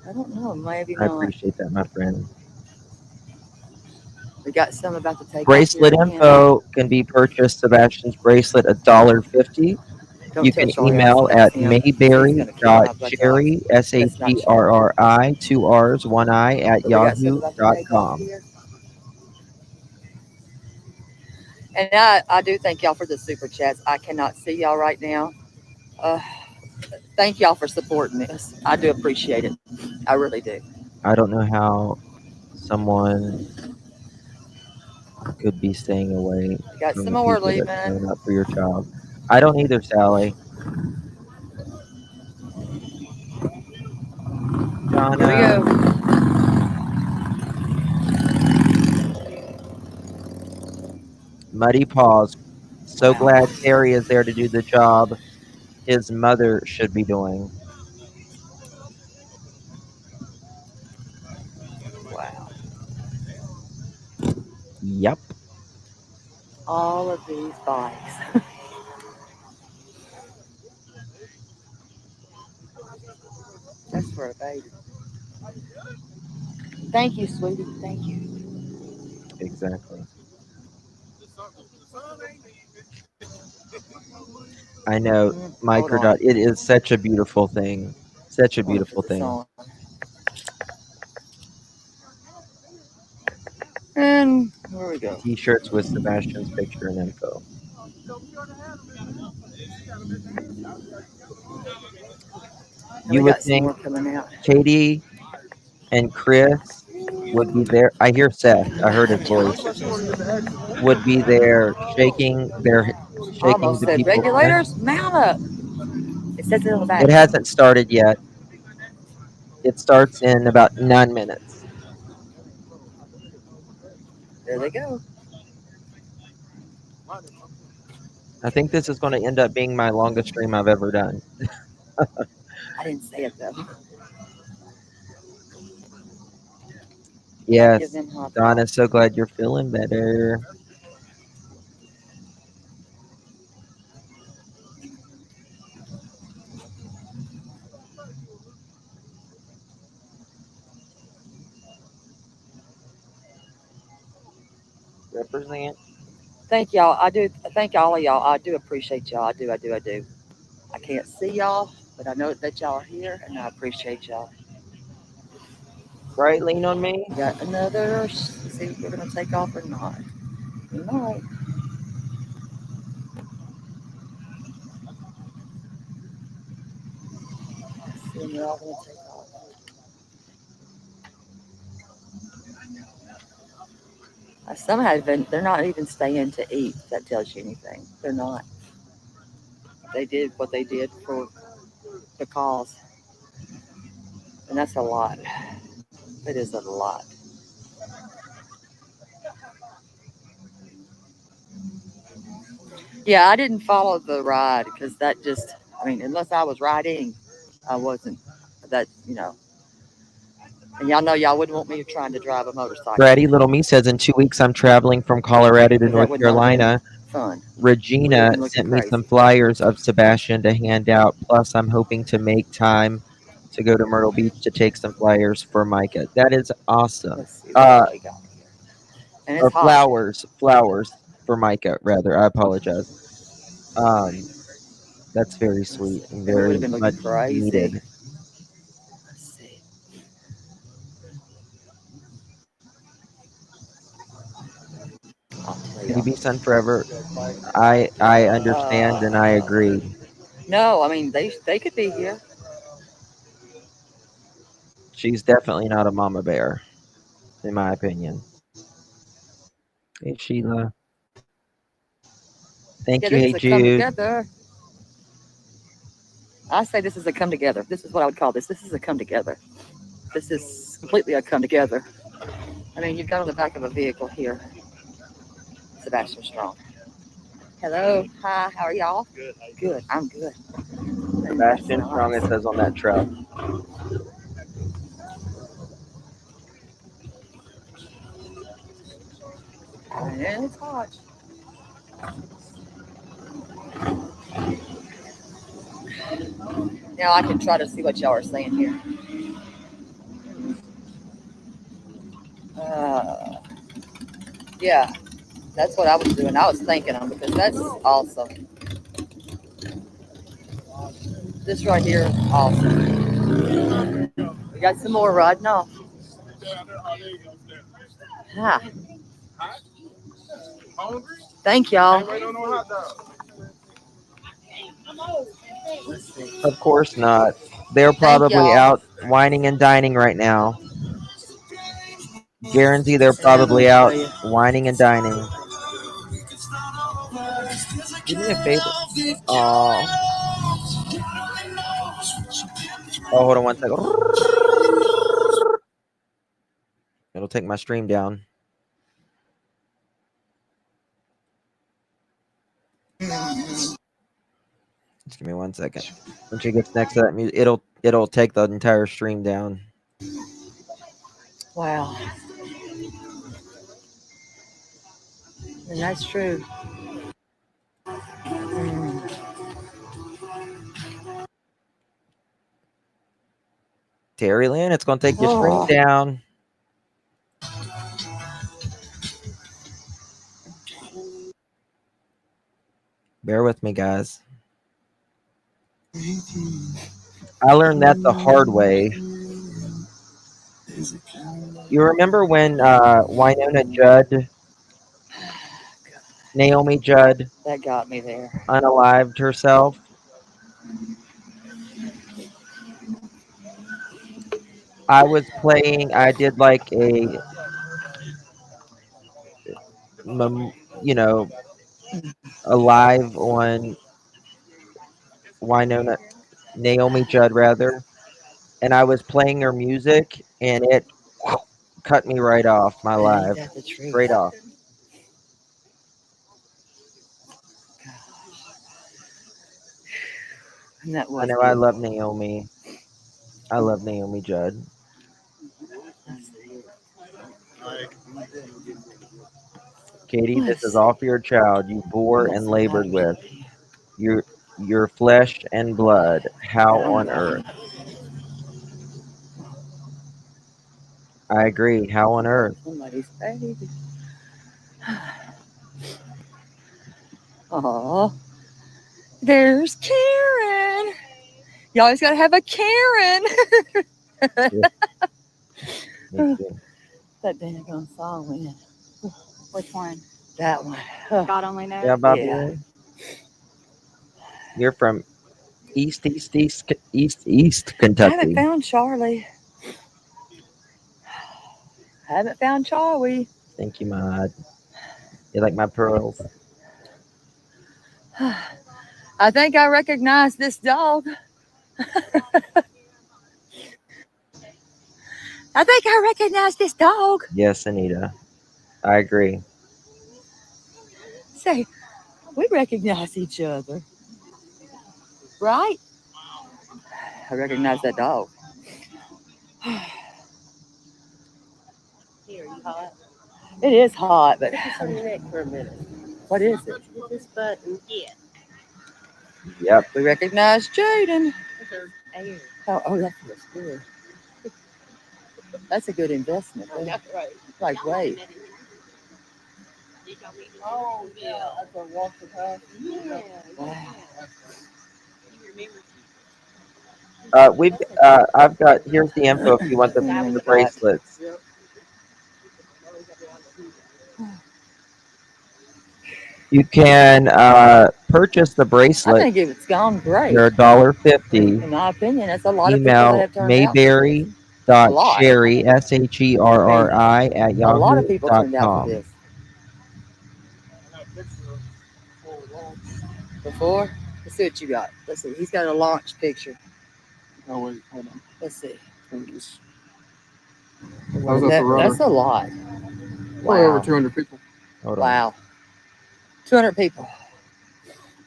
I don't know. Maybe I not. appreciate that, my friend. We got some about to take Bracelet off here again. info can be purchased. Sebastian's bracelet, $1.50. Don't You tell can Charlie I email said at that's him. He's gonna kill my buttocks. mayberry, That's not Charlie. SHERRI, 2 R's, 1 I, at But we got some about to take off yahoo.com. here. And I do thank y'all for the super chats. I cannot see y'all right now. Thank y'all for supporting this. I do appreciate it. I really do. I don't know how someone could be staying away We got from some the more people that leaving. showing up for your child. I don't either, Sally. Here we Donna, go. Muddy Paws. So Wow. glad Terry is there to do the job his mother should be doing. Wow. Yep. All of these bikes. That's for a baby. Thank you, sweetie. Thank you. Exactly. I know, Hold on. Microdot. It is such a beautiful thing. Such a I want to beautiful put this thing. on. And where we go? T-shirts with Sebastian's picture and info. And we You would got some think more coming out. Katie and Chris would be there. I hear Seth. I heard his voice. Would be there shaking Almost the said people's hand. regulators, mount up. It says it on the back. It hasn't started yet. It starts in about 9 minutes. There they go. I think this is going to end up being my longest stream I've ever done. I didn't say it though. Yes, Give them hot Donna, dogs. so glad you're feeling better. Represent. Thank y'all. I do thank all of y'all. I do appreciate y'all. I do. I can't see y'all, but I know that y'all are here, and I appreciate y'all. Right, lean on me. We got another. Let's see if we're gonna take off or not. We might. Let's see when they're all gonna take off. Some haven't. They're not even staying to eat. If that tells you anything. They're not. They did what they did for the cause, and that's a lot. It is a lot. Yeah, I didn't follow the ride because that just. I mean, unless I was riding, I wasn't. That you know. And y'all know y'all wouldn't want me trying to drive a motorcycle Bratty Little Me says in 2 weeks I'm traveling from Colorado to because that North would not have been Carolina. fun. We'd have Regina been looking sent me some crazy. flyers of Sebastian to hand out. Plus, I'm hoping to make time to go to Myrtle Beach to take some flyers for Micah. That is awesome. Let's see what they got. And it's Or hot. flowers for Micah, rather. I apologize. That's very sweet and And we would have very been looking much crazy. needed. Let's see. I'll tell you. Baby son forever. I understand and I agree. No, I mean they could be here. She's definitely not a mama bear, in my opinion. Hey Sheila. Thank Yeah, you, this Hey is a come Jude. together. I say this is a come together. This is what I would call this. This is a come together. This is completely a come together. I mean, you've got on the back of a vehicle here, Sebastian Strong. Hello, hi, how are y'all? Good. Good. I'm good. Sebastian Strong, it says on that truck. And it's hot. Now I can try to see what y'all are saying here. Yeah, that's what I was doing. I was thanking them because that's awesome. This right here, awesome. We got some more riding off. Ah, thank y'all. Let's see. Of course not. They're Thank probably y'all. out whining and dining right now. Guarantee they're Yeah, let probably me show out you. whining and dining. Do me a favor. Oh, hold on one second. It'll take my stream down. Just give me 1 second. When she gets next to that music, it'll take the entire stream down. Wow. And that's true. Terry Lynn, it's gonna take your stream Oh. down. Bear with me, guys. I learned that the hard way. You remember when Winona Judd, Naomi Judd, That got me there. unalived herself? I was playing. I did like a, you know, a live on Winona, Naomi Judd rather, and I was playing her music, and it cut me right off my Ain't live, that the truth? straight off. And that I was know. I love beautiful. Naomi. I love Naomi Judd. Katie, this is all for your child you bore and labored with. Your flesh and blood. How on earth? I agree. How on earth? Somebody's baby. Oh, there's Karen. You always gotta have a Karen. Me too. That daggone song went. Which one? That one. God only knows. Yeah, Bobby. Yeah. You're from East I Kentucky. haven't found Charlie. Haven't found Charlie. Thank you, Maud. You like my pearls? I think I recognize this dog. I think I recognize this dog. Yes, Anita. I agree. Say, we recognize each other, right? I recognize that dog. Here, you hot? It is hot, but Put this on your neck for a minute. what is it? With this button, yeah. Yep. We recognize Jaden. There's air. Oh, that feels good. That's a good investment. That's right. Like, wait. Oh, yeah. That's a walk the path. Yeah. Wow. I've got, here's the info if you want the bracelets. You can purchase the I bracelet. think it's gone great. They're $1.50. In my opinion, that's a lot of people that Email have turned out. mayberry.sherry, SHERRI at A lot of people turned out for yahoo.com. this. Before? Let's see what you got. Let's see. He's got a launch picture. Oh, wait, hold on. Let's see. How's That's a lot. Probably over 200 people. Hold on. Wow. 200 people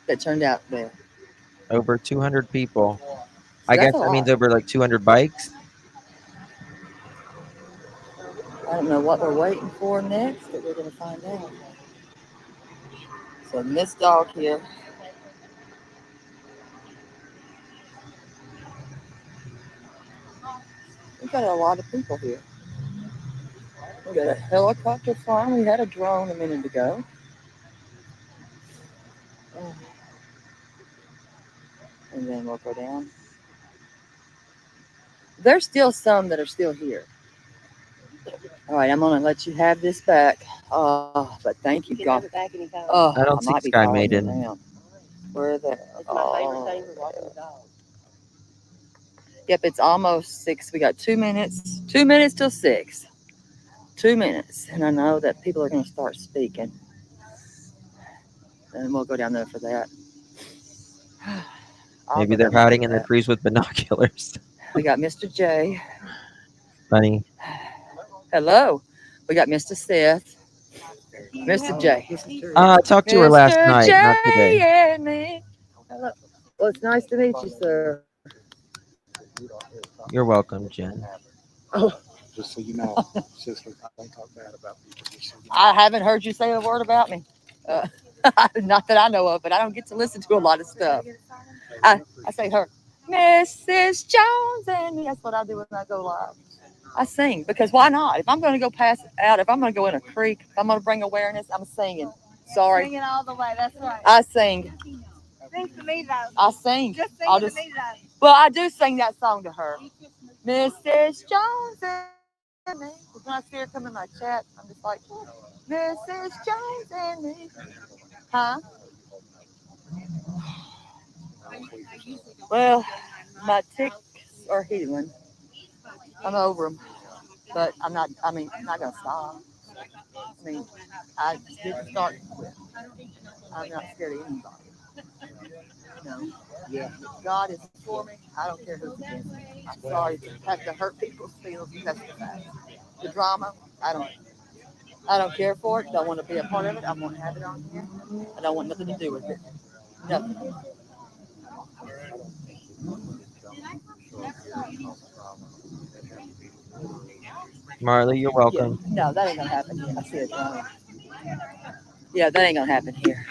that turned out there. Over 200 people. that's I guess a that means lot. over like 200 bikes. I don't know what we're waiting for next, but we're going to find out. So this dog here. We've got a lot of people here. We got a helicopter flying. We had a drone a minute ago. And then we'll go down. There's still some that are still here. All right, I'm going to let you have this back. But thank you, God. Oh, I don't see might be Sky following you Maiden. now. Where are they? It's my favorite thing for walking the dog. Yep, it's almost 6. We got 2 minutes. 2 minutes till 6. 2 minutes. And I know that people are going to start speaking. And we'll go down there for that. Maybe they're hiding in the trees with binoculars. We got Mr. J. Funny. Hello. We got Mr. Seth. Mr. J. I talked to her last night, J not today. and me. Hello. Well, it's nice to meet you, sir. You're welcome, Jen. Oh. Just so you know, sister, I don't talk bad about people. Just so you know. I haven't heard you say a word about me. Not that I know of, but I don't get to listen to a lot of stuff. I say her, Mrs. Jones and me. That's what I do when I go live. I sing because why not? If I'm going to go pass out, if I'm going to go in a creek, if I'm going to bring awareness, I'm singing. Sorry. Singing all the way. That's right. I sing. Sing to me, though. I sing. Just sing to me, though. Well, I do sing that song to her. Mrs. Jones and me. Because when I see her come in my chat, I'm just like, Mrs. Jones and me. Huh? Well, my ticks are healing. I'm over them. But I'm not going to stop. I mean, I didn't start with. I'm not scared of anybody. No. Yeah. God is for me. I don't care who's against me. I'm sorry to have to hurt people's feelings. That's the fact. The drama, I don't care for it. Don't want to be a part of it. I won't have it on here. I don't want nothing to do with it. Nothing. Marley, you're welcome. Yeah. No, that ain't gonna happen here. I see a drama. Yeah, that ain't gonna happen here.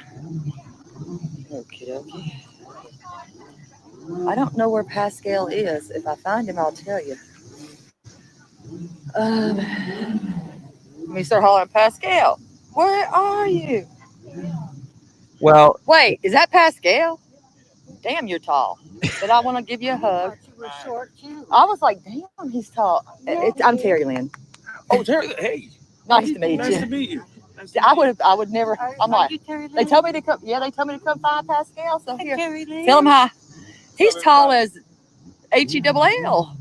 Okay. I don't know where Pascal is. If I find him, I'll tell you. Let me start hollering, Pascal. Where are you? Well, wait, is that Pascal? Damn, you're tall. But I want to give you a hug. You were short, too. I was like, damn, he's tall. I'm Terry Lynn. Oh, Terry, hey. Nice to meet you. Nice to meet you. I would never. I'm like, they told me to come. Yeah, they told me to come find Pascal. So here, tell him hi. He's tall as HELL.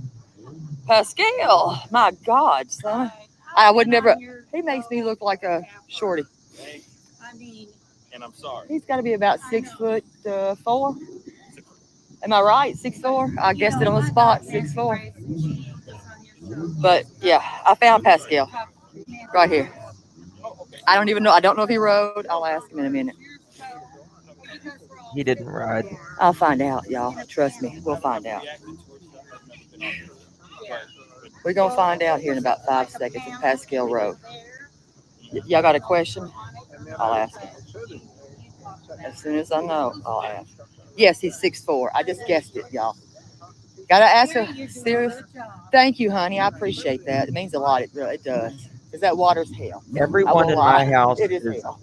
Pascal, my God, son. I would never. He makes me look like a shorty. And I'm sorry. He's got to be about 6'4". Am I right? 6'4". I guessed it on the spot. 6'4". But yeah, I found Pascal right here. I don't even know. I don't know if he rode. I'll ask him in a minute. He didn't ride. I'll find out, y'all. Trust me, we'll find out. We're gonna find out here in about 5 seconds if Pascal rode. Y'all got a question? I'll ask him. As soon as I know, I'll ask. Yes, he's 6'4". I just guessed it, y'all. Gotta ask her. Serious. Thank you, honey. I appreciate that. It means a lot. It really does. Because that water's hell. Everyone in my house It is is hell.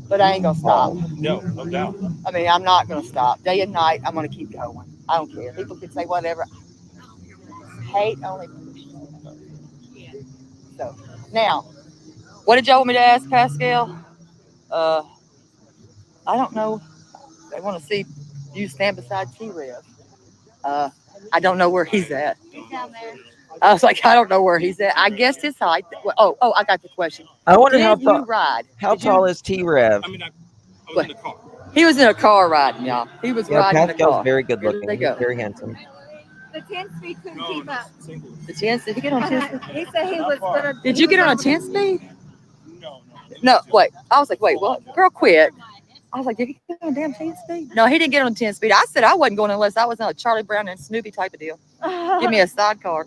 But I ain't gonna stop. No doubt. I mean, I'm not gonna stop. Day and night, I'm gonna keep going. I don't care. People can say whatever. Hate only. So now, what did y'all want me to ask Pascal? I don't know. They want to see you stand beside T-Rev. I don't know where he's at. He's down there. I was like, I don't know where he's at. I guessed his height. Oh, I got the question. I wonder how Did you ride? How Did you- tall is T-Rev? I mean, I was in the car. He was in a car riding, y'all. He was Yeah, riding in a Pascal's car. very good Here looking. they He's go. very handsome. The 10-speed couldn't keep up. The 10 speed. Did you get on 10 speed? He said he was gonna. Did you get on a 10 speed? No, wait. I was like, wait, what? Girl, quit. I was like, did he get on a damn 10 speed? No, he didn't get on 10 speed. I said I wasn't going unless I was on a Charlie Brown and Snoopy type of deal. Give me a sidecar.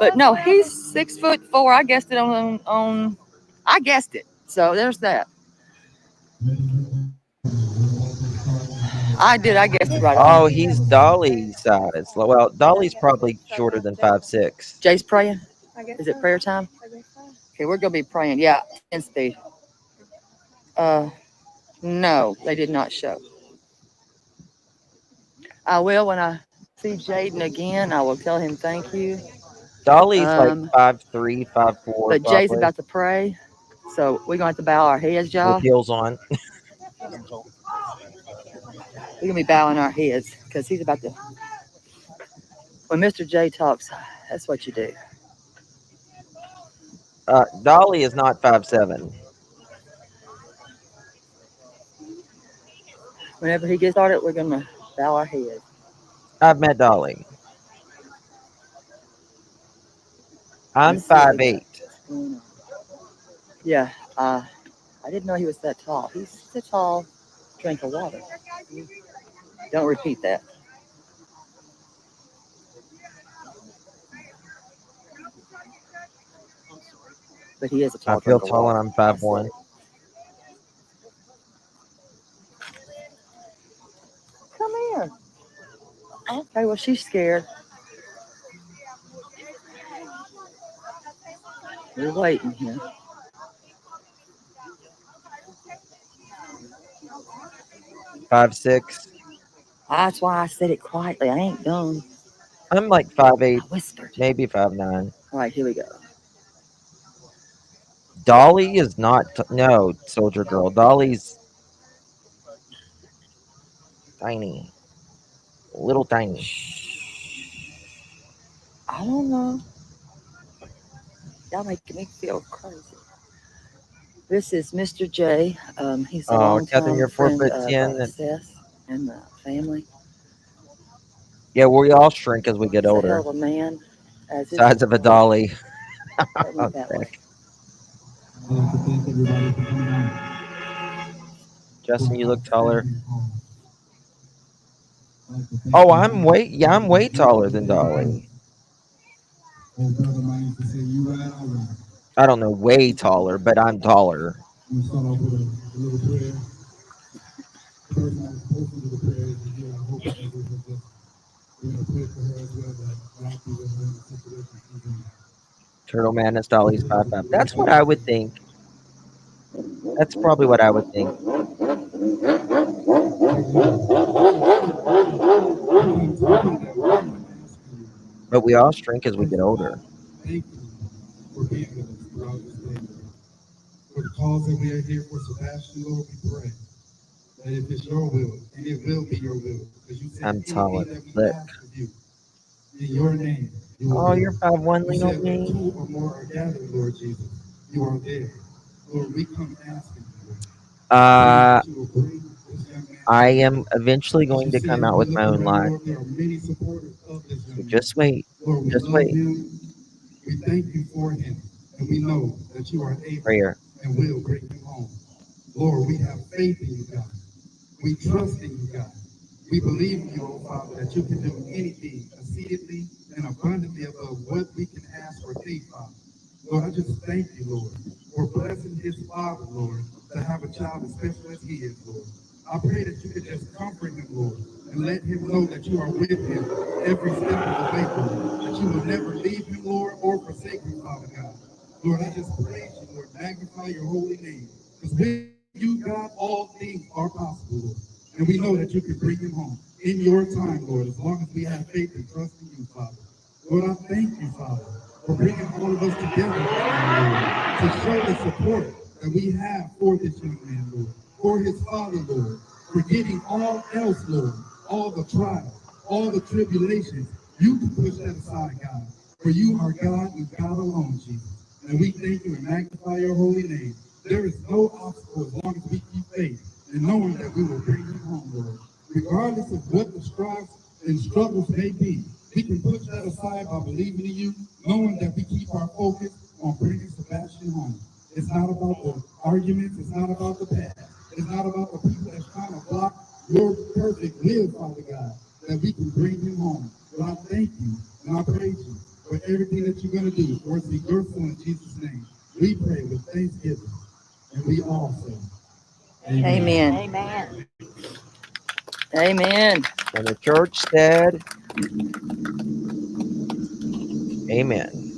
But no, he's 6'4". I guessed it on I guessed it. So there's that. I did. I guessed it right on. Oh, he's Dolly's size. Well, Dolly's probably shorter than 5'6". Jay's praying. Is it prayer time? Okay, we're gonna be praying. Yeah, 10 speed. No, they did not show. I will when I see Jaden again. I will tell him thank you. Dolly's like 5'3", 5'4", But Jay's probably, about to pray, so we're going to have to bow our heads, y'all. with heels on. We're gonna be bowing our heads because he's about to. When Mr. J talks, that's what you do. Dolly is not 5'7". Whenever he gets started, we're gonna bow our heads. I've met Dolly. I'm Let's see what we 5'8". got. Yeah, I didn't know he was that tall. He's a tall drink of water. Don't repeat that. But he is a tall I feel drink of tall water. and I'm 5'1". Come here. Okay, well, she's scared. We're waiting here. 5'6". That's why I said it quietly. I ain't done. I'm like 5'8", I whispered. maybe 5'9". All right, here we go. Dolly is not. No, Soldier Girl. Dolly's tiny, little tiny. I don't know. Y'all making me feel crazy. This is Mr. J. He's a Oh, long Catherine, time you're friend 4'10". of Seth and the family. Yeah, we all shrink as we get He's a older. hell of a man. As is Size of a dolly. Let me that way. Justin, you look taller. Oh, I'm way taller than Dolly. I don't know, way taller, but I'm taller. Turtle Madness Dolly's 5'5". That's what I would think. That's probably what I would think. But we all shrink as we get older. Thank you for being with us throughout this day, Lord. For the cause that we are here for Sebastian, Lord, we pray that if it's your will, and it will be your will, because you said I'm taller. anything that we Look. ask of you, in your name, you will Oh, do you're it. 5'1", You lean on said where me. 2 or more are gathered, Lord Jesus, You are there. Lord, we come asking you. Uh, You will bring this young man. I am eventually As you going to see, come as out we with look my own around, live. Lord, there are many supporters of this So young man. just wait. Lord, we Just love wait. him. We thank you for him. And we know that you are able Prayer. and will bring him home. Lord, we have faith in you, God. We trust in you, God. We believe in you, oh Father, that you can do anything exceedingly and abundantly above what we can ask or think, Father. Lord, I just thank you, Lord, for blessing his father, Lord, to have a child as special as he is, Lord. I pray that you could just comfort him, Lord, and let him know that you are with him every step of the way, Lord, that you will never leave him, Lord, or forsake him, Father God. Lord, I just praise you, Lord, magnify your holy name. Because with you, God, all things are possible, Lord. And we know that you can bring him home in your time, Lord, as long as we have faith and trust in you, Father. Lord, I thank you, Father, for bringing all of us together right now, Lord, to show the support that we have for this young man, Lord, for his father, Lord, forgetting all else, Lord, all the trials, all the tribulations. You can push that aside, God, for you are God and God alone, Jesus. And we thank you and magnify your holy name. There is no obstacle as long as we keep faith and knowing that we will bring you home, Lord. Regardless of what the strives and struggles may be, we can put that aside by believing in you, knowing that we keep our focus on bringing Sebastian home. It's not about the arguments. It's not about the past. It's not about the people that's trying to block your perfect will, Father God, that we can bring him home. But I thank you and I praise you for everything that you're going to do. For it's in your son, Jesus' name. We pray with thanksgiving. And we all say, Amen. Amen. Amen. And the church said, Amen.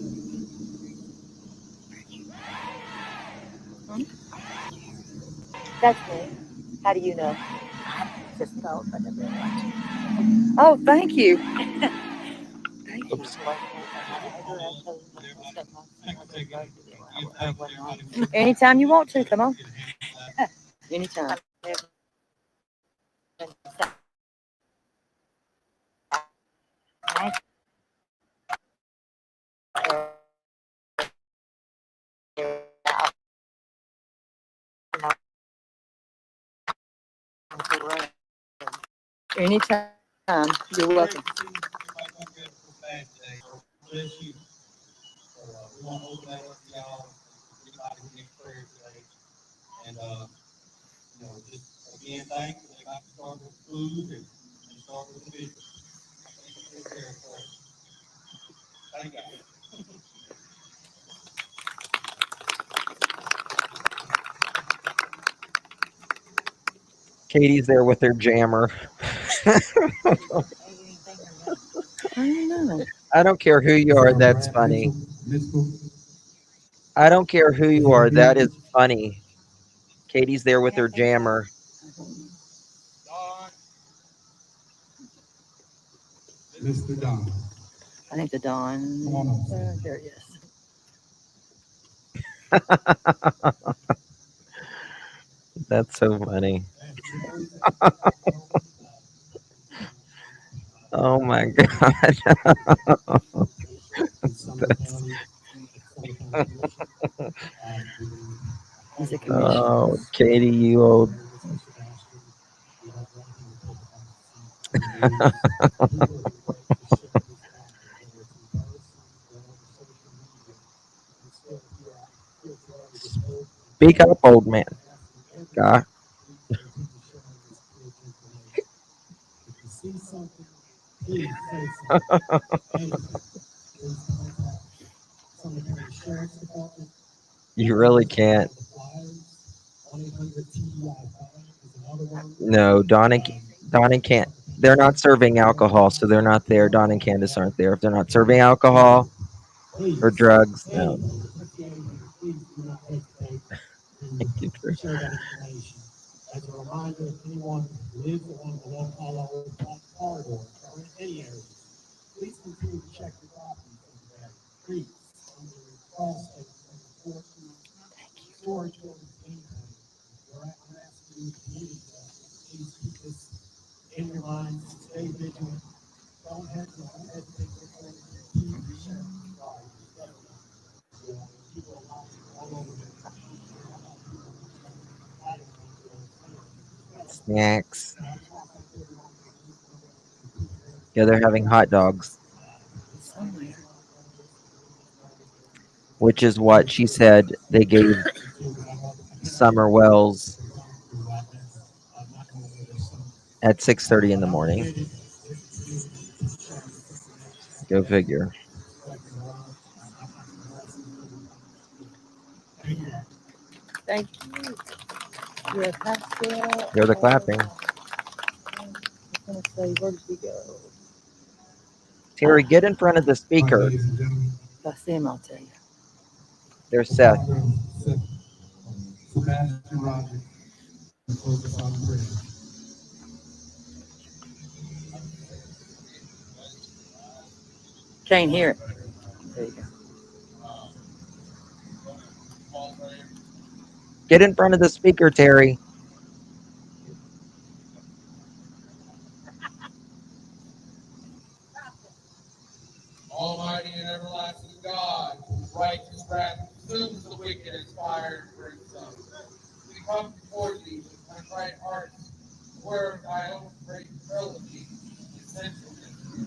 That's me. How do you know? Just felt like I really liked you. Oh, thank you. Thank you. Oops. Anytime you want to, come on. Anytime. Anytime. You're welcome. Bless you. We want to open that up to y'all. Everybody who needs prayer today. And, just again, thanks. They got to start with food and start with the vision. Thank you for prayer first. Thank you. Katie's there with her jammer. I don't care who you are. That's funny. I don't care who you are. That is funny. Katie's there with her jammer. Mr. Don. I think the Dawn. Come on up. There he is. That's so funny. Oh my God. He's a commissioner. Oh, Katie, you old. Speak up, old man. God. You really can't. No, Don and can't. They're not serving alcohol, so they're not there. Don and Candace aren't there. If they're not serving alcohol or drugs, no. Thank you, Drew. Share that information. As a reminder, if anyone lives along the Long Hollow corridor or in any area, please continue to check your properties over there. Please, under cross and enforcement, storage buildings, anything. I'm asking you to please keep this in your mind. Stay vigilant. Don't hesitate to continue to share your properties. People are all over snacks. Yeah, they're having hot dogs, Somewhere. which is what she said they gave Summer Wells at 6:30 in the morning. Go figure. Thank you. Yeah, Pascal. Hear the clapping. I was gonna say, where did we go? Terry, get in front of the speaker. If I see him, I'll tell you. There's Seth. Sebastian Rogers, focus on prayer. Can't hear it. There you go. Get in front of the speaker, Terry. Almighty and everlasting God, whose righteous wrath consumes the wicked as fire and brimstone. We come before thee with contrite hearts, aware of thy own great frailty and sinfulness. In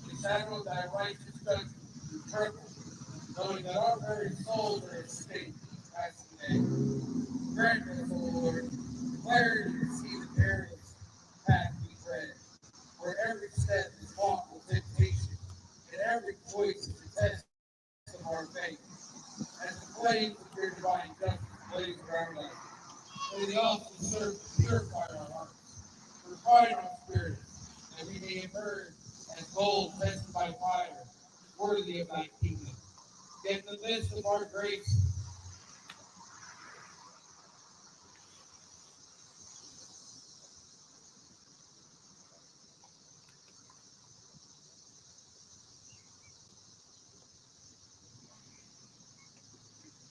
the shadow of thy righteous judgment, we tremble, knowing that our very souls are at stake each passing day. Grant us, O Lord, clarity to see the perilous path we tread, where every step is fraught with temptation, and every voice is a test of our faith. As the flames of your divine justice blaze around us, may they also serve to purify our hearts, refine our spirits, that we may emerge as gold tested by fire, worthy of thy kingdom. Yet in the midst of our grace,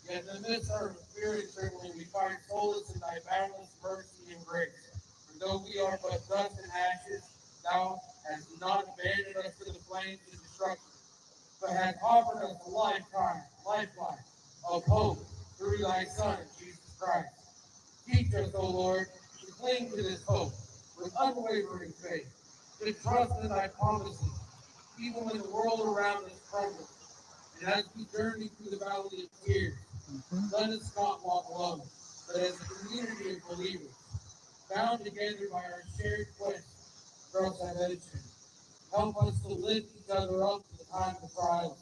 yet in the midst of our spirit trembling, we find solace in thy boundless mercy and grace. For though we are but dust and ashes, thou hast not abandoned us to the flames of destruction, but hast offered us a lifeline of hope through thy Son, Jesus Christ. Teach us, O Lord, to cling to this hope with unwavering faith, to trust in thy promises, even when the world around us crumbles. And as we journey through the valley of tears, let us not walk alone, but as a community of believers, bound together by our shared quest for salvation. Help us to lift each other up in the time of trials.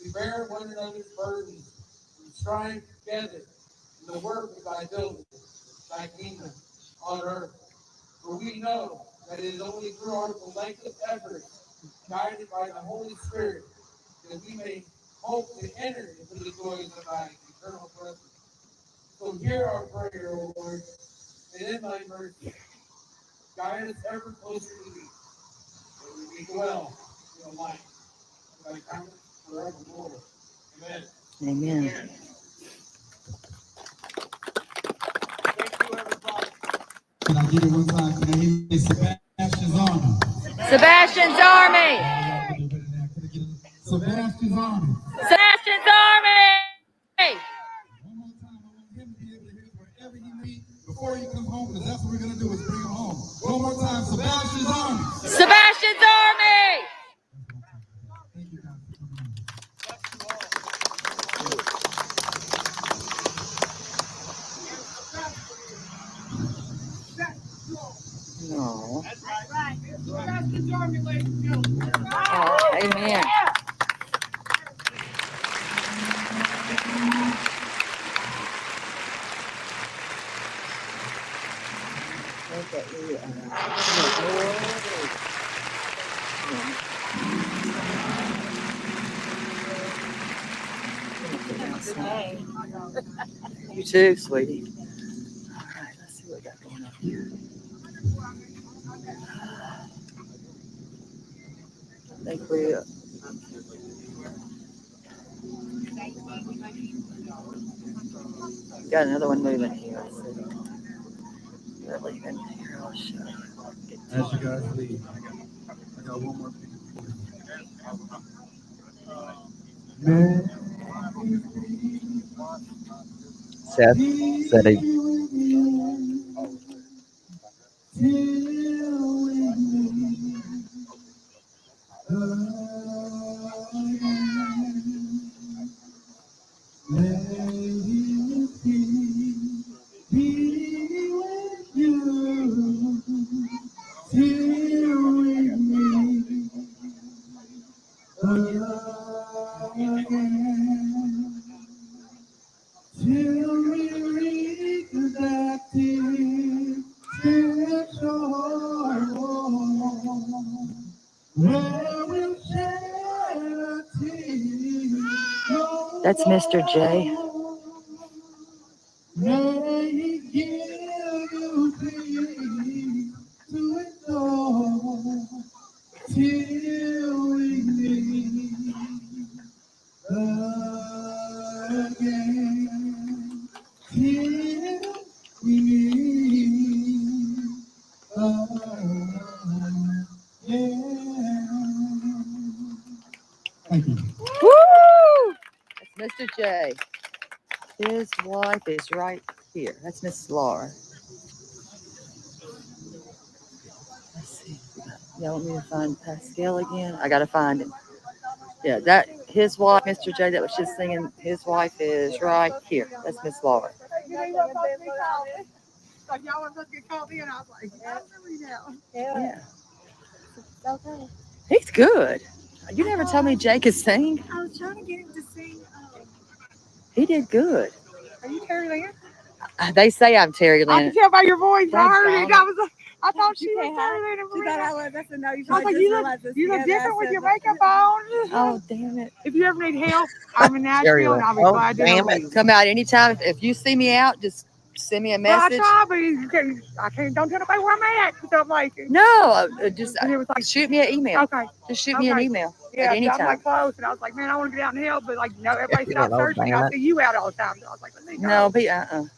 We bear one another's burdens and strive together in the work of thy building, thy kingdom on earth. For we know that it is only through our collective efforts, guided by the Holy Spirit, that we may hope to enter into the joys of thy eternal presence. So hear our prayer, O Lord, and in thy mercy, guide us ever closer to thee, that we may dwell in the light of thy countenance forevermore. Amen. Amen. Can I get it one time? Can I hear it? Sebastian's Army. Sebastian's Army. Sebastian's Army. Sebastian's Army. One more time, I want him to be able to hear wherever he meets before he comes home, because that's what we're going to do is bring him home. One more time, Sebastian's Army. Sebastian's Army. Thank you, guys. No. That's right. Sebastian's Army, ladies and gentlemen. Oh, amen. Look at you. You too, sweetie. All right, let's see what we got going on here. I think we got another one moving here. Let's see. We're leaving here. I'll show you. As you guys leave, I got one more thing for you. Seth said Till we reconnected to shore, where we'll share a tear. That's Mr. J. May he give you peace to endure till we meet again. Till we meet again. Thank you. Woo! That's Mr. J. His wife is right here. That's Miss Laura. Let's see. Y'all want me to find Pascal again? I gotta find him. Yeah, that his wife, Mr. J, that was just singing. His wife is right here. That's Miss Laura. Yeah. Okay. He's good. You never told me Jake could sing. I was trying to get him to sing. He did good. Are you Terry Lynn? They say I'm Terry I Lynn. can tell by your voice. I heard it. Doggone I was like, I thought she was Terry Lynn. She thought I was. That's a no. You probably just realized this. You look different with your makeup on. Oh, damn it. If you ever need help, I'm in Nashville and I'll be glad to help you. Come out anytime. If you see me out, just send me a message. Well, I try, but I can't. Don't tell nobody where I'm at. So I'm like, No, just shoot me an email. okay. Just shoot me an email Yeah, at any I'm time. like close, and I was like, man, I want to get out and help, but like, you know, everybody Yeah, stopped no, searching me. I damn it. see you out all the time, so I was like, let me go. No, but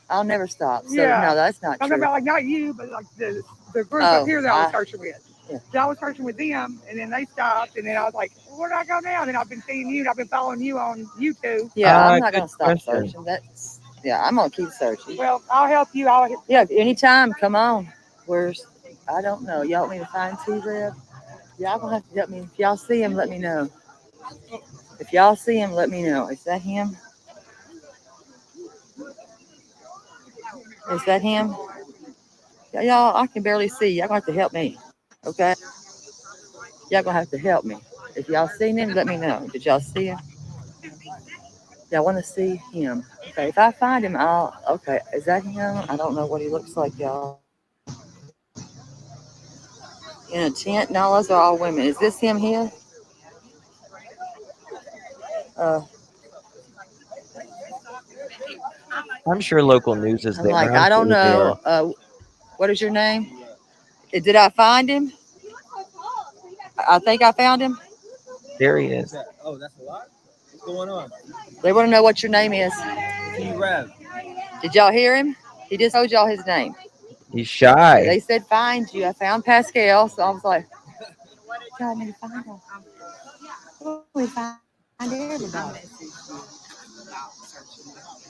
I'll never stop. So Yeah. no, that's not I'm true. about like not you, but like the group Oh, up here that I was I- searching with. yeah. So I was searching with them, and then they stopped, and then I was like, well, where do I go now? And then I've been seeing you, and I've been following you on YouTube. Yeah, I'm not good gonna stop question. searching. That's I'm gonna keep searching. Well, I'll help you. Yeah, anytime. Come on. Where's I don't know. Y'all want me to find T-Rev? Y'all gonna have to help me. If y'all see him, let me know. If y'all see him, let me know. Is that him? Is that him? Y'all, I can barely see. Y'all gonna have to help me. Okay? Y'all gonna have to help me. If y'all seen him, let me know. Did y'all see him? Y'all want to see him? Okay. If I find him, okay. Is that him? I don't know what he looks like, y'all. In a tent? No, those are all women. Is this him here? I'm sure local news is I'm there. like, I'm I don't sure they are. know. What is your name? Did I find him? I think I found him. There he is. Oh, that's a lot? What's going on? They want to know what your name is. T-Rev. Did y'all hear him? He just told y'all his name. He's shy. They said find you. I found Pascal, so I was like, God, I need to find him. We find everybody.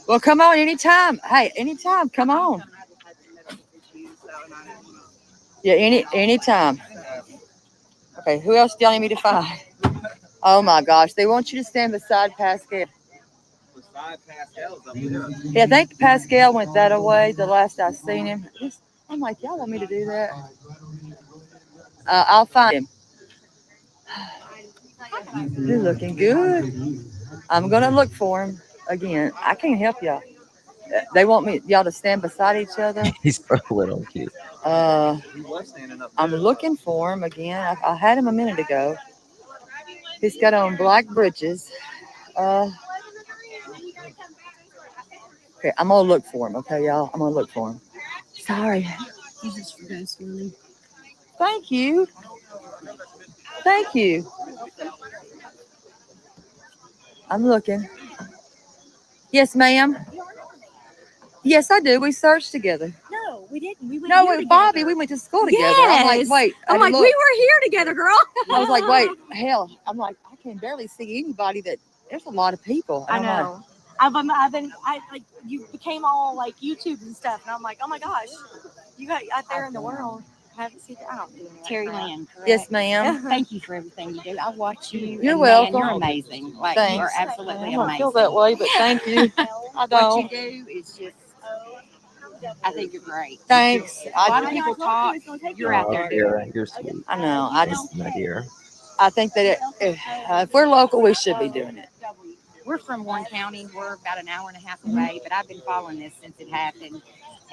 Well, come on anytime. Hey, anytime. Come on. Yeah, anytime. Okay, who else do y'all need me to find? Oh my gosh, they want you to stand beside Pascal. Beside Pascal's up there. Yeah, I think Pascal went that away the last I seen him. I'm like, y'all want me to do that? I'll find him. You're looking good. I'm gonna look for him again. I can't help y'all. They want y'all to stand beside each other. He's a little cute. He was standing up I'm there. looking for him again. I had him a minute ago. He's got on black britches. Okay, I'm gonna look for him. Okay, y'all. I'm gonna look for him. Sorry. Thank you. Thank you. I'm looking. Yes, ma'am. Yes, I do. We searched together. No, we didn't. We went No, here with Bobby, we went to school together. I'm like, Yes. wait. I'm like, we were here together, girl. I was like, wait, hell. I'm like, I can barely see anybody. There's a lot of people. I And I'm know. I've been like you became all like YouTube and stuff, and I'm like, oh my gosh, you got out there in the world. I haven't seen that. I don't do that. Terry Lynn, correct? Yes, ma'am. Thank you for everything you do. I watch you. You're and welcome. Man, you're amazing. Like, you are Thanks. absolutely I don't amazing. feel that way, but thank you. I What don't. you do is just, I think you're great. Thanks. A lot of people talk. You're out there doing it. You're sweet. I know. I just, My dear. I think that if we're local, we should be doing it. We're from Warren County. We're about an hour and a half away, but I've been following this since it happened.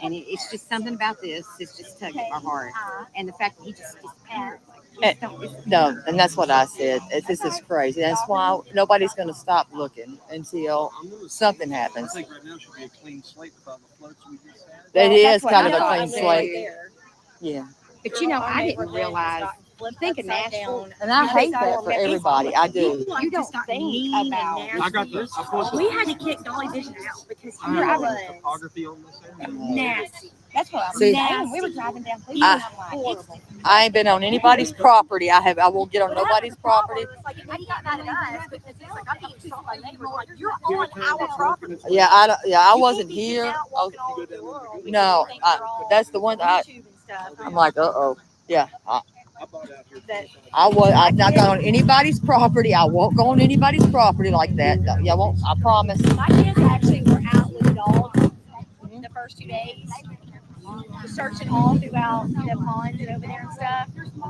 And it's just something about this. It's just tugged at my heart. And the fact that he just disappeared. No, and that's what I said. This is crazy. That's why nobody's going to stop looking until something happens. I think right now should be a clean slate with all the floods we just had. That is kind of a clean slate. Yeah. But you know, I didn't realize. Think of Nashville, and I hate that for everybody. I do. You don't think about. I got this. We had to kick Dolly Vision out because I here I have was topography on this area. nasty. That's what I was See, saying. We were driving down. I ain't been on anybody's property. I won't get on nobody's property. Like, he got mad at us because he's like, I'm being too my neighbor. Like, you're on our property. Yeah, I wasn't here. No, that's the one. I'm like, uh-oh. Yeah. I'm not going on anybody's property. I won't go on anybody's property like that. I won't. I promise. My kids actually were out with dogs the first 2 days, searching all throughout the pond and over there and stuff.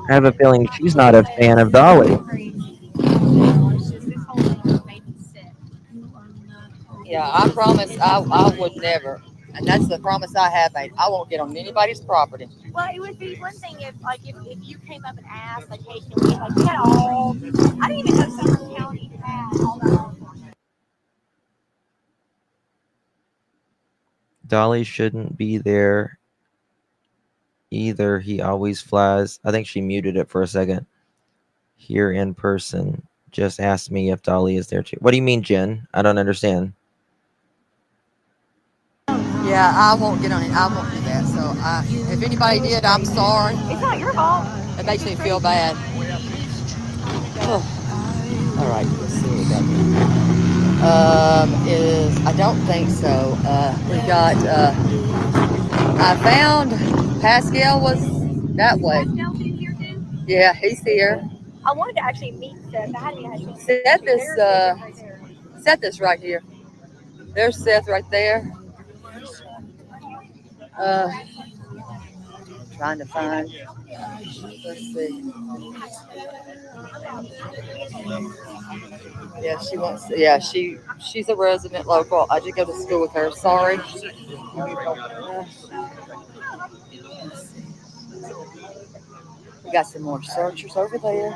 I have a feeling she's not a fan of Dolly. Yeah, I promise I would never. And that's the promise I have made. I won't get on anybody's property. Well, it would be one thing if you came up and asked, like, hey, can we, like, we had all, I didn't even know Sumner County had all that. Dolly shouldn't be there either. He always flies. I think she muted it for a second. Here in person. Just asked me if Dolly is there too. What do you mean, Jen? I don't understand. Yeah, I won't get on it. I won't do that. So if anybody did, I'm sorry. It's not your fault. It makes me feel bad. All right, let's see what we got here. I don't think so. We got, I found Pascal was that way. Pascal's in here too? Yeah, he's here. I wanted to actually meet Seth. I hadn't actually Seth is right here. There's Seth right there. Trying to find. Let's see. Yeah, she wants. Yeah, she's a resident local. I did go to school with her. Sorry. We got some more searchers over there.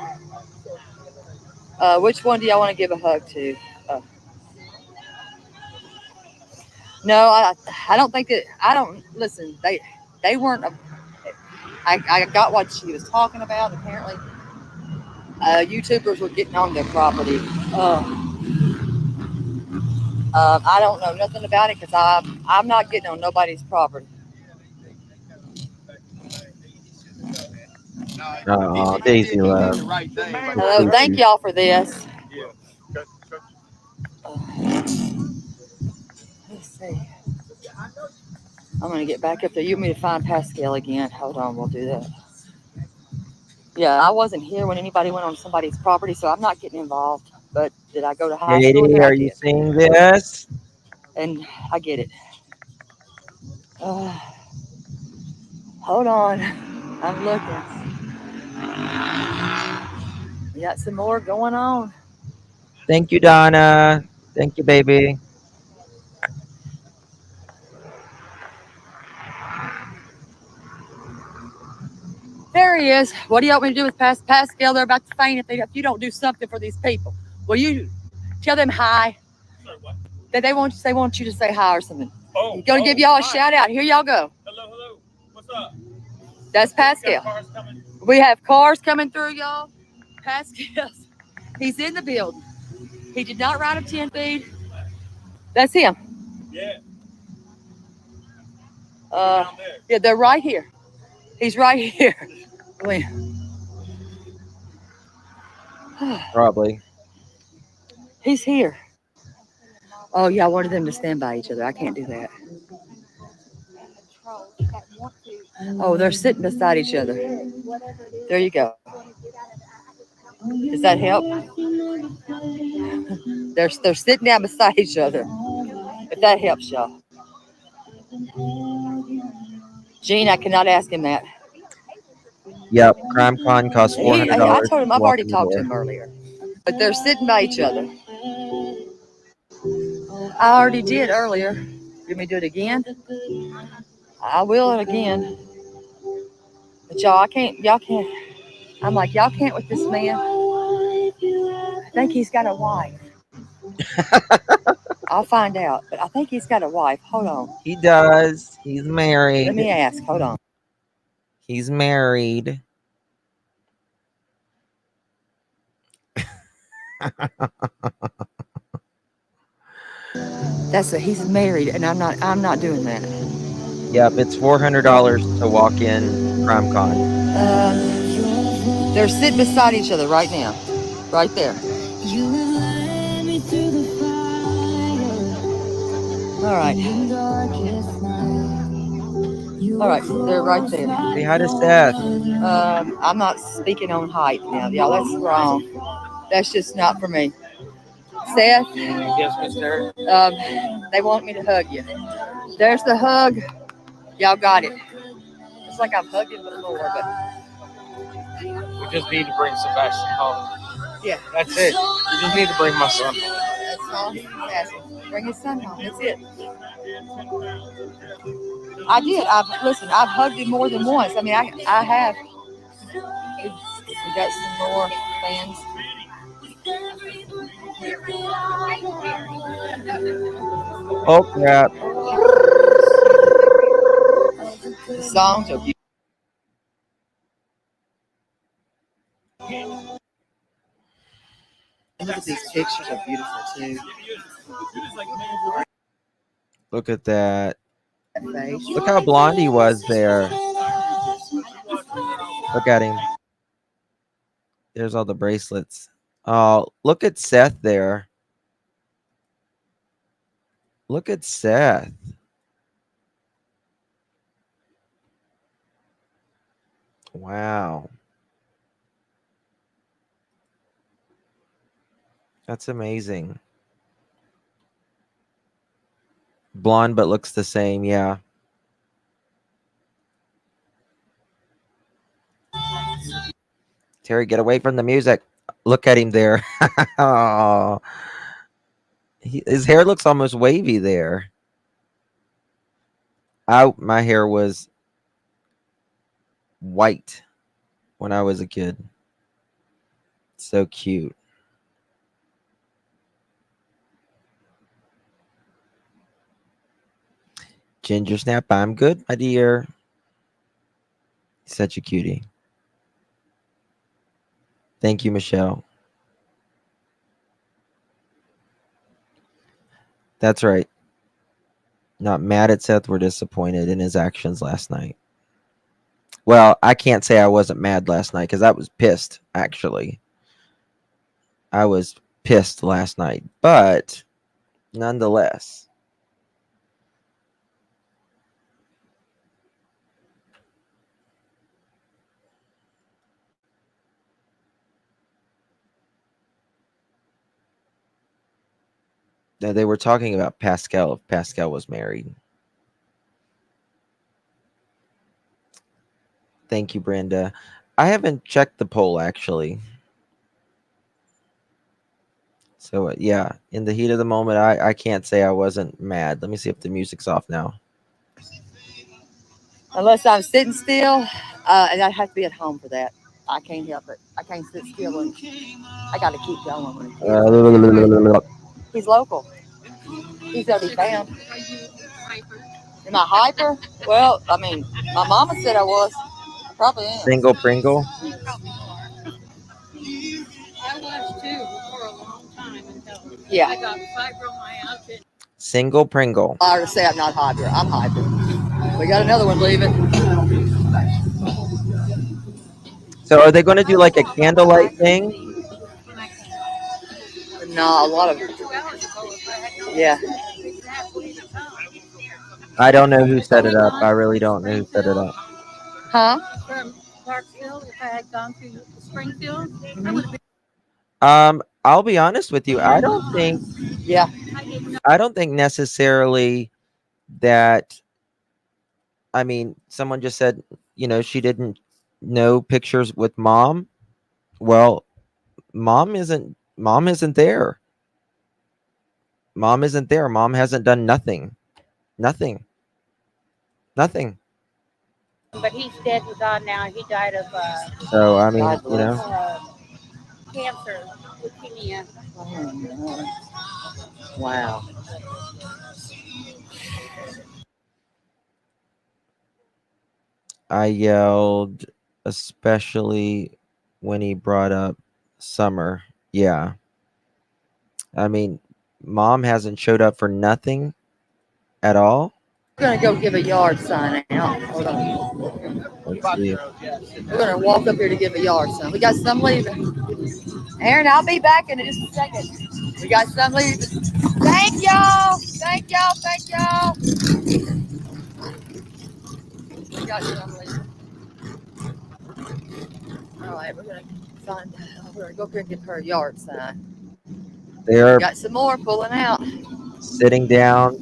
Which one do y'all want to give a hug to? No, I don't think that. I don't listen. They weren't. I got what she was talking about. Apparently, YouTubers were getting on their property. I don't know nothing about it because I'm not getting on nobody's property. Oh, Daisy love. Hello, thank y'all for this. Let's see. I'm gonna get back up there. You want me to find Pascal again? Hold on, we'll do that. Yeah, I wasn't here when anybody went on somebody's property, so I'm not getting involved. But did I go to high school? Katie, are you seeing this? And I get it. Hold on, I'm looking. We got some more going on. Thank you, Donna. Thank you, baby. There he is. What do you want me to do with Pascal? They're about to faint if you don't do something for these people. Will you tell them hi? That they want you to say hi or something. He's gonna give y'all a shout out. Here y'all go. Hello. What's up? That's Pascal. We have cars coming through, y'all. Pascal. He's in the building. He did not ride him 10 feet. That's him. Yeah. Yeah, they're right here. He's right here. Probably. He's here. Oh, yeah, I wanted them to stand by each other. I can't do that. Oh, they're sitting beside each other. There you go. Does that help? They're sitting down beside each other. If that helps y'all. Gene, I cannot ask him that. Yep, CrimeCon costs $400 I told him to I've walk already in the talked to door. him earlier, but they're sitting by each other. I already did earlier. You want me to do it again? I will again. But y'all, y'all can't. I'm like, y'all can't with this man. I think he's got a wife. I'll find out, but I think he's got a wife. Hold on. He does. He's married. Let me ask. Hold on. He's married. He's married, and I'm not doing that. Yep, it's $400 to walk in CrimeCon. They're sitting beside each other right now, right there. All right. All right, they're right there. Say hi to Seth. I'm not speaking on height now, y'all. That's wrong. That's just not for me. Seth? Yes, Mr. They want me to hug you. There's the hug. Y'all got it. It's like I've hugged him before, but We just need to bring Sebastian home. yeah. That's it. We just need to bring my son home. That's all he's asking. Bring his son home. That's it. I did. I've hugged him more than once. I mean, I have. We got some more fans. Oh crap. The songs are beautiful. Look at these pictures are beautiful too. Look at that. Face. Look how blonde he was there. Look at him. There's all the bracelets. Oh, look at Seth there. Look at Seth. Wow. That's amazing. Blonde, but looks the same. Yeah. Terry, get away from the music. Look at him there. Oh, his hair looks almost wavy there. My hair was white when I was a kid. So cute. Ginger Snap, I'm good, my dear. Such a cutie. Thank you, Michelle. That's right. Not mad at Seth. We're disappointed in his actions last night. Well, I can't say I wasn't mad last night because I was pissed, actually. I was pissed last night, but nonetheless. Now, they were talking about Pascal, if Pascal was married. Thank you, Brenda. I haven't checked the poll, actually. So, yeah, in the heat of the moment, I can't say I wasn't mad. Let me see if the music's off now. Unless I'm sitting still, and I'd have to be at home for that. I can't help it. I can't sit still, and I got to keep going. He's local. He's gonna be found. Am I hyper? Well, I mean, my mama said I was. I probably am. Single Pringle. I was too for a long time until Yeah. I got fibromyalgia. Single Pringle. I would say I'm not hyper. I'm hyper. We got another one leaving. So are they going to do like a candlelight thing? No, a lot of. Yeah. I don't know who set it up. I really don't know who set it up. Huh? From Clarksville, if I had gone to Springfield, I would have been. I'll be honest with you. I don't think. Yeah. I don't think necessarily that. I mean, someone just said, she didn't No pictures with mom. Well, mom isn't there. Mom isn't there. Mom hasn't done nothing. Nothing. Nothing. But he's dead with God now. He died of So I mean, you know, cancer, leukemia. Wow. I yelled, especially when he brought up Summer. Yeah. I mean, mom hasn't showed up for nothing at all. We're gonna go give a yard sign out. Hold on. Let's see. We're gonna walk up here to give a yard sign. We got some leaving. Aaron, I'll be back in just a second. We got some leaving. Thank y'all. Thank y'all. Thank y'all. We got some leaving. All right, we're gonna go up here and give her a yard sign. They're Got some more pulling out. sitting down,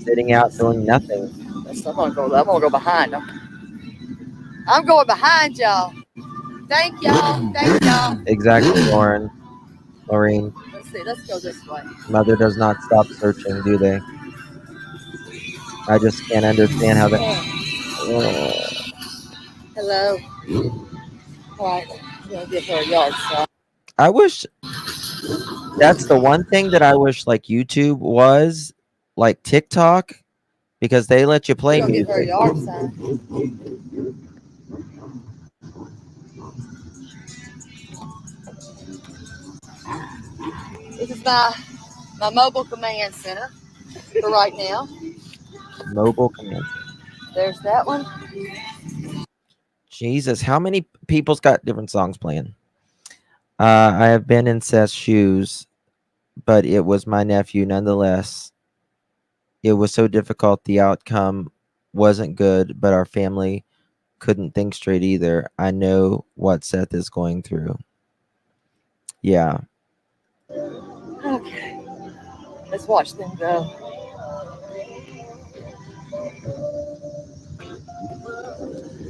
sitting out, doing nothing. I'm gonna go behind them. I'm going behind y'all. Thank y'all. Thank y'all. Exactly, Lorraine. Let's see. Let's go this way. Mother does not stop searching, do they? I just can't understand how that. Hello. All right. I'm gonna give her a yard sign. I wish that's the one thing that I wish like YouTube was like TikTok, because they let you play Give her a music. yard sign. This is my mobile command center for right now. Mobile command. There's that one. Jesus, how many people's got different songs playing? I have been in Seth's shoes, but it was my nephew nonetheless. It was so difficult. The outcome wasn't good, but our family couldn't think straight either. I know what Seth is going through. Yeah. Okay. Let's watch them go.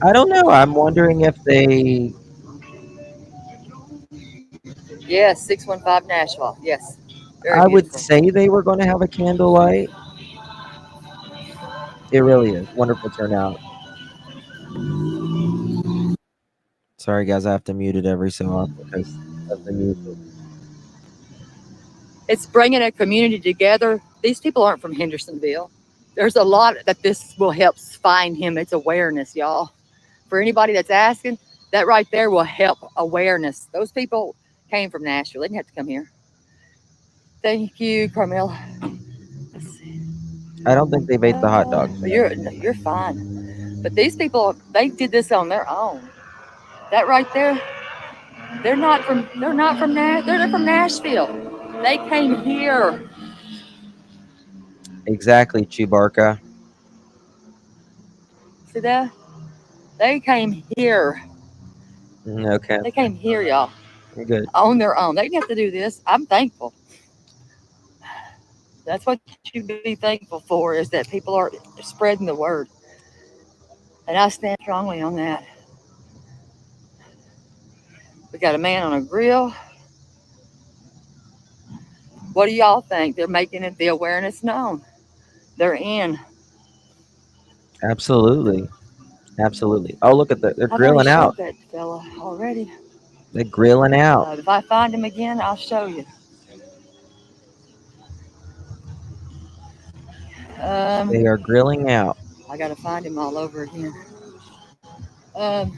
I don't know. I'm wondering if they. Yes, 615 Nashville. Yes. Very I would beautiful. say they were going to have a candlelight. It really is. Wonderful turnout. Sorry, guys. I have to mute it every so often because of the music. It's bringing a community together. These people aren't from Hendersonville. There's a lot that this will help find him. It's awareness, y'all. For anybody that's asking, that right there will help awareness. Those people came from Nashville. They didn't have to come here. Thank you, Carmel. I don't think they've ate the hot dogs. You're fine. But these people, they did this on their own. That right there, they're from Nashville. They came here. Exactly, Chewbacca. See that? They came here. Okay. They came here, y'all. Good. On their own. They didn't have to do this. I'm thankful. That's what you be thankful for, is that people are spreading the word. And I stand strongly on that. We got a man on a grill. What do y'all think? They're making it the awareness known. They're in. Absolutely. Absolutely. Oh, look at they're I've already grilling out. showed that fella already. They're grilling out. If I find him again, I'll show you. They are grilling out. I gotta find him all over again. I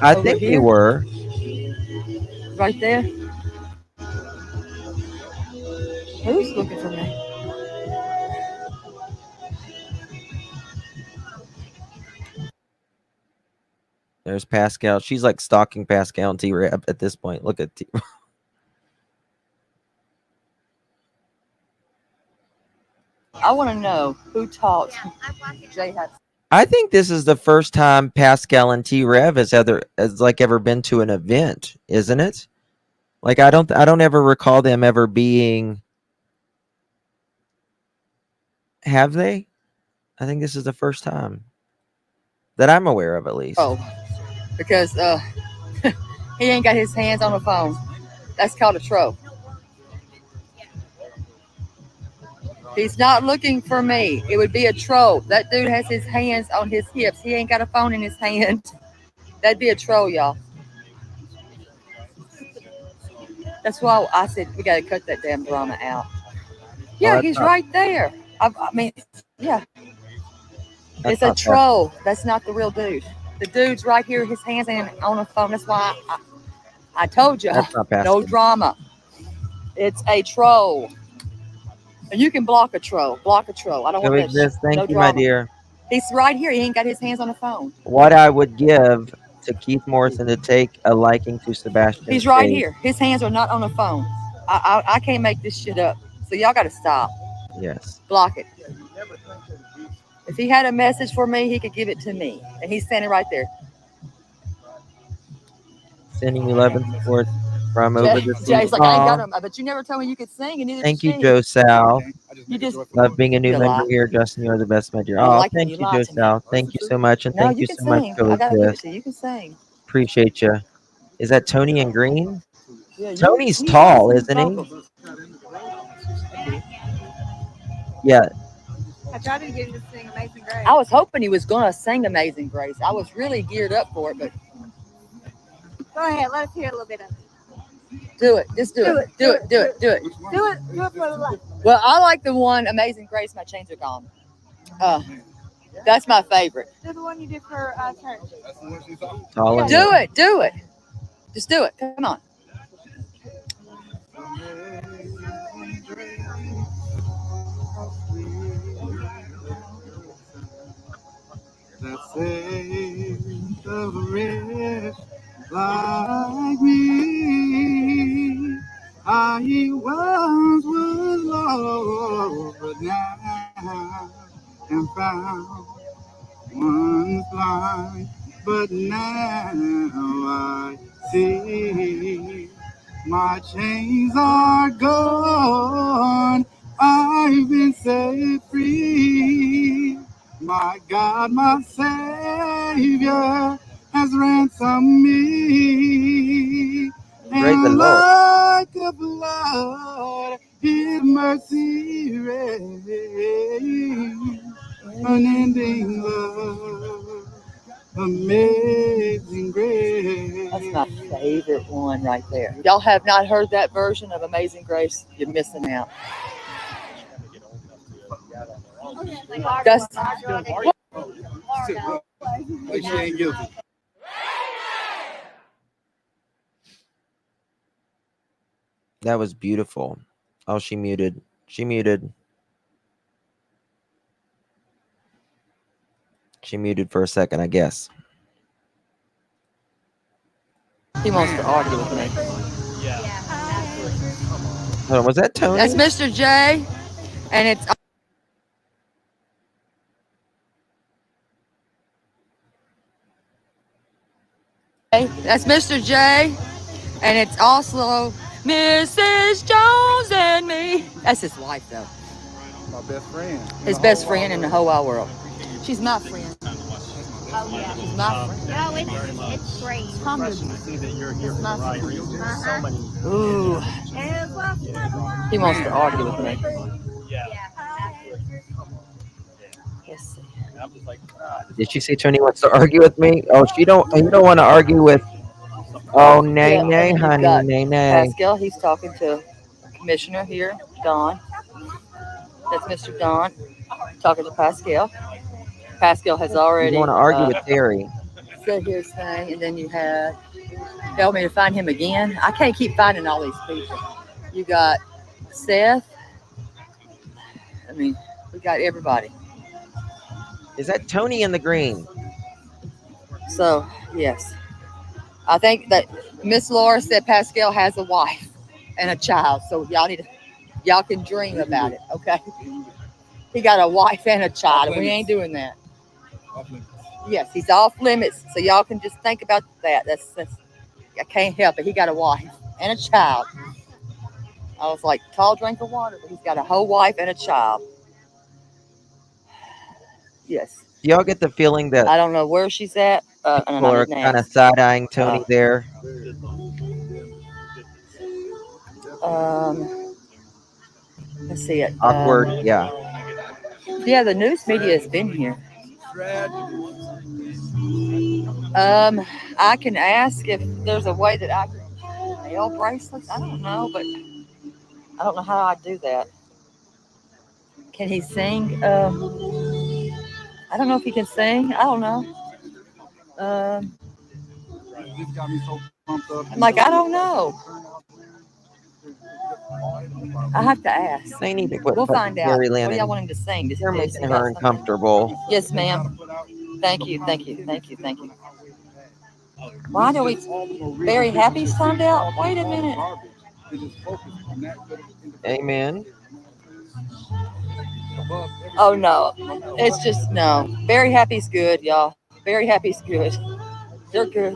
Over think they here? were. Right there. Who's looking for me? There's Pascal. She's like stalking Pascal and T-Rap at this point. Look at T. I want to know who taught Jay how to. I think this is the first time Pascal and T-Rev has ever been to an event, isn't it? Like I don't ever recall them ever being. Have they? I think this is the first time. that I'm aware of, at least. Oh, because he ain't got his hands on the phone. That's called a troll. He's not looking for me. It would be a troll. That dude has his hands on his hips. He ain't got a phone in his hand. That'd be a troll, y'all. That's why I said we got to cut that damn drama out. Yeah, that's he's not- right there. I mean, yeah. That's It's a not bad. troll. That's not the real dude. The dude's right here. His hands on the phone. That's why I told you. That's not No Pascal. drama. It's a troll. And you can block a troll. Block a troll. I don't So want that exist. shit. No Thank you, my drama. dear. He's right here. He ain't got his hands on the phone. What I would give to Keith Morrison to take a liking to Sebastian's He's right page. here. His hands are not on the phone. I can't make this shit up. So y'all got to stop. Yes. Block it. If he had a message for me, he could give it to me. And he's standing right there. Sending you love and support from over the sea. Jay's like, I ain't got Aw. him. But you never told me you could sing, and neither Thank did you, she. Joe Sal. You just Love being a new You member lie. here, Justin. You're the best, my dear. I Oh, like when thank you you, lie Joe to me. Sal. Thank you so much, and No, thank you you can so much, sing. I gotta give it Coexist. to you. You can sing. Appreciate you. Is that Tony in green? Yeah, Tony's you tall, got some isn't he? vocals. Yeah. I tried to get him to sing Amazing Grace. I was hoping he was gonna sing Amazing Grace. I was really geared up for it, but Go ahead, let us hear a little bit of it. do it. Just do it. Do it. Do it. Do it. Do it for the life. Well, I like the one Amazing Grace. My chains are gone. That's my favorite. Do the one you did for church. Tall and Do it. Do it. Just do it. Come on. That saved a wretch like me. I once was lost, but now am found. Once blind, but now I see. My chains are gone. I've been set free. My God, my Savior has ransomed me. Praise the And Lord. like a flood, His mercy reigns. Unending love, amazing grace. That's my favorite one right there. If y'all have not heard that version of Amazing Grace, you're missing out. That's Like she ain't guilty. That was beautiful. Oh, she muted. She muted. She muted for a second, I guess. he wants to argue with me. Hold on, was that Tony? That's Mr. J, and it's that's Mr. J, and it's also Mrs. Jones and me. That's his wife, though. My best friend. His best friend in the whole wide world. She's my friend. Oh, yeah. She's my friend. No, it's great. See that you're here for the right reason. So many. Ooh, he wants to argue with me. Let's see. Did she say Tony wants to argue with me? Oh, you don't want to argue with. Oh, nay, Yeah, nay, and you've honey, got nay, nay. Pascal, he's talking to Commissioner here, Don. That's Mr. Don talking to Pascal. Pascal has already You want to argue with Terry? said his thing, and then you had help me to find him again. I can't keep finding all these people. You got Seth. I mean, we got everybody. Is that Tony in the green? So yes, I think that Miss Laura said Pascal has a wife and a child. So y'all can dream about it, okay? He got a wife and a child, and we ain't doing that. Yes, he's off limits. So y'all can just think about that. That's I can't help it. He got a wife and a child. I was like, tall drink of water, but he's got a whole wife and a child. Yes. Do y'all get the feeling that I don't know where she's at, and people I are didn't kind of ask. side-eyeing Tony there? Let's see it. Awkward, yeah. Yeah, the news media has been here. I can ask if there's a way that I can mail bracelets. I don't know, but I don't know how I do that. Can he sing? I don't know if he can sing. I don't know. I'm like, I don't know. I have to ask. They need to quit We'll putting find out. Terry What Lynn do y'all in. want him to sing? They're To making sing her about something? uncomfortable. Yes, ma'am. Thank you. Thank you. Thank you. Thank you. Why do we? Very happy signed out. Wait a minute. Amen. Oh no, it's just no. Very happy's good, y'all. Very happy's good. They're good.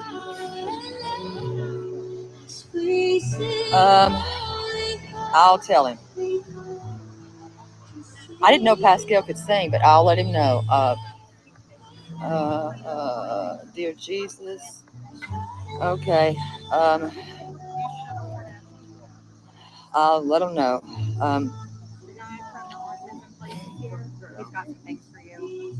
I'll tell him. I didn't know Pascal could sing, but I'll let him know. Dear Jesus. Okay. I'll let him know. We've got some things for you. You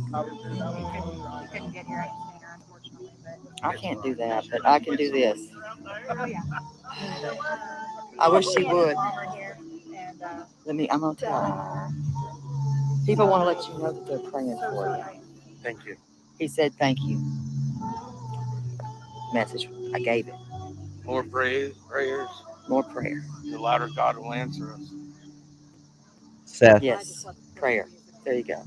couldn't get here any sooner, unfortunately, but I can't do that, but I can do this. oh yeah. I wish he would. While we're here, and I'm gonna tell him. People want to let you know that they're praying for you. Thank you. He said thank you. Message. I gave it. More prayers. More prayer. The louder God will answer us. Seth. Yes. Prayer. There you go.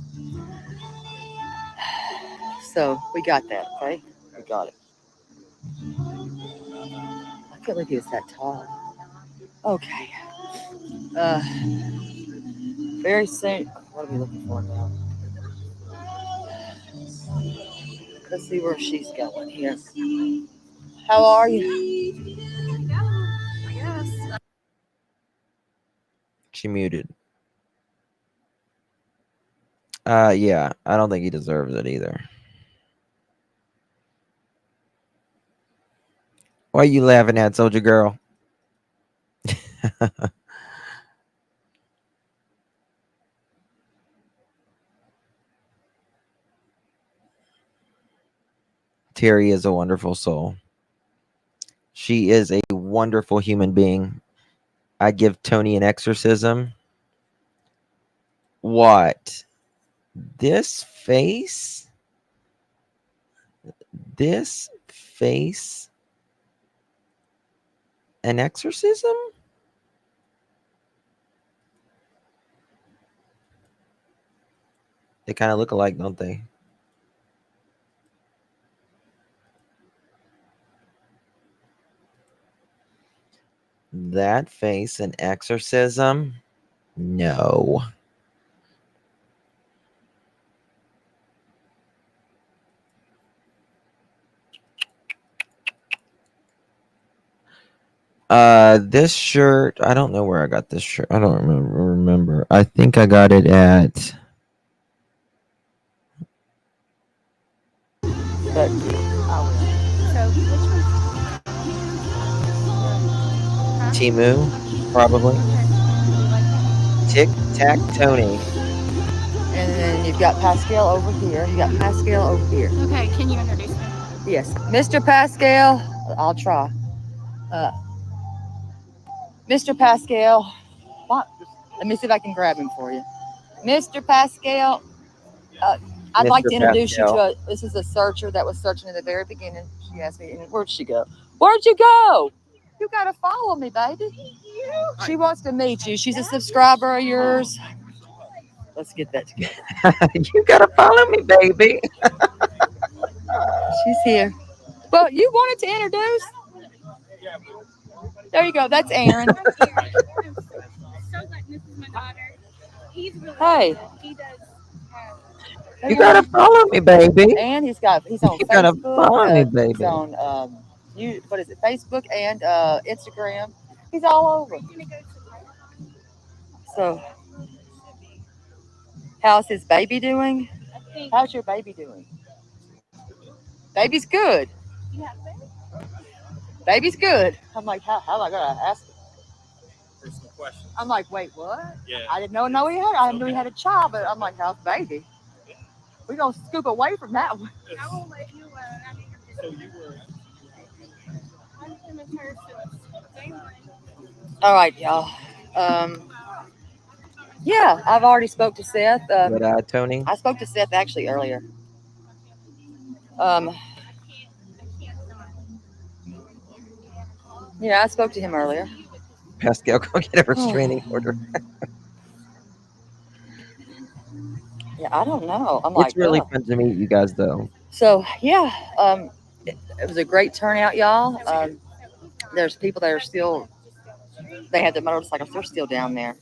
So we got that, okay? We got it. I can't believe he was that tall. Okay. Very soon. What are we looking for now? Let's see where she's going here. How are you? She muted. Yeah, I don't think he deserves it either. Why are you laughing at, Soldier Girl? Terry is a wonderful soul. She is a wonderful human being. I give Tony an exorcism. What? This face? This face? An exorcism? They kind of look alike, don't they? That face, an exorcism? No. This shirt, I don't know where I got this shirt. I don't remember. I think I got it at Timu, probably. Tic Tac Tony. And then you've got Pascal over here. You got Pascal over here. Okay, can you introduce me? Yes, Mr. Pascal. I'll try. Mr. Pascal. What? Let me see if I can grab him for you. Mr. Pascal. I'd like Mr. to introduce you to Pascal. this is a searcher that was searching in the very beginning. She asked me, where'd she go? Where'd you go? You gotta follow me, baby. She wants to meet you. She's a subscriber of yours. Let's get that together. You gotta follow me, baby. She's here. Well, you wanted to introduce? There you go. That's Aaron. Hey. You gotta follow me, baby. And he's on You Facebook. gotta follow me, He's baby. on what is it? Facebook and Instagram. He's all over. So, how's his baby doing? How's your baby doing? Baby's good. Baby's good. I'm like, how am I gonna ask? Personal question. I'm like, wait, what? Yeah. I didn't know he had. I knew he had a child, but I'm like, how's baby? We're gonna scoop away from that one. I won't let you. So you were. I've been with her since day one. All right, y'all. Yeah, I've already spoke to Seth. But Tony, I spoke to Seth actually earlier. Yeah, I spoke to him earlier. Pascal, go get a restraining order. Yeah, I don't know. I'm It's like, really ugh. fun to meet you guys, though. So yeah, it was a great turnout, y'all. There's people that are still. They had the motorcycles. They're still down there.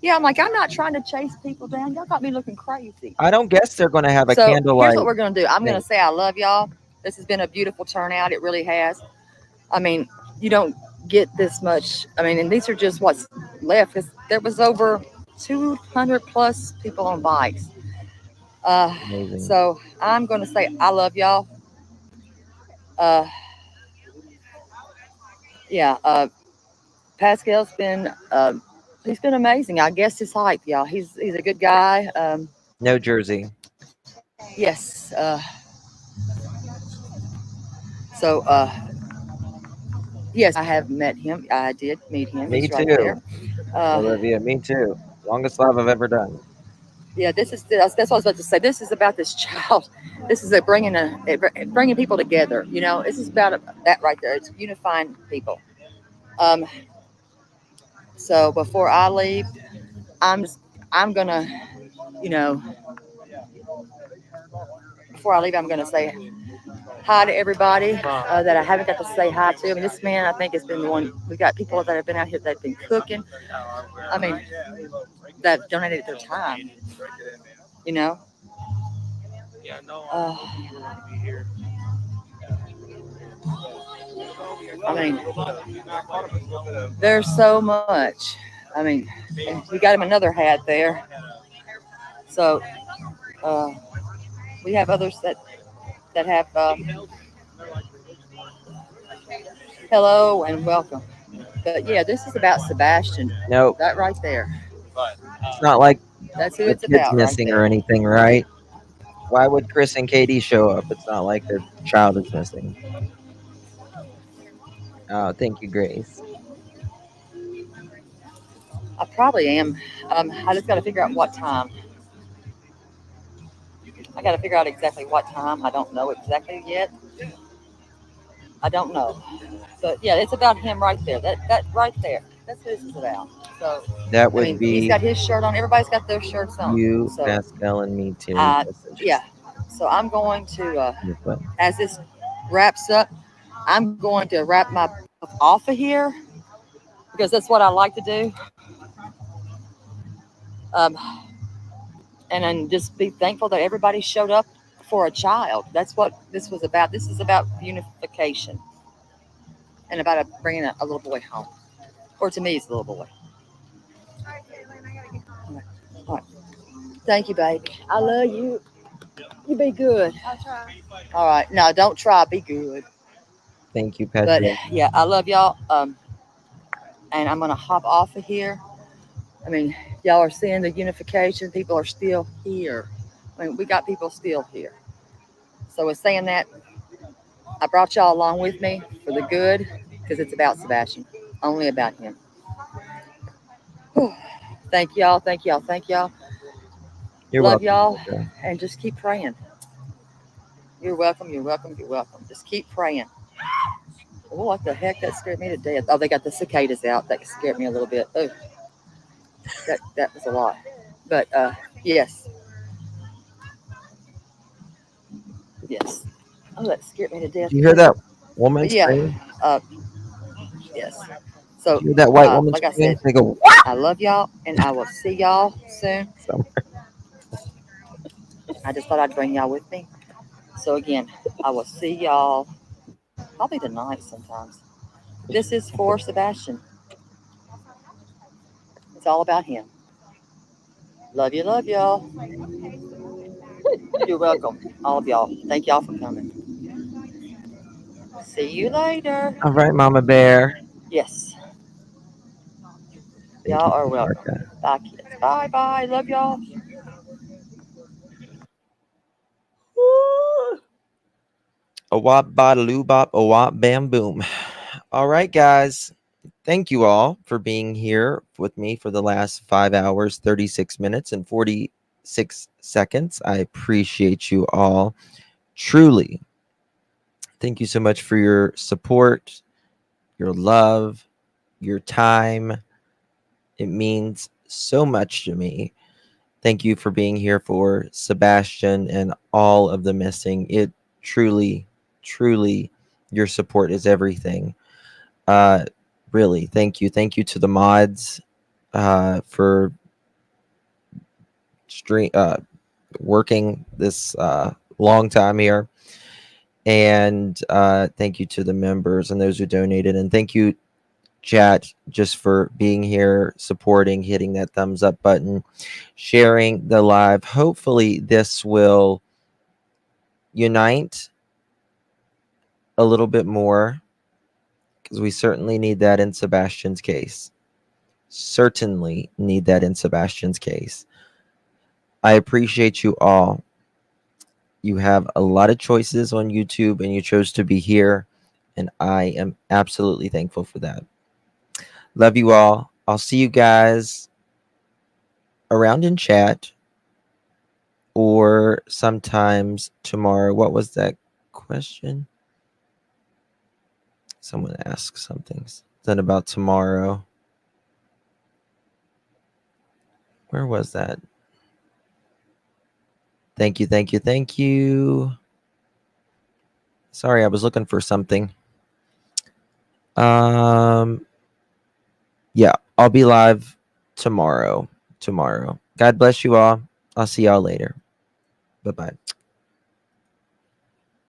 Yeah, I'm like, I'm not trying to chase people down. Y'all got me looking crazy. I don't guess they're going to have a So here's candlelight. what we're gonna do. I'm gonna thing. say I love y'all. This has been a beautiful turnout. It really has. I mean, you don't get this much. I mean, and these are just what's left. Because there was over 200 plus people on bikes. Amazing. So I'm gonna say I love y'all. Yeah. Pascal's been. He's been amazing. I guess his height, y'all. He's a good guy. No Jersey. Yes. So, yes, I have met him. I did meet him. Me He's right too. there. Olivia, me too. Longest live I've ever done. Yeah, that's what I was about to say. This is about this child. This is bringing people together. You know, this is about that right there. It's unifying people. So before I leave, I'm gonna, you know, before I leave, I'm gonna say hi to everybody that I haven't got to say hi to. I mean, this man, I think, has been the one. We got people that have been out here that've been cooking. I mean, that donated their time. You know. Yeah, no, I mean, there's so much. I mean, and we got him another hat there. So we have others that have hello and welcome. But yeah, this is about Sebastian. Nope. That right there. It's not like That's who the it's kid's about right missing or there. anything, right? Why would Chris and Katie show up? It's not like their child is missing. Oh, thank you, Grace. I probably am. I just got to figure out what time. I got to figure out exactly what time. I don't know exactly yet. I don't know. But yeah, it's about him right there. That right there. That's what this is about. So That would I mean, he's be got his shirt on. Everybody's got their shirts on. you, So Pascal, and me too. yeah. So I'm going to Your foot. as this wraps up, I'm going to wrap my off of here because that's what I like to do. And then just be thankful that everybody showed up for a child. That's what this was about. This is about unification and about bringing a little boy home. Or to me, it's a little boy. All right. Thank you, baby. I love you. You be good. I'll try. All right. No, don't try. Be good. Thank you, But Pascal. yeah, I love y'all. And I'm gonna hop off of here. I mean, y'all are seeing the unification. People are still here. I mean, we got people still here. So with saying that, I brought y'all along with me for the good because it's about Sebastian, only about him. Whew. Thank y'all, thank y'all, thank y'all. You're Love welcome. y'all, Pascal. and just keep praying. You're welcome, you're welcome, you're welcome. Just keep praying. Oh, what the heck? That scared me to death. Oh, they got the cicadas out. That scared me a little bit. Oh, that was a lot. But yes. Yes. Oh, that scared me to death. Did you hear that woman But yeah, scream? yes. So, Did you hear that white woman like I scream? said, They go, I love y'all, and I will see y'all soon. somewhere. I just thought I'd bring y'all with me. So again, I will see y'all probably tonight sometimes. This is for Sebastian. It's all about him. Love you, love y'all. You're welcome, all of y'all. Thank y'all for coming. See you later. All right, Mama Bear. Yes, Thank y'all you, are welcome. Martha. Bye, kids. Bye, bye. Love y'all. A wop bada bop, a wop bam boom. All right, guys. Thank you all for being here with me for the last 5 hours, 36 minutes, and 46 seconds. I appreciate you all. Truly. Thank you so much for your support, your love, your time. It means so much to me. Thank you for being here for Sebastian and all of the missing. It truly, truly, your support is everything. Really, thank you. Thank you to the mods for working this long time here. And thank you to the members and those who donated. And thank you, chat, just for being here, supporting, hitting that thumbs up button, sharing the live. Hopefully this will unite a little bit more, because we certainly need that in Sebastian's case. Certainly need that in Sebastian's case. I appreciate you all. You have a lot of choices on YouTube and you chose to be here, and I am absolutely thankful for that. Love you all. I'll see you guys around in chat or sometimes tomorrow. What was that question? Someone asked something. Then about tomorrow. Where was that? Thank you, thank you, thank you. Sorry, I was looking for something. Yeah, I'll be live tomorrow. God bless you all. I'll see y'all later. Bye-bye.